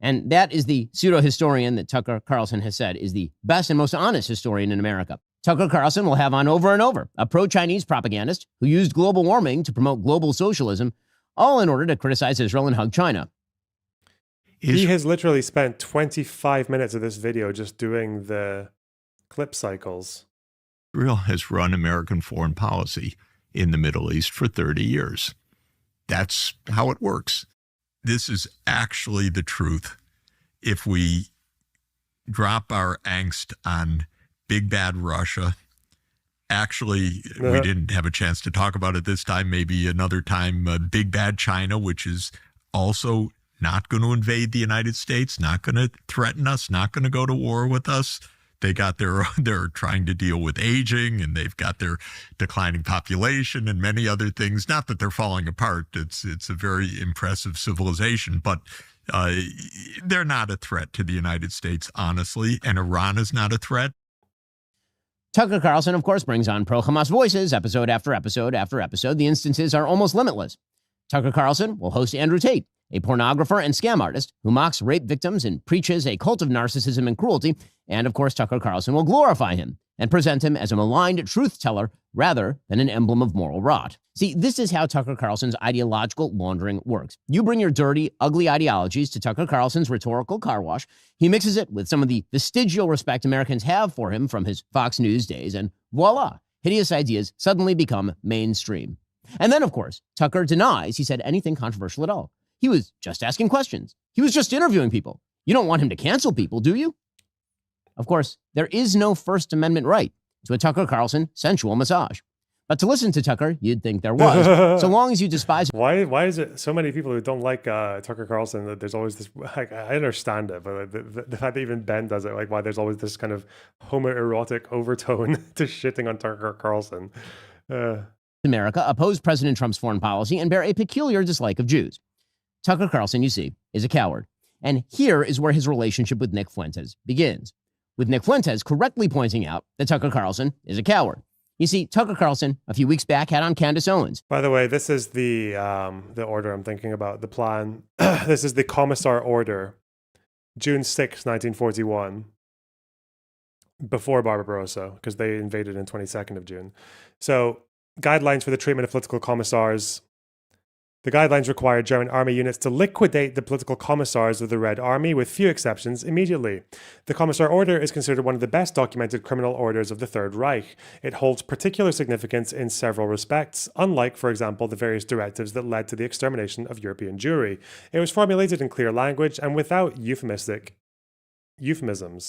And that is the pseudo-historian that Tucker Carlson has said is the best and most honest historian in America. Tucker Carlson will have on over and over a pro-Chinese propagandist who used global warming to promote global socialism, all in order to criticize Israel and hug China. He has literally spent 25 minutes of this video just doing the clip cycles. Israel has run American foreign policy in the Middle East for 30 years. That's how it works. This is actually the truth. If we drop our angst on big bad Russia, actually, we didn't have a chance to talk about it this time, maybe another time, big bad China, which is also not going to invade the United States, not going to threaten us, not going to go to war with us. They're trying to deal with aging, and they've got their declining population and many other things. Not that they're falling apart. It's a very impressive civilization, but they're not a threat to the United States, honestly, and Iran is not a threat. Tucker Carlson, of course, brings on pro-Hamas voices episode after episode after episode. The instances are almost limitless. Tucker Carlson will host Andrew Tate, a pornographer and scam artist who mocks rape victims and preaches a cult of narcissism and cruelty. And, of course, Tucker Carlson will glorify him and present him as a maligned truth teller rather than an emblem of moral rot. See, this is how Tucker Carlson's ideological laundering works. You bring your dirty, ugly ideologies to Tucker Carlson's rhetorical car wash. He mixes it with some of the vestigial respect Americans have for him from his Fox News days, and voila, hideous ideas suddenly become mainstream. And then, of course, Tucker denies he said anything controversial at all. He was just asking questions. He was just interviewing people. You don't want him to cancel people, do you? Of course, there is no First Amendment right to a Tucker Carlson sensual massage. But to listen to Tucker, you'd think there was, so long as you despise. Why is it so many people who don't like Tucker Carlson that there's always this? Like, I understand it, but the fact that even Ben does it, like, why there's always this kind of homoerotic overtone to shitting on Tucker Carlson. America oppose President Trump's foreign policy and bear a peculiar dislike of Jews. Tucker Carlson, you see, is a coward. And here is where his relationship with Nick Fuentes begins, with Nick Fuentes correctly pointing out that Tucker Carlson is a coward. You see, Tucker Carlson, a few weeks back, had on Candace Owens. By the way, this is the order I'm thinking about, the plan. This is the Commissar Order, June 6, 1941, before Barbarossa, because they invaded on 22nd of June. So, guidelines for the treatment of political commissars. The guidelines required German army units to liquidate the political commissars of the Red Army, with few exceptions, immediately. The Commissar Order is considered one of the best documented criminal orders of the Third Reich. It holds particular significance in several respects, unlike, for example, the various directives that led to the extermination of European Jewry. It was formulated in clear language and without euphemisms.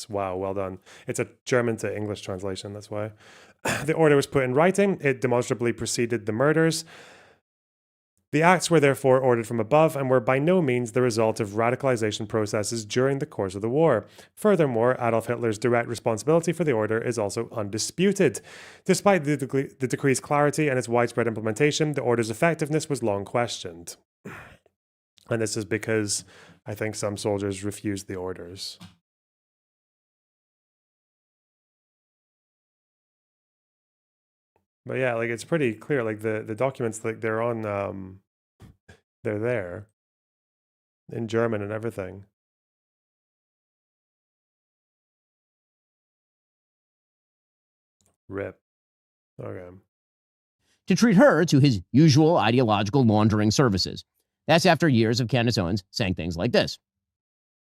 Wow, well done. It's a German to English translation, that's why. The order was put in writing. It demonstrably preceded the murders. The acts were therefore ordered from above and were by no means the result of radicalization processes during the course of the war. Furthermore, Adolf Hitler's direct responsibility for the order is also undisputed. Despite the decree's clarity and its widespread implementation, the order's effectiveness was long questioned. And this is because I think some soldiers refused the orders. But yeah, like, it's pretty clear, like the documents, like, they're on, they're there in German and everything. Rip. Okay. To treat her to his usual ideological laundering services. That's after years of Candace Owens saying things like this.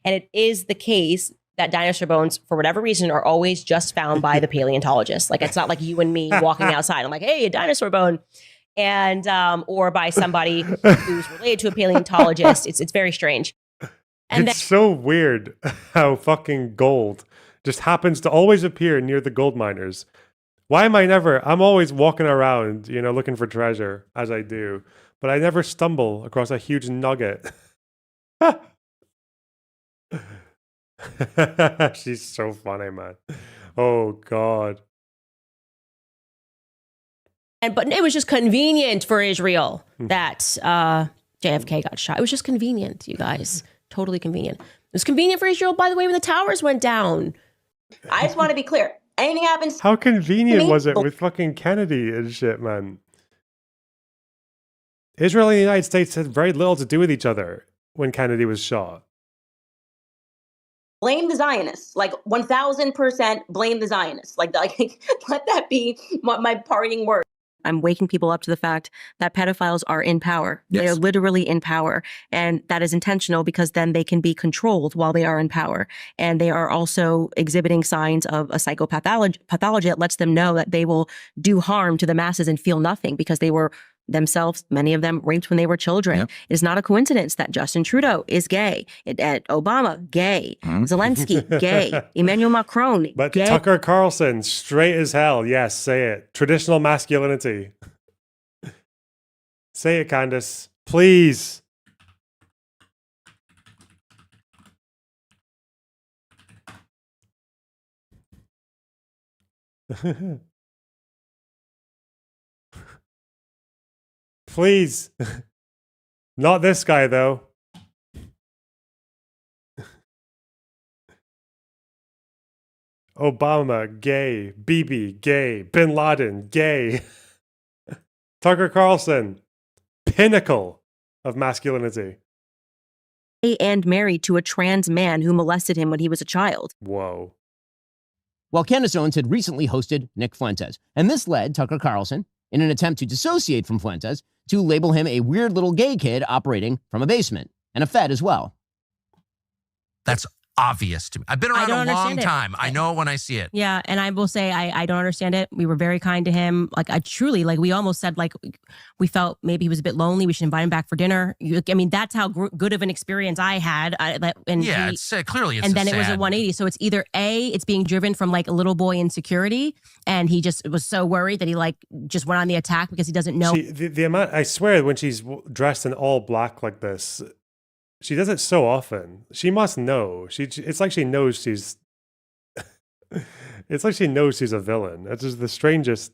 And it is the case that dinosaur bones, for whatever reason, are always just found by the paleontologist. Like, it's not like you and me walking outside. I'm like, hey, a dinosaur bone. And, or by somebody who's related to a paleontologist. It's very strange. And it's so weird how fucking gold just happens to always appear near the gold miners. Why am I never, I'm always walking around, you know, looking for treasure, as I do, but I never stumble across a huge nugget. She's so funny, man. Oh, God. But it was just convenient for Israel that JFK got shot. It was just convenient, you guys. Totally convenient. It was convenient for Israel, by the way, when the towers went down. I just want to be clear. Anything happens. How convenient was it with fucking Kennedy and shit, man? Israel and the United States had very little to do with each other when Kennedy was shot. Blame the Zionists. Like, 1000% blame the Zionists. Like let that be my parting word. I'm waking people up to the fact that pedophiles are in power. Yes. They are literally in power. And that is intentional because then they can be controlled while they are in power. And they are also exhibiting signs of a psychopathology that lets them know that they will do harm to the masses and feel nothing because they were themselves, many of them, raped when they were children. Yep. It is not a coincidence that Justin Trudeau is gay. Obama, gay. Zelensky, gay. Emmanuel Macron, but gay. Tucker Carlson, straight as hell. Yes, say it. Traditional masculinity. Say it, Candace. Please. Please. Not this guy, though. Obama, gay. Bibi, gay. Bin Laden, gay. Tucker Carlson, pinnacle of masculinity. And married to a trans man who molested him when he was a child. Whoa. Well, Candace Owens had recently hosted Nick Fuentes, and this led Tucker Carlson, in an attempt to dissociate from Fuentes, to label him a weird little gay kid operating from a basement, and a Fed as well. That's obvious to me. I've been around a long time. I know it when I see it. Yeah, and I will say I don't understand it. We were very kind to him. Like, I truly, like, we almost said, like, we felt maybe he was a bit lonely. We should invite him back for dinner. I mean, that's how good of an experience I had. It's clearly it's and then it was a 180. So it's either A, it's being driven from like a little boy insecurity, and he just was so worried that he like just went on the attack because he doesn't know. The amount, I swear, when she's dressed in all black like this, she does it so often. She must know. It's like she knows she's. It's like she knows she's a villain. It's just the strangest.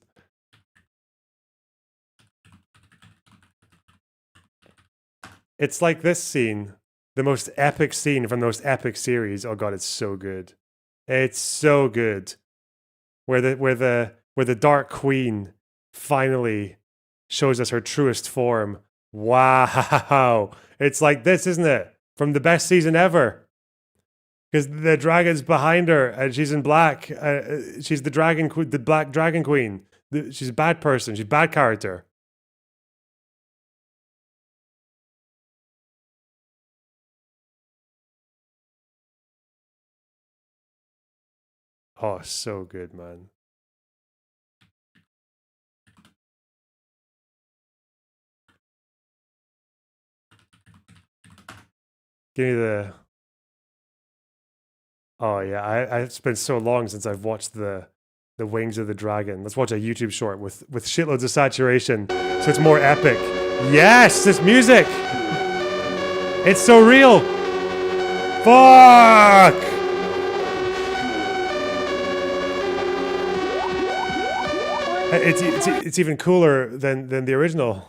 It's like this scene, the most epic scene from the most epic series. Oh god, it's so good. It's so good. Where the Dark Queen finally shows us her truest form. Wow. It's like this, isn't it? From the best season ever. Because the dragon's behind her and she's in black. She's the dragon queen, the black dragon queen. She's a bad person. She's a bad character. Oh, so good, man. Give me the. Oh yeah, it's been so long since I've watched the Wings of the Dragon. Let's watch a YouTube short with shitloads of saturation, so it's more epic. Yes, this music. It's so real. Fuck. It's even cooler than the original,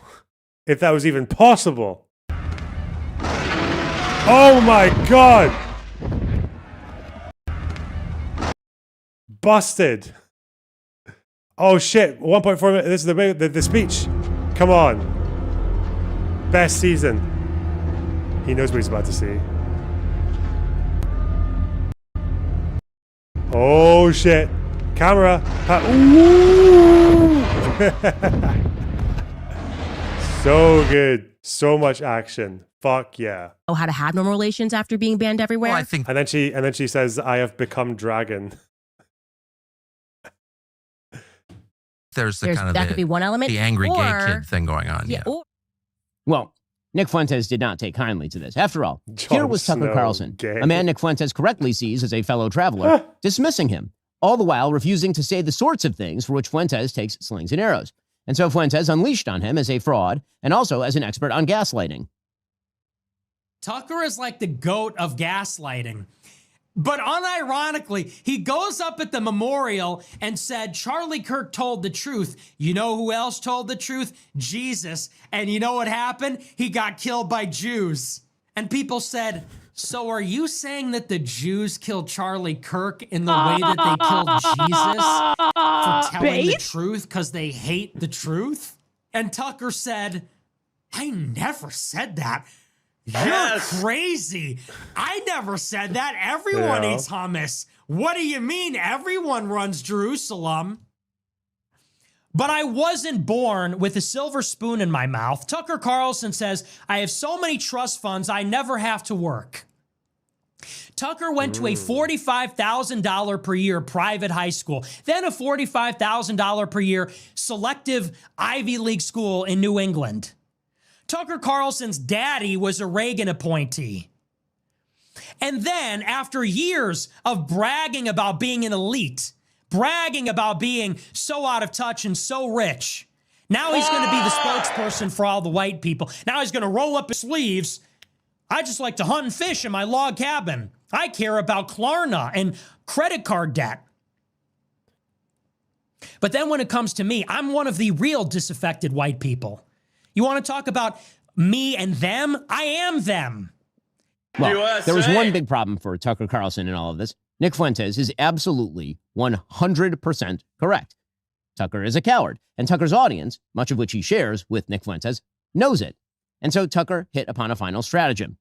if that was even possible. Oh my god! Busted. Oh shit! 1.4 minutes. This is the speech. Come on. Best season. He knows what he's about to see. Oh shit! Camera. Ooh. So good. So much action. Fuck yeah. Oh, how to have normal relations after being banned everywhere. Well, I think. And then she says, "I have become dragon." There's that could be one element. The angry gay kid thing going on. Yeah. Well, Nick Fuentes did not take kindly to this. After all, here was Tucker Carlson, a man Nick Fuentes correctly sees as a fellow traveler, dismissing him, all the while refusing to say the sorts of things for which Fuentes takes slings and arrows. And so Fuentes unleashed on him as a fraud and also as an expert on gaslighting. Tucker is like the GOAT of gaslighting. But unironically, he goes up at the memorial and said, Charlie Kirk told the truth. You know who else told the truth? Jesus. And you know what happened? He got killed by Jews. And people said, so are you saying that the Jews killed Charlie Kirk in the way that they killed Jesus for telling the truth because they hate the truth? And Tucker said, I never said that. You're crazy. I never said that. Everyone eats hummus. What do you mean? Everyone runs Jerusalem. But I wasn't born with a silver spoon in my mouth. Tucker Carlson says, I have so many trust funds, I never have to work. Tucker went to a $45,000 per year private high school, then a $45,000 per year selective Ivy League school in New England. Tucker Carlson's daddy was a Reagan appointee. And then, after years of bragging about being an elite, bragging about being so out of touch and so rich, now he's going to be the spokesperson for all the white people. Now he's going to roll up his sleeves. I just like to hunt and fish in my log cabin. I care about Klarna and credit card debt. But then when it comes to me, I'm one of the real disaffected white people. You want to talk about me and them? I am them. Well, there was one big problem for Tucker Carlson in all of this. Nick Fuentes is absolutely 100% correct. Tucker is a coward, and Tucker's audience, much of which he shares with Nick Fuentes, knows it. And so Tucker hit upon a final stratagem.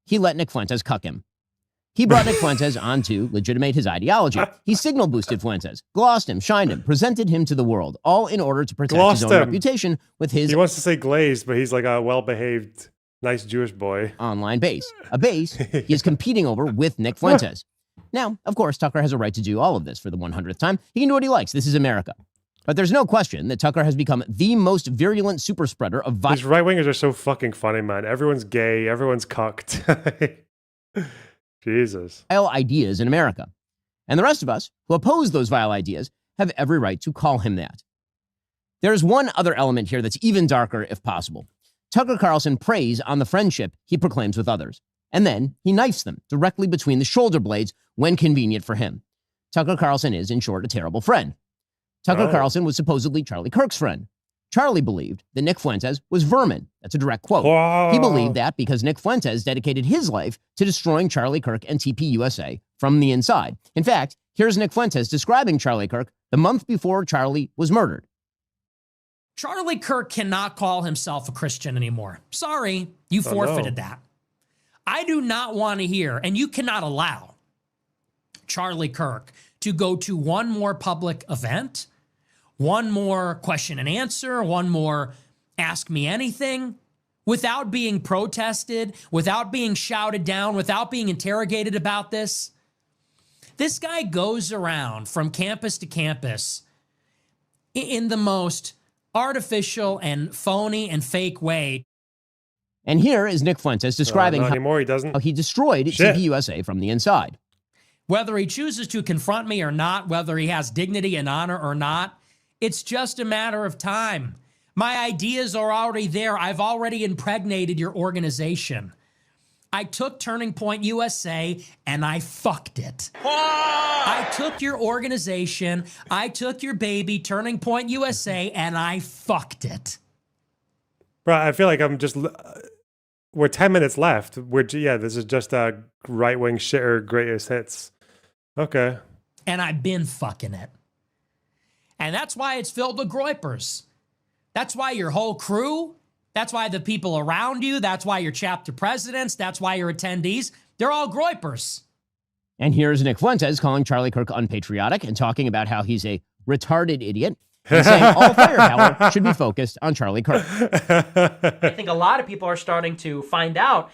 He let Nick Fuentes cuck him. He brought Nick Fuentes on to legitimate his ideology. He signal boosted Fuentes, glossed him, shined him, presented him to the world, all in order to protect his own reputation with his... He wants to say glazed, but he's like a well-behaved, nice Jewish boy. ...online base. A base he is competing over with Nick Fuentes. Now, of course, Tucker has a right to do all of this for the 100th time. He can do what he likes. This is America. But there's no question that Tucker has become the most virulent super spreader of violence. These right-wingers are so fucking funny, man. Everyone's gay. Everyone's cucked. Jesus. Vile ideas in America. And the rest of us who oppose those vile ideas have every right to call him that. There's one other element here that's even darker if possible. Tucker Carlson preys on the friendship he proclaims with others. And then he knifes them directly between the shoulder blades when convenient for him. Tucker Carlson is, in short, a terrible friend. Tucker Carlson was supposedly Charlie Kirk's friend. Charlie believed that Nick Fuentes was vermin. That's a direct quote. Whoa. He believed that because Nick Fuentes dedicated his life to destroying Charlie Kirk and TPUSA from the inside. In fact, here's Nick Fuentes describing Charlie Kirk the month before Charlie was murdered. Charlie Kirk cannot call himself a Christian anymore. Sorry, you forfeited that. I do not want to hear, and you cannot allow Charlie Kirk to go to one more public event, one more question and answer, one more ask me anything, without being protested, without being shouted down, without being interrogated about this. This guy goes around from campus to campus in the most artificial and phony and fake way. And here is Nick Fuentes describing not anymore, he doesn't. How he destroyed TPUSA from the inside. Whether he chooses to confront me or not, whether he has dignity and honor or not, it's just a matter of time. My ideas are already there. I've already impregnated your organization. I took Turning Point USA and I fucked it. I took your organization, I took your baby, Turning Point USA, and I fucked it. Bro, I feel like I'm just... We're 10 minutes left. This is just a right-wing shitter greatest hits. Okay. And I've been fucking it. And that's why it's filled with groypers. That's why your whole crew, that's why the people around you, that's why your chapter presidents, that's why your attendees, they're all groypers. And here's Nick Fuentes calling Charlie Kirk unpatriotic and talking about how he's a retarded idiot and saying all firepower should be focused on Charlie Kirk. I think a lot of people are starting to find out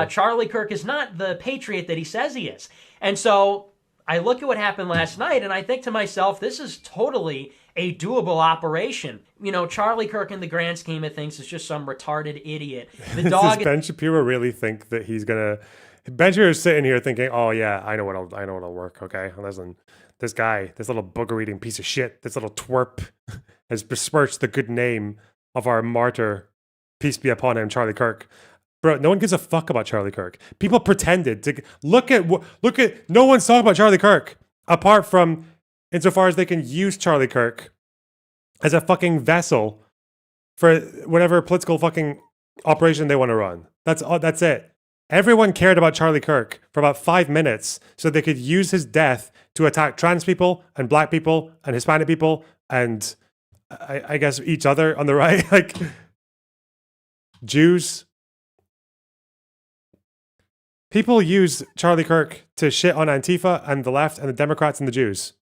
Charlie Kirk is not the patriot that he says he is. And so I look at what happened last night and I think to myself, this is totally a doable operation. You know, Charlie Kirk in the grand scheme of things is just some retarded idiot. The dog. Does Ben Shapiro really think that he's gonna? Ben Shapiro's sitting here thinking, "Oh yeah, I know what'll work." Okay, listen, this guy, this little booger-eating piece of shit, this little twerp, has besmirched the good name of our martyr, peace be upon him, Charlie Kirk. Bro, no one gives a fuck about Charlie Kirk. People pretended to look at. No one's talking about Charlie Kirk apart from insofar as they can use Charlie Kirk as a fucking vessel for whatever political fucking operation they want to run. That's it. Everyone cared about Charlie Kirk for about 5 minutes so they could use his death to attack trans people and black people and Hispanic people and I guess each other on the right, like Jews. People use Charlie Kirk to shit on Antifa and the left and the Democrats and the Jews.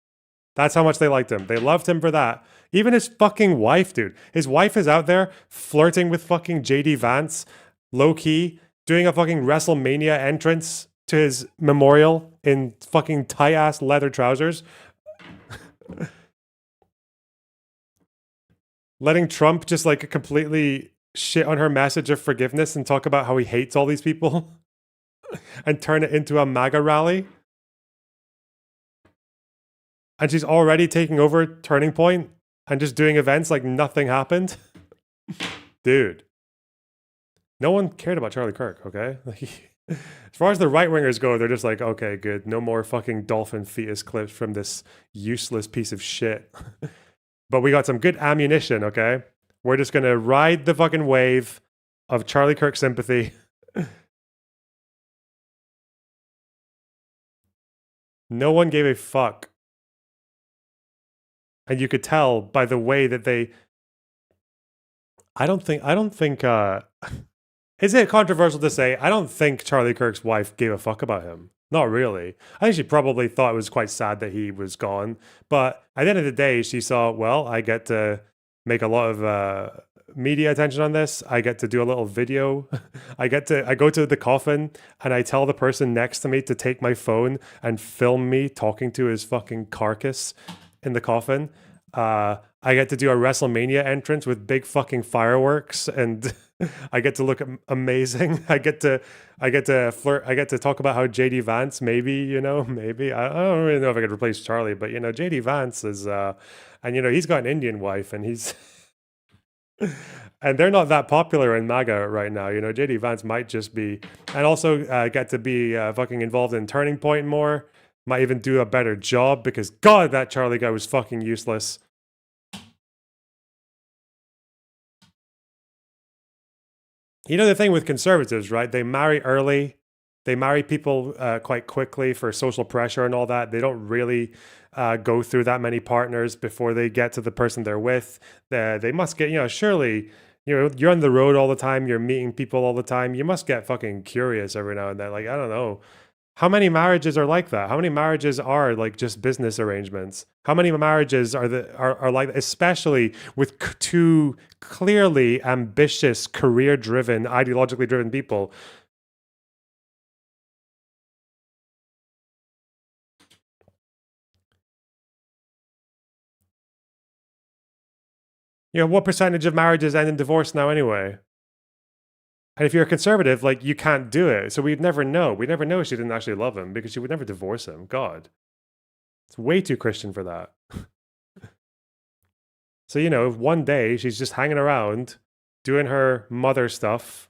That's how much they liked him. They loved him for that. Even his fucking wife, dude. His wife is out there flirting with fucking JD Vance, low-key, doing a fucking WrestleMania entrance to his memorial in fucking tight-ass leather trousers. Letting Trump just like completely shit on her message of forgiveness and talk about how he hates all these people and turn it into a MAGA rally. And she's already taking over Turning Point and just doing events like nothing happened. Dude. No one cared about Charlie Kirk, okay? As far as the right-wingers go, they're just like, okay, good. No more fucking dolphin fetus clips from this useless piece of shit. But we got some good ammunition, okay? We're just going to ride the fucking wave of Charlie Kirk sympathy. No one gave a fuck. And you could tell by the way that they... I don't think Is it controversial to say, I don't think Charlie Kirk's wife gave a fuck about him? Not really. I think she probably thought it was quite sad that he was gone. But at the end of the day, she saw, well, I get to make a lot of media attention on this. I get to do a little video. I go to the coffin and I tell the person next to me to take my phone and film me talking to his fucking carcass in the coffin. I get to do a WrestleMania entrance with big fucking fireworks, and I get to look amazing. I get to flirt. I get to talk about how JD Vance, maybe, maybe. I don't really know if I could replace Charlie, but JD Vance is, and he's got an Indian wife, and he's, and they're not that popular in MAGA right now. JD Vance might just be, and also get to be fucking involved in Turning Point more. Might even do a better job because God, that Charlie guy was fucking useless. The thing with conservatives, right? They marry early. They marry people quite quickly for social pressure and all that. They don't really go through that many partners before they get to the person they're with. They must get, surely, you're on the road all the time. You're meeting people all the time. You must get fucking curious every now and then. Like, I don't know. How many marriages are like that? How many marriages are like just business arrangements? How many marriages are like, especially with two clearly ambitious, career-driven, ideologically driven people? What percentage of marriages end in divorce now anyway? And if you're a conservative, like, you can't do it. So we'd never know. We'd never know she didn't actually love him because she would never divorce him. God. It's way too Christian for that. So, one day she's just hanging around, doing her mother stuff,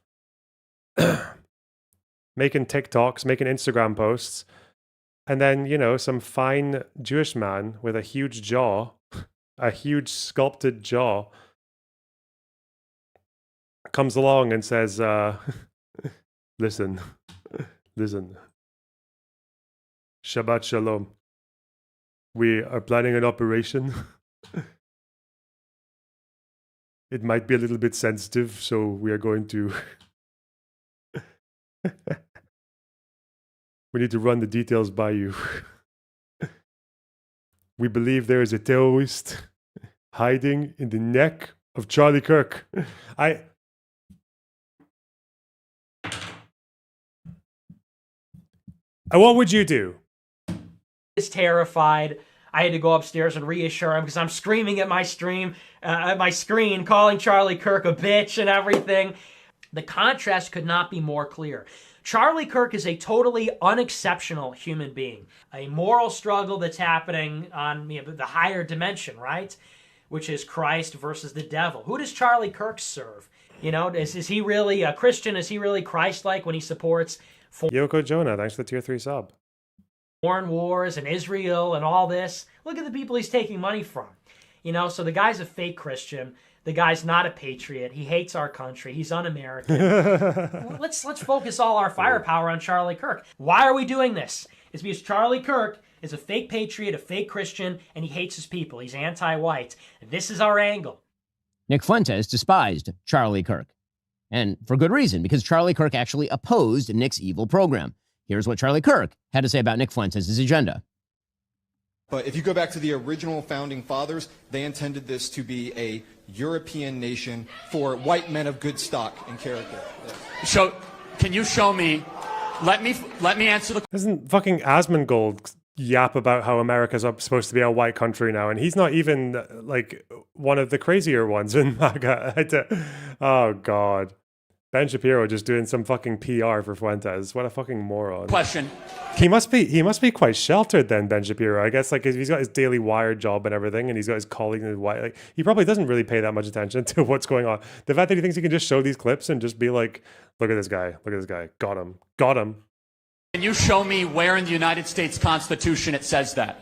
making TikToks, making Instagram posts. And then, some fine Jewish man with a huge jaw, a huge sculpted jaw, comes along and says, listen, Shabbat Shalom. We are planning an operation. It might be a little bit sensitive, so we are going to... we need to run the details by you. We believe there is a terrorist hiding in the neck of Charlie Kirk. What would you do? Is terrified. I had to go upstairs and reassure him because I'm screaming at my screen, calling Charlie Kirk a bitch and everything. The contrast could not be more clear. Charlie Kirk is a totally unexceptional human being. A moral struggle that's happening on the higher dimension, right? Which is Christ versus the devil. Who does Charlie Kirk serve? Is he really a Christian? Is he really Christ-like when he supports Yoko Jonah, thanks for the tier 3 sub. Foreign wars and Israel and all this? Look at the people he's taking money from. So the guy's a fake Christian. The guy's not a patriot. He hates our country. He's un-American. Let's focus all our firepower on Charlie Kirk. Why are we doing this? It's because Charlie Kirk is a fake patriot, a fake Christian, and he hates his people. He's anti-white. This is our angle. Nick Fuentes despised Charlie Kirk. And for good reason, because Charlie Kirk actually opposed Nick's evil program. Here's what Charlie Kirk had to say about Nick Fuentes' agenda. But if you go back to the original founding fathers, they intended this to be a European nation for white men of good stock and character. So, can you show me? Let me answer the. Doesn't fucking Asmongold yap about how America's supposed to be a white country now, and he's not even like one of the crazier ones in MAGA. Oh God, Ben Shapiro just doing some fucking PR for Fuentes. What a fucking moron. Question. He must be quite sheltered then, Ben Shapiro. I guess like he's got his Daily Wire job and everything, and he's got his colleagues in his white. Like he probably doesn't really pay that much attention to what's going on. The fact that he thinks he can just show these clips and just be like, "Look at this guy! Look at this guy! Got him! Got him!" Can you show me where in the United States Constitution it says that?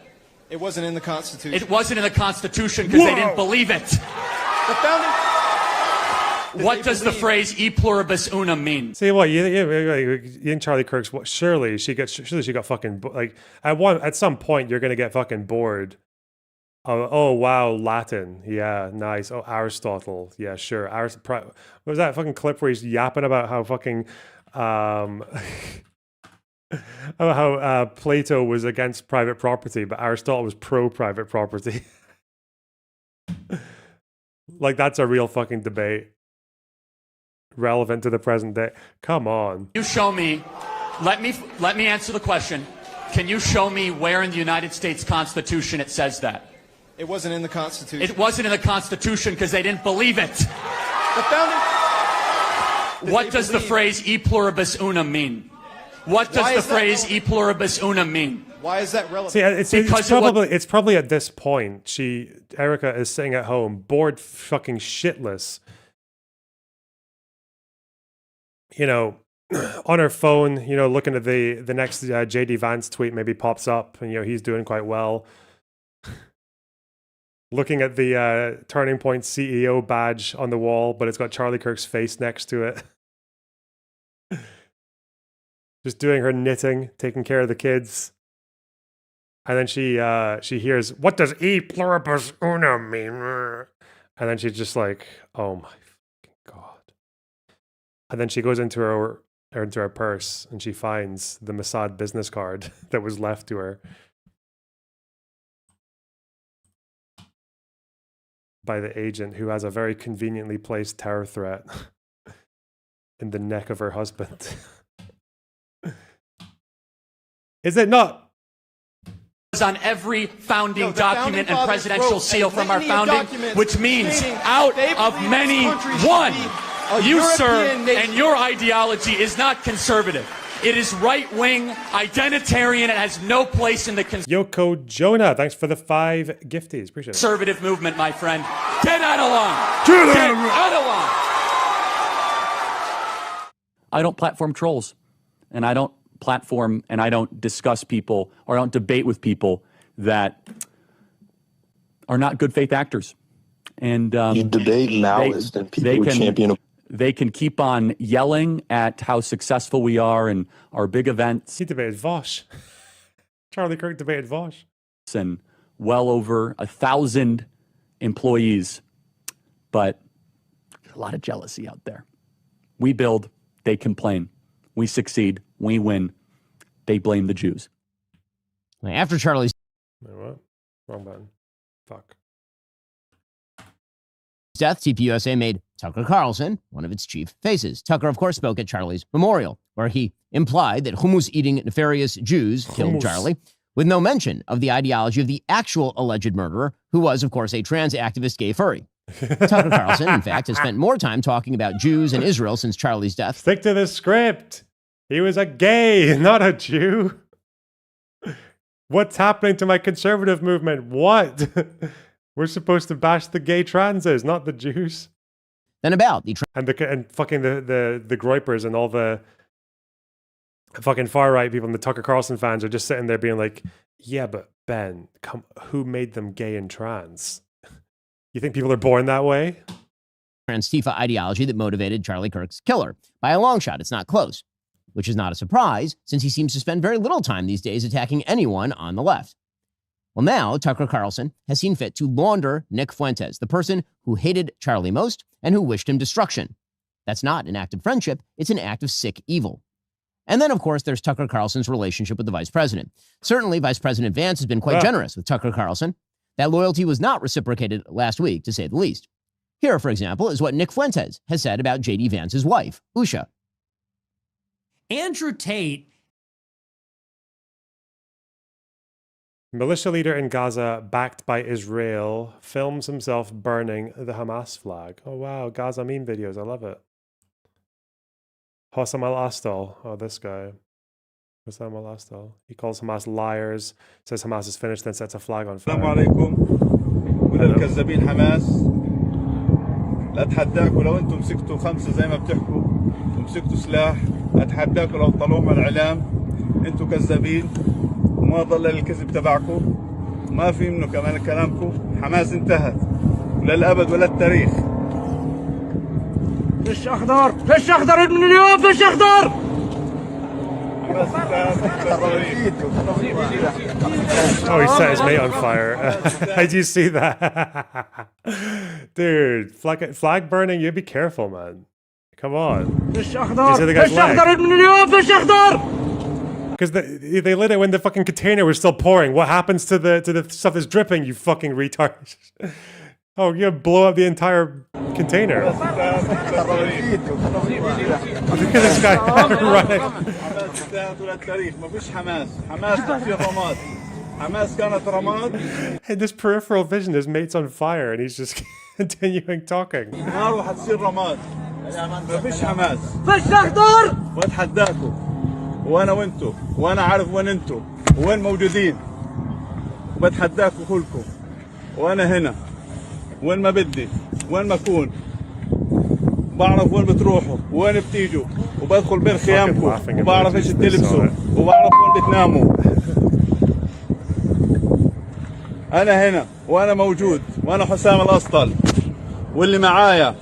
It wasn't in the Constitution. It wasn't in the Constitution because they didn't believe it. The founding. What does the phrase "e pluribus unum" mean? See what in Charlie Kirk's? Surely she got fucking like at some point you're gonna get fucking bored Oh, wow, Latin. Yeah, nice. Oh, Aristotle. Yeah, sure. What was that fucking clip where he's yapping about how fucking about how Plato was against private property, but Aristotle was pro private property. Like, that's a real fucking debate. Relevant to the present day. Come on. You show me. Let me answer the question. Can you show me where in the United States Constitution it says that? It wasn't in the Constitution. It wasn't in the Constitution because they didn't believe it. The founding. What does the phrase e pluribus unum mean? What does the phrase e pluribus unum mean? Why is that relevant? See, it's probably at this point Erica is sitting at home, bored fucking shitless. You know, on her phone, you know, looking at the next JD Vance tweet maybe pops up, and you know he's doing quite well. Looking at the Turning Point CEO badge on the wall, but it's got Charlie Kirk's face next to it. Just doing her knitting, taking care of the kids. And then she hears, what does e pluribus unum mean? And then she's just like, oh my fucking God. And then she goes into her purse and she finds the Mossad business card that was left to her by the agent, who has a very conveniently placed terror threat in the neck of her husband. Is it not? On every founding document and presidential seal from our founding, which means out of many, one. You, sir, and your ideology is not conservative. It is right-wing, identitarian, and has no place in the Yoko Jonah, thanks for the 5 gifties. Appreciate it. Conservative movement, my friend. Get out of line. Get out of line. I don't platform trolls, and I don't platform and I don't discuss people or I don't debate with people that are not good faith actors. And you debate Maoists and people who champion. They can keep on yelling at how successful we are and our big events. He debated Vosh. Charlie Kirk debated Vosh. And well over 1,000 employees, but a lot of jealousy out there. We build, they complain. We succeed, we win. They blame the Jews. After Charlie's what? Wrong button. Fuck. death, TPUSA made Tucker Carlson one of its chief faces. Tucker, of course, spoke at Charlie's memorial, where he implied that hummus-eating nefarious Jews killed Charlie, with no mention of the ideology of the actual alleged murderer, who was, of course, a trans activist gay furry. Tucker Carlson, in fact, has spent more time talking about Jews and Israel since Charlie's death. Stick to the script. He was a gay, not a Jew. What's happening to my conservative movement? What? We're supposed to bash the gay transes, not the Jews. Then about the and fucking the groypers and all the fucking far right people and the Tucker Carlson fans are just sitting there being like, yeah, but Ben, who made them gay and trans? You think people are born that way? Antifa ideology that motivated Charlie Kirk's killer. By a long shot, it's not close, which is not a surprise since he seems to spend very little time these days attacking anyone on the left. Well, now Tucker Carlson has seen fit to launder Nick Fuentes, the person who hated Charlie most and who wished him destruction. That's not an act of friendship, it's an act of sick evil. And then, of course, there's Tucker Carlson's relationship with the vice president. Certainly, Vice President Vance has been quite generous with Tucker Carlson. That loyalty was not reciprocated last week, to say the least. Here, for example, is what Nick Fuentes has said about J.D. Vance's wife, Usha. Andrew Tate. Militia leader in Gaza, backed by Israel, films himself burning the Hamas flag. Oh, wow. Gaza meme videos. I love it. Hossam al-Astal. Oh, this guy. Hossam al-Astal. He calls Hamas liars, says Hamas is finished, then sets a flag on fire. السلام عليكم وللكذابين حماس. لا اتحداكم لو انتم مسكتوا 5 زي ما بتحكوا ومسكتوا سلاح، اتحداكم لو طلعوا الاعلام انتم كذابين وما ضل الكذب تبعكم، ما في منه كمان كلامكم. حماس انتهت وللابد ولا التاريخ. فيش اخضر، فيش اخضر من اليوم، فيش اخضر. حماس انتهت. Oh, he set his mate on fire. Did you see that? Dude, flag burning, you be careful, man. Come on. These are the guys' because they lit it when the fucking container was still pouring. What happens to the stuff that's dripping, you fucking retard? Oh, you blow up the entire container. Look at this guy running. And this peripheral vision, his mate's on fire and he's just continuing talking. وانا وانتو وانا عارف وين انتو وين موجودين بتحداكوا كلكم وانا هنا وين ما بدي وين ما اكون بعرف وين بتروحوا وين بتيجوا وبدخل بين خيامكم وبعرف ايش بتلبسوا وبعرف وين بتناموا انا هنا وانا موجود وانا حسام الاسطل واللي معايا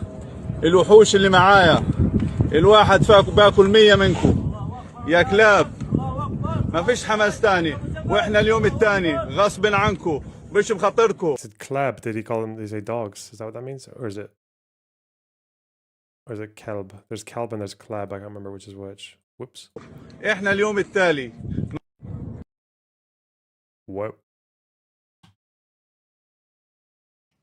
الوحوش اللي معايا الواحد باكل 100 منكم يا كلاب ما فيش حماس تاني واحنا اليوم التاني غصب عنكم مش بخاطركم. Is it club? Did he call them? Did he say dogs? Is that what that means? Or is it kelb? There's kelb and there's club. I can't remember which is which. Whoops. احنا اليوم التالي. What?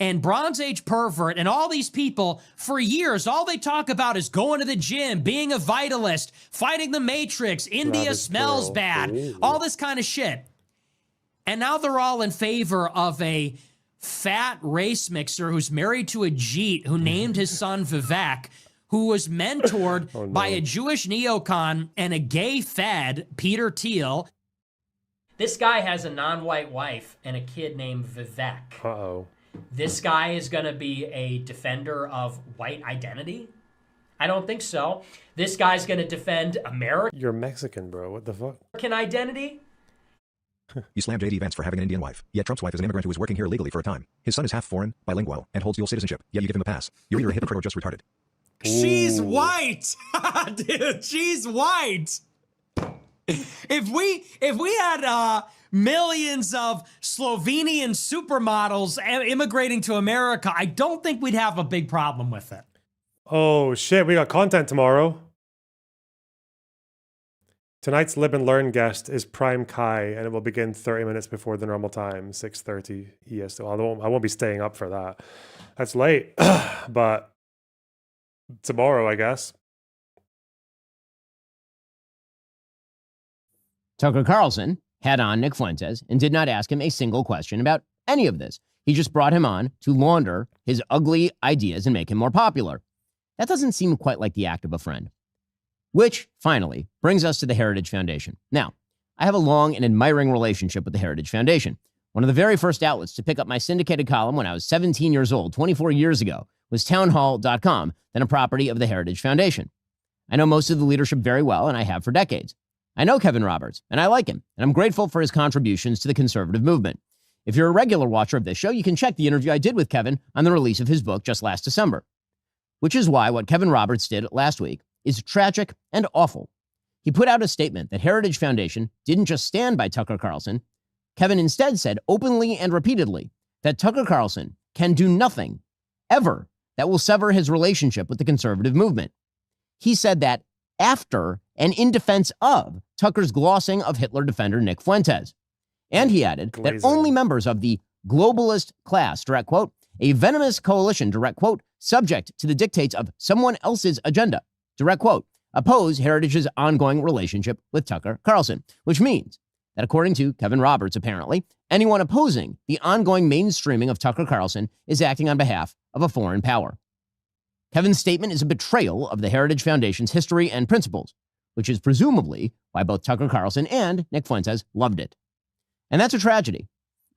And Bronze Age pervert and all these people, for years, all they talk about is going to the gym, being a vitalist, fighting the Matrix, India smells bad, all this kind of shit. And now they're all in favor of a fat race mixer who's married to a Jeet who named his son Vivek, who was mentored by a Jewish neocon and a gay fed, Peter Thiel. This guy has a non-white wife and a kid named Vivek. Uh-oh. This guy is going to be a defender of white identity? I don't think so. This guy's going to defend You're Mexican, bro. What the fuck? American identity? You slammed J.D. Vance for having an Indian wife. Yet Trump's wife is an immigrant who was working here illegally for a time. His son is half foreign, bilingual, and holds dual citizenship. Yet you give him a pass. You're either a hypocrite or just retarded. She's white. Dude, she's white. If we had millions of Slovenian supermodels immigrating to America, I don't think we'd have a big problem with it. Oh shit, we got content tomorrow. Tonight's Live and Learn guest is Prime Kai, and it will begin 30 minutes before the normal time, 6:30 EST. I won't be staying up for that. That's late, but tomorrow, I guess. Tucker Carlson had on Nick Fuentes and did not ask him a single question about any of this. He just brought him on to launder his ugly ideas and make him more popular. That doesn't seem quite like the act of a friend. Which, finally, brings us to the Heritage Foundation. Now, I have a long and admiring relationship with the Heritage Foundation. One of the very first outlets to pick up my syndicated column when I was 17 years old, 24 years ago, was townhall.com, then a property of the Heritage Foundation. I know most of the leadership very well, and I have for decades. I know Kevin Roberts, and I like him, and I'm grateful for his contributions to the conservative movement. If you're a regular watcher of this show, you can check the interview I did with Kevin on the release of his book just last December. Which is why what Kevin Roberts did last week is tragic and awful. He put out a statement that Heritage Foundation didn't just stand by Tucker Carlson. Kevin instead said openly and repeatedly that Tucker Carlson can do nothing, ever, that will sever his relationship with the conservative movement. He said that after and in defense of Tucker's glossing of Hitler defender Nick Fuentes. And he added that only members of the globalist class, direct quote, a venomous coalition, direct quote, subject to the dictates of someone else's agenda, direct quote, oppose Heritage's ongoing relationship with Tucker Carlson, which means that according to Kevin Roberts, apparently, anyone opposing the ongoing mainstreaming of Tucker Carlson is acting on behalf of a foreign power. Kevin's statement is a betrayal of the Heritage Foundation's history and principles, which is presumably why both Tucker Carlson and Nick Fuentes loved it. And that's a tragedy,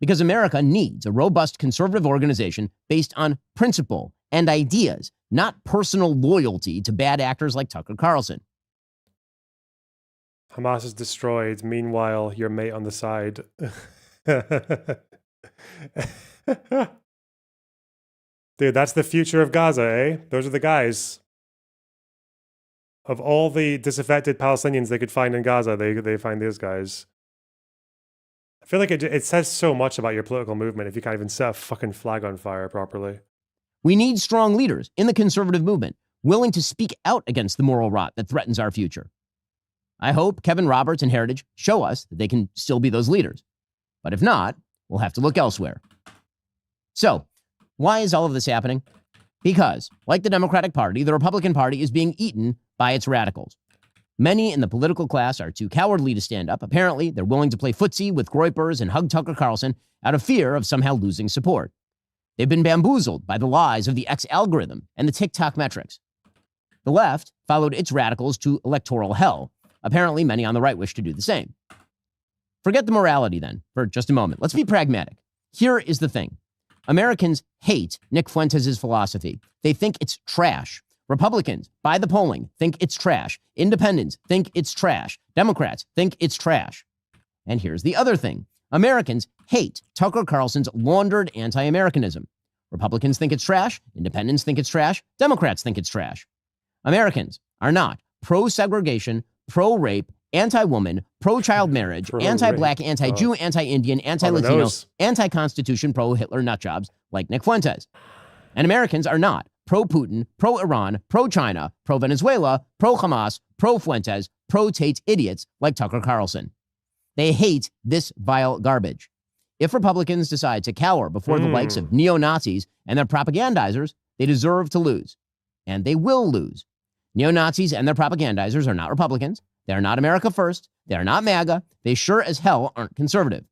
because America needs a robust conservative organization based on principle and ideas, not personal loyalty to bad actors like Tucker Carlson. Hamas is destroyed. Meanwhile, your mate on the side. Dude, that's the future of Gaza, eh? Those are the guys. Of all the disaffected Palestinians they could find in Gaza, they find these guys. I feel like it says so much about your political movement if you can't even set a fucking flag on fire properly. We need strong leaders in the conservative movement willing to speak out against the moral rot that threatens our future. I hope Kevin Roberts and Heritage show us that they can still be those leaders. But if not, we'll have to look elsewhere. So, why is all of this happening? Because, like the Democratic Party, the Republican Party is being eaten by its radicals. Many in the political class are too cowardly to stand up. Apparently, they're willing to play footsie with groypers and hug Tucker Carlson out of fear of somehow losing support. They've been bamboozled by the lies of the X algorithm and the TikTok metrics. The left followed its radicals to electoral hell. Apparently, many on the right wish to do the same. Forget the morality, then, for just a moment. Let's be pragmatic. Here is the thing. Americans hate Nick Fuentes' philosophy. They think it's trash. Republicans, by the polling, think it's trash. Independents think it's trash. Democrats think it's trash. And here's the other thing. Americans hate Tucker Carlson's laundered anti-Americanism. Republicans think it's trash. Independents think it's trash. Democrats think it's trash. Americans are not pro-segregation, pro-rape, anti-woman, pro-child marriage, anti-black, anti-Jew, anti-Indian, anti-Latino, anti-Constitution, pro-Hitler nutjobs like Nick Fuentes. And Americans are not pro-Putin, pro-Iran, pro-China, pro-Venezuela, pro-Hamas, pro-Fuentes, pro-Tate idiots like Tucker Carlson. They hate this vile garbage. If Republicans decide to cower before the likes of neo-Nazis and their propagandizers, they deserve to lose. And they will lose. Neo-Nazis and their propagandizers are not Republicans. They are not America First. They are not MAGA. They sure as hell aren't conservative.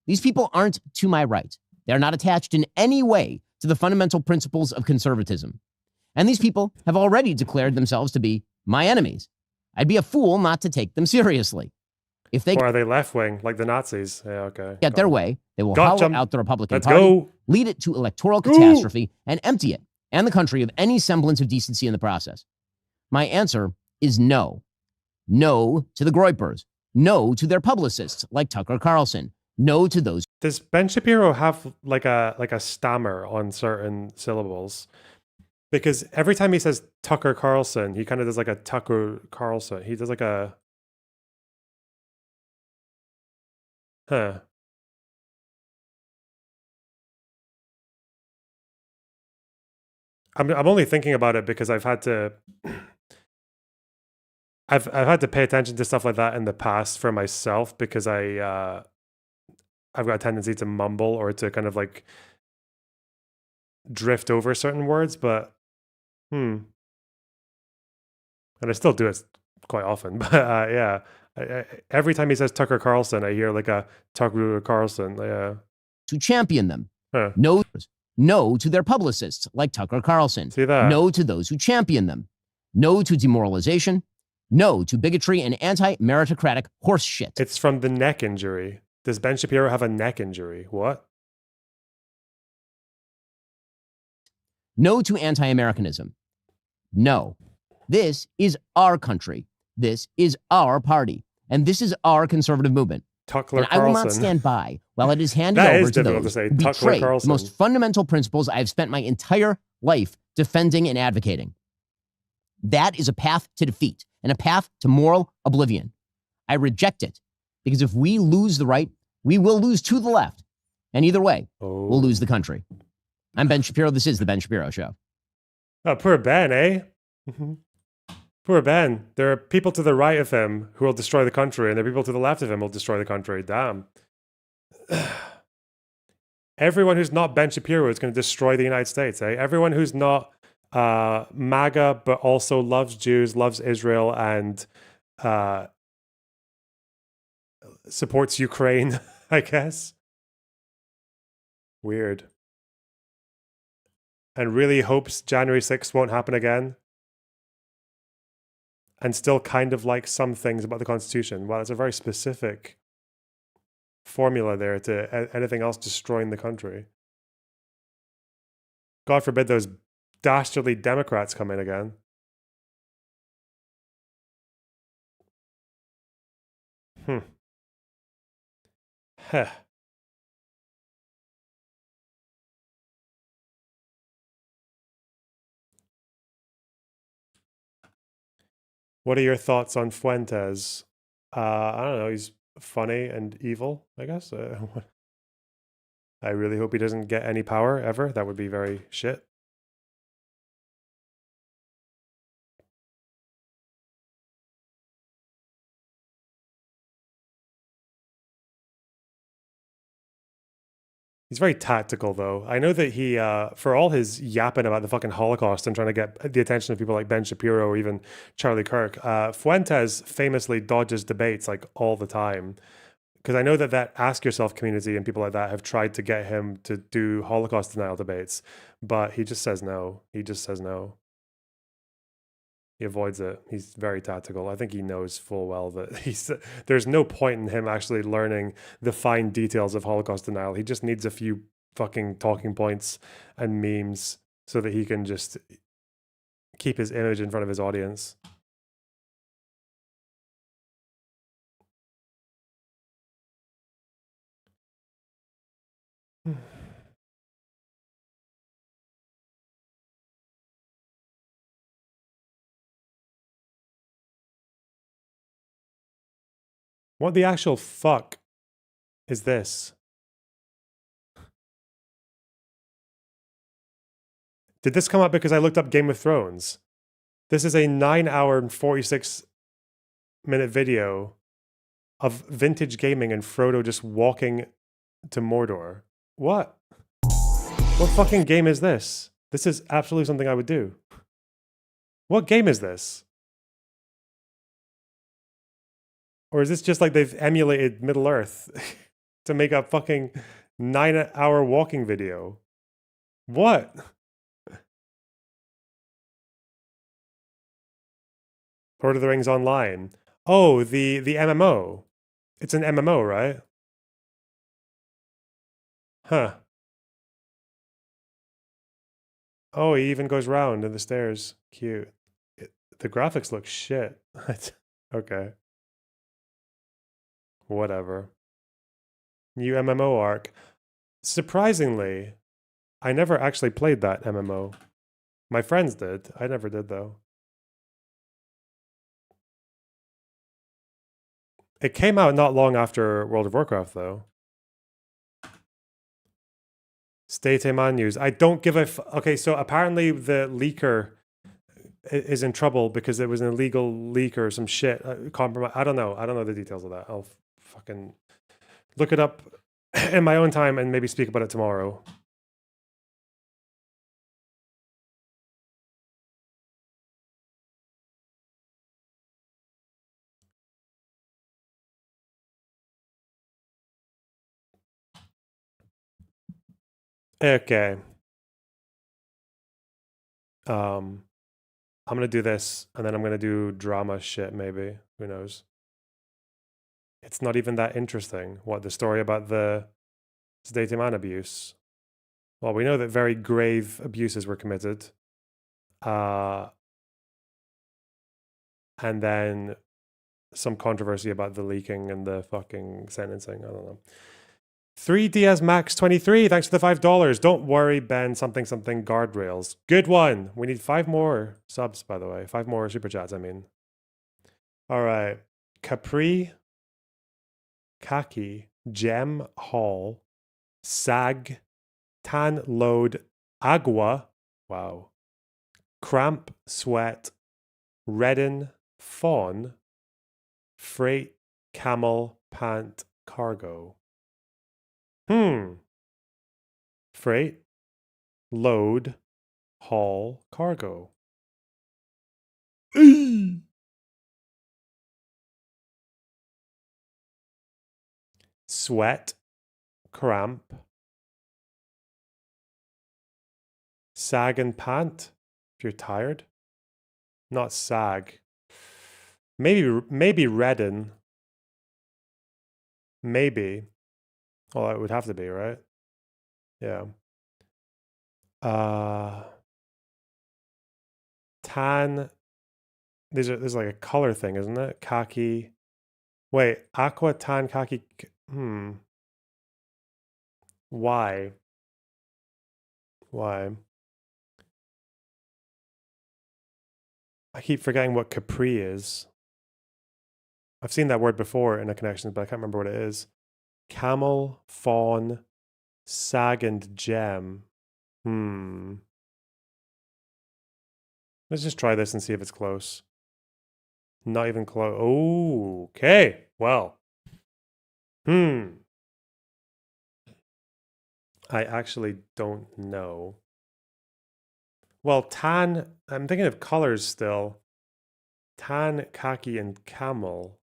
These people aren't to my right. They are not attached in any way to the fundamental principles of conservatism. And these people have already declared themselves to be my enemies. I'd be a fool not to take them seriously. If they or are they left-wing, like the Nazis? Yeah, okay. Get their way, they will hollow out the Republican Party, lead it to electoral catastrophe, and empty it and the country of any semblance of decency in the process. My answer is no. No to the groypers. No to their publicists like Tucker Carlson. No to those. Does Ben Shapiro have like a stammer on certain syllables? Because every time he says Tucker Carlson, he kind of does like a Tucker Carlson. He does like a I'm only thinking about it because I've had to I've had to pay attention to stuff like that in the past for myself because I've got a tendency to mumble or to kind of like drift over certain words, but and I still do it quite often. But yeah, every time he says Tucker Carlson, I hear like a Tucker Carlson. Yeah. To champion them. No to their publicists like Tucker Carlson. See that? No to those who champion them. No to demoralization. No to bigotry and anti-meritocratic horse shit. It's from the neck injury. Does Ben Shapiro have a neck injury? What? No to anti-Americanism. No. This is our country. This is our party. And this is our conservative movement. Tucker I will not stand by while it is handed over to those who betray the most fundamental principles I have spent my entire life defending and advocating. That is a path to defeat and a path to moral oblivion. I reject it because if we lose the right, we will lose to the left. And either way, we'll lose the country. I'm Ben Shapiro. This is The Ben Shapiro Show. Oh, poor Ben, eh? Poor Ben. There are people to the right of him who will destroy the country, and there are people to the left of him who will destroy the country. Damn. Everyone who's not Ben Shapiro is going to destroy the United States, eh? Everyone who's not MAGA, but also loves Jews, loves Israel, and supports Ukraine, I guess. Weird. And really hopes January 6th won't happen again. And still kind of like some things about the Constitution. Well, it's a very specific formula there to anything else destroying the country. God forbid those dastardly Democrats come in again. Heh. What are your thoughts on Fuentes? I don't know. He's funny and evil, I guess. I really hope he doesn't get any power ever. That would be very shit. He's very tactical, though. I know that he, for all his yapping about the fucking Holocaust and trying to get the attention of people like Ben Shapiro or even Charlie Kirk, Fuentes famously dodges debates like all the time. Because I know that Ask Yourself community and people like that have tried to get him to do Holocaust denial debates, but he just says no. He just says no. He avoids it. He's very tactical. I think he knows full well that there's no point in him actually learning the fine details of Holocaust denial. He just needs a few fucking talking points and memes so that he can just keep his image in front of his audience. What the actual fuck is this? Did this come up because I looked up Game of Thrones? This is a 9-hour and 46-minute video of vintage gaming and Frodo just walking to Mordor. What? What fucking game is this? This is absolutely something I would do. What game is this? Or is this just like they've emulated Middle Earth to make a fucking 9-hour walking video? What? Lord of the Rings Online. Oh, the MMO. It's an MMO, right? Huh. Oh, he even goes round in the stairs. Cute. The graphics look shit. Okay. Whatever. New MMO arc. Surprisingly, I never actually played that MMO. My friends did. I never did, though. It came out not long after World of Warcraft, though. State Man news. I don't give a okay, so apparently the leaker is in trouble because it was an illegal leak or some shit. Compromise. I don't know. I don't know the details of that. I'll fucking look it up in my own time and maybe speak about it tomorrow. Okay. I'm gonna do this, and then I'm gonna do drama shit, maybe. Who knows? It's not even that interesting. What, the story about the State Man abuse? Well, we know that very grave abuses were committed. And then some controversy about the leaking and the fucking sentencing. I don't know. 3DS Max 23, thanks for the $5. Don't worry, Ben, something guardrails. Good one. We need 5 more subs, by the way. 5 more super chats, I mean. All right. Capri, Kaki, Gem Hall, Sag, Tan Load, Agua, wow. Cramp, Sweat, Redden, Fawn, Freight, Camel, Pant, Cargo. Freight, load, haul, cargo. Sweat, cramp, sag and pant. If you're tired, not sag. Maybe redden. Maybe. Well, it would have to be, right? Yeah. Tan. There's like a color thing, isn't it? Khaki. Wait, aqua, tan, khaki. Why? Why? I keep forgetting what Capri is. I've seen that word before in a connection, but I can't remember what it is. Camel, fawn, sag, and gem. Let's just try this and see if it's close. Not even close. Oh, okay. Well. I actually don't know. Well, tan, I'm thinking of colors still. Tan, khaki, and camel.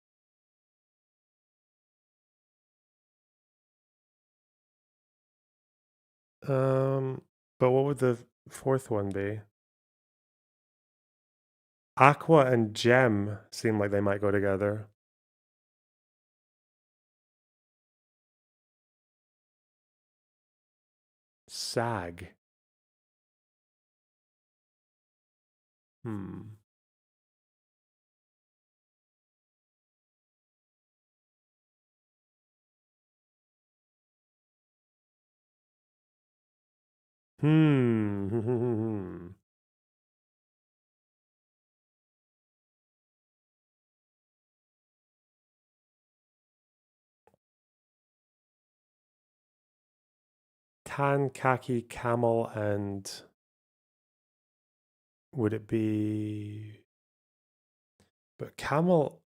But what would the fourth one be? Aqua and gem seem like they might go together. Sag. Tan, khaki, camel, and would it be... But camel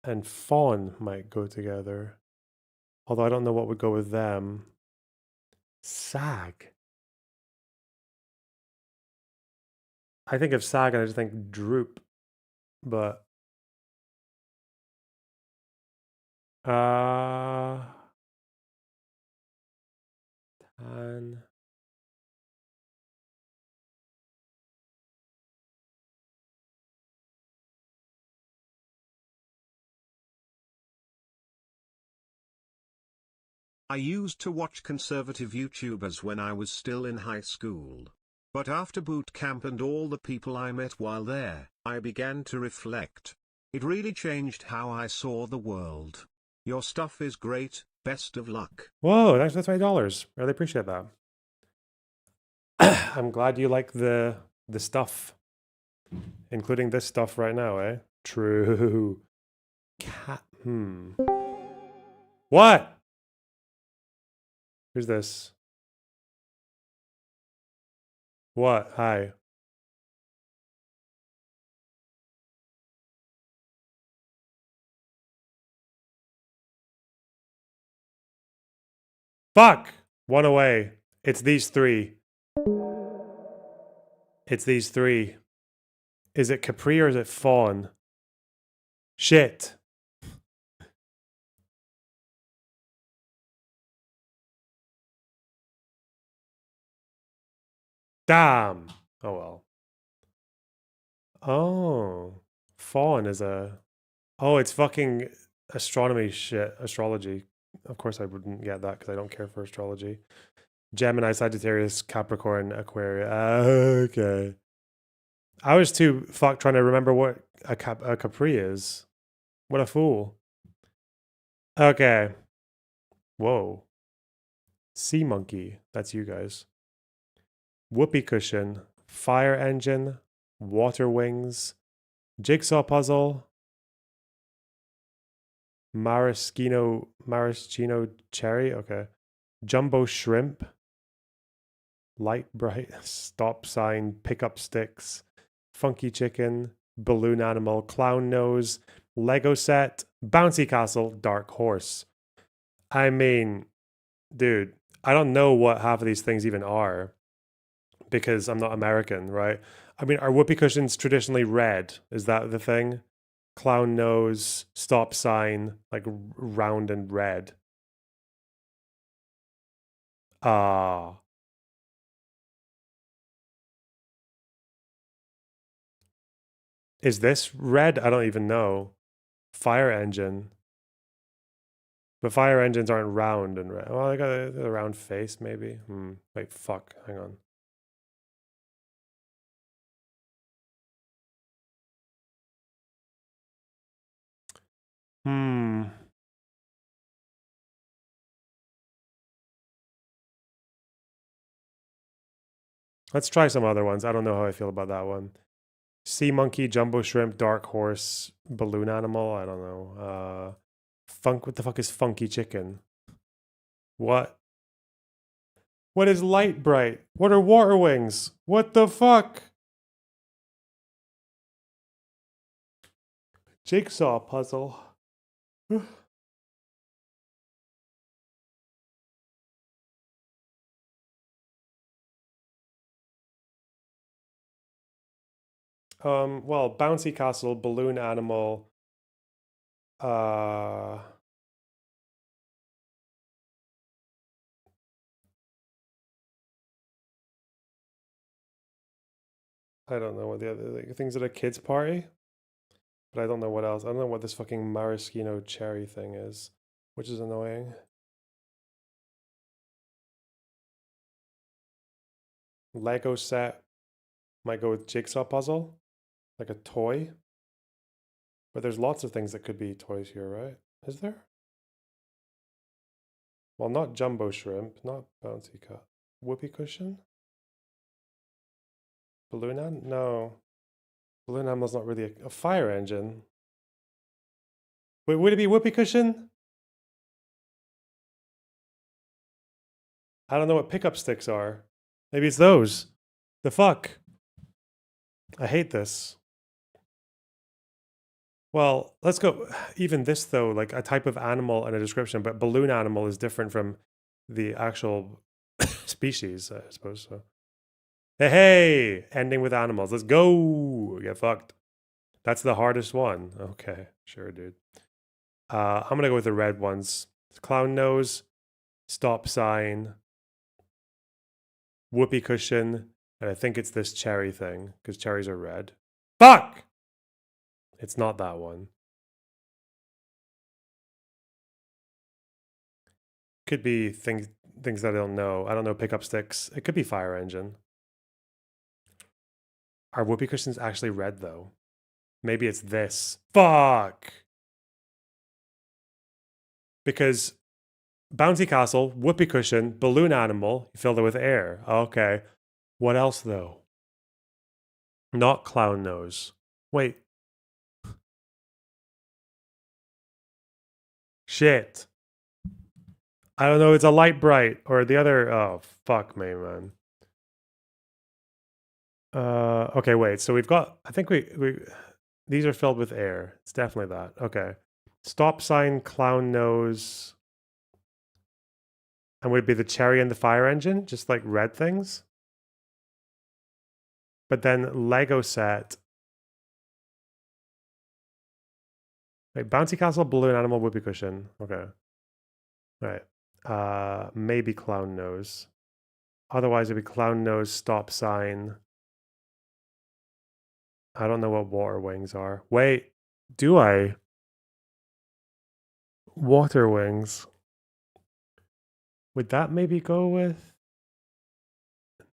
and fawn might go together. Although I don't know what would go with them. Sag. I think of sag and I just think droop. But... Tan... I used to watch conservative YouTubers when I was still in high school. But after boot camp and all the people I met while there, I began to reflect. It really changed how I saw the world. Your stuff is great, best of luck. Whoa, that's $20. Really appreciate that. I'm glad you like the stuff. Including this stuff right now, eh? True. What? Who's this? What? Hi. Fuck! One away. It's these three. It's these three. Is it Capri or is it Fawn? Shit. Damn. Oh well. Oh. Fawn is a... Oh, it's fucking astronomy shit. Astrology. Of course I wouldn't get that because I don't care for astrology. Gemini, Sagittarius, Capricorn, Aquarius. Okay. I was too fucked trying to remember what a Capri is. What a fool. Okay. Whoa. Sea monkey. That's you guys. Whoopee cushion. Fire engine. Water wings. Jigsaw puzzle. Maraschino cherry. Okay. Jumbo shrimp. Light bright. Stop sign. Pickup sticks. Funky chicken. Balloon animal. Clown nose. Lego set. Bouncy castle. Dark horse. I mean, dude, I don't know what half of these things even are because I'm not American, right? I mean, are whoopee cushions traditionally red? Is that the thing? Clown nose, stop sign, like round and red. Ah. Is this red? I don't even know. Fire engine. But fire engines aren't round and red. Well, they got a round face, maybe. Wait, fuck. Hang on. Let's try some other ones. I don't know how I feel about that one. Sea monkey, jumbo shrimp, dark horse, balloon animal. I don't know. What the fuck is funky chicken? What? What is light bright? What are water wings? What the fuck? Jigsaw puzzle. Well, bouncy castle, balloon animal, I don't know what the other things at a kid's party, but I don't know what else. I don't know what this fucking maraschino cherry thing is, which is annoying. Lego set might go with jigsaw puzzle, like a toy. But there's lots of things that could be toys here, right? Is there? Well, not jumbo shrimp, not bouncy cat. Whoopee cushion? Balloon animal? No. Balloon animal's not really a fire engine. Wait, would it be whoopee cushion? I don't know what pickup sticks are. Maybe it's those. The fuck? I hate this. Well, let's go. Even this, though, like a type of animal and a description, but balloon animal is different from the actual species, I suppose. So, hey, ending with animals. Let's go. Get fucked. That's the hardest one. Okay, sure, dude. I'm gonna go with the red ones. Clown nose, stop sign, whoopee cushion, and I think it's this cherry thing because cherries are red. Fuck! It's not that one. Could be things that I don't know. I don't know pickup sticks. It could be fire engine. Are whoopee cushions actually red though? Maybe it's this. Fuck! Because bouncy castle, whoopee cushion, balloon animal, you filled it with air. Okay. What else though? Not clown nose. Wait. Shit. I don't know. It's a light bright or the other. Oh, fuck me, man. Okay, wait. So we've got, I think these are filled with air. It's definitely that. Okay. Stop sign, clown nose. And would it be the cherry and the fire engine? Just like red things? But then Lego set. Wait, bouncy castle, balloon animal, whoopee cushion. Okay. Right. Maybe clown nose. Otherwise it'd be clown nose, stop sign. I don't know what water wings are. Wait, do I? Water wings. Would that maybe go with?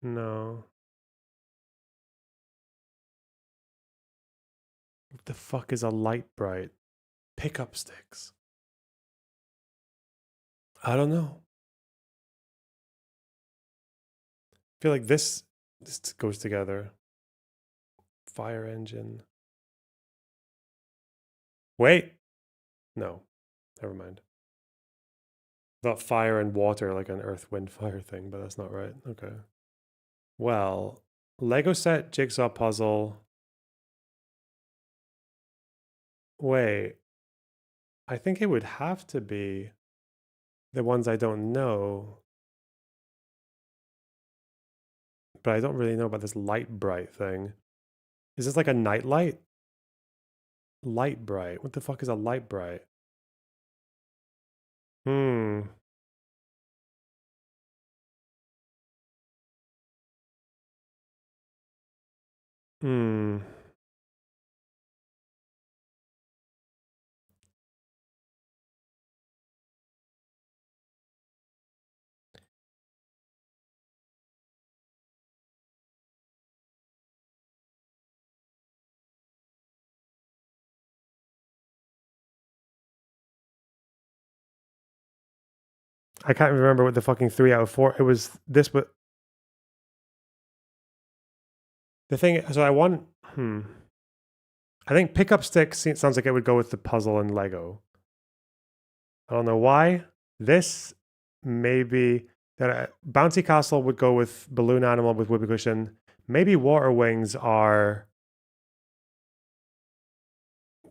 No. What the fuck is a light bright? Pickup sticks. I don't know. I feel like this goes together. Fire engine. Wait. No. Never mind. Not fire and water like an earth, wind, fire thing, but that's not right. Okay. Well, Lego set, jigsaw puzzle. Wait. I think it would have to be the ones I don't know. But I don't really know about this light bright thing. Is this like a night light? Light bright. What the fuck is a light bright? Hmm. Hmm. I can't remember what the fucking 3 out of 4. It was this, but the thing. So I want. I think pickup stick sounds like it would go with the puzzle and Lego. I don't know why. This maybe bouncy castle would go with balloon animal with whoopee cushion. Maybe water wings are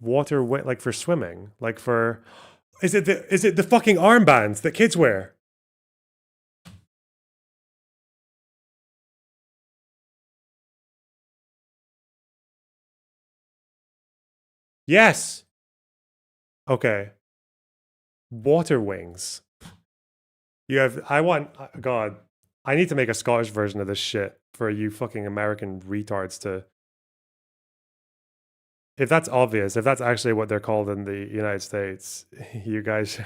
like for swimming, like for. Is it the fucking armbands that kids wear? Yes. Okay. Water wings. God, I need to make a Scottish version of this shit for you fucking American retards to. If that's obvious, if that's actually what they're called in the United States, you guys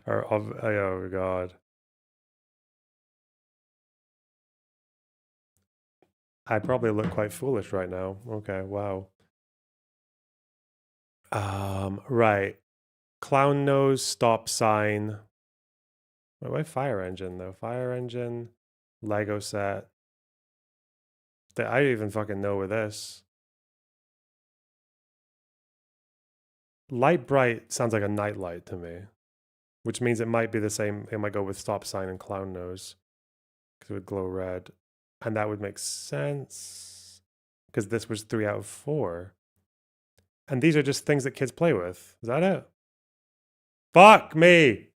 are, oh God. I probably look quite foolish right now. Okay, wow. Right. Clown nose, stop sign. Why fire engine though? Fire engine, Lego set. I don't even fucking know with this. Light bright sounds like a night light to me, which means it might be the same. It might go with stop sign and clown nose because it would glow red, and that would make sense because this was 3 out of 4. And these are just things that kids play with. Is that it? Fuck me.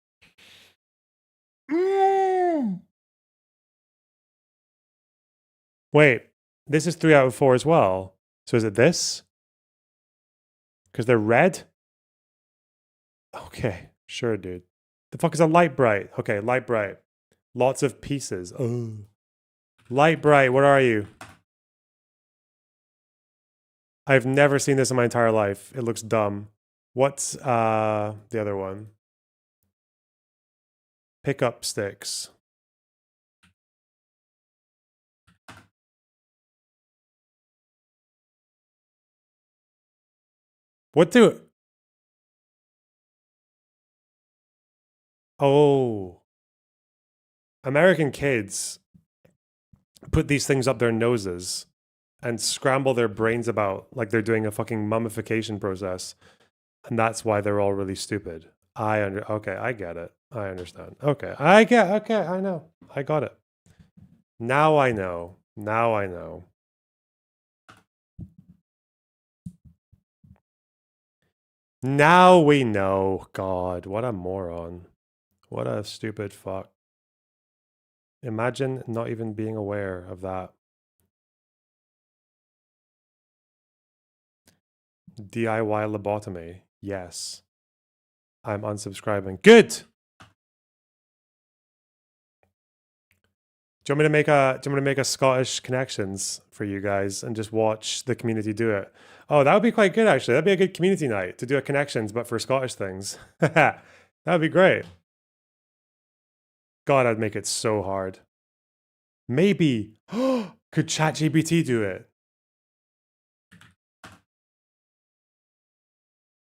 Wait, this is 3 out of 4 as well. So is it this? Because they're red? Okay, sure, dude. The fuck is a light bright? Okay, light bright. Lots of pieces. Oh. Light bright, where are you? I've never seen this in my entire life. It looks dumb. What's the other one? Pickup sticks. What do... Oh. American kids put these things up their noses and scramble their brains about like they're doing a fucking mummification process. And that's why they're all really stupid. Okay, I get it. I understand. Okay, I know. I got it. Now I know. Now I know. Now we know. God, what a moron. What a stupid fuck. Imagine not even being aware of that. DIY lobotomy. Yes. I'm unsubscribing. Good. Do you want me to make a Scottish connections for you guys and just watch the community do it? Oh, that would be quite good actually. That'd be a good community night to do a connections, but for Scottish things. That would be great. God, I'd make it so hard. Maybe. Could ChatGPT do it?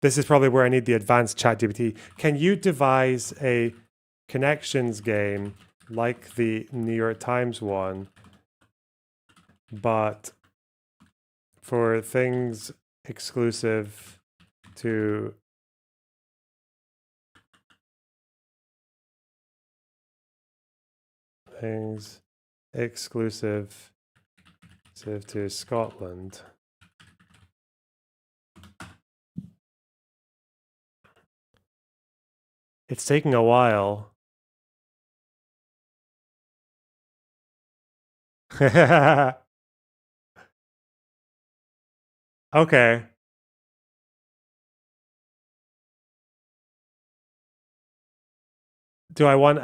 This is probably where I need the advanced ChatGPT. Can you devise a connections game like the New York Times one, but for things exclusive to Scotland? It's taking a while. Okay. Do I want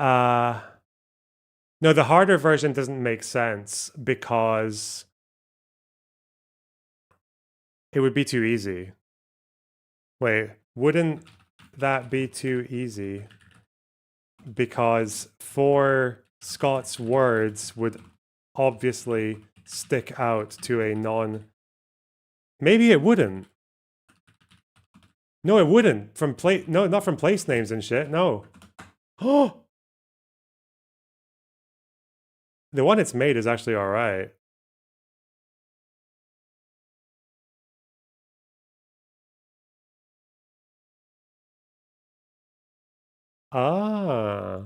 no, the harder version doesn't make sense because it would be too easy. Wait, wouldn't that be too easy? Because 4 Scots words would obviously stick out to a non... Maybe it wouldn't. No, it wouldn't. No, not from place names and shit. No. Oh! The one it's made is actually all right. Ah.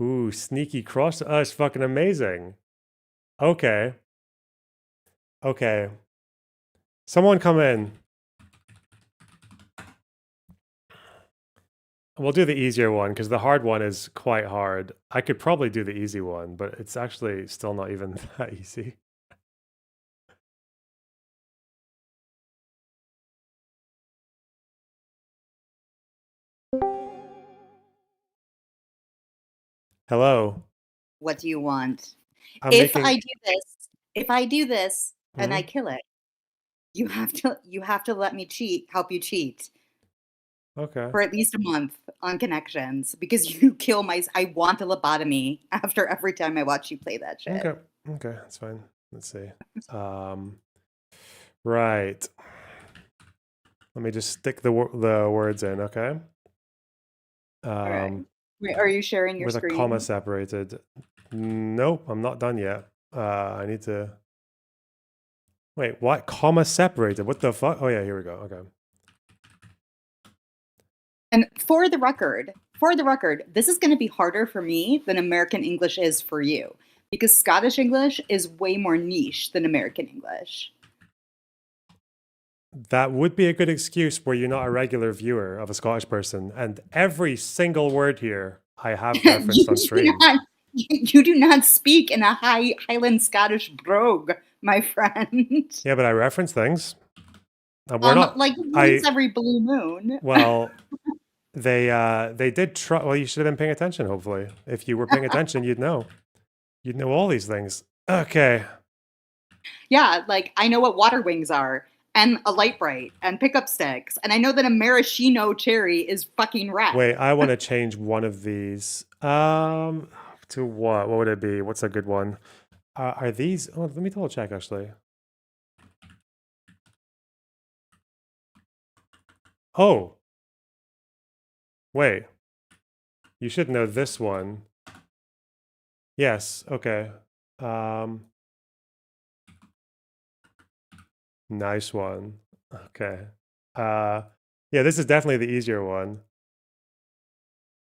Ooh, sneaky cross. It's fucking amazing. Okay. Okay. Someone come in. We'll do the easier one because the hard one is quite hard. I could probably do the easy one, but it's actually still not even that easy. Hello. What do you want? I'm If making. I do this and I Mhm. kill it, you have to let me help you cheat Okay. for at least a month on Connections because you kill I want a lobotomy after every time I watch you play that shit. Okay. Okay, that's fine. Let's see. Right. Let me just stick the words in, okay? All right. Wait, are you sharing your With screen? a comma separated. Nope, I'm not done yet. I need to. Wait, what? Comma separated? What the fuck? Oh yeah, here we go. Okay. And for the record, this is going to be harder for me than American English is for you because Scottish English is way more niche than American English. That would be a good excuse where you're not a regular viewer of a Scottish person, and every single word here I have referenced on stream. You do not speak in a Highland Scottish brogue, my friend. Yeah, but I reference things. We're not like once every blue moon. Well, they did try. Well, you should have been paying attention. Hopefully, if you were paying attention, you'd know. You'd know all these things. Okay. Yeah, like I know what water wings are, and a light bright, and pickup sticks, and I know that a maraschino cherry is fucking red. Wait, I want to change one of these. To what? What would it be? What's a good one? Are these? Oh, let me double check actually. Oh. Wait. You should know this one. Yes. Okay. Nice one. Okay. Yeah, this is definitely the easier one.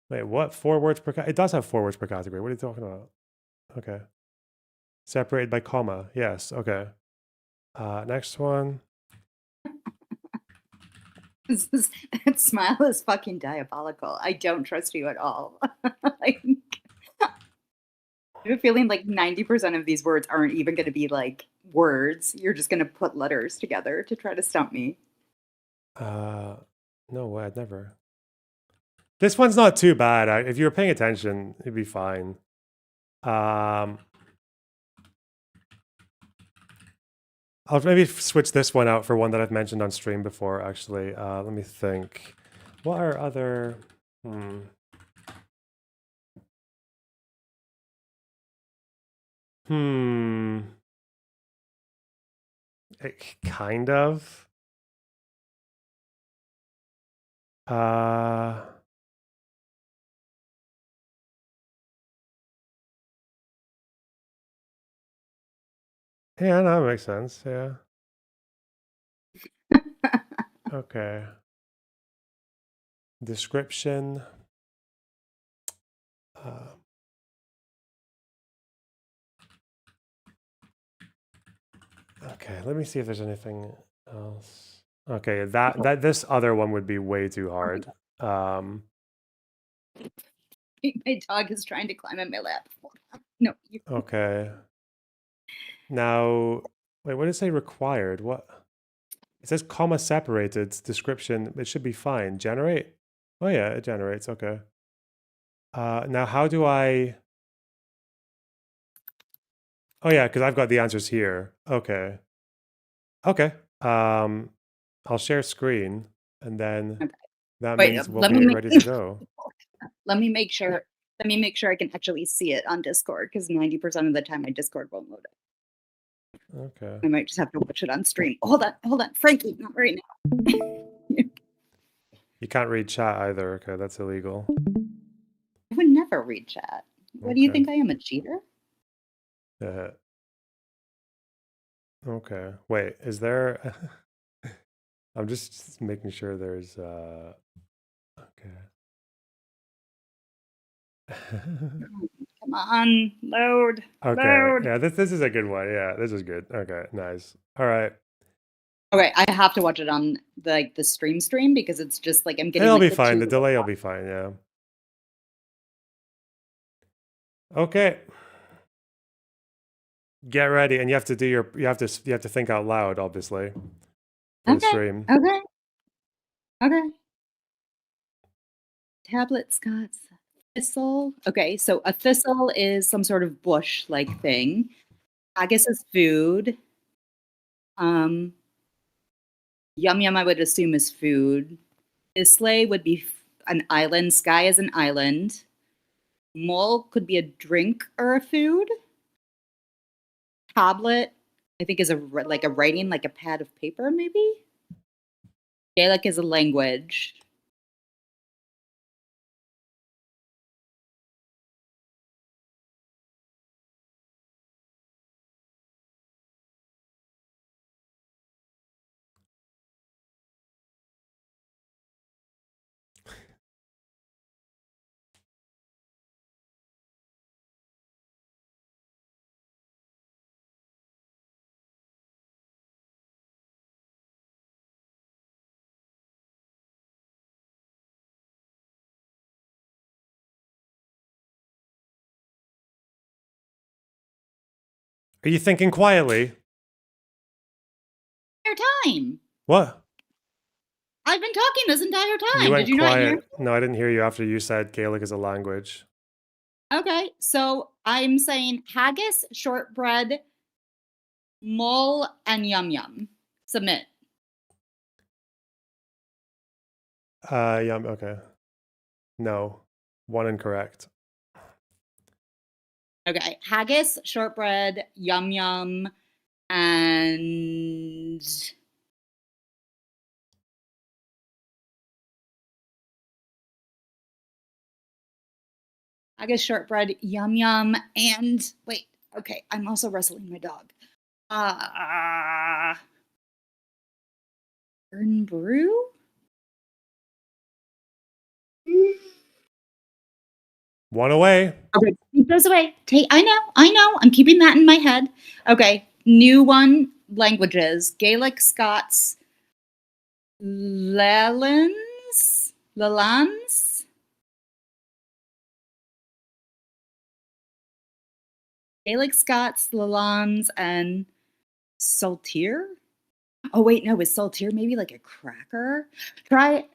Wait, what? 4 words per it does have 4 words per category. What are you talking about? Okay. Separated by comma. Yes. Okay. Next one. That smile is fucking diabolical. I don't trust you at all. Like, I have a feeling like 90% of these words aren't even going to be like words. You're just going to put letters together to try to stump me. No way, I'd never. This one's not too bad. If you were paying attention, it'd be fine. I'll maybe switch this one out for one that I've mentioned on stream before, actually. Let me think. What are other... Kind of. Yeah, no, that makes sense. Yeah. Okay. Description. Okay, let me see if there's anything else. Okay, this other one would be way too hard. My dog is trying to climb in my lap. No. Okay. Now, wait, what does it say required? What? It says comma separated description. It should be fine. Generate? Oh yeah, it generates. Okay. Now how do I... Oh yeah, because I've got the answers here. Okay. Okay. I'll share screen, and then that means we'll be ready to go. Let me make sure I can actually see it on Discord, because 90% of the time my Discord won't load it. Okay. I might just have to watch it on stream. Hold on. Frankie, not right now. You can't read chat either. Okay, that's illegal. I would never read chat. What do you think I am, a cheater? Okay. Wait, is there? I'm just making sure there's. Okay. Come on, load. Okay. Load. Yeah, this is a good one. Yeah, this is good. Okay, nice. All right. Okay, I have to watch it on the stream because it's just like I'm getting. It'll like, be fine. The delay will be fine. Yeah. Okay. Get ready, and you have to do your. You have to think out loud, obviously. For the stream. Okay. Okay. Tablet Scots. Thistle. Okay, so a thistle is some sort of bush-like thing. Haggis is food. Yum yum, I would assume, is food. Islay would be an island. Sky is an island. Mol could be a drink or a food. Tablet, I think, is like a writing, like a pad of paper, maybe. Gaelic is a language. Are you thinking quietly? Time. What? I've been talking this entire time. You went Did you not hear? quiet. No, I didn't hear you after you said Gaelic is a language. Okay, so I'm saying haggis, shortbread, mull, and yum yum. Submit. Yum. Okay. No, one incorrect. Okay, haggis, shortbread, yum yum, and haggis, shortbread, yum yum, and wait. Okay, I'm also wrestling my dog. Burn brew. One away. Okay, keep those away. I know. I'm keeping that in my head. Okay, new one. Languages: Gaelic, Scots, Lalans, Gaelic, Scots, Lalans, and Saltire. Oh wait, no, is Saltire maybe like a cracker? Try.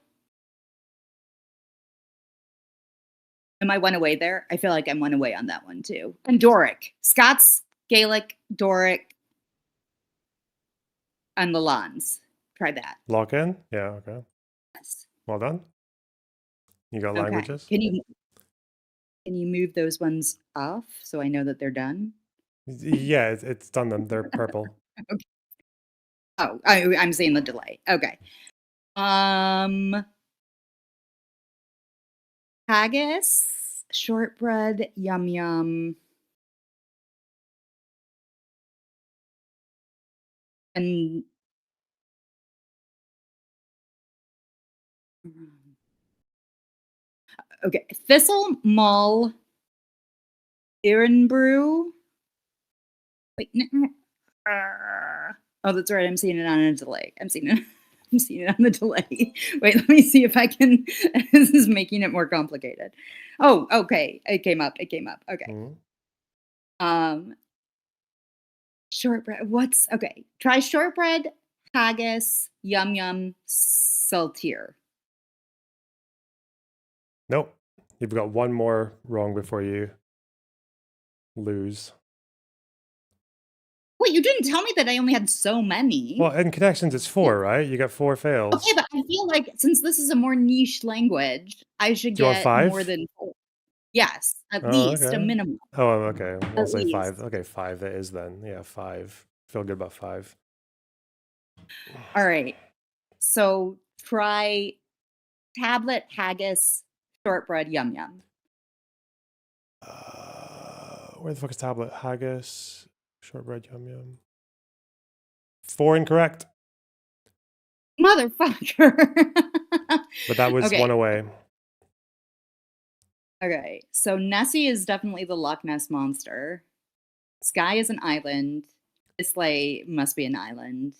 Am I one away there? I feel like I'm one away on that one too. And Doric. Scots, Gaelic, Doric, and Lalans. Try that. Lock in? Yeah, okay. Yes. Well done. You got Okay. languages? Can you move those ones off so I know that they're done? Yeah, it's done them. They're purple. Okay. Oh, I'm seeing the delay. Okay. Haggis, shortbread, yum yum, and okay, thistle, mull, Irrenbrew. Wait, oh, that's right. I'm seeing it on a delay. I'm seeing it on the delay. Wait, let me see if I can. This is making it more complicated. Oh, okay. It came up. Okay. Shortbread. Okay? Try shortbread, haggis, yum yum, saltire. Nope. You've got one more wrong before you lose. Wait, you didn't tell me that I only had so many. Well, in connections, it's 4, right? You got 4 fails. Okay, but I feel like since this is a more niche language, I should Do you want get 5? more than 4. Yes, at Oh, least a okay. minimum. Oh, okay. We'll At say least. 5. Okay, 5 it is then. Yeah, 5. Feel good about 5. All right. So try tablet, haggis, shortbread, yum yum. Where the fuck is tablet? Haggis, shortbread, yum yum. 4 incorrect. Motherfucker. But that was Okay. one away. Okay, so Nessie is definitely the Loch Ness monster. Skye is an island. Islay must be an island.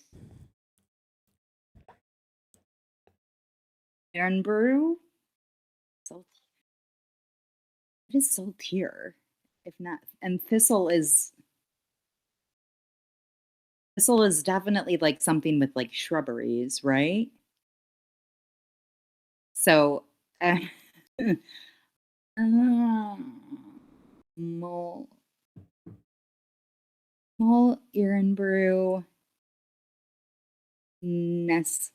Irn-Bru? What is Saltire? If not, and Thistle is definitely like something with like shrubberies, right? So, Mole, Irn-Bru, Ness.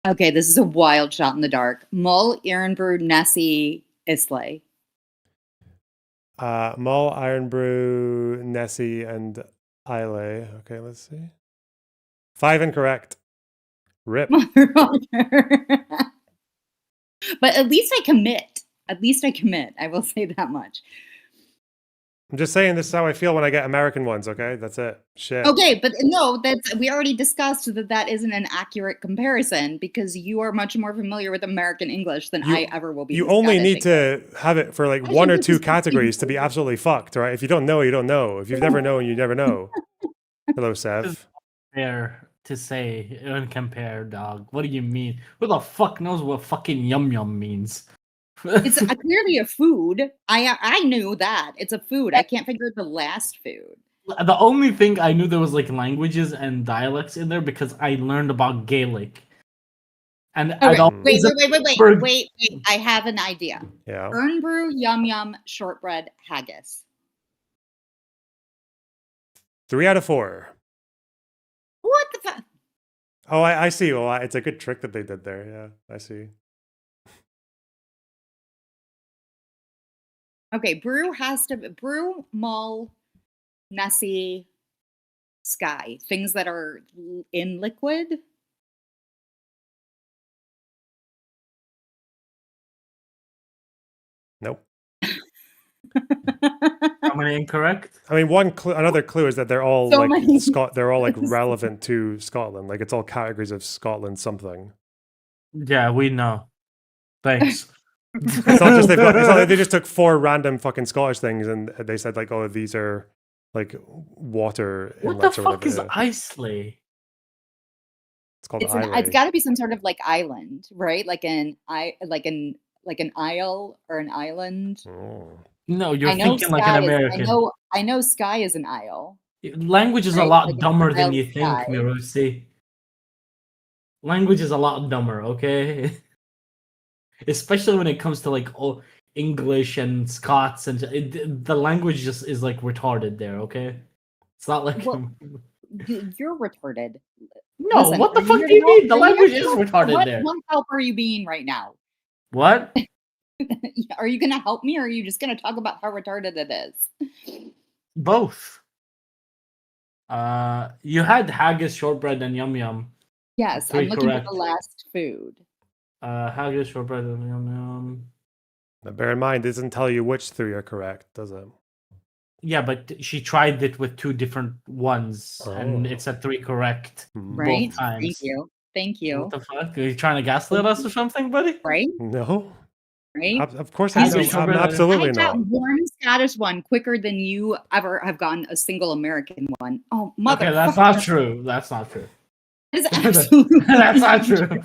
Okay, this is a wild shot in the dark. Mull, Irn-Bru, Nessie, Islay. Mull, Irn-Bru, Nessie, and Islay. Okay, let's see. 5 incorrect. Rip. But at least I commit. At least I commit. I will say that much. I'm just saying this is how I feel when I get American ones, okay? That's it. Shit. Okay, but no, we already discussed that isn't an accurate comparison because you are much more familiar with American English than I ever will be. You with only Scottish need to have it for like I one think or this two is categories to be absolutely fucked, right? If you don't know, you don't know. If you've never known, you never know. Hello, Sev. Fair to say uncompare, dog. What do you mean? Who the fuck knows what fucking yum yum means? It's clearly a food. I knew that. It's a food. I can't figure out the last food. The only thing I knew there was like languages and dialects in there because I learned about Gaelic. And Okay. I Wait. I have an idea. Yeah. Irn-Bru, Yum Yum, shortbread, haggis. 3 out of 4. What the fuck? Oh, I see. Well, it's a good trick that they did there. Yeah, I see. Okay, brew, mull, Nessie, Skye. Things that are in liquid. Nope. How many incorrect? I mean, another clue is that they're all So like many. they're all like relevant to Scotland. Like it's all categories of Scotland something. Yeah, we know. Thanks. It's not just it's not like they just took 4 random fucking Scottish things and they said like, oh, these are like water. What the inlets or fuck is whatever. Islay? It's called It's Islay. got to be some sort of like island, right? Like an isle or an island. Oh. No, you're I know thinking like an American. I know Skye is an isle. Language is a Right? lot Like an dumber than isle you think, Skye. Mirosi. Language is a lot dumber, okay? Especially when it comes to like English and Scots and the language just is like retarded there, okay? It's not like Well, you're retarded. no. Listen, What the are fuck you do you gonna mean? The help- language is retarded what, there. What help are you being right now? What? Are you going to help me or are you just going to talk about how retarded it is? Both. You had haggis, shortbread, and yum yum. Yes, 3 I'm looking correct. for the last food. Haggis, shortbread, and yum yum. Now, bear in mind, it doesn't tell you which 3 are correct, does it? Yeah, but she tried it with 2 different ones, and Oh. it said 3 correct Right? both times. Thank you. Thank you. What the fuck? Are you trying to gaslight us or something, buddy? Right? No. Right? Of course, Haggis, I'm shortbread, absolutely I got not. one Scottish one quicker than you ever have gotten a single American one. Oh, mother. Okay, that's not true. That's not true. That is absolutely That's not true.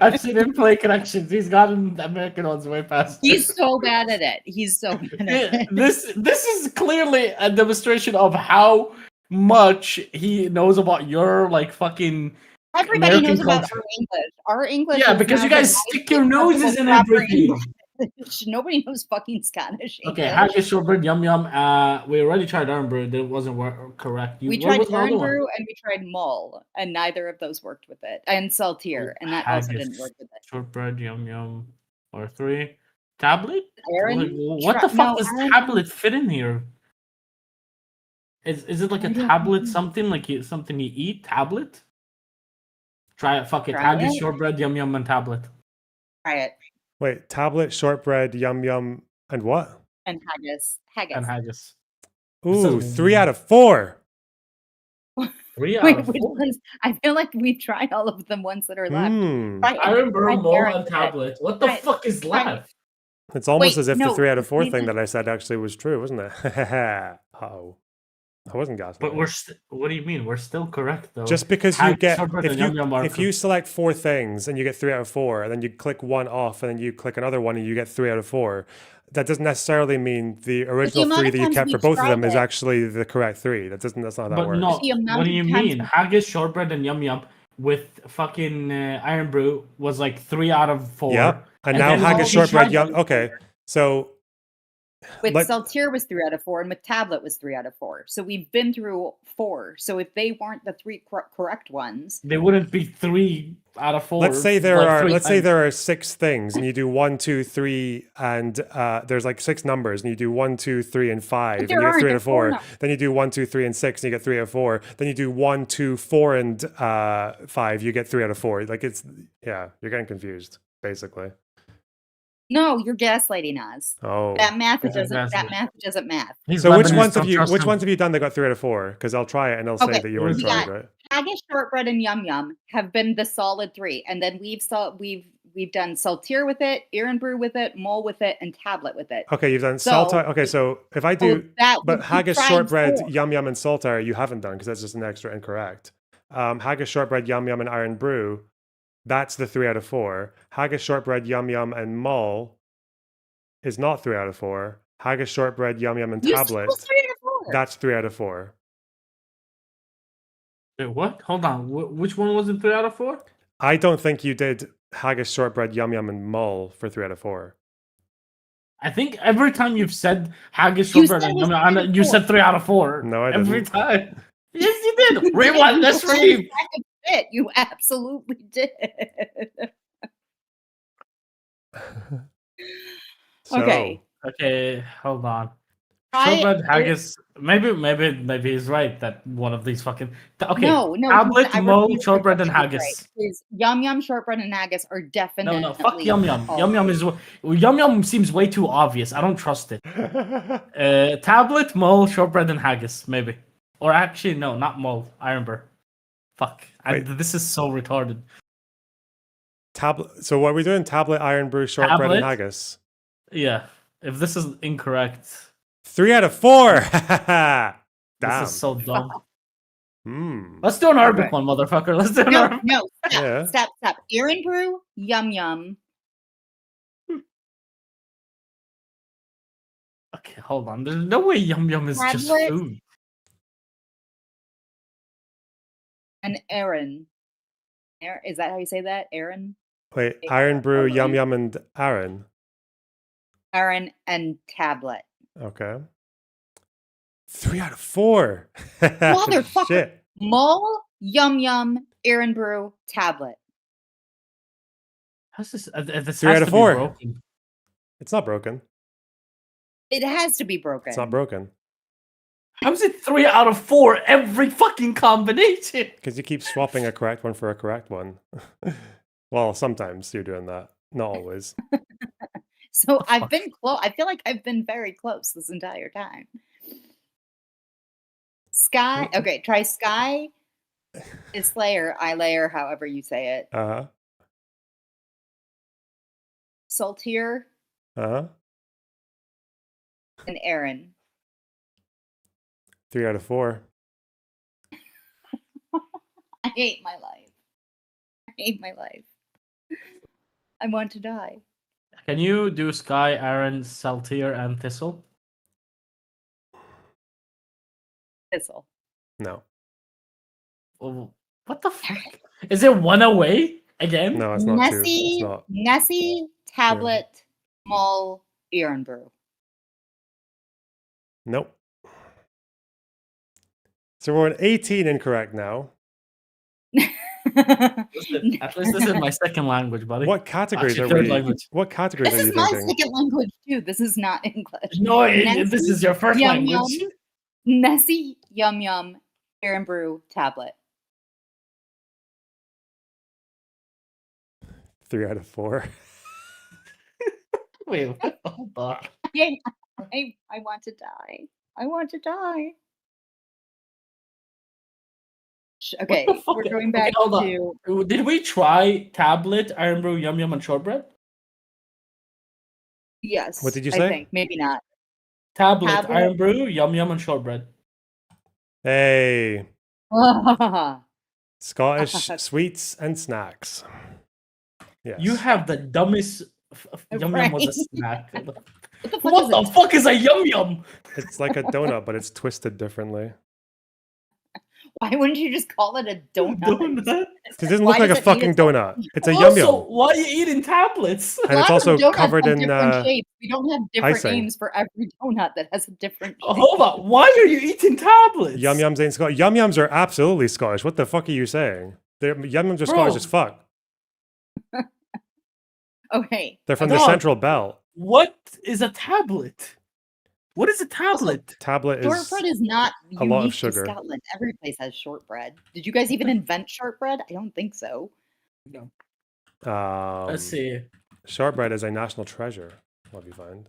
I've seen him play connections. He's gotten the American ones way past. He's so bad at it. He's so bad at it. This is clearly a demonstration of how much he knows about your like fucking Everybody American knows about culture. our English. Our English. Yeah, is because now you guys the stick your nicest noses in proper everything. English. Nobody knows fucking Scottish Okay, English. haggis, shortbread, yum yum. We already tried Irn-Bru. That wasn't correct. We what tried was the other one? Irn-Bru and we tried Mull, and neither of those worked with it. And Saltire, and that also didn't Haggis, work with it. shortbread, yum yum. Or 3 tablet. Aaron, Like, what the fuck no, does Aaron- tablet fit in here? Is it like a I don't tablet? know. Something like something you eat? Tablet? Try it. Fuck it. Try Haggis, it. shortbread, yum yum, and tablet. Try it. Wait, tablet, shortbread, yum yum, and what? And haggis. Haggis. And haggis. Ooh, So- 3 out of 4. 3 out Wait, of which 4. ones? I feel like we've tried all of the ones that are left. Iron Brew, Mole, and Tablet. What the Right, fuck is right. left? It's almost Wait, as if the no, 3 out of 4 we thing need- that I said actually was true, wasn't it? Uh-oh. I wasn't gaslighting. But what do you mean? We're still correct though. Just because you get if you you select 4 things and you get 3 out of 4, and then you click one off, and then you click another one and you get 3 out of 4, that doesn't necessarily mean the original amount 3 of that you times kept we for both of them tried is it. actually the correct 3. That's not how that But works. no, The amount what do of you times mean? we- Haggis, shortbread, and yum yum with fucking Iron Brew was like 3 out of 4. Yep. And now then haggis, we shortbread, tried yum. them. Okay, so With Like- Saltier was 3 out of 4, and with Tablet was 3 out of 4. So we've been through 4. So if they weren't the 3 correct ones, They wouldn't be 3 out of 4. let's say there like are 3 times. 6 things, and you do 1, 2, 3, and there's like 6 numbers, and you do 1, 2, 3, and 5, and there you get aren't, 3 out there's of 4 4. Then you do 1, 2, 3, and 6, and you get 3 out of 4. Then you do 1, 2, 4, and 5, you get 3 out of 4. Like you're getting confused basically. no, you're gaslighting us. Oh. That math It's a doesn't. That gaslight. math doesn't math. So which ones have you done that got 3 out of 4? Because I'll try it and I'll say Okay, that you weren't we trying got it. Haggis, shortbread, and yum yum have been the solid 3, and then we've done Saltier with it, Iron Brew with it, Mole with it, and Tablet with it. Okay, you've done So- saltire. Okay, so if I do, that but we haggis, tried shortbread, 4. yum yum, and saltire, you haven't done because that's just an extra incorrect. Haggis, shortbread, yum yum, and Iron Brew, that's the 3 out of 4. Haggis, shortbread, yum yum, and Mull is not 3 out of 4. Haggis, shortbread, yum yum, and You said it Tablet, was 3 out of 4. that's 3 out of 4. Wait, what? Hold on. Which one was it 3 out of 4? I don't think you did haggis, shortbread, yum yum, and Mull for 3 out of 4. I think every time you've said haggis, You shortbread, said and it was yum yum, 3 out of you 4. said 3 out of 4. No, I Every didn't. time. Yes, you did. Rewind. Let's read. You absolutely did. So, Okay. Okay, hold on. Try- Shortbread, haggis. Maybe he's right that one of these fucking. Okay. No, Tablet, I Mole, refuse to shortbread, and accept you haggis. right. Is yum yum, shortbread, and haggis are definitely No, fuck yum yum. all- Yum yum is yum yum seems way too obvious. I don't trust it. Tablet, Mole, shortbread, and haggis, maybe. Or actually, no, not Mole. Iron Brew. Fuck. This is so retarded. tablet. So what are we doing? Tablet, Iron Brew, shortbread, Tablet? and haggis. Yeah. If this is incorrect, 3 out of 4. Damn. this is so dumb. Hmm. Let's do an Arabic one, motherfucker. Let's do an No, Arabic. no, stop, Yeah. stop. Iron Brew, yum yum. Okay, hold on. There's no way yum yum is just Tablet? food. And Aaron. Is that how you say that? Aaron? Wait, Iron Brew, Yum Yum, and Aaron. Aaron and Tablet. Okay. 3 out of 4. Motherfucker. Shit. Mole, Yum Yum, Aaron Brew, Tablet. How's this? This 3 has out to of be 4. broken. It's not broken. It has to be broken. It's not broken. How's it 3 out of 4 every fucking combination? Because you keep swapping a correct one for a correct one. Well, sometimes you're doing that. Not always. So I've been close. I feel like I've been very close this entire time. Sky. Okay, try Sky. Is Slayer, I layer, however you say it. Uh-huh. Saltier Uh-huh. and Aaron. 3 out of 4. I hate my life. I hate my life. I want to die. Can you do Sky, Aaron, Saltier, and Thistle? Thistle. No. Oh, what the fuck? Is it one away again? No, it's not 2. Nessie, It's not. Nessie, Tablet, Mull, Aaron Brew. Nope. So we're at 18 incorrect now. At least this is my second language, buddy. What categories Actually, are third we? language. What categories This are you is my thinking? second language too. This is not English. No, this is your first Yum language. Yum, Nessie, Yum Yum, Aaron Brew, Tablet. 3 out of 4. Wait, hold on. I want to die. I want to die. Okay, we're going back to. Did we try tablet, iron brew, yum yum, and shortbread? Yes. What did you I say? think maybe not. Tablet, iron brew, yum yum, and shortbread. Hey. Scottish sweets and snacks. Yes. You have the dumbest. Yum yum was a snack. What the fuck is a yum yum? It's like a donut, but it's twisted differently. Why wouldn't you just call it a donut? Because it doesn't look like a fucking donut. It's a yum yum. Why are you eating tablets? And it's also covered in shapes. We don't have different icing. names for every donut that has a different shape. Hold on. Why are you eating tablets? Yum yums ain't Scottish. Yum yums are absolutely Scottish. What the fuck are you saying? Yum yums are Scottish as fuck. Okay. They're from the Central Belt. What is a tablet? What is a tablet? Tablet is Shortbread is not a lot of unique to sugar. Scotland. Every place has shortbread. Did you guys even invent shortbread? I don't think so. No. Let's see. Shortbread is a national treasure. What you find?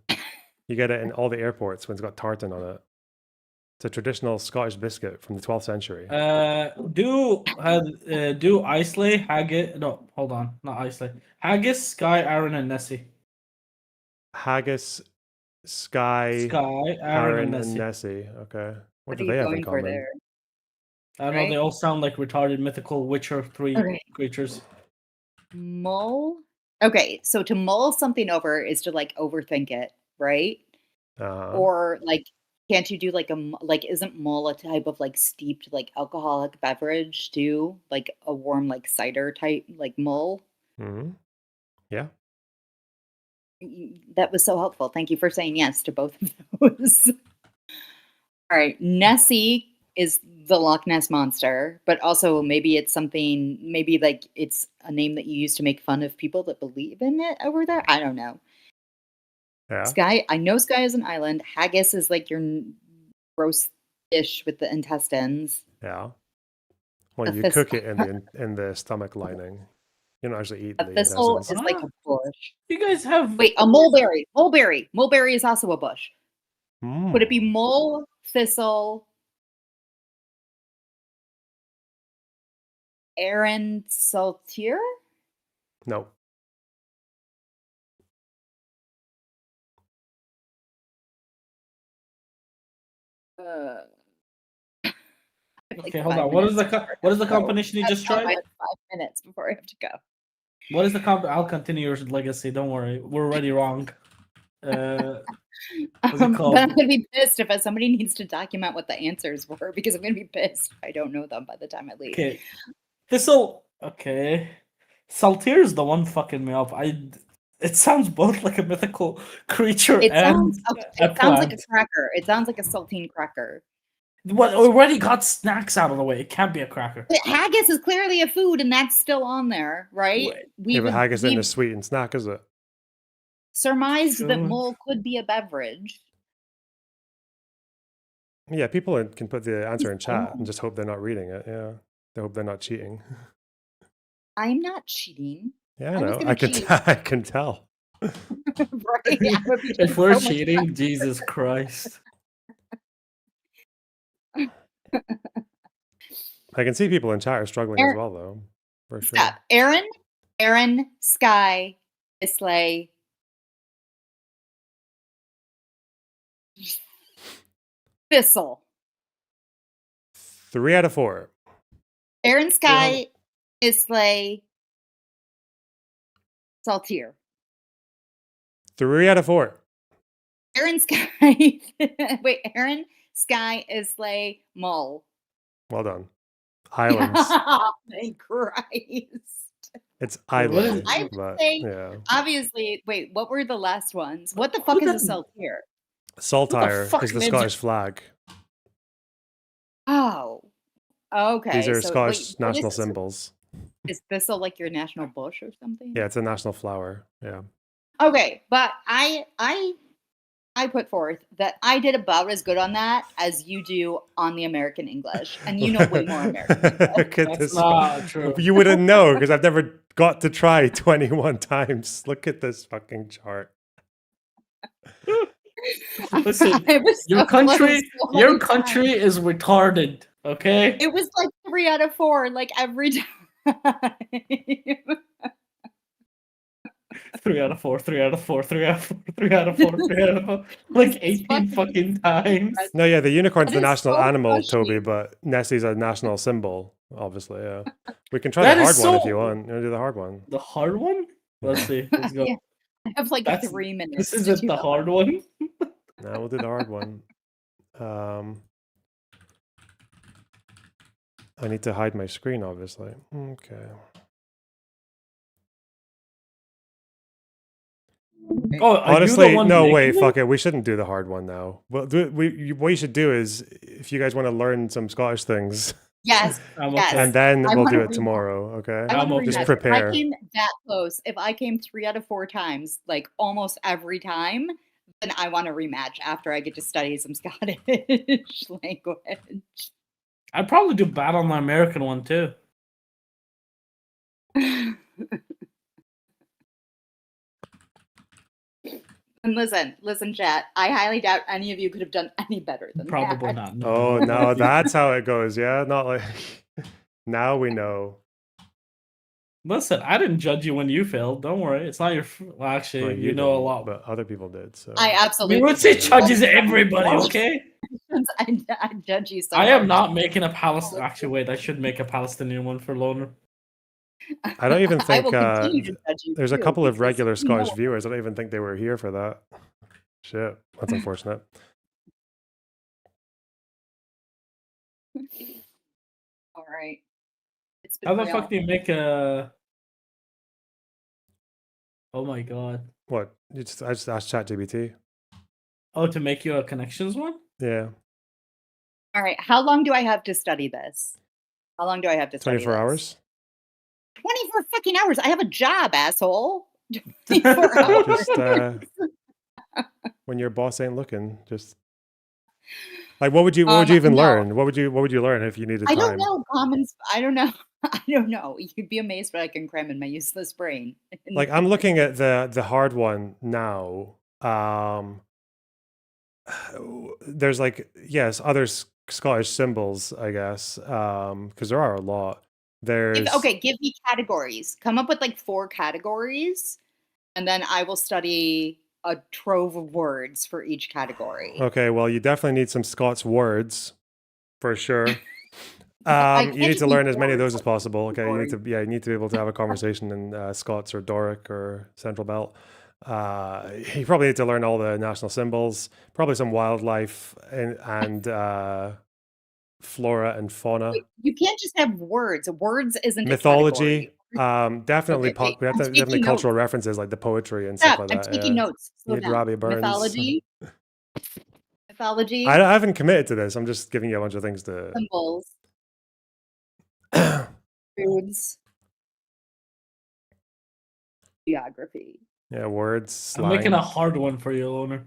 You get it in all the airports when it's got tartan on it. It's a traditional Scottish biscuit from the 12th century. Do Islay, Haggis? No, hold on, not Islay. Haggis, Skye, Aaron, and Nessie. Haggis, Skye, Aaron, and Nessie. Okay. What do are they you have in going for common? there? I don't know. They all sound like retarded mythical Witcher 3 creatures. Mull. Okay, so to mull something over is to like overthink it, right? Or like, can't you do like isn't mull a type of like steeped like alcoholic beverage too? Like a warm like cider type like mull? Mm-hmm. Yeah. That was so helpful. Thank you for saying yes to both of those. All right, Nessie is the Loch Ness Monster, but also maybe it's something, maybe like it's a name that you use to make fun of people that believe in it over there. I don't know. Yeah. Skye, I know Skye is an island. Haggis is like your gross dish with the intestines. Yeah. Well, you cook it in the stomach lining. You don't actually eat the thistle intestines. is like a bush. You guys have a mulberry. Mulberry is also a bush. Would it be mull, thistle, Aaron Saltier? No. Okay, hold on. What is the combination you just tried? 5 minutes before I have to go. What is the I'll continue your legacy. Don't worry. We're already wrong. What's it called? But I'm gonna be pissed if somebody needs to document what the answers were because I'm gonna be pissed if I don't know them by the time I leave. Okay. Thistle. Okay. Saltier is the one fucking me up. It sounds both like a mythical creature It and sounds like a cracker. It sounds like a saltine cracker. What already got snacks out of the way. It can't be a cracker. But haggis is clearly a food, and that's still on there, right? Yeah, but haggis isn't a sweetened snack, is it? Surmised that mull could be a beverage. Yeah, people can put the answer in chat and just hope they're not reading it. Yeah, they hope they're not cheating. I'm not cheating. Yeah, I know. I can tell. Right? If we're cheating, Jesus Christ. I can see people in chat are struggling as well, though. For sure. Stop. Aaron, Skye, Islay. Thistle. 3 out of 4. Aaron, Skye, Islay, Saltier. 3 out of 4. Aaron, Skye. Wait, Aaron, Skye, Islay, Mull. Well done. Islands. Thank Christ. It's islands. I would say, obviously, wait, what were the last ones? What the fuck is a Saltier? Saltire is the Scottish flag. Oh. Okay. These are Scottish national symbols. Is thistle like your national bush or something? Yeah, it's a national flower. Yeah. Okay, but I put forth that I did about as good on that as you do on the American English, and you know way more American English. Look at That's this. not true. You wouldn't know because I've never got to try 21 times. Look at this fucking chart. Listen, your country is retarded. Okay. It was like 3 out of 4, like every time. 3 out of 4, 3 out of 4, 3 out of 4, 3 out of 4, 3 out of 4, like 18 fucking times. No, yeah, the unicorn's That the is national so animal, pushy. Toby, but Nessie's a national symbol, obviously, yeah. We can try That the hard is one if so- you want. You want to do the hard one? The hard one? Let's see. Let's go. Yeah. I have like That's- 3 minutes. This to isn't do the hard one. No, we'll do the hard one. I need to hide my screen, obviously. Okay. Oh, are honestly, you the one no, making wait, it? fuck it. We shouldn't do the hard one now. Well, what you should do is, if you guys want to learn some Scottish things, Yes. Yes. and then I we'll wanna do it rematch. tomorrow, okay? I wanna Just rematch. prepare. If I came that close, if I came 3 out of 4 times, like almost every time, then I want a rematch after I get to study some Scottish language. I'd probably do bad on the American one too. And listen, chat. I highly doubt any of you could have done any better than Probably that. not. Oh, no, that's how it goes. Yeah, not like now we know. Listen, I didn't judge you when you failed. Don't worry. It's not your. Well, actually, Well, you know a didn't, lot. but other people did. So I absolutely. We would say judges everybody, okay? I judge you so I am hard. not making a Palestinian. Actually, wait, I should make a Palestinian one for Loner. I don't even I think will continue to judge you there's a too, couple of because regular you Scottish know- viewers. I don't even think they were here for that. Shit, that's unfortunate. All right. It's been How the real. fuck do you make a? Oh my god! What? I just asked ChatGPT. Oh, to make you a connections one? Yeah, All right. How long do I have to study this? How long do I have to study 24 this? hours. 24 fucking hours. I have a job, asshole. 24 hours. Just when your boss ain't looking, just like what would you even no. learn? What would you learn if you needed I time? don't know. Commons. I don't know. I don't know. You'd be amazed what I can cram in my useless brain. Like I'm looking at the hard one now. There's like other Scottish symbols, I guess, because there are a lot. There's Give me categories. Come up with like 4 categories, and then I will study a trove of words for each category. Okay, well, you definitely need some Scots words for sure. I You can't need just to need learn as many of words. those as possible. Okay, you need to you need to be able to have a conversation in Scots or Doric or Central Belt. You probably need to learn all the national symbols, probably some wildlife and flora and fauna. You can't just have words. Words isn't Mythology. A category. Definitely Okay, wait, we have I'm to definitely taking cultural notes. references like the poetry and stuff Stop. like I'm that. taking notes. You Slow need down. Robbie Burns. Mythology. Mythology. I haven't committed to this. I'm just giving you a bunch of things to. Symbols. Foods. Geography. Yeah, words. I'm Slang. making a hard one for you, Loner.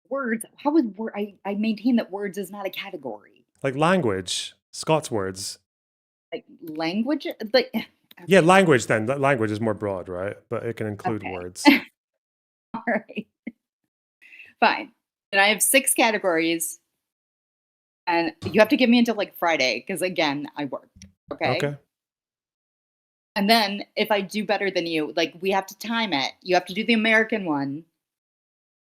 Words. How is word? I maintain that words is not a category. Like language, Scots words. Like language. Like Yeah, language. Then language is more broad, right? But it can include words. all right. Fine. And I have 6 categories, and you have to give me until like Friday because again I work. Okay. Okay. And then if I do better than you, like we have to time it. You have to do the American one,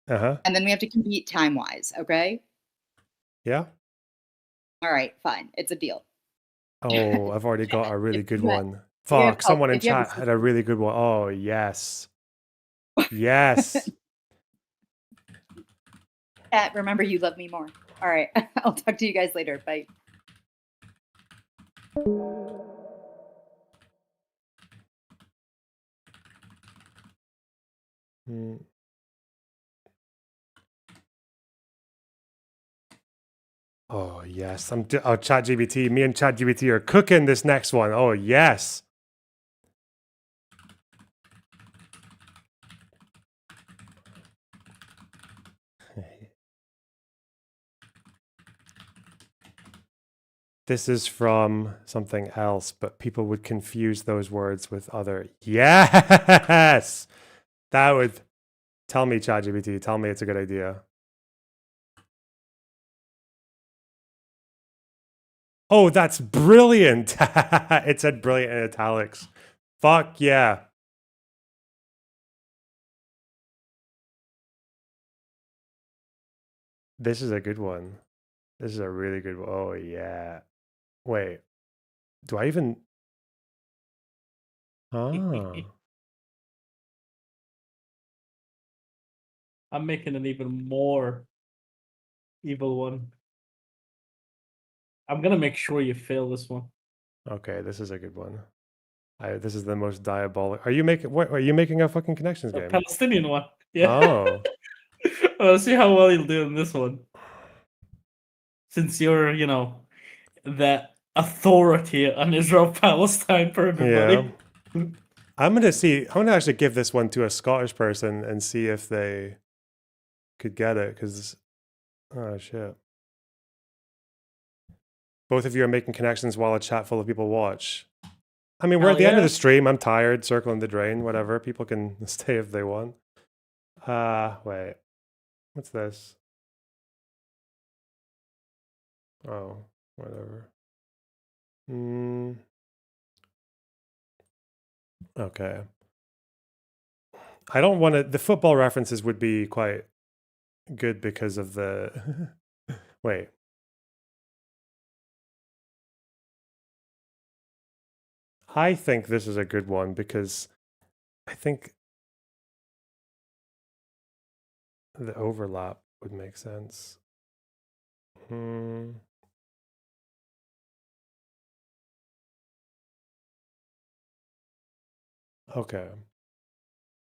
Uh-huh. and then we have to compete time wise. Okay. Yeah. All right. Fine. It's a deal. Oh, I've already got a really good you have- one. you Fuck, have- someone oh, in if you have chat a- had a really good one. Oh, yes. Yes. Remember, you love me more. All right. I'll talk to you guys later. Bye. Hmm. Oh, yes. ChatGPT. Me and ChatGPT are cooking this next one. Oh, yes. This is from something else, but people would confuse those words with other. Yes! That would tell me, ChatGPT. Tell me it's a good idea. Oh, that's brilliant. It said brilliant in italics. Fuck yeah. This is a good one. This is a really good one. Oh, yeah. Wait. Do I even... Oh. I'm making an even more evil one. I'm gonna make sure you fail this one. Okay, this is a good one. This is the most diabolic. Are you making... What, are you making a fucking Connections A game? Palestinian one. Yeah. Oh. Let's see how well you'll do in this one. Since you're, the authority on Israel-Palestine for everybody. Yeah. I'm gonna actually give this one to a Scottish person and see if they could get it, because oh shit. Both of you are making connections while a chat full of people watch. I mean, we're at the end of the stream. I'm tired, circling the drain, whatever. People can stay if they want. Wait. What's this? Oh, whatever. Okay. I don't want to... The football references would be quite good because of the... Wait. I think this is a good one because I think the overlap would make sense. Okay.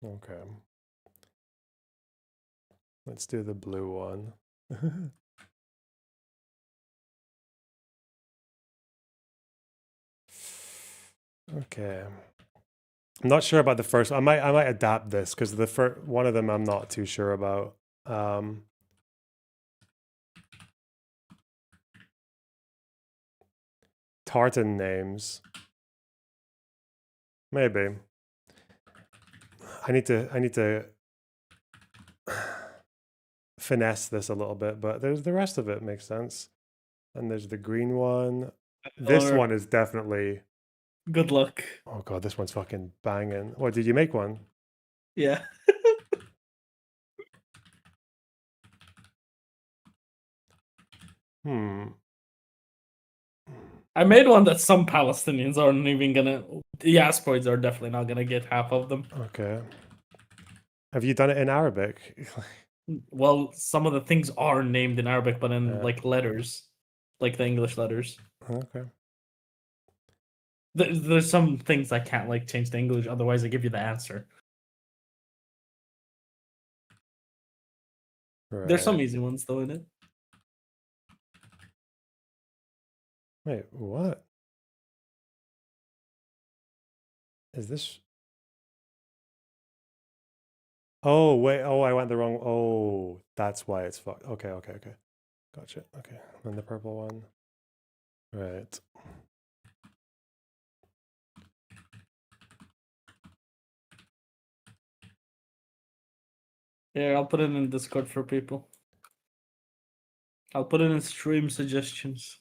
Okay. Let's do the blue one. Okay. I'm not sure about the first. I might adapt this because the first one of them I'm not too sure about. Tartan names. Maybe. I need to finesse this a little bit, but there's the rest of it makes sense. And there's the green one. This one is definitely... Good luck. Oh god, this one's fucking banging. What, did you make one? Yeah. I made one that some Palestinians aren't even gonna... The asteroids are definitely not gonna get half of them. Okay. Have you done it in Arabic? Well, some of the things are named in Arabic, but in like letters. Like the English letters. Okay. There's some things I can't like change to English, otherwise I give you the answer. Right. There's some easy ones though in it. Wait, what? Is this... Oh, wait. Oh, I went the wrong... Oh, that's why it's fucked. Okay. Gotcha. Okay. And the purple one. Right. Yeah, I'll put it in Discord for people. I'll put it in stream suggestions.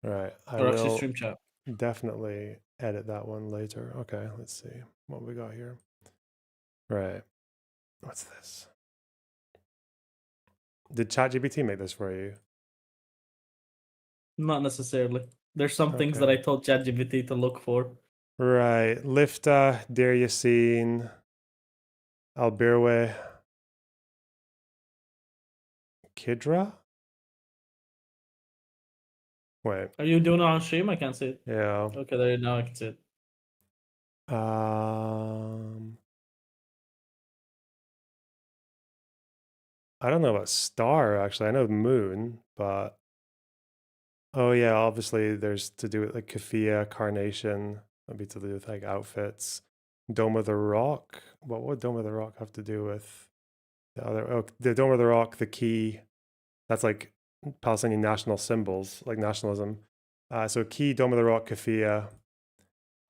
Right. I Or actually will stream chat. definitely edit that one later. Okay, let's see what we got here. Right. What's this? Did ChatGPT make this for you? Not necessarily. There's some things that I told ChatGPT to look for. Right. Lifta, Deir Yassin, Albirwe, Kidra? Wait. Are you doing it on stream? I can't see it. Yeah. Okay, there now I can see it. I don't know about star actually. I know moon, but oh yeah, obviously there's to do with like Kafia, carnation. That'd be to do with like outfits. Dome of the Rock. What would Dome of the Rock have to do with the other? Oh, the Dome of the Rock, the key. That's like Palestinian national symbols, like nationalism. So key, Dome of the Rock, Kafia.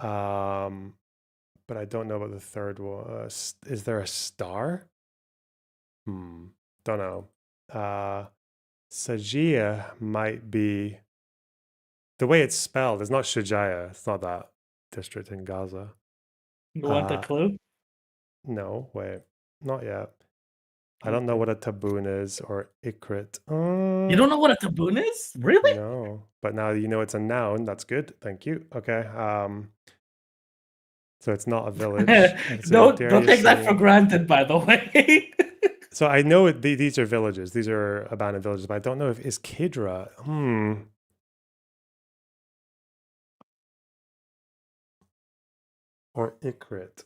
But I don't know about the third one. Is there a star? Don't know. Sajia might be the way it's spelled. It's not Shujaya. It's not that district in Gaza. You want a clue? No, wait, not yet. I don't know what a taboon is or ikrit. You don't know what a taboon is? Really? No, but now you know it's a noun. That's good. Thank you. Okay. So it's not a village. Don't take that for granted, by the way. So I know these are villages. These are abandoned villages, but I don't know if is Kidra. Or Ikrit.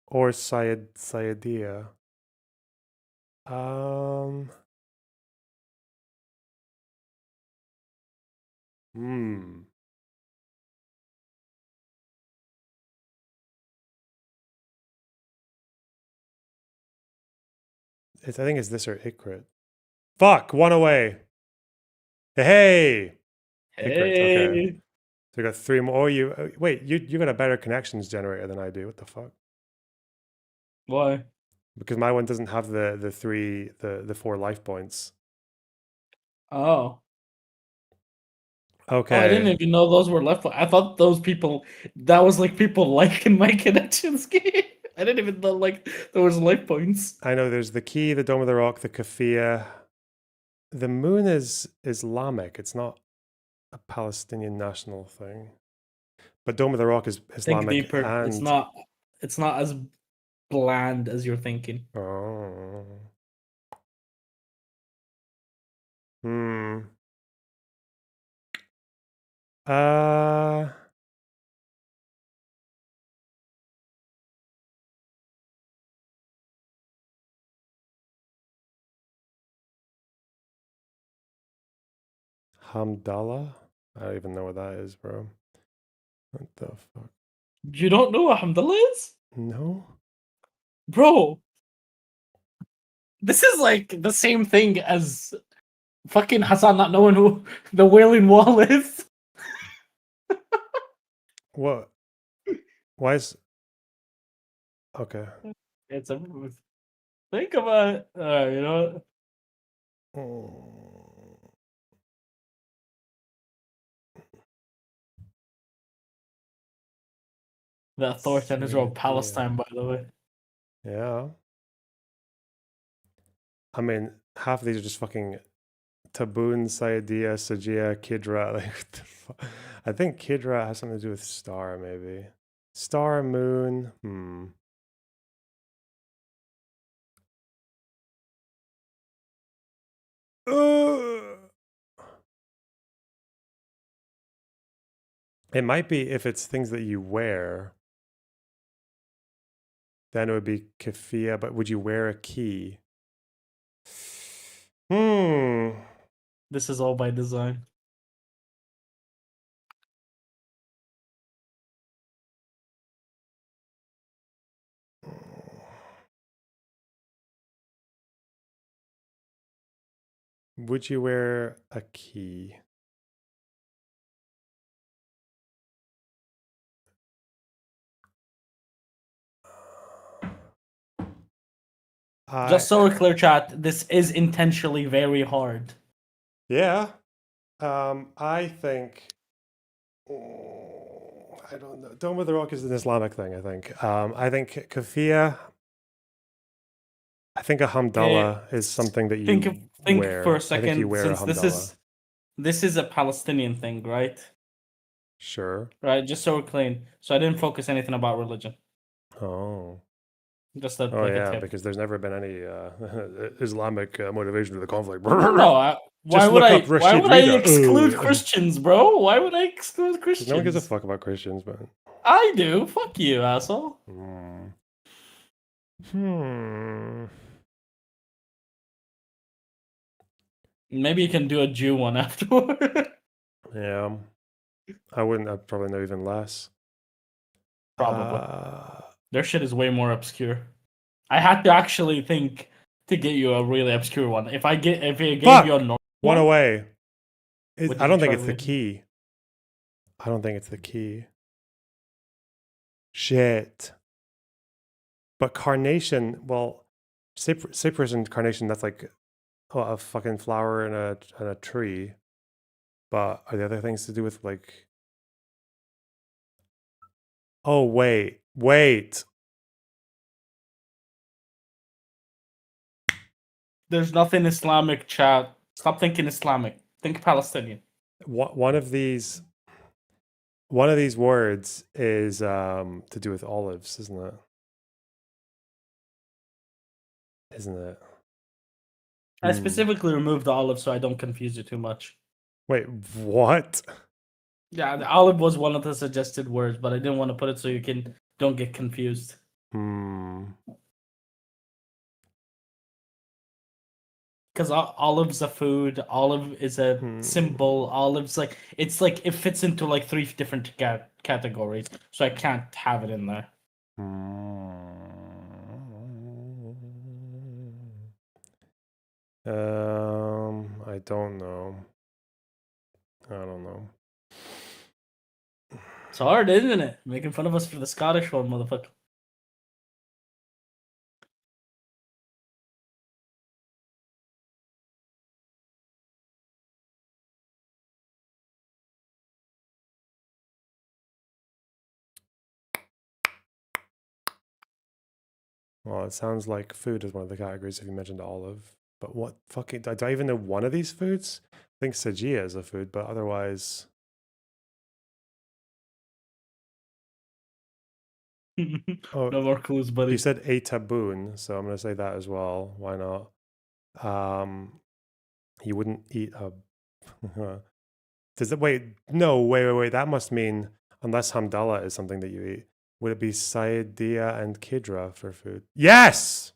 Or Sayediya. I think it's this or Ikrit. Fuck, one away. Hey. Ikrit, okay. So we got 3 more. Oh, wait, you got a better connections generator than I do. What the fuck? Why? Because my one doesn't have the 4 life points. Oh. Okay. Oh, I didn't even know those were left. I thought those people, that was like people liking my connections game. I didn't even know like there was life points. I know there's the key, the Dome of the Rock, the Kafia. The moon is Islamic. It's not a Palestinian national thing. But Dome of the Rock is Islamic. Think deeper. And... It's not as bland as you're thinking. Oh. Hamdallah? I don't even know what that is, bro. What the fuck? You don't know what Hamdallah is? No. Bro. This is like the same thing as fucking Hassan not knowing who the Wailing Wall is. What? Why is... Okay. It's a... Think about it. Alright, you know what? The authority on Israel Palestine, by the way. Yeah. I mean, half of these are just fucking Taboon, Sayediya, Sajia, Kidra. Like, what the fuck? I think Kidra has something to do with star, maybe. Star, moon. It might be if it's things that you wear. Then it would be kafia, but would you wear a key? This is all by design. Would you wear a key? Just so we're clear, chat, this is intentionally very hard. Yeah. I think... I don't know. Dome of the Rock is an Islamic thing, I think. I think kafia... I think a hamdallah is something that you think wear. For a second, I think you wear since a hamdallah. this is a Palestinian thing, right? Sure. Right, just so we're clean. So I didn't focus anything about religion. Oh. Just a, oh like yeah, a tip. because there's never been any Islamic motivation to the conflict. No, why would I exclude Christians, bro? Why would I exclude Christians? No one gives a fuck about Christians, man. I do. Fuck you, asshole. Maybe you can do a Jew one afterward. Yeah. I'd probably know even less. Probably. Their shit is way more obscure. I had to actually think to get you a really obscure one. If I gave you a normal one away. I don't think it's the key. I don't think it's the key. Shit. But carnation, well, Cyprus and carnation, that's like a fucking flower and a tree. But are the other things to do with like? Oh wait. There's nothing Islamic, chat. Stop thinking Islamic. Think Palestinian. One of these words is to do with olives, isn't it? I specifically removed the olive so I don't confuse you too much. Wait, what? Yeah, the olive was one of the suggested words, but I didn't want to put it so you don't get confused. Because olive's a food, olive is a symbol, olive's like it fits into like 3 different categories, so I can't have it in there. I don't know. It's hard, isn't it? Making fun of us for the Scottish one, motherfucker. Well, it sounds like food is one of the categories if you mentioned olive. But what fucking... Do I even know one of these foods? I think Sajia is a food, but otherwise... No more clues, buddy. You said a taboon, so I'm going to say that as well. Why not? You wouldn't eat a... Does it... Wait. That must mean unless hamdallah is something that you eat. Would it be Saidia and Kidra for food? Yes!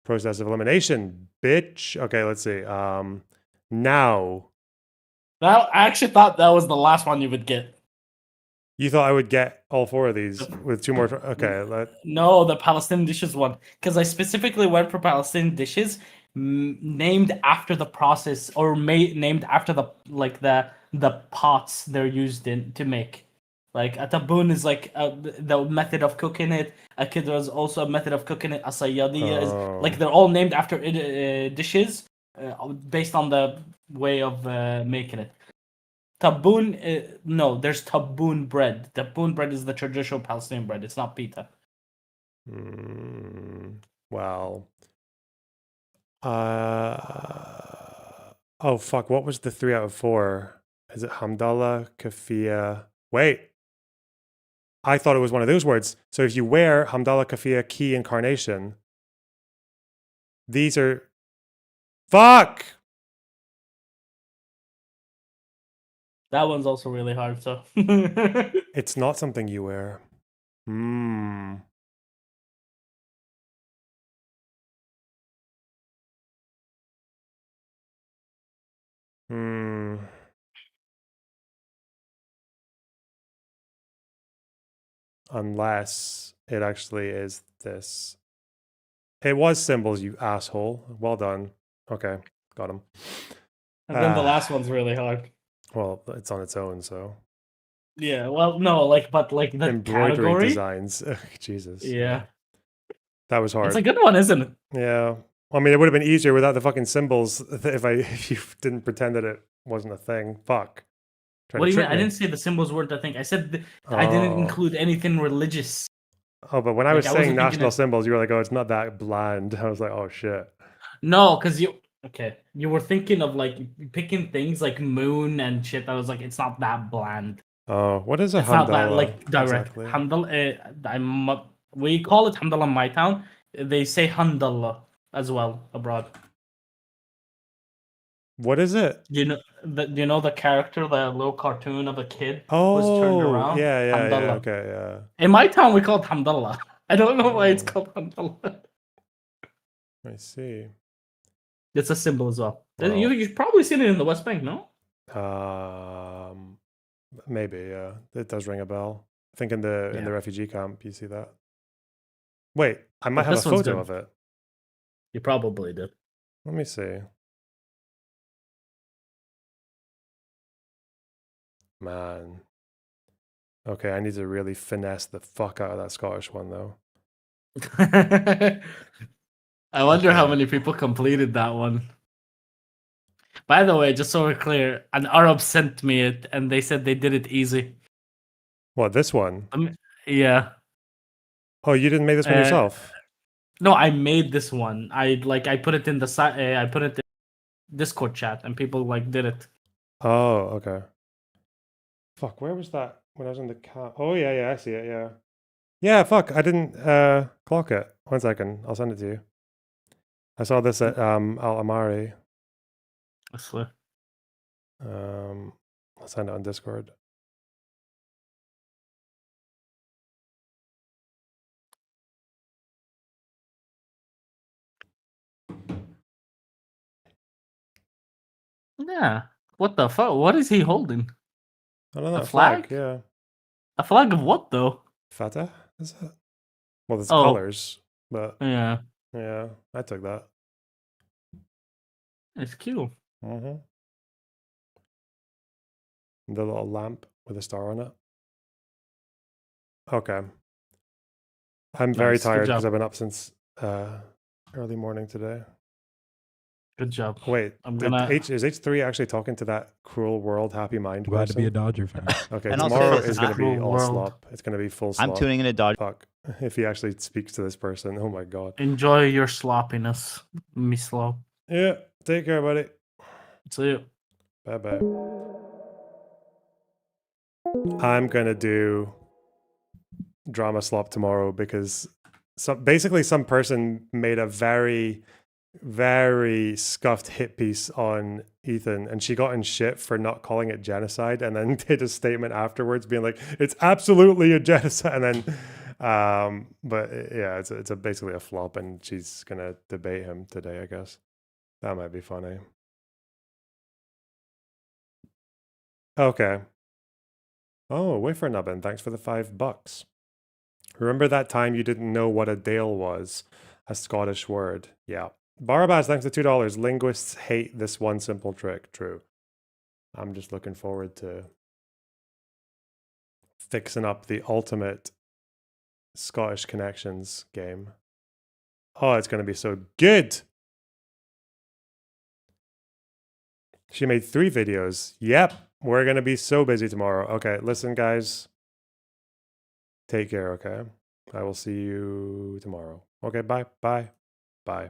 Process of elimination, bitch. Okay, let's see. Now. I actually thought that was the last one you would get. You thought I would get all 4 of these with 2 more? Okay. No, the Palestinian dishes one. Because I specifically went for Palestinian dishes named after the process or named after the pots they're used in to make. Like a taboon is like the method of cooking it. A kidra is also a method of cooking it. A sayyadiya is like they're all named after dishes based on the way of making it. Taboon, no, there's taboon bread. Taboon bread is the traditional Palestinian bread. It's not pita. Well. Oh fuck! What was the 3 out of 4? Is it hamdallah, kafia? Wait. I thought it was one of those words. So if you wear hamdallah, kafia, key, incarnation, these are... Fuck! That one's also really hard, so... It's not something you wear. Unless it actually is this. It was symbols, you asshole. Well done. Okay, got him. And then the last one's really hard. Well, it's on its own, so. Yeah, well, no, but the embroidery category? Designs. Jesus. Yeah. That was hard. It's a good one, isn't it? Yeah. I mean, it would have been easier without the fucking symbols if you didn't pretend that it wasn't a thing. Fuck. What do you mean? I didn't say the symbols weren't a thing. I said I didn't include anything religious. Oh, but when I was saying national symbols, you were like, "Oh, it's not that bland." I was like, "Oh shit." No, because you were thinking of like picking things like moon and shit. I was like, it's not that bland. Oh, what is a it's hamdallah? Not that like direct. Exactly. Hamdallah. We call it hamdallah in my town. They say hamdallah as well abroad. What is it? Do you know the character, the little cartoon of a kid was turned around? Yeah, okay, yeah. In my town, we call it hamdallah. I don't know why it's called hamdallah. I see. It's a symbol as well. You've probably seen it in the West Bank, no? Maybe, yeah. It does ring a bell. I think in the refugee camp, you see that. Wait, I might have a photo of it. You probably did. Let me see. Man. Okay, I need to really finesse the fuck out of that Scottish one, though. I wonder how many people completed that one. By the way, just so we're clear, an Arab sent me it, and they said they did it easy. What, this one? Yeah. Oh, you didn't make this one yourself? No, I made this one. I put it in the I put it in Discord chat, and people did it. Oh, okay. Fuck, where was that when I was in the car? Oh yeah, I see it. Yeah, yeah. Fuck, I didn't clock it. 1 second, I'll send it to you. I saw this at Al Amari. I swear. I'll send it on Discord. Yeah. What the fuck? What is he holding? I don't know. A flag? Yeah. A flag of what though? Fatah? Is it? Well, there's colors, but yeah, I took that. It's cute. Mm-hmm. The little lamp with a star on it. Okay. I'm very tired because I've been up since early morning today. Good job. Wait, is H3 actually talking to that cruel world happy mind Glad person? to be a Dodger fan. Okay, And tomorrow also, is going to be all world. slop. It's going to be full slop. I'm tuning in to Dodger. Fuck. If he actually speaks to this person, oh my god. Enjoy your sloppiness, me slop. Yeah, take care, buddy. See you. Bye-bye. I'm going to do drama slop tomorrow because basically some person made a very scuffed hit piece on Ethan, and she got in shit for not calling it genocide, and then did a statement afterwards being like, it's absolutely a genocide, and then but yeah, it's basically a flop, and she's gonna debate him today, I guess. That might be funny. Okay. Oh, wafer nubbin, thanks for the $5. Remember that time you didn't know what a dale was? A Scottish word. Yeah. Barabas, thanks to $2. Linguists hate this one simple trick. True. I'm just looking forward to fixing up the ultimate Scottish connections game. Oh, it's going to be so good. She made 3 videos. Yep. We're going to be so busy tomorrow. Okay, listen, guys. Take care, okay? I will see you tomorrow. Okay, bye. Bye. Bye.